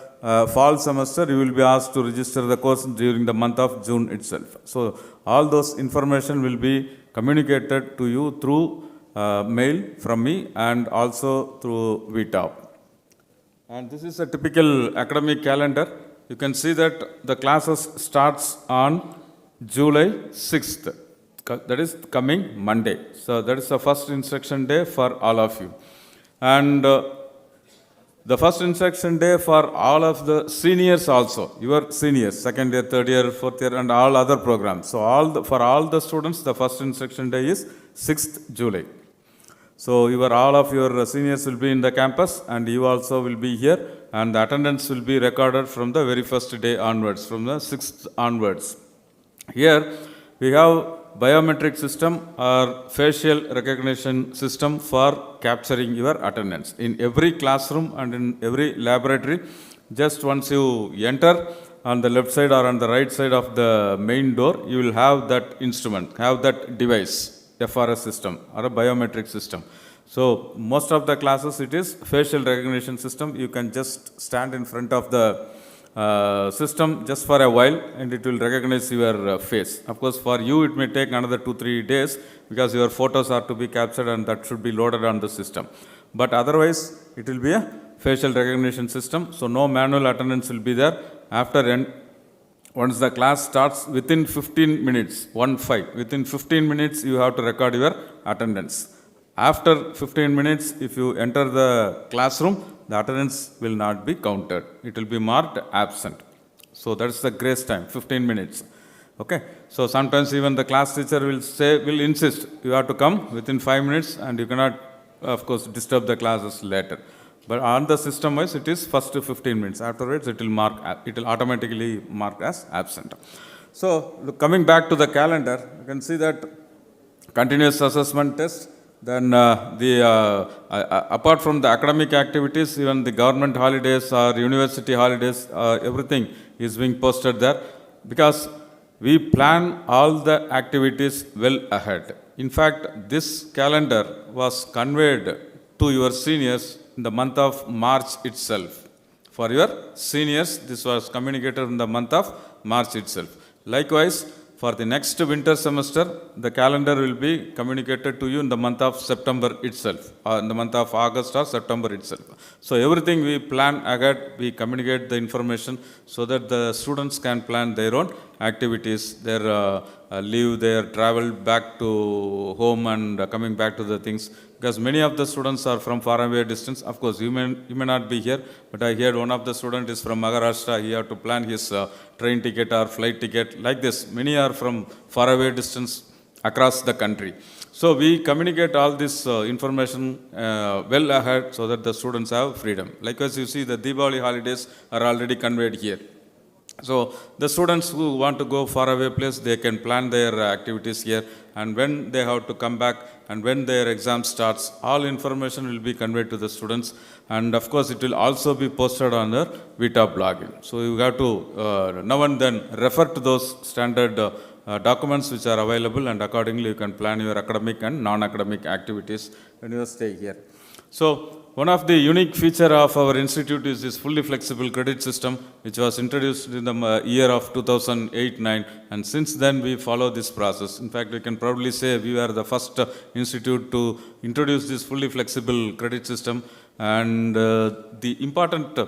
fall semester, you will be asked to register the course during the month of June itself. So all those information will be communicated to you through mail from me and also through VTAP. And this is a typical academic calendar. You can see that the classes starts on July 6th. That is coming Monday. So that is the first instruction day for all of you. And the first instruction day for all of the seniors also, your seniors, second year, third year, fourth year, and all other programs. So for all the students, the first instruction day is 6th July. So all of your seniors will be in the campus and you also will be here, and the attendance will be recorded from the very first day onwards, from the 6th onwards. Here we have biometric system or facial recognition system for capturing your attendance. In every classroom and in every laboratory, just once you enter on the left side or on the right side of the main door, you will have that instrument, have that device, FRS system or a biometric system. So most of the classes it is facial recognition system. You can just stand in front of the system just for a while and it will recognize your face. Of course, for you it may take another 2-3 days because your photos are to be captured and that should be loaded on the system. But otherwise, it will be a facial recognition system. So no manual attendance will be there. Once the class starts, within 15 minutes, within 15 minutes you have to record your attendance. After 15 minutes, if you enter the classroom, the attendance will not be counted. It will be marked absent. So that's the grace time, 15 minutes. Okay, so sometimes even the class teacher will insist, you have to come within 5 minutes and you cannot, of course, disturb the classes later. But on the system wise, it is first 15 minutes. Afterwards, it will automatically mark as absent. So coming back to the calendar, you can see that continuous assessment test, then apart from the academic activities, even the government holidays or university holidays, everything is being posted there, because we plan all the activities well ahead. In fact, this calendar was conveyed to your seniors in the month of March itself. For your seniors, this was communicated in the month of March itself. Likewise, for the next winter semester, the calendar will be communicated to you in the month of September itself, or in the month of August or September itself. So everything we plan ahead, we communicate the information so that the students can plan their own activities, their leave, their travel back to home and coming back to the things. Because many of the students are from far away distance. Of course, you may not be here, but I heard one of the students is from Maharashtra. He had to plan his train ticket or flight ticket. Like this, many are from far away distance across the country. So we communicate all this information well ahead so that the students have freedom. Likewise, you see the Diwali holidays are already conveyed here. So the students who want to go far away place, they can plan their activities here, and when they have to come back and when their exam starts, all information will be conveyed to the students, and of course it will also be posted on the Vita blogging. So you have to now and then refer to those standard documents which are available, and accordingly you can plan your academic and non-academic activities when you stay here. So one of the unique feature of our institute is this fully flexible credit system, which was introduced in the year of 2008-9, and since then we follow this process. In fact, we can proudly say we are the first institute to introduce this fully flexible credit system, and the important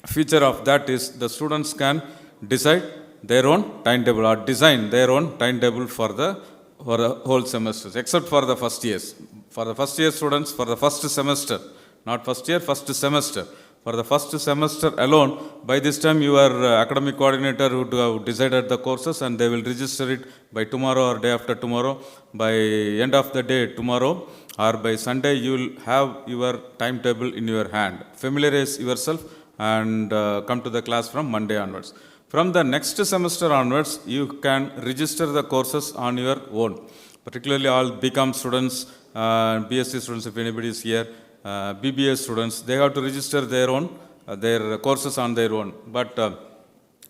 feature of that is the students can decide their own timetable or design their own timetable for the whole semesters, except for the first years. For the first year students, for the first semester, not first year, first semester. For the first semester alone, by this time your academic coordinator would have decided the courses and they will register it by tomorrow or day after tomorrow. By end of the day tomorrow or by Sunday, you will have your timetable in your hand. Familiarize yourself and come to the class from Monday onwards. From the next semester onwards, you can register the courses on your own. Particularly all BCom students, BSc students, if anybody is here, BBA students, they have to register their own, their courses on their own. But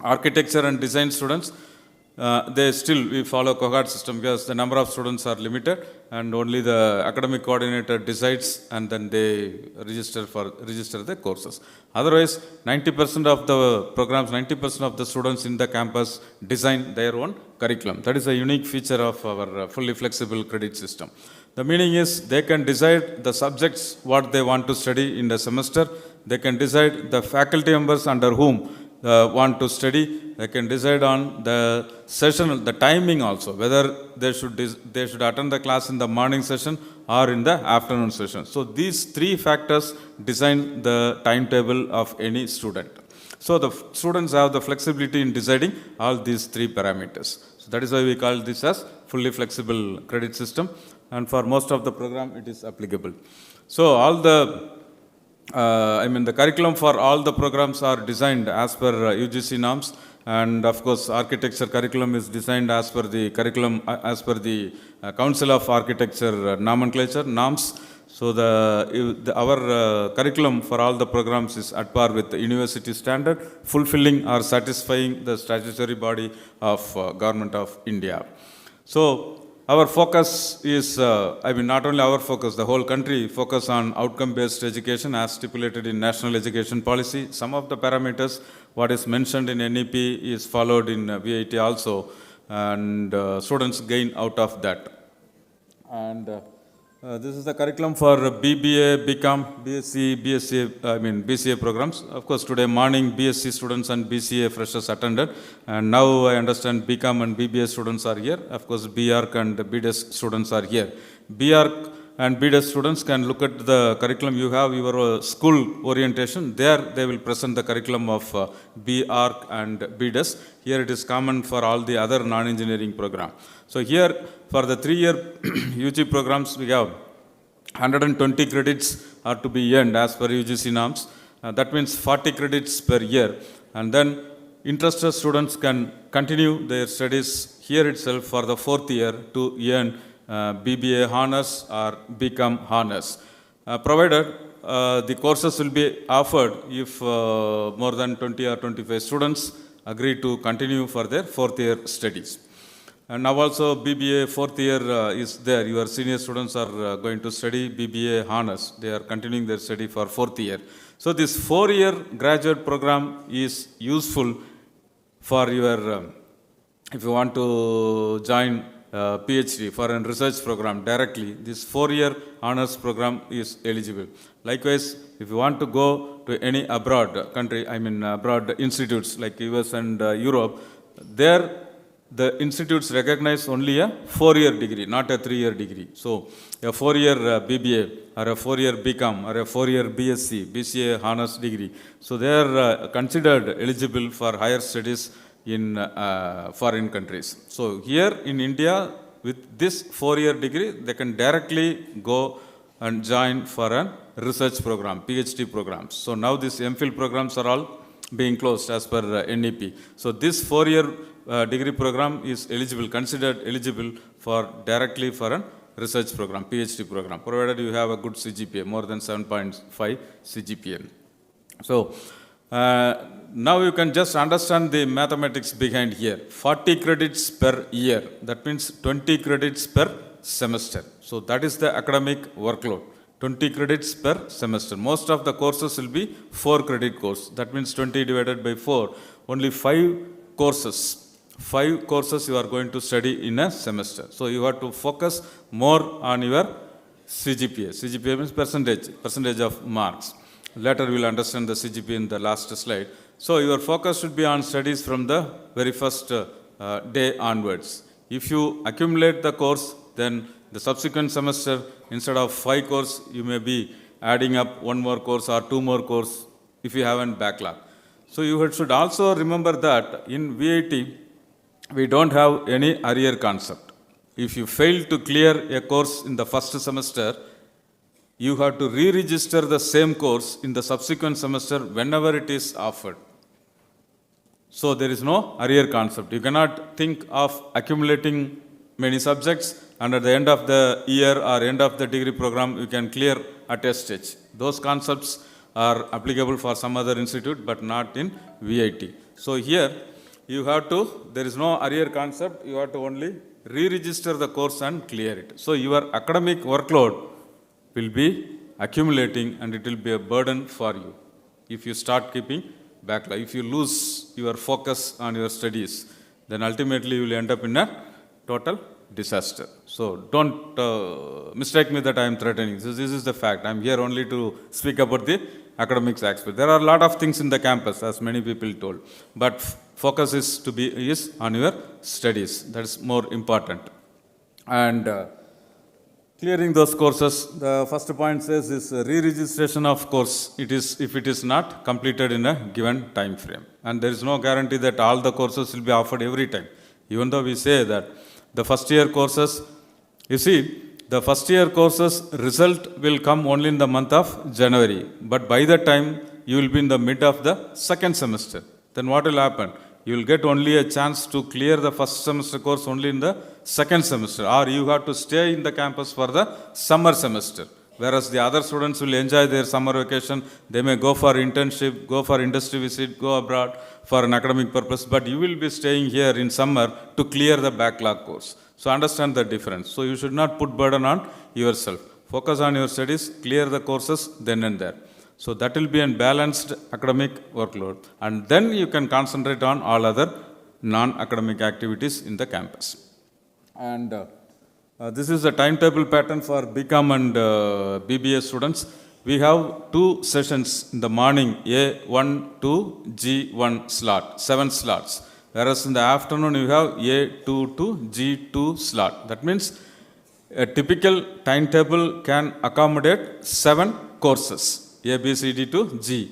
architecture and design students, we follow cohort system because the number of students are limited and only the academic coordinator decides and then they register the courses. Otherwise, 90% of the programs, 90% of the students in the campus design their own curriculum. That is a unique feature of our fully flexible credit system. The meaning is they can decide the subjects what they want to study in the semester. They can decide the faculty members under whom want to study. They can decide on the session, the timing also, whether they should attend the class in the morning session or in the afternoon session. So these three factors design the timetable of any student. So the students have the flexibility in deciding all these three parameters. So that is why we call this as fully flexible credit system, and for most of the program it is applicable. So all the the curriculum for all the programs are designed as per UGC norms, and of course architecture curriculum is designed as per the curriculum as per the Council of Architecture nomenclature norms. So our curriculum for all the programs is at par with the university standard, fulfilling or satisfying the statutory body of Government of India. So our focus is, not only our focus, the whole country focus on outcome-based education as stipulated in National Education Policy. Some of the parameters, what is mentioned in NEP is followed in VIT also, and students gain out of that. And this is the curriculum for BBA, BCom, BCA programs. Of course, today morning BSc students and BCA freshers attended, and now I understand BCom and BBA students are here. Of course, BArch and BDES students are here. BArch and BDES students can look at the curriculum. You have your school orientation. There they will present the curriculum of B.Arc and BDES. Here it is common for all the other non-engineering program. So here for the 3-year UG programs we have 120 credits are to be earned as per UGC norms. That means 40 credits per year. And then interested students can continue their studies here itself for the 4th year to earn BBA honors or become honors. Provided the courses will be offered if more than 20 or 25 students agree to continue for their 4th year studies. And now also BBA 4th year is there. Your senior students are going to study BBA honors. They are continuing their study for 4th year. So this 4-year graduate program is useful for your, if you want to join PhD for a research program directly, this 4-year honors program is eligible. Likewise, if you want to go to any abroad country, abroad institutes like US and Europe, there the institutes recognize only a 4-year degree, not a 3-year degree. So a 4-year BBA or a 4-year BCom or a 4-year BSc, BCA honors degree. So they are considered eligible for higher studies in foreign countries. So here in India, with this 4-year degree, they can directly go and join for a research program, PhD programs. So now these MPhil programs are all being closed as per NEP. So this 4-year degree program is eligible, considered eligible for directly for a research program, PhD program, provided you have a good CGPA, more than 7.5 CGPA. So now you can just understand the mathematics behind here. 40 credits per year, that means 20 credits per semester. So that is the academic workload, 20 credits per semester. Most of the courses will be 4 credit course. That means 20 divided by 4, only 5 courses. 5 courses you are going to study in a semester. So you have to focus more on your CGPA. CGPA means percentage of marks. Later we will understand the CGPA in the last slide. So your focus should be on studies from the very first day onwards. If you accumulate the course, then the subsequent semester, instead of 5 course, you may be adding up 1 more course or 2 more course if you haven't backlog. So you should also remember that in VIT, we don't have any arrear concept. If you fail to clear a course in the first semester, you have to re-register the same course in the subsequent semester whenever it is offered. So there is no arrear concept. You cannot think of accumulating many subjects and at the end of the year or end of the degree program you can clear at a stage. Those concepts are applicable for some other institute but not in VIT. So here you have to, there is no arrear concept, you have to only re-register the course and clear it. So your academic workload will be accumulating and it will be a burden for you if you start keeping backlog. If you lose your focus on your studies, then ultimately you will end up in a total disaster. So don't mistake me that I am threatening. This is the fact. I am here only to speak about the academics aspect. There are a lot of things in the campus, as many people told, but focus is on your studies. That is more important. And clearing those courses, the first point says is re-registration of course. It is if it is not completed in a given time frame, and there is no guarantee that all the courses will be offered every time. Even though we say that the first year courses, you see, the first year courses result will come only in the month of January, but by the time you will be in the mid of the second semester. Then what will happen? You will get only a chance to clear the first semester course only in the second semester, or you have to stay in the campus for the summer semester. Whereas the other students will enjoy their summer vacation, they may go for internship, go for industry visit, go abroad for an academic purpose, but you will be staying here in summer to clear the backlog course. So understand the difference. So you should not put burden on yourself. Focus on your studies, clear the courses then and there. So that will be a balanced academic workload, and then you can concentrate on all other non-academic activities in the campus. And this is the timetable pattern for BCom and BBA students. We have 2 sessions in the morning, A1 to G1 slot, 7 slots. Whereas in the afternoon you have A2 to G2 slot. That means A typical timetable can accommodate 7 courses, A, B, C, D to G.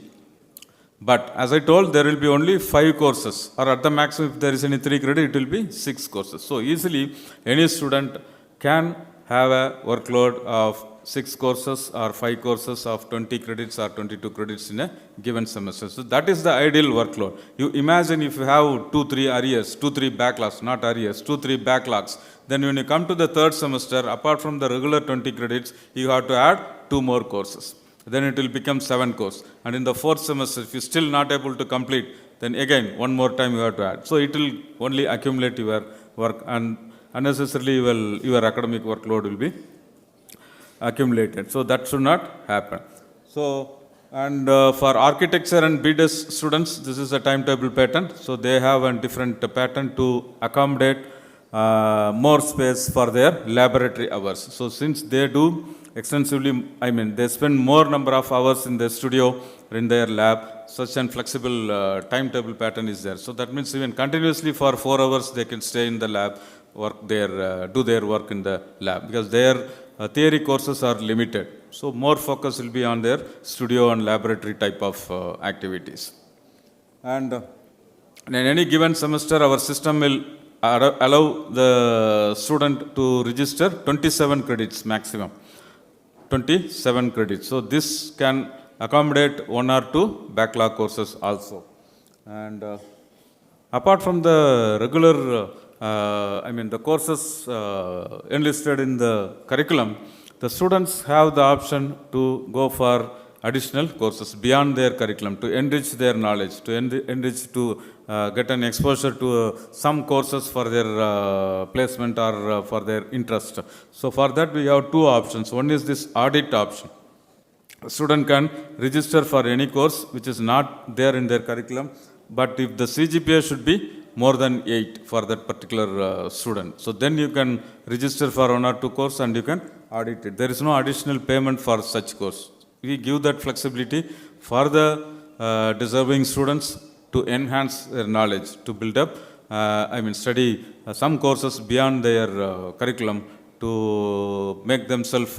But as I told, there will be only 5 courses, or at the maximum, if there is any 3 credit, it will be 6 courses. So easily, any student can have a workload of 6 courses or 5 courses of 20 credits or 22 credits in a given semester. So that is the ideal workload. You imagine if you have 2-3 arrears, 2-3 backlogs, not arrears, 2-3 backlogs, then when you come to the third semester, apart from the regular 20 credits, you have to add 2 more courses. Then it will become 7 courses. And in the fourth semester, if you are still not able to complete, then again, one more time you have to add. So it will only accumulate your work, and unnecessarily your academic workload will be accumulated. So that should not happen. So, and for architecture and BDES students, this is a timetable pattern. So they have a different pattern to accommodate more space for their laboratory hours. So since they do extensively, they spend more number of hours in the studio or in their lab, such an flexible timetable pattern is there. So that means even continuously for 4 hours they can stay in the lab, do their work in the lab, because their theory courses are limited. So more focus will be on their studio and laboratory type of activities. And in any given semester, our system will allow the student to register 27 credits maximum. 27 credits. So this can accommodate 1 or 2 backlog courses also. And apart from the regular the courses enlisted in the curriculum, the students have the option to go for additional courses beyond their curriculum to enrich their knowledge, to enrich, to get an exposure to some courses for their placement or for their interest. So for that we have 2 options. One is this audit option. A student can register for any course which is not there in their curriculum, but if the CGPA should be more than 8 for that particular student. So then you can register for 1 or 2 courses and you can audit it. There is no additional payment for such course. We give that flexibility for the deserving students to enhance their knowledge, to build up, study some courses beyond their curriculum to make themselves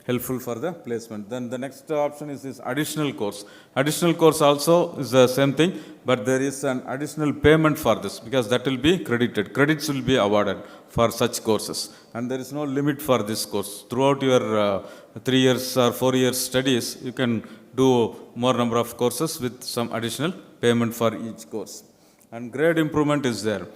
helpful for the placement. Then the next option is this additional course. Additional course also is the same thing, but there is an additional payment for this, because that will be credited. Credits will be awarded for such courses, and there is no limit for this course. Throughout your 3 years or 4 years studies, you can do more number of courses with some additional payment for each course. And grade improvement is there.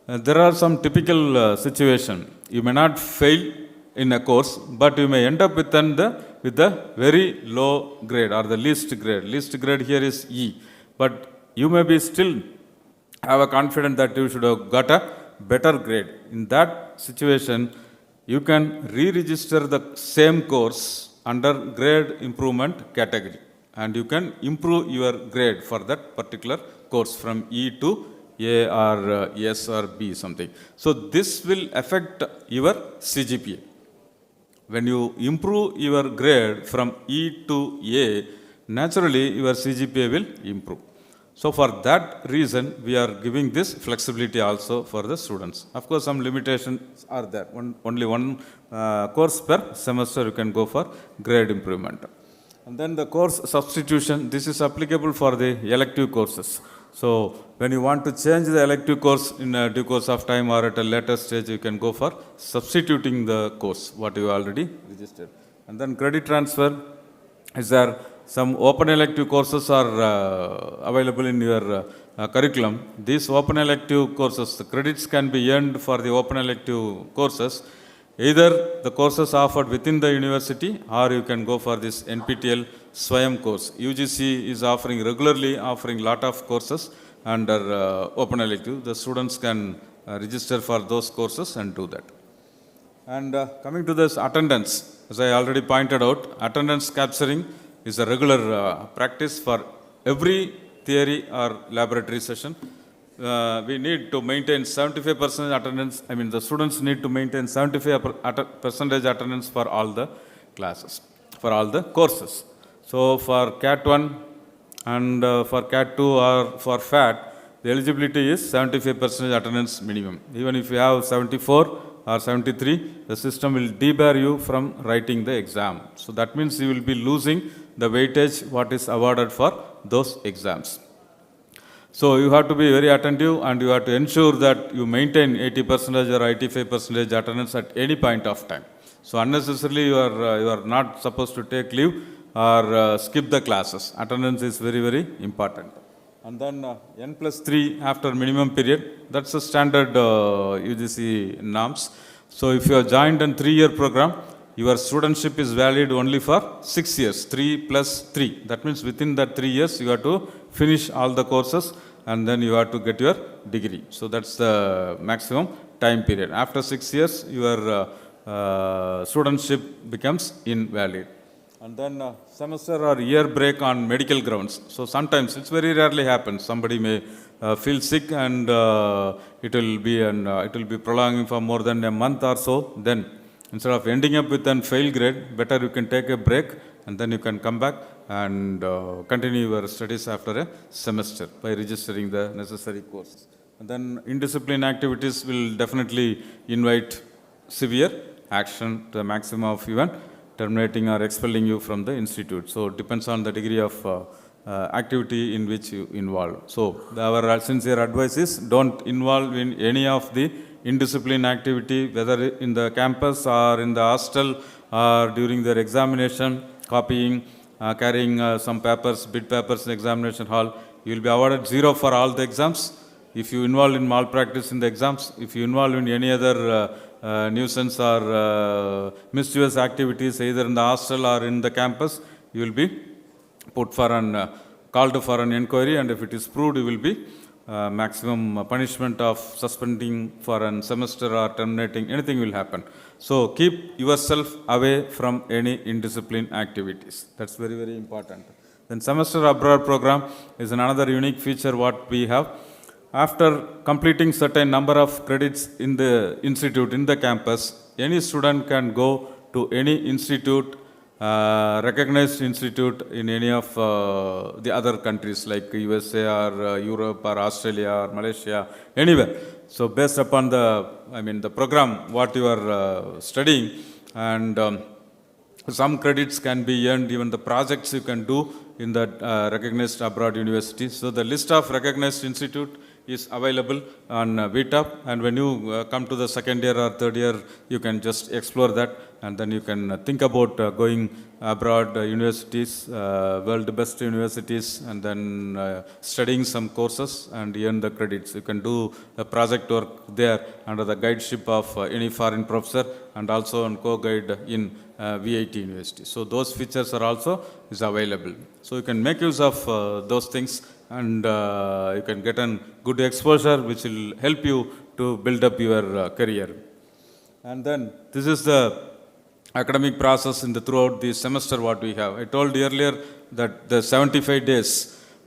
There are some typical situation. You may not fail in a course, but you may end up with the very low grade or the least grade. Least grade here is E. But you may be still have a confidence that you should have got a better grade. In that situation, you can re-register the same course under grade improvement category, and you can improve your grade for that particular course from E to A or S or B something. So this will affect your CGPA. When you improve your grade from E to A, naturally your CGPA will improve. So for that reason, we are giving this flexibility also for the students. Of course, some limitations are there. Only one course per semester you can go for grade improvement. And then the course substitution, this is applicable for the elective courses. So when you want to change the elective course in due course of time or at a later stage, you can go for substituting the course, what you already registered. And then credit transfer, is there some open elective courses are available in your curriculum. These open elective courses, the credits can be earned for the open elective courses. Either the courses offered within the university, or you can go for this NPTEL Swayam course. UGC is regularly offering lot of courses under open elective. The students can register for those courses and do that. And coming to this attendance, as I already pointed out, attendance capturing is a regular practice for every theory or laboratory session. We need to maintain 75% attendance. The students need to maintain 75% attendance for all the classes, for all the courses. So for CAT 1 and for CAT 2 or for FAT, the eligibility is 75% attendance minimum. Even if you have 74 or 73, the system will debar you from writing the exam. So that means you will be losing the weightage what is awarded for those exams. So you have to be very attentive and you have to ensure that you maintain 80% or 85% attendance at any point of time. So unnecessarily you are not supposed to take leave or skip the classes. Attendance is very, very important. And then N+3 after minimum period, that's the standard UGC norms. So if you have joined a 3-year program, your studentship is valid only for 6 years, 3 plus 3. That means within that 3 years, you have to finish all the courses and then you have to get your degree. So that's the maximum time period. After 6 years, your studentship becomes invalid. And then semester or year break on medical grounds. So sometimes, it's very rarely happens, somebody may feel sick and it will be prolonging for more than a month or so. Then instead of ending up with a fail grade, better you can take a break and then you can come back and continue your studies after a semester by registering the necessary courses. And then indiscipline activities will definitely invite severe action to the maximum of even terminating or expelling you from the institute. So it depends on the degree of activity in which you involve. So our sincere advice is don't involve in any of the indiscipline activity, whether in the campus or in the hostel or during their examination, copying, carrying some papers, bid papers in examination hall. You will be awarded 0 for all the exams. If you involve in malpractice in the exams, if you involve in any other nuisance or mischievous activities either in the hostel or in the campus, you will be put for called for an inquiry, and if it is proved, you will be maximum punishment of suspending for a semester or terminating, anything will happen. So keep yourself away from any indiscipline activities. That's very, very important. Then semester abroad program is another unique feature what we have. After completing certain number of credits in the institute, in the campus, any student can go to any institute, recognized institute in any of the other countries like USA or Europe or Australia or Malaysia, anywhere. So based upon the program what you are studying, and some credits can be earned, even the projects you can do in the recognized abroad universities. So the list of recognized institute is available on VTOP, and when you come to the second year or third year, you can just explore that, and then you can think about going abroad universities, world best universities, and then studying some courses and earn the credits. You can do a project work there under the guideship of any foreign professor, and also on co-guide in VIT University. So those features are also is available. So you can make use of those things, and you can get a good exposure which will help you to build up your career. And then this is the academic process throughout the semester what we have. I told earlier that the 75 days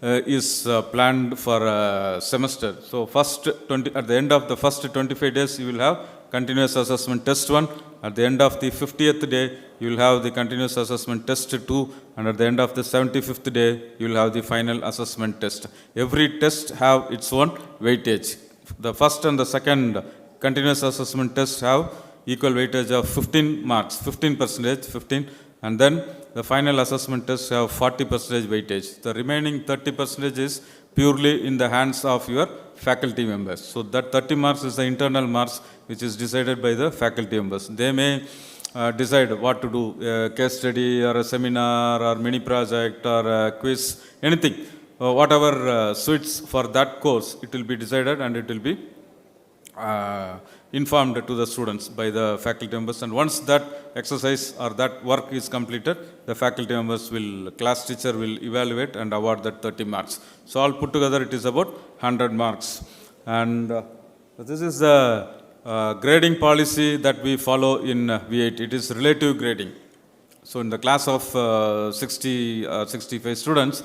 is planned for a semester. So at the end of the first 25 days you will have continuous assessment test 1. At the end of the 50th day, you will have the continuous assessment test 2, and at the end of the 75th day, you will have the final assessment test. Every test have its own weightage. The first and the second continuous assessment tests have equal weightage of 15 marks, 15%, and then the final assessment tests have 40% weightage. The remaining 30% is purely in the hands of your faculty members. So that 30 marks is the internal marks which is decided by the faculty members. They may decide what to do, a case study or a seminar or mini project or a quiz, anything. Whatever suits for that course, it will be decided and it will be informed to the students by the faculty members. And once that exercise or that work is completed, the faculty members class teacher will evaluate and award that 30 marks. So all put together, it is about 100 marks. And this is the grading policy that we follow in V8. It is relative grading. So in the class of 65 students,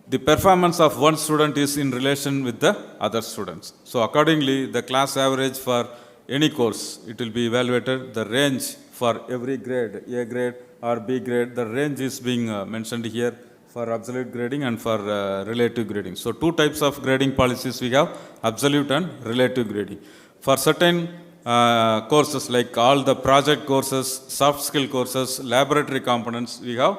the performance of one student is in relation with the other students. So accordingly, the class average for any course, it will be evaluated. The range for every grade, A grade or B grade, the range is being mentioned here for absolute grading and for relative grading. So two types of grading policies we have, absolute and relative grading. For certain courses like all the project courses, soft skill courses, laboratory components, we have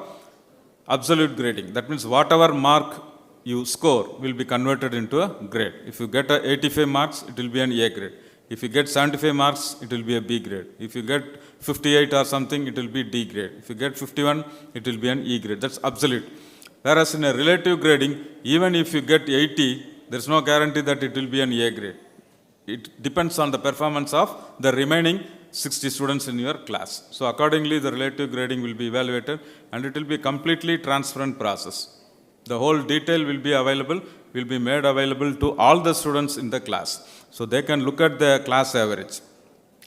absolute grading. That means whatever mark you score will be converted into a grade. If you get a 85 marks, it will be an A grade. If you get 75 marks, it will be a B grade. If you get 58 or something, it will be D grade. If you get 51, it will be an E grade. That's absolute. Whereas in a relative grading, even if you get 80, there is no guarantee that it will be an A grade. It depends on the performance of the remaining 60 students in your class. So accordingly, the relative grading will be evaluated, and it will be a completely transparent process. The whole detail will be available, will be made available to all the students in the class. So they can look at the class average.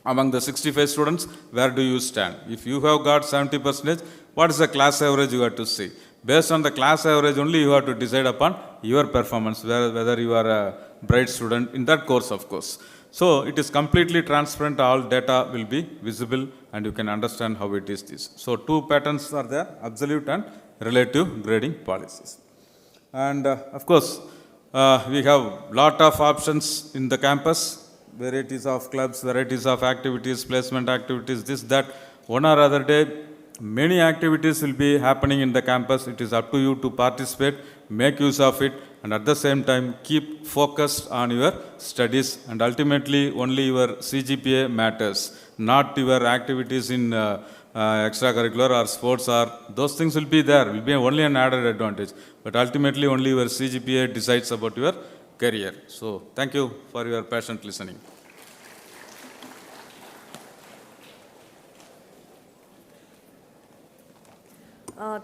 Among the 65 students, where do you stand? If you have got 70%, what is the class average you have to see? Based on the class average only, you have to decide upon your performance, whether you are a bright student in that course, of course. So it is completely transparent, all data will be visible, and you can understand how it is this. So two patterns are there, absolute and relative grading policies. And of course, we have lot of options in the campus, varieties of clubs, varieties of activities, placement activities, this, that, one or other day, many activities will be happening in the campus. It is up to you to participate, make use of it, and at the same time, keep focused on your studies, and ultimately, only your CGPA matters, not your activities in extracurricular or sports, or those things will be there, will be only an added advantage. But ultimately, only your CGPA decides about your career. So, thank you for your patient listening.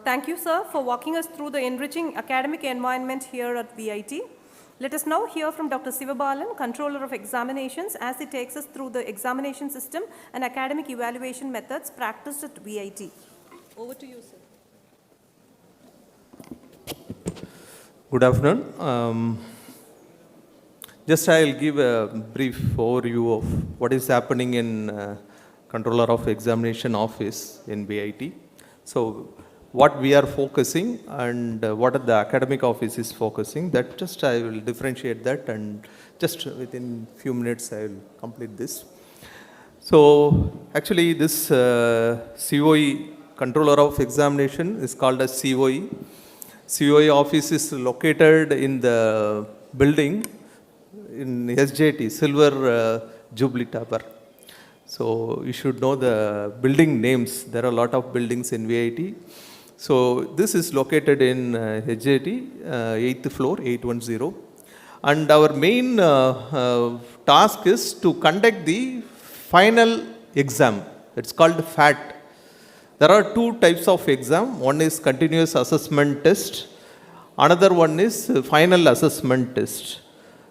Thank you, sir, for walking us through the enriching academic environment here at VIT. Let us now hear from Dr. Sivabalan, Controller of Examinations, as he takes us through the examination system and academic evaluation methods practiced at VIT. Over to you, sir. Good afternoon. Just I'll give a brief overview of what is happening in Controller of Examination Office in VIT. So, what we are focusing and what the academic office is focusing, that just I will differentiate that, and just within few minutes I will complete this. So actually this COE, Controller of Examination, is called as COE. COE office is located in the building in SJT, Silver Jubilee Tower. So you should know the building names. There are a lot of buildings in VIT. So this is located in HJT, 8th floor, 810. And our main task is to conduct the final exam. It's called FAT. There are two types of exam. One is continuous assessment test. Another one is final assessment test.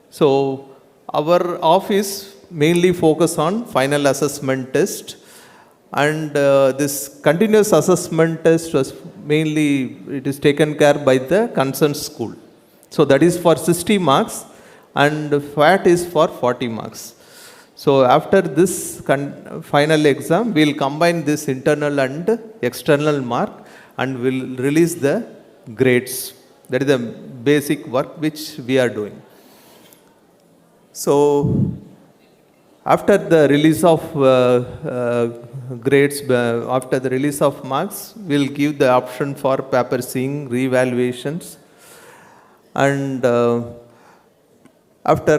So our office mainly focus on final assessment test. And this continuous assessment test was mainly, it is taken care by the concerned school. So that is for 60 marks and FAT is for 40 marks. So after this final exam, we will combine this internal and external mark and will release the grades. That is the basic work which we are doing. So after the release of grades, after the release of marks, we will give the option for paper seeing, re-evaluations, and after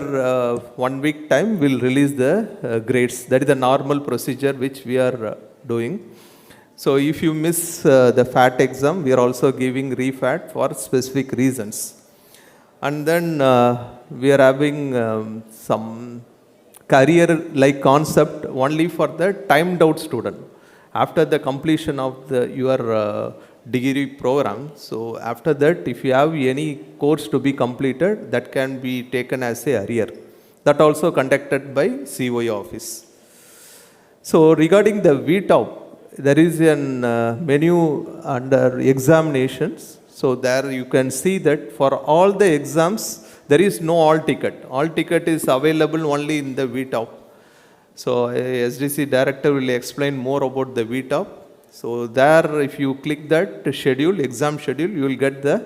1 week time, we will release the grades. That is the normal procedure which we are doing. So if you miss the FAT exam, we are also giving re-FAT for specific reasons. And then we are having some career-like concept only for the timed out student. After the completion of your degree program, so after that, if you have any course to be completed, that can be taken as a arrear. That also conducted by COE office. So regarding the VTOP, there is a menu under examinations. So there you can see that for all the exams, there is no all ticket. All ticket is available only in the VTOP. So SDC director will explain more about the VTOP. So there, if you click that schedule, exam schedule, you will get the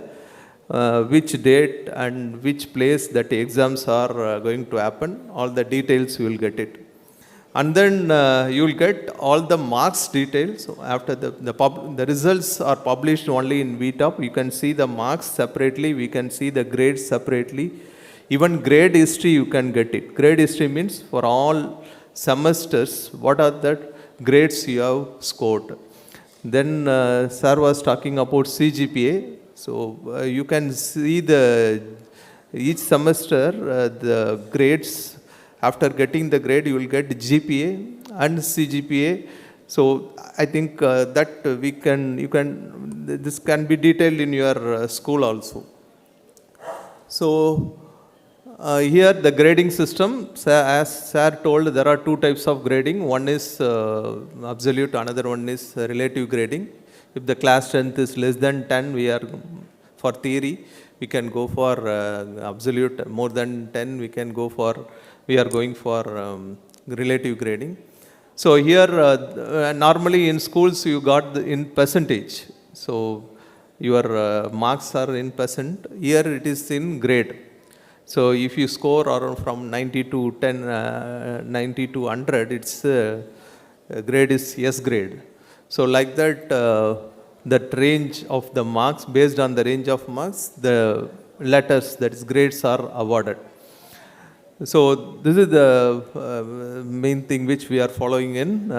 which date and which place that exams are going to happen. All the details you will get it. And then you will get all the marks details. So after the results are published only in VTOP, you can see the marks separately, we can see the grades separately. Even grade history you can get it. Grade history means for all semesters, what are the grades you have scored. Then sir was talking about CGPA. So you can see each semester the grades. After getting the grade, you will get GPA and CGPA. So I think that this can be detailed in your school also. So here the grading system, as sir told, there are two types of grading. One is absolute, another one is relative grading. If the class strength is less than 10, for theory, we can go for absolute. More than 10, we are going for relative grading. So here, normally in schools, you got in percentage. So your marks are in percent. Here it is in grade. So if you score around from 90 to 90 to 100, its grade is S grade. So like that, that range of the marks, based on the range of marks, the letters, that is grades, are awarded. So this is the main thing which we are following in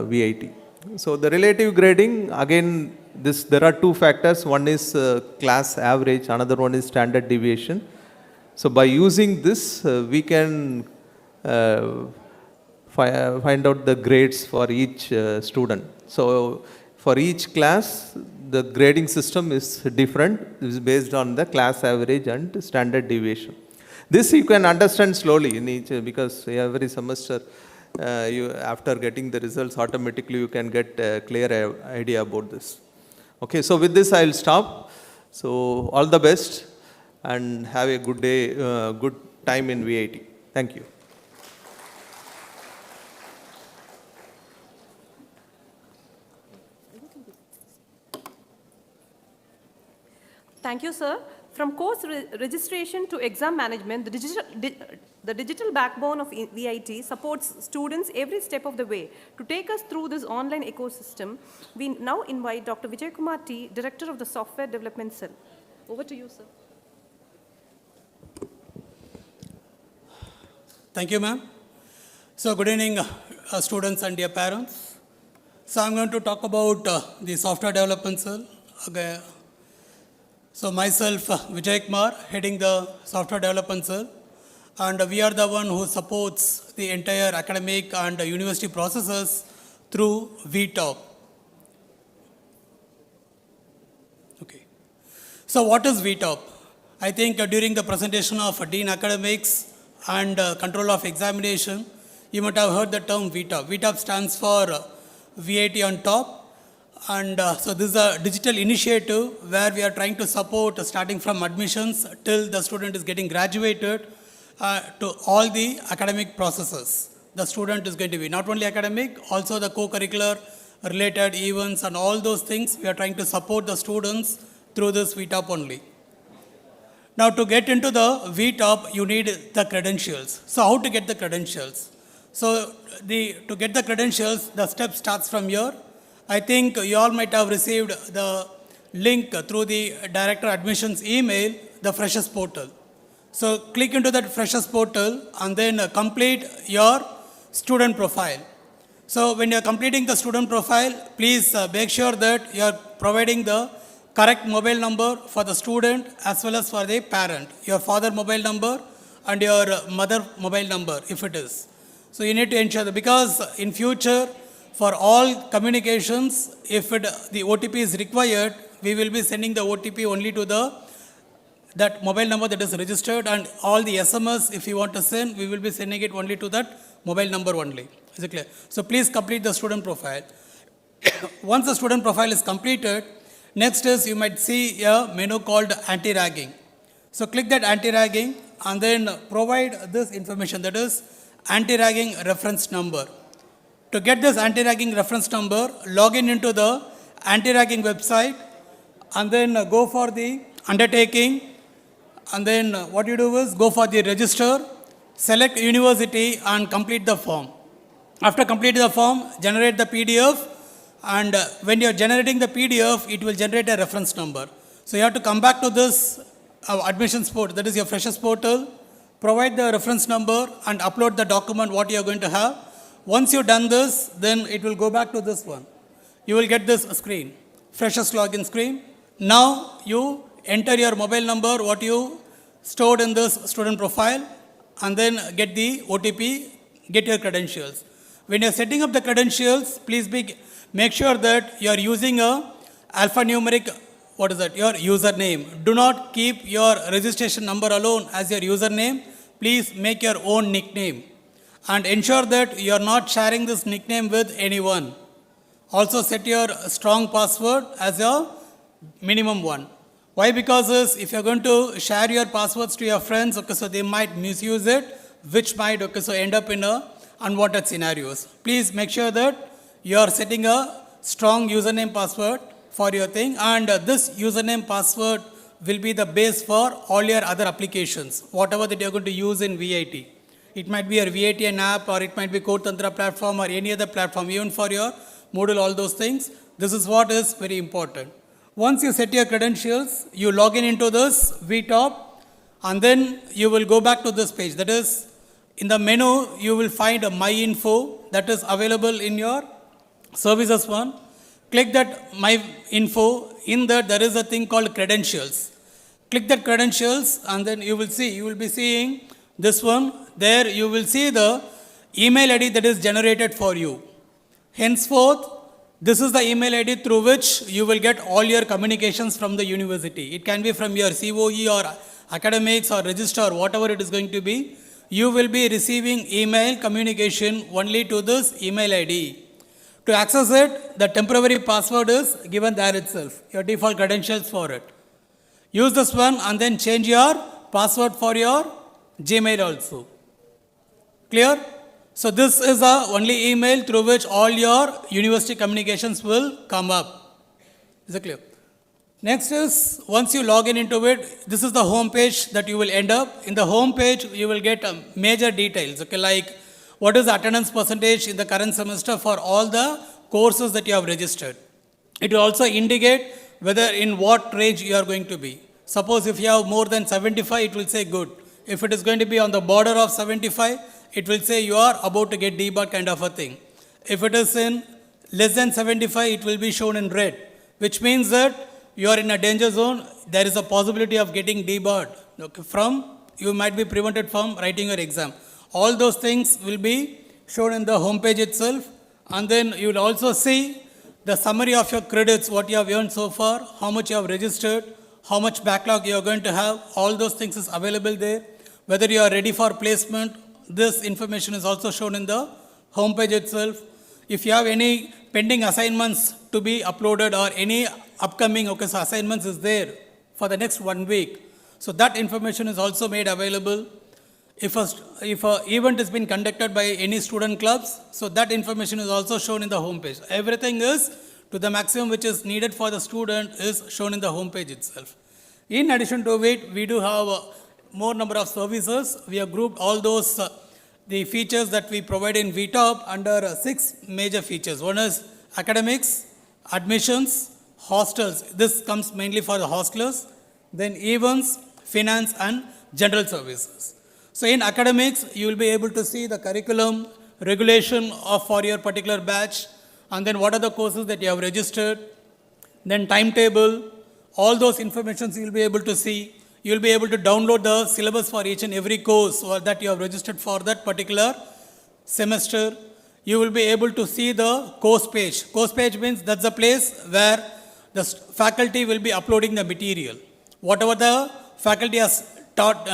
VIT. So the relative grading, again, there are two factors. One is class average, another one is standard deviation. So by using this, we can find out the grades for each student. So for each class, the grading system is different. It is based on the class average and standard deviation. This you can understand slowly in each, because every semester, after getting the results, automatically you can get a clear idea about this. Okay, so with this I will stop. So all the best and have a good day, good time in VIT. Thank you. Thank you, sir. From course registration to exam management, the digital backbone of VIT supports students every step of the way. To take us through this online ecosystem, we now invite Dr. Vijay Kumar T, Director of the Software Development Cell. Over to you, sir. Thank you, ma'am. So good evening, students and dear parents. So I'm going to talk about the Software Development Cell. Okay. So myself, Vijay Kumar, heading the Software Development Cell, and we are the one who supports the entire academic and university processes through VTOP. Okay. So what is VTOP? I think during the presentation of Dean Academics and Control of Examination, you might have heard the term VTOP. VTOP stands for VIT on top. And so this is a digital initiative where we are trying to support starting from admissions till the student is getting graduated to all the academic processes. The student is going to be not only academic, also the co-curricular related events and all those things. We are trying to support the students through this VTOP only. Now to get into the VTOP, you need the credentials. So how to get the credentials? So to get the credentials, the step starts from here. I think you all might have received the link through the Director Admissions email, the Freshers Portal. So click into that Freshers Portal and then complete your student profile. So when you are completing the student profile, please make sure that you are providing the correct mobile number for the student as well as for the parent, your father mobile number and your mother mobile number if it is. So you need to ensure that, because in future, for all communications, if the OTP is required, we will be sending the OTP only to that mobile number that is registered, and all the SMS, if you want to send, we will be sending it only to that mobile number only. Is it clear? So please complete the student profile. Once the student profile is completed, next is you might see a menu called anti-ragging. So click that anti-ragging and then provide this information, that is anti-ragging reference number. To get this anti-ragging reference number, log in into the anti-ragging website and then go for the undertaking, and then what you do is go for the register, select university and complete the form. After completing the form, generate the PDF, and when you're generating the PDF, it will generate a reference number. So you have to come back to this admissions portal, that is your freshers portal, provide the reference number and upload the document what you are going to have. Once you've done this, then it will go back to this one. You will get this screen, freshers login screen. Now you enter your mobile number, what you stored in this student profile, and then get the OTP, get your credentials. When you're setting up the credentials, please make sure that you are using a alphanumeric, your username. Do not keep your registration number alone as your username. Please make your own nickname. And ensure that you are not sharing this nickname with anyone. Also set your strong password as your minimum one. Why? Because if you're going to share your passwords to your friends, okay, so they might misuse it, which might, okay, so end up in a unwanted scenarios. Please make sure that you are setting a strong username password for your thing, and this username password will be the base for all your other applications, whatever that you're going to use in VIT. It might be your VITN app, or it might be Code Tantra platform, or any other platform, even for your Moodle, all those things. This is what is very important. Once you set your credentials, you log in into this VTop, and then you will go back to this page. That is, in the menu, you will find a My Info that is available in your services one. Click that My Info. In that, there is a thing called credentials. Click that credentials, and then you will be seeing this one. There you will see the email ID that is generated for you. Henceforth, this is the email ID through which you will get all your communications from the university. It can be from your COE or academics or register or whatever it is going to be. You will be receiving email communication only to this email ID. To access it, the temporary password is given there itself, your default credentials for it. Use this one and then change your password for your Gmail also. Clear? So this is the only email through which all your university communications will come up. Is it clear? Next is, once you log in into it, this is the home page that you will end up. In the home page, you will get major details, okay, like what is the attendance percentage in the current semester for all the courses that you have registered. It will also indicate whether in what range you are going to be. Suppose if you have more than 75, it will say good. If it is going to be on the border of 75, it will say you are about to get debarred kind of a thing. If it is in less than 75, it will be shown in red, which means that you are in a danger zone. There is a possibility of getting debarred. Okay, you might be prevented from writing your exam. All those things will be shown in the home page itself, and then you will also see the summary of your credits, what you have earned so far, how much you have registered, how much backlog you are going to have. All those things is available there. Whether you are ready for placement, this information is also shown in the home page itself. If you have any pending assignments to be uploaded or any upcoming so assignments is there for the next 1 week, so that information is also made available. If an event has been conducted by any student clubs, so that information is also shown in the home page. Everything is to the maximum which is needed for the student is shown in the home page itself. In addition to it, we do have more number of services. We have grouped all those the features that we provide in VTOP under 6 major features. One is academics, admissions, hostels. This comes mainly for the hostelers. Then events, finance, and general services. So in academics, you will be able to see the curriculum, regulation for your particular batch, and then what are the courses that you have registered, then timetable, all those informations you will be able to see. You will be able to download the syllabus for each and every course that you have registered for that particular semester. You will be able to see the course page. Course page means that's the place where the faculty will be uploading the material. Whatever the faculty has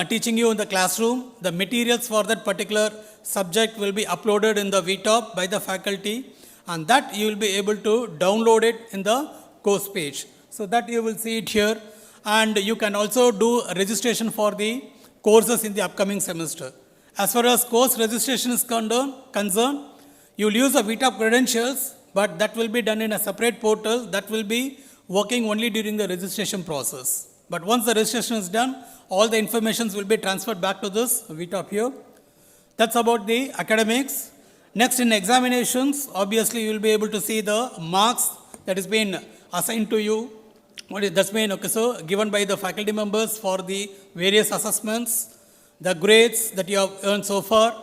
teaching you in the classroom, the materials for that particular subject will be uploaded in the VTOP by the faculty, and that you will be able to download it in the course page. So that you will see it here. And you can also do a registration for the courses in the upcoming semester. As far as course registration is concerned, you will use the VTOP credentials, but that will be done in a separate portal that will be working only during the registration process. But once the registration is done, all the informations will be transferred back to this VTOP here. That's about the academics. Next, in examinations, obviously you will be able to see the marks that is been assigned to you. That's been given by the faculty members for the various assessments, the grades that you have earned so far,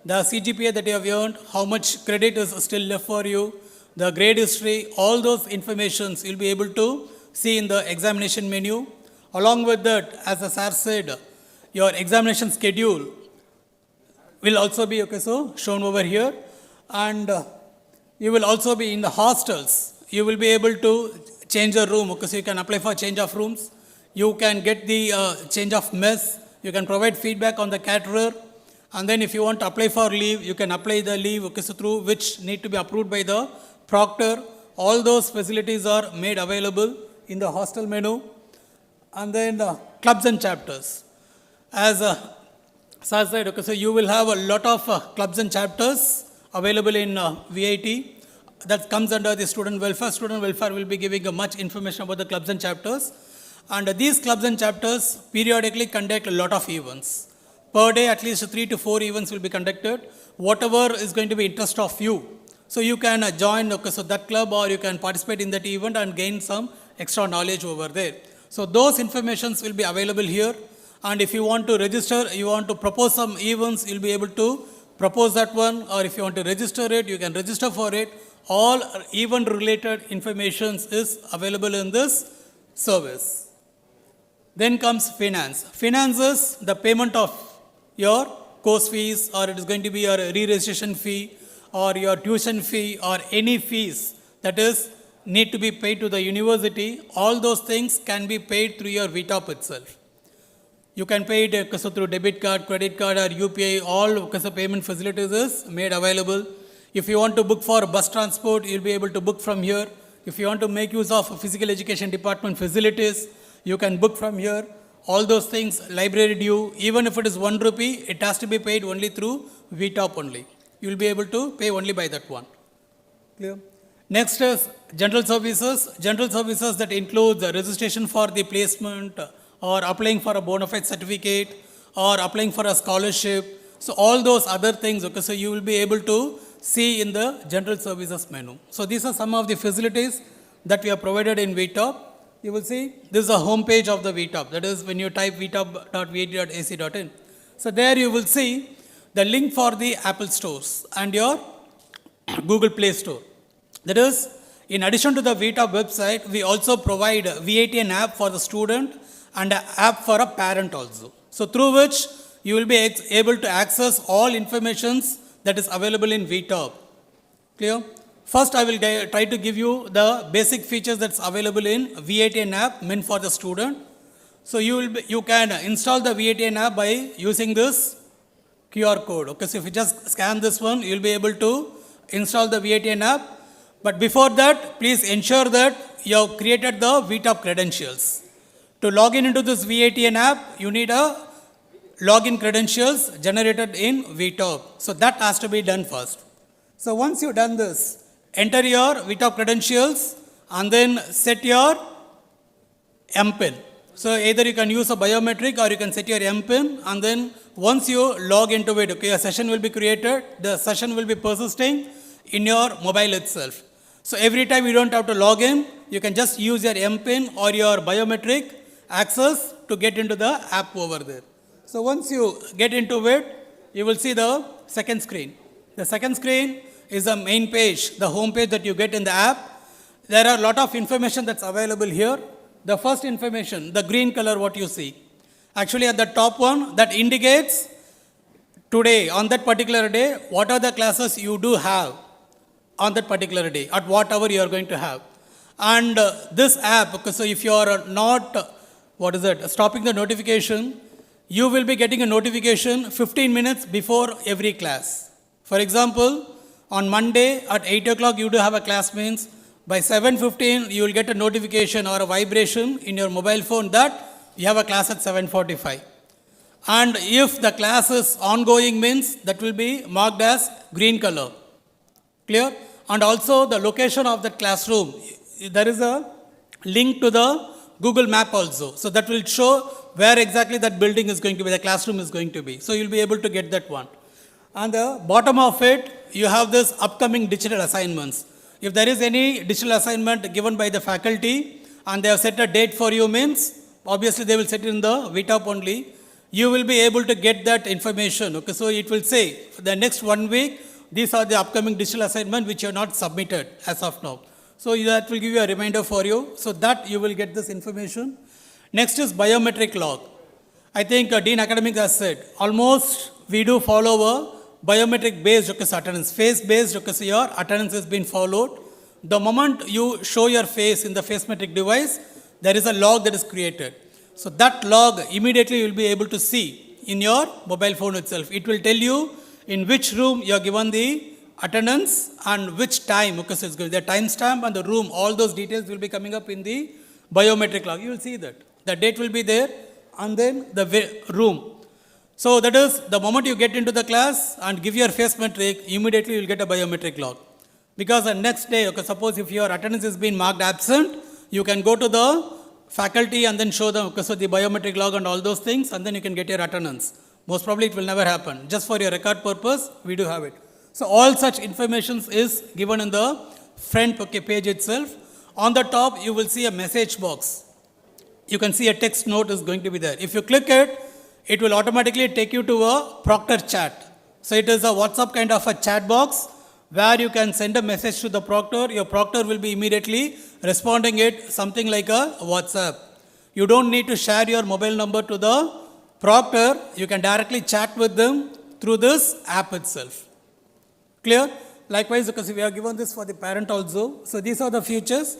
the CGPA that you have earned, how much credit is still left for you, the grade history, all those informations you'll be able to see in the examination menu. Along with that, as the sir said, your examination schedule will also be shown over here, and you will also be in the hostels. You will be able to change your room, so you can apply for change of rooms. You can get the change of mess. You can provide feedback on the caterer, and then if you want to apply for leave, you can apply the leave so through which need to be approved by the proctor. All those facilities are made available in the hostel menu. And then clubs and chapters. As Sir said, so you will have a lot of clubs and chapters available in VIT. That comes under the student welfare. Student welfare will be giving much information about the clubs and chapters. And these clubs and chapters periodically conduct a lot of events. Per day, at least 3 to 4 events will be conducted. Whatever is going to be interest of you. So you can join so that club, or you can participate in that event and gain some extra knowledge over there. So those informations will be available here. And if you want to register, you want to propose some events, you'll be able to propose that one. Or if you want to register it, you can register for it. All event related information is available in this service. Then comes finance. Finance is the payment of your course fees, or it is going to be your re-registration fee, or your tuition fee, or any fees that is need to be paid to the university. All those things can be paid through your VTOP itself. You can pay it through debit card, credit card, or UPI. All payment facilities is made available. If you want to book for bus transport, you'll be able to book from here. If you want to make use of physical education department facilities, you can book from here. All those things, library due, even if it is 1 rupee, it has to be paid only through VTOP only. You will be able to pay only by that one. Clear? Next is general services. General services that includes the registration for the placement, or applying for a bona fide certificate, or applying for a scholarship. So all those other things, so you will be able to see in the general services menu. So these are some of the facilities that we have provided in VTOP. You will see this is the home page of the VTOP. That is when you type vtop.vat.ac.in. So there you will see the link for the Apple stores and your Google Play Store. That is, in addition to the VTOP website, we also provide VAT an app for the student and an app for a parent also. So through which you will be able to access all informations that is available in VTOP. Clear? First, I will try to give you the basic features that's available in VAT an app meant for the student. So you can install the VAT an app by using this QR code. So if you just scan this one, you'll be able to install the VAT an app. But before that, please ensure that you have created the VTOP credentials. To log in into this VAT an app, you need a login credentials generated in VTOP. So that has to be done first. So once you've done this, enter your VTOP credentials and then set your MPIN. So either you can use a biometric or you can set your MPIN, and then once you log into it, a session will be created. The session will be persisting in your mobile itself. So every time you don't have to log in, you can just use your MPIN or your biometric access to get into the app over there. So once you get into it, you will see the second screen. The second screen is the main page, the home page that you get in the app. There are a lot of information that's available here. The first information, the green color what you see. Actually at the top one, that indicates today, on that particular day, what are the classes you do have on that particular day, at what hour you are going to have. And this app, so if you are not, stopping the notification, you will be getting a notification 15 minutes before every class. For example, on Monday at 8 o'clock you do have a class, means by 7:15 you will get a notification or a vibration in your mobile phone that you have a class at 7:45. And if the class is ongoing, means that will be marked as green color. Clear? And also the location of that classroom. There is a link to the Google map also. So that will show where exactly that building is going to be, the classroom is going to be. So you'll be able to get that one. On the bottom of it, you have this upcoming digital assignments. If there is any digital assignment given by the faculty and they have set a date for you means, obviously they will set it in the VTOP only. You will be able to get that information. Okay, so it will say for the next 1 week, these are the upcoming digital assignment which you have not submitted as of now. So that will give you a reminder for you. So that you will get this information. Next is biometric log. I think Dean Academics has said, almost we do follow a biometric based attendance, face based your attendance has been followed. The moment you show your face in the face metric device, there is a log that is created. So that log immediately you will be able to see in your mobile phone itself. It will tell you in which room you are given the attendance and which time. Okay, so it's good. The timestamp and the room, all those details will be coming up in the biometric log. You will see that. The date will be there and then the room. So that is the moment you get into the class and give your face metric, immediately you will get a biometric log. Because the next day, okay, suppose if your attendance is being marked absent, you can go to the faculty and then show them, okay, so the biometric log and all those things, and then you can get your attendance. Most probably it will never happen. Just for your record purpose, we do have it. So all such information is given in the front page itself. On the top, you will see a message box. You can see a text note is going to be there. If you click it, it will automatically take you to a Proctor chat. So it is a WhatsApp kind of a chat box where you can send a message to the proctor. Your proctor will be immediately responding it something like a WhatsApp. You don't need to share your mobile number to the proctor. You can directly chat with them through this app itself. Clear? Likewise, because we have given this for the parent also. So these are the features.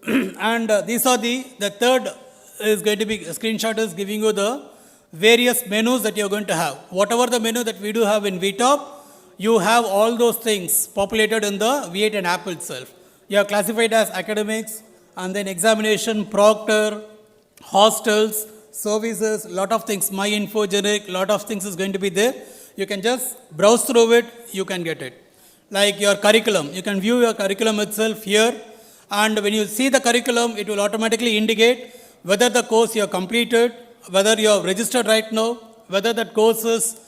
And these are the third is going to be, a screenshot is giving you the various menus that you are going to have. Whatever the menu that we do have in VTOP, you have all those things populated in the V8 and app itself. You are classified as academics and then examination, proctor, hostels, services, lot of things, my info, generic, lot of things is going to be there. You can just browse through it, you can get it. Like your curriculum, you can view your curriculum itself here, and when you see the curriculum, it will automatically indicate whether the course you have completed, whether you have registered right now, whether that course is,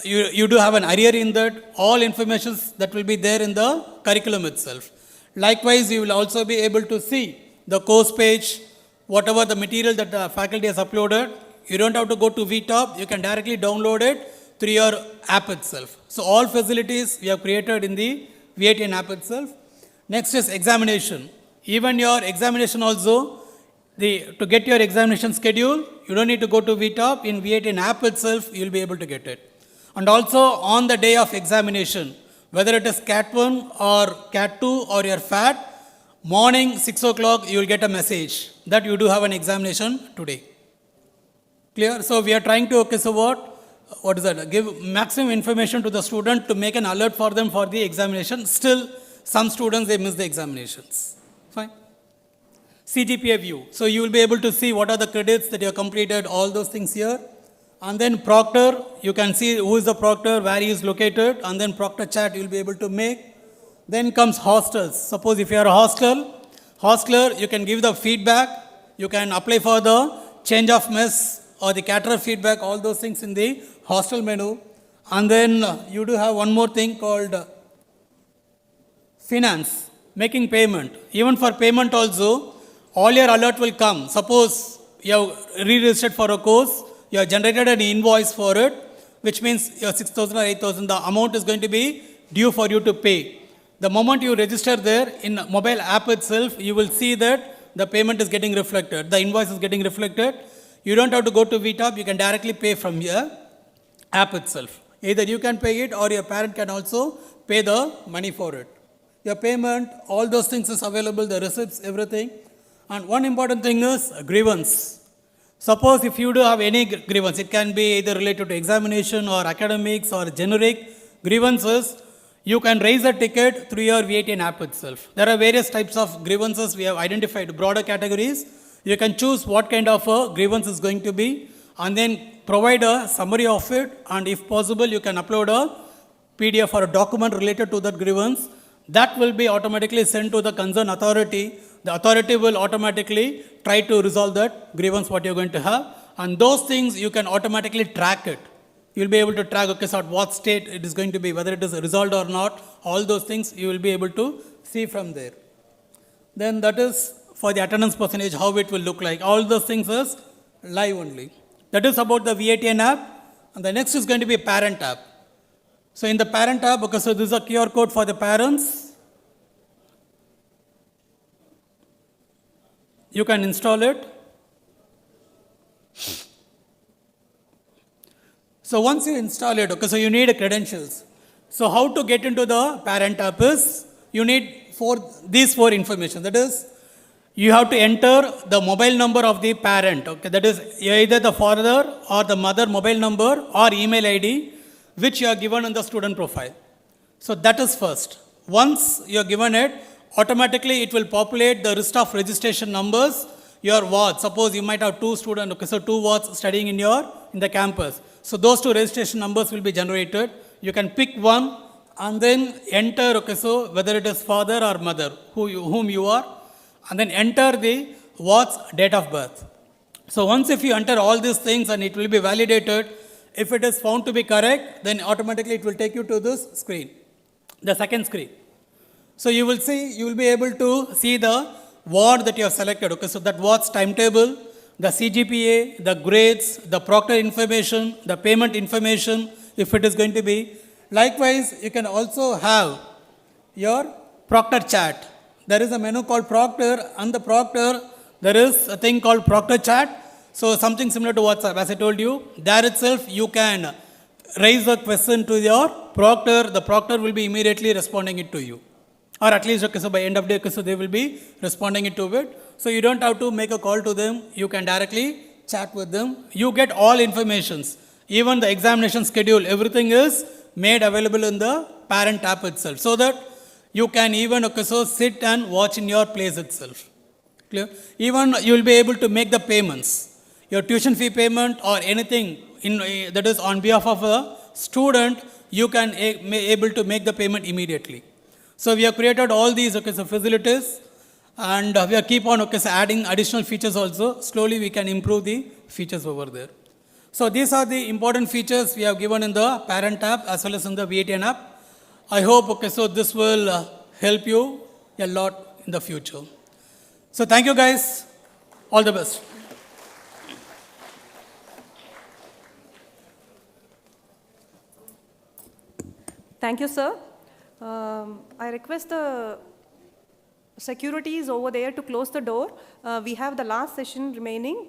you do have an arrear in that, all information that will be there in the curriculum itself. Likewise, you will also be able to see the course page, whatever the material that the faculty has uploaded. You don't have to go to VTOP, you can directly download it through your app itself. So all facilities we have created in the V8 app itself. Next is examination. Even your examination also, to get your examination schedule, you don't need to go to VTOP. In V8 app itself, you will be able to get it. And also on the day of examination, whether it is CAT 1 or CAT 2 or your FAT, morning 6 o'clock, you will get a message that you do have an examination today. Clear? So we are trying to, okay, so what is that? Give maximum information to the student to make an alert for them for the examination. Still, some students, they miss the examinations. Fine. CGPA view. So you will be able to see what are the credits that you have completed, all those things here. And then proctor, you can see who is the proctor, where he is located, and then proctor chat you will be able to make. Then comes hostels. Suppose if you are a hostler, you can give the feedback, you can apply for the change of mess or the caterer feedback, all those things in the hostel menu. And then you do have one more thing called finance, making payment. Even for payment also, all your alert will come. Suppose you have re-registered for a course, you have generated an invoice for it, which means your 6,000 or 8,000, the amount is going to be due for you to pay. The moment you register there in mobile app itself, you will see that the payment is getting reflected, the invoice is getting reflected. You don't have to go to VTOP, you can directly pay from your app itself. Either you can pay it or your parent can also pay the money for it. Your payment, all those things is available, the receipts, everything. And one important thing is grievance. Suppose if you do have any grievance, it can be either related to examination or academics or generic grievances, you can raise a ticket through your V8 app itself. There are various types of grievances we have identified, broader categories. You can choose what kind of a grievance is going to be and then provide a summary of it, and if possible you can upload a PDF or a document related to that grievance. That will be automatically sent to the concerned authority. The authority will automatically try to resolve that grievance what you're going to have, and those things you can automatically track it You'll be able to track, okay, so at what state it is going to be, whether it is resolved or not, all those things you will be able to see from there. Then that is for the attendance percentage, how it will look like. All those things is live only. That is about the VATN app. And the next is going to be a parent app. So in the parent app, okay, so this is a QR code for the parents. You can install it. So once you install it, okay, so you need credentials. So how to get into the parent app is, you need these four information. That is, you have to enter the mobile number of the parent. Okay, that is either the father or the mother mobile number or email ID, which you are given in the student profile. So that is first. Once you are given it, automatically it will populate the list of registration numbers, your wards. Suppose you might have 2 students, okay, so 2 wards studying in the campus. So those 2 registration numbers will be generated. You can pick one and then enter, okay, so whether it is father or mother, whom you are, and then enter the ward's date of birth. So once if you enter all these things and it will be validated, if it is found to be correct, then automatically it will take you to this screen, the second screen. So you will be able to see the ward that you have selected. Okay, so that ward's timetable, the CGPA, the grades, the proctor information, the payment information, if it is going to be. Likewise, you can also have your proctor chat. There is a menu called proctor, and the proctor, there is a thing called proctor chat. So something similar to WhatsApp, as I told you. There itself, you can raise a question to your proctor. The proctor will be immediately responding it to you. Or at least, okay, so by end of day, okay, so they will be responding it to it. So you don't have to make a call to them. You can directly chat with them. You get all informations. Even the examination schedule, everything is made available in the parent app itself. So that you can even, okay, so sit and watch in your place itself. Clear? Even you will be able to make the payments. Your tuition fee payment or anything that is on behalf of a student, you can able to make the payment immediately. So we have created all these, okay, so facilities, and we are keep on, okay, so adding additional features also. Slowly we can improve the features over there. So these are the important features we have given in the parent app as well as in the VATN app. I hope, okay, so this will help you a lot in the future. So thank you guys. All the best. Thank you, sir. I request the securities over there to close the door. We have the last session remaining.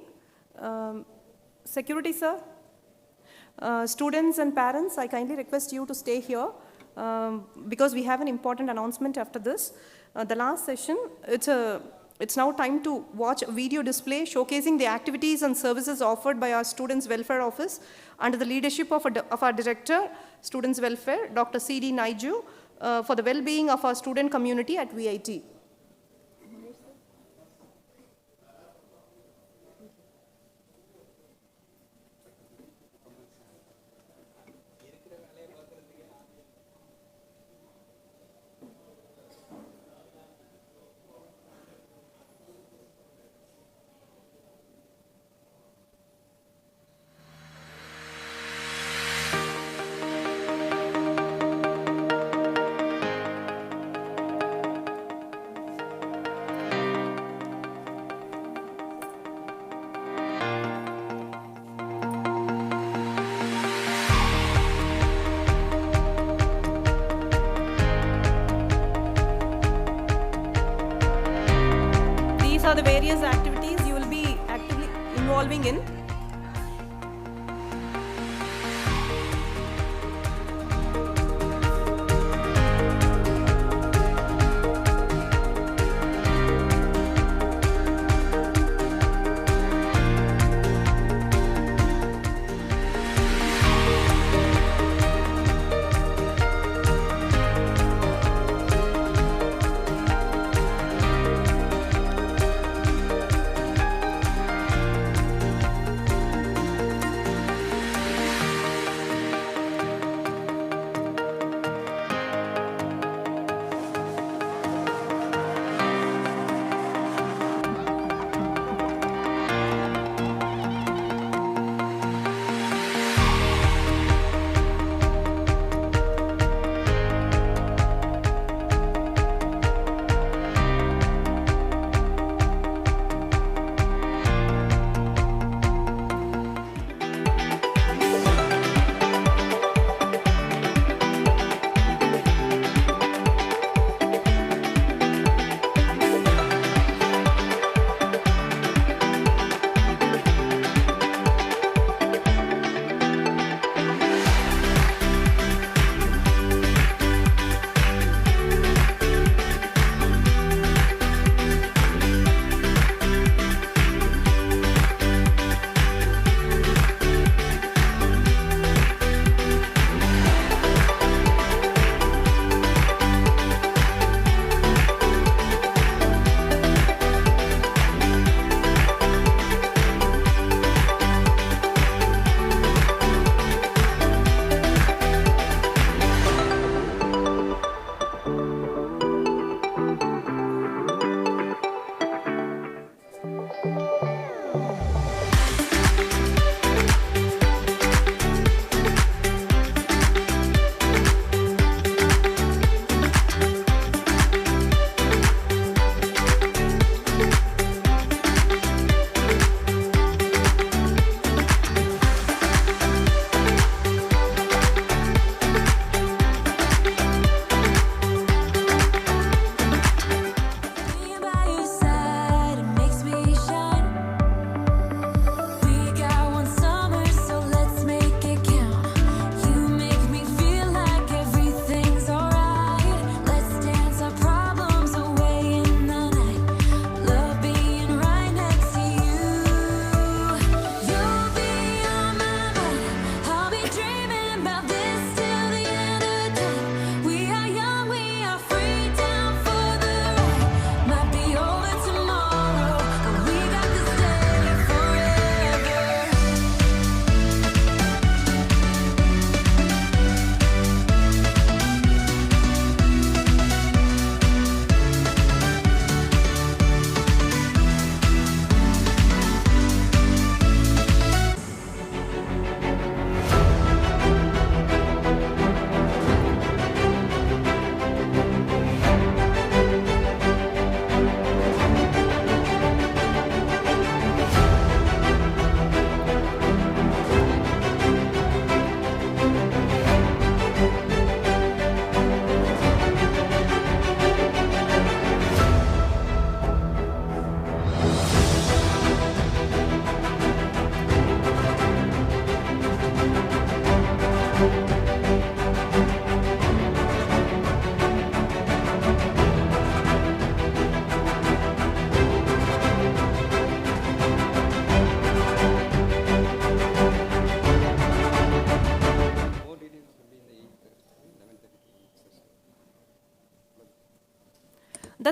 Security, sir. Students and parents, I kindly request you to stay here because we have an important announcement after this. The last session, it's now time to watch a video display showcasing the activities and services offered by our Students' Welfare Office under the leadership of our Director, Students' Welfare, Dr. C.D. Naiju, for the well-being of our student community at VIT. Are the various activities you will be actively involving in.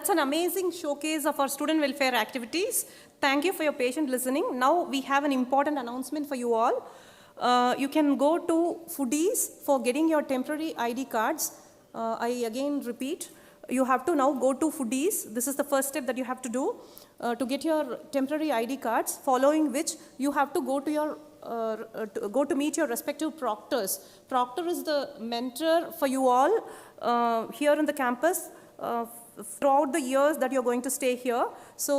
that's an amazing showcase of our student welfare activities. Thank you for your patient listening. Now we have an important announcement for you all. You can go to Foodies for getting your temporary ID cards. I again repeat, you have to now go to Foodies. This is the first step that you have to do to get your temporary ID cards, following which you have to go to your to meet your respective proctors. Proctor is the mentor for you all here in the campus throughout the years that you're going to stay here. So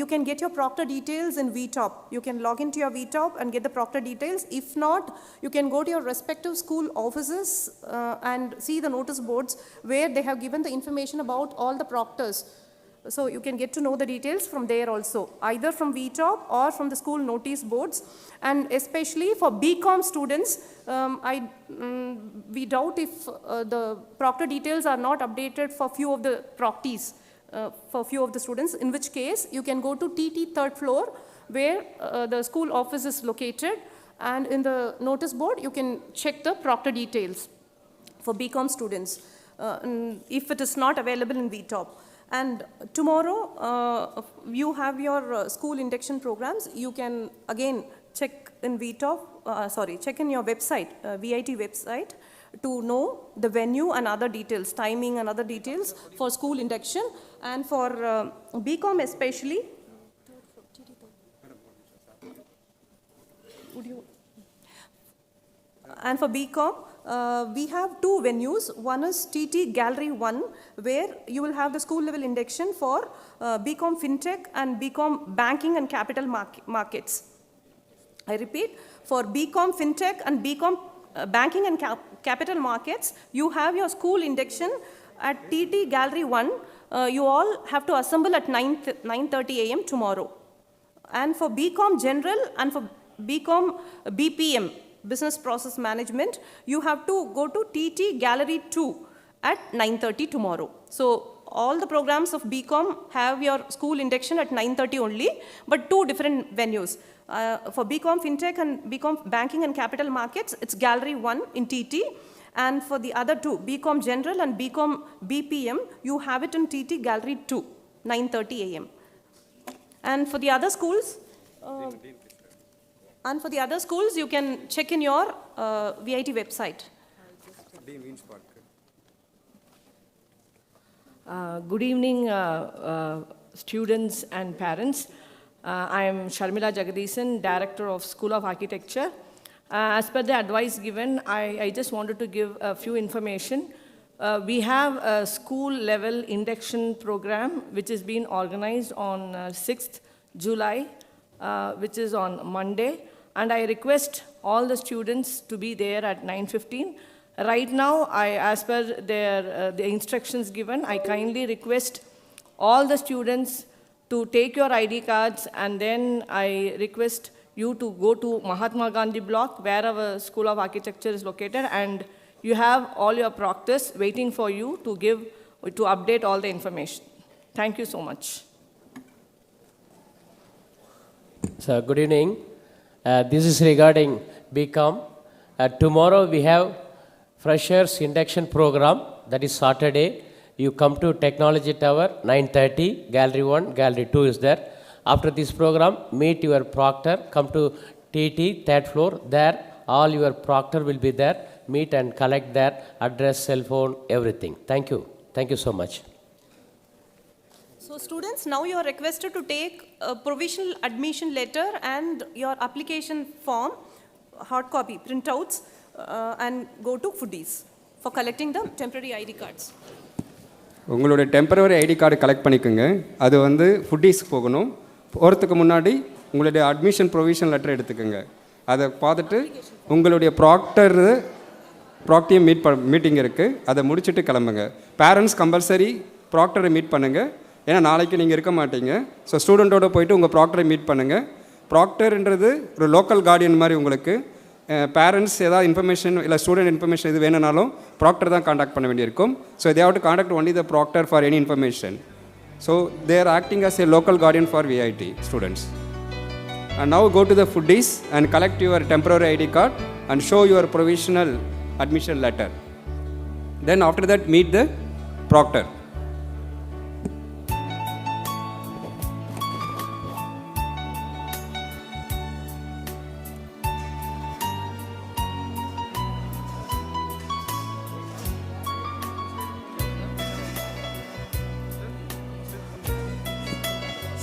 you can get your proctor details in VTop. You can log into your VTop and get the proctor details. If not, you can go to your respective school offices and see the notice boards where they have given the information about all the proctors. So you can get to know the details from there also, either from VTop or from the school notice boards. And especially for BCom students, we doubt if the proctor details are not updated for few of the proctees, for few of the students, in which case you can go to TT 3rd floor where the school office is located, and in the notice board you can check the proctor details for BCom students if it is not available in VTop. And tomorrow, you have your school induction programs. You can again check in VTop, check in your website, VIT website, to know the venue and other details, timing and other details for school induction. And for BCom especially, and for BCom, we have two venues. One is TT Gallery 1, where you will have the school level induction for BCom FinTech and BCom Banking and Capital Markets. I repeat, for BCom FinTech and BCom Banking and Capital Markets, you have your school induction at TT Gallery 1. You all have to assemble at 9:30 a.m. tomorrow. And for BCom General and for BCom BPM, Business Process Management, you have to go to TT Gallery 2 at 9:30 tomorrow. So all the programs of BCom have your school induction at 9:30 only, but two different venues. For BCom FinTech and BCom Banking and Capital Markets, it's Gallery 1 in TT. And for the other two, BCom General and BCom BPM, you have it in TT Gallery 2, 9:30 a.m. And for the other schools, you can check in your VIT website. Good evening, students and parents. I am Sharmila Jagadisan, Director of School of Architecture. As per the advice given, I just wanted to give a few information. We have a school-level induction program which is being organized on 6th July, which is on Monday. And I request all the students to be there at 9:15. Right now, as per the instructions given, I kindly request all the students to take your ID cards, and then I request you to go to Mahatma Gandhi block, where our School of Architecture is located, and you have all your proctors waiting for you to update all the information. Thank you so much. So, good evening. This is regarding BCom. Tomorrow we have Freshers Induction Program, that is Saturday. You come to Technology Tower, 9:30, Gallery 1, Gallery 2 is there. After this program, meet your proctor, come to TT, 3rd floor. There, all your proctor will be there. Meet and collect their address, cell phone, everything. Thank you. Thank you so much. So students, now you are requested to take a provisional admission letter and your application form, hard copy, printouts, and go to Foodies for collecting the temporary ID cards. உங்களோட temporary ID card collect பண்ணிக்கோங்க. அது வந்து ஃபுட்டீஸ்க்கு போகணும். போகிறதுக்கு முன்னாடி உங்களுடைய admission provision letter எடுத்துக்கோங்க. அதை பார்த்துட்டு உங்களுடைய ப்ராக்டியம் மீட்டிங் இருக்குது, அதை முடிச்சுட்டு கிளம்புங்க. பேரண்ட்ஸ் கம்பல்சரி ப்ராக்டரை மீட் பண்ணுங்கள், ஏன்னா நாளைக்கு நீங்கள் இருக்க மாட்டீங்க. ஸோ ஸ்டூடெண்ட்டோடு போயிட்டு உங்கள் ப்ராக்டரை மீட் பண்ணுங்கள். ப்ராக்டர்ன்றது ஒரு லோக்கல் கார்டியன் மாதிரி உங்களுக்கு. பேரண்ட்ஸ் ஏதாவது இன்ஃபர்மேஷன் இல்லை ஸ்டூடெண்ட் இன்ஃபர்மேஷன் இது வேணும்னாலும் ப்ராக்டர் தான் காண்டாக்ட் பண்ண வேண்டியிருக்கும். So they have to contact only the proctor for any information. So they are acting as a local guardian for VIT students. And now go to the Foodies and collect your temporary ID card and show your provisional admission letter. Then after that meet the proctor.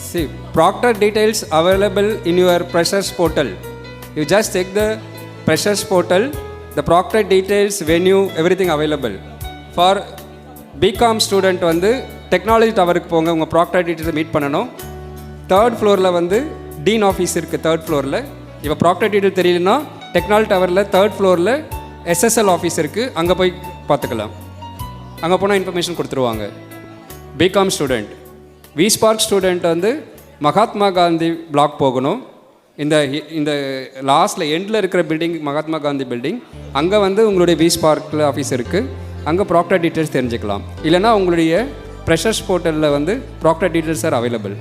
See, proctor details available in your pressures portal. You just check the pressures portal, the proctor details, venue, everything available. For BCom student வந்து technology டவருக்கு போங்க, உங்கள் Procter டீட்டெயில்ஸை meet பண்ணணும். 3rd ஃப்ளோரில் வந்து dean office இருக்குது. 3rd ஃப்ளோரில் இப்போ ப்ராக்டர் டீட்டெயில் தெரியலனா டெக்னாலஜி டவரில் 3rd ஃப்ளோரில் SSL ஆஃபீஸ் இருக்குது, அங்கே போய் பார்த்துக்கலாம். அங்கே போனால் இன்ஃபர்மேஷன் கொடுத்துருவாங்க. பிகாம் ஸ்டூடெண்ட், விஸ்பார்க் ஸ்டூடெண்ட் வந்து மகாத்மா காந்தி பிளாக் போகணும். இந்த லாஸ்ட்டில் எண்டில் இருக்கிற பில்டிங் மகாத்மா காந்தி பில்டிங், அங்கே வந்து உங்களுடைய விஸ்பார்க்கில் ஆஃபீஸ் இருக்குது, அங்கே ப்ராக்டர் டீட்டெயில்ஸ் தெரிஞ்சுக்கலாம். இல்லைனா உங்களுடைய ப்ரெஷர்ஸ் போர்ட்டலில் வந்து ப்ராக்டர் டீட்டெயில்ஸ் ஆர் அவைலபிள்.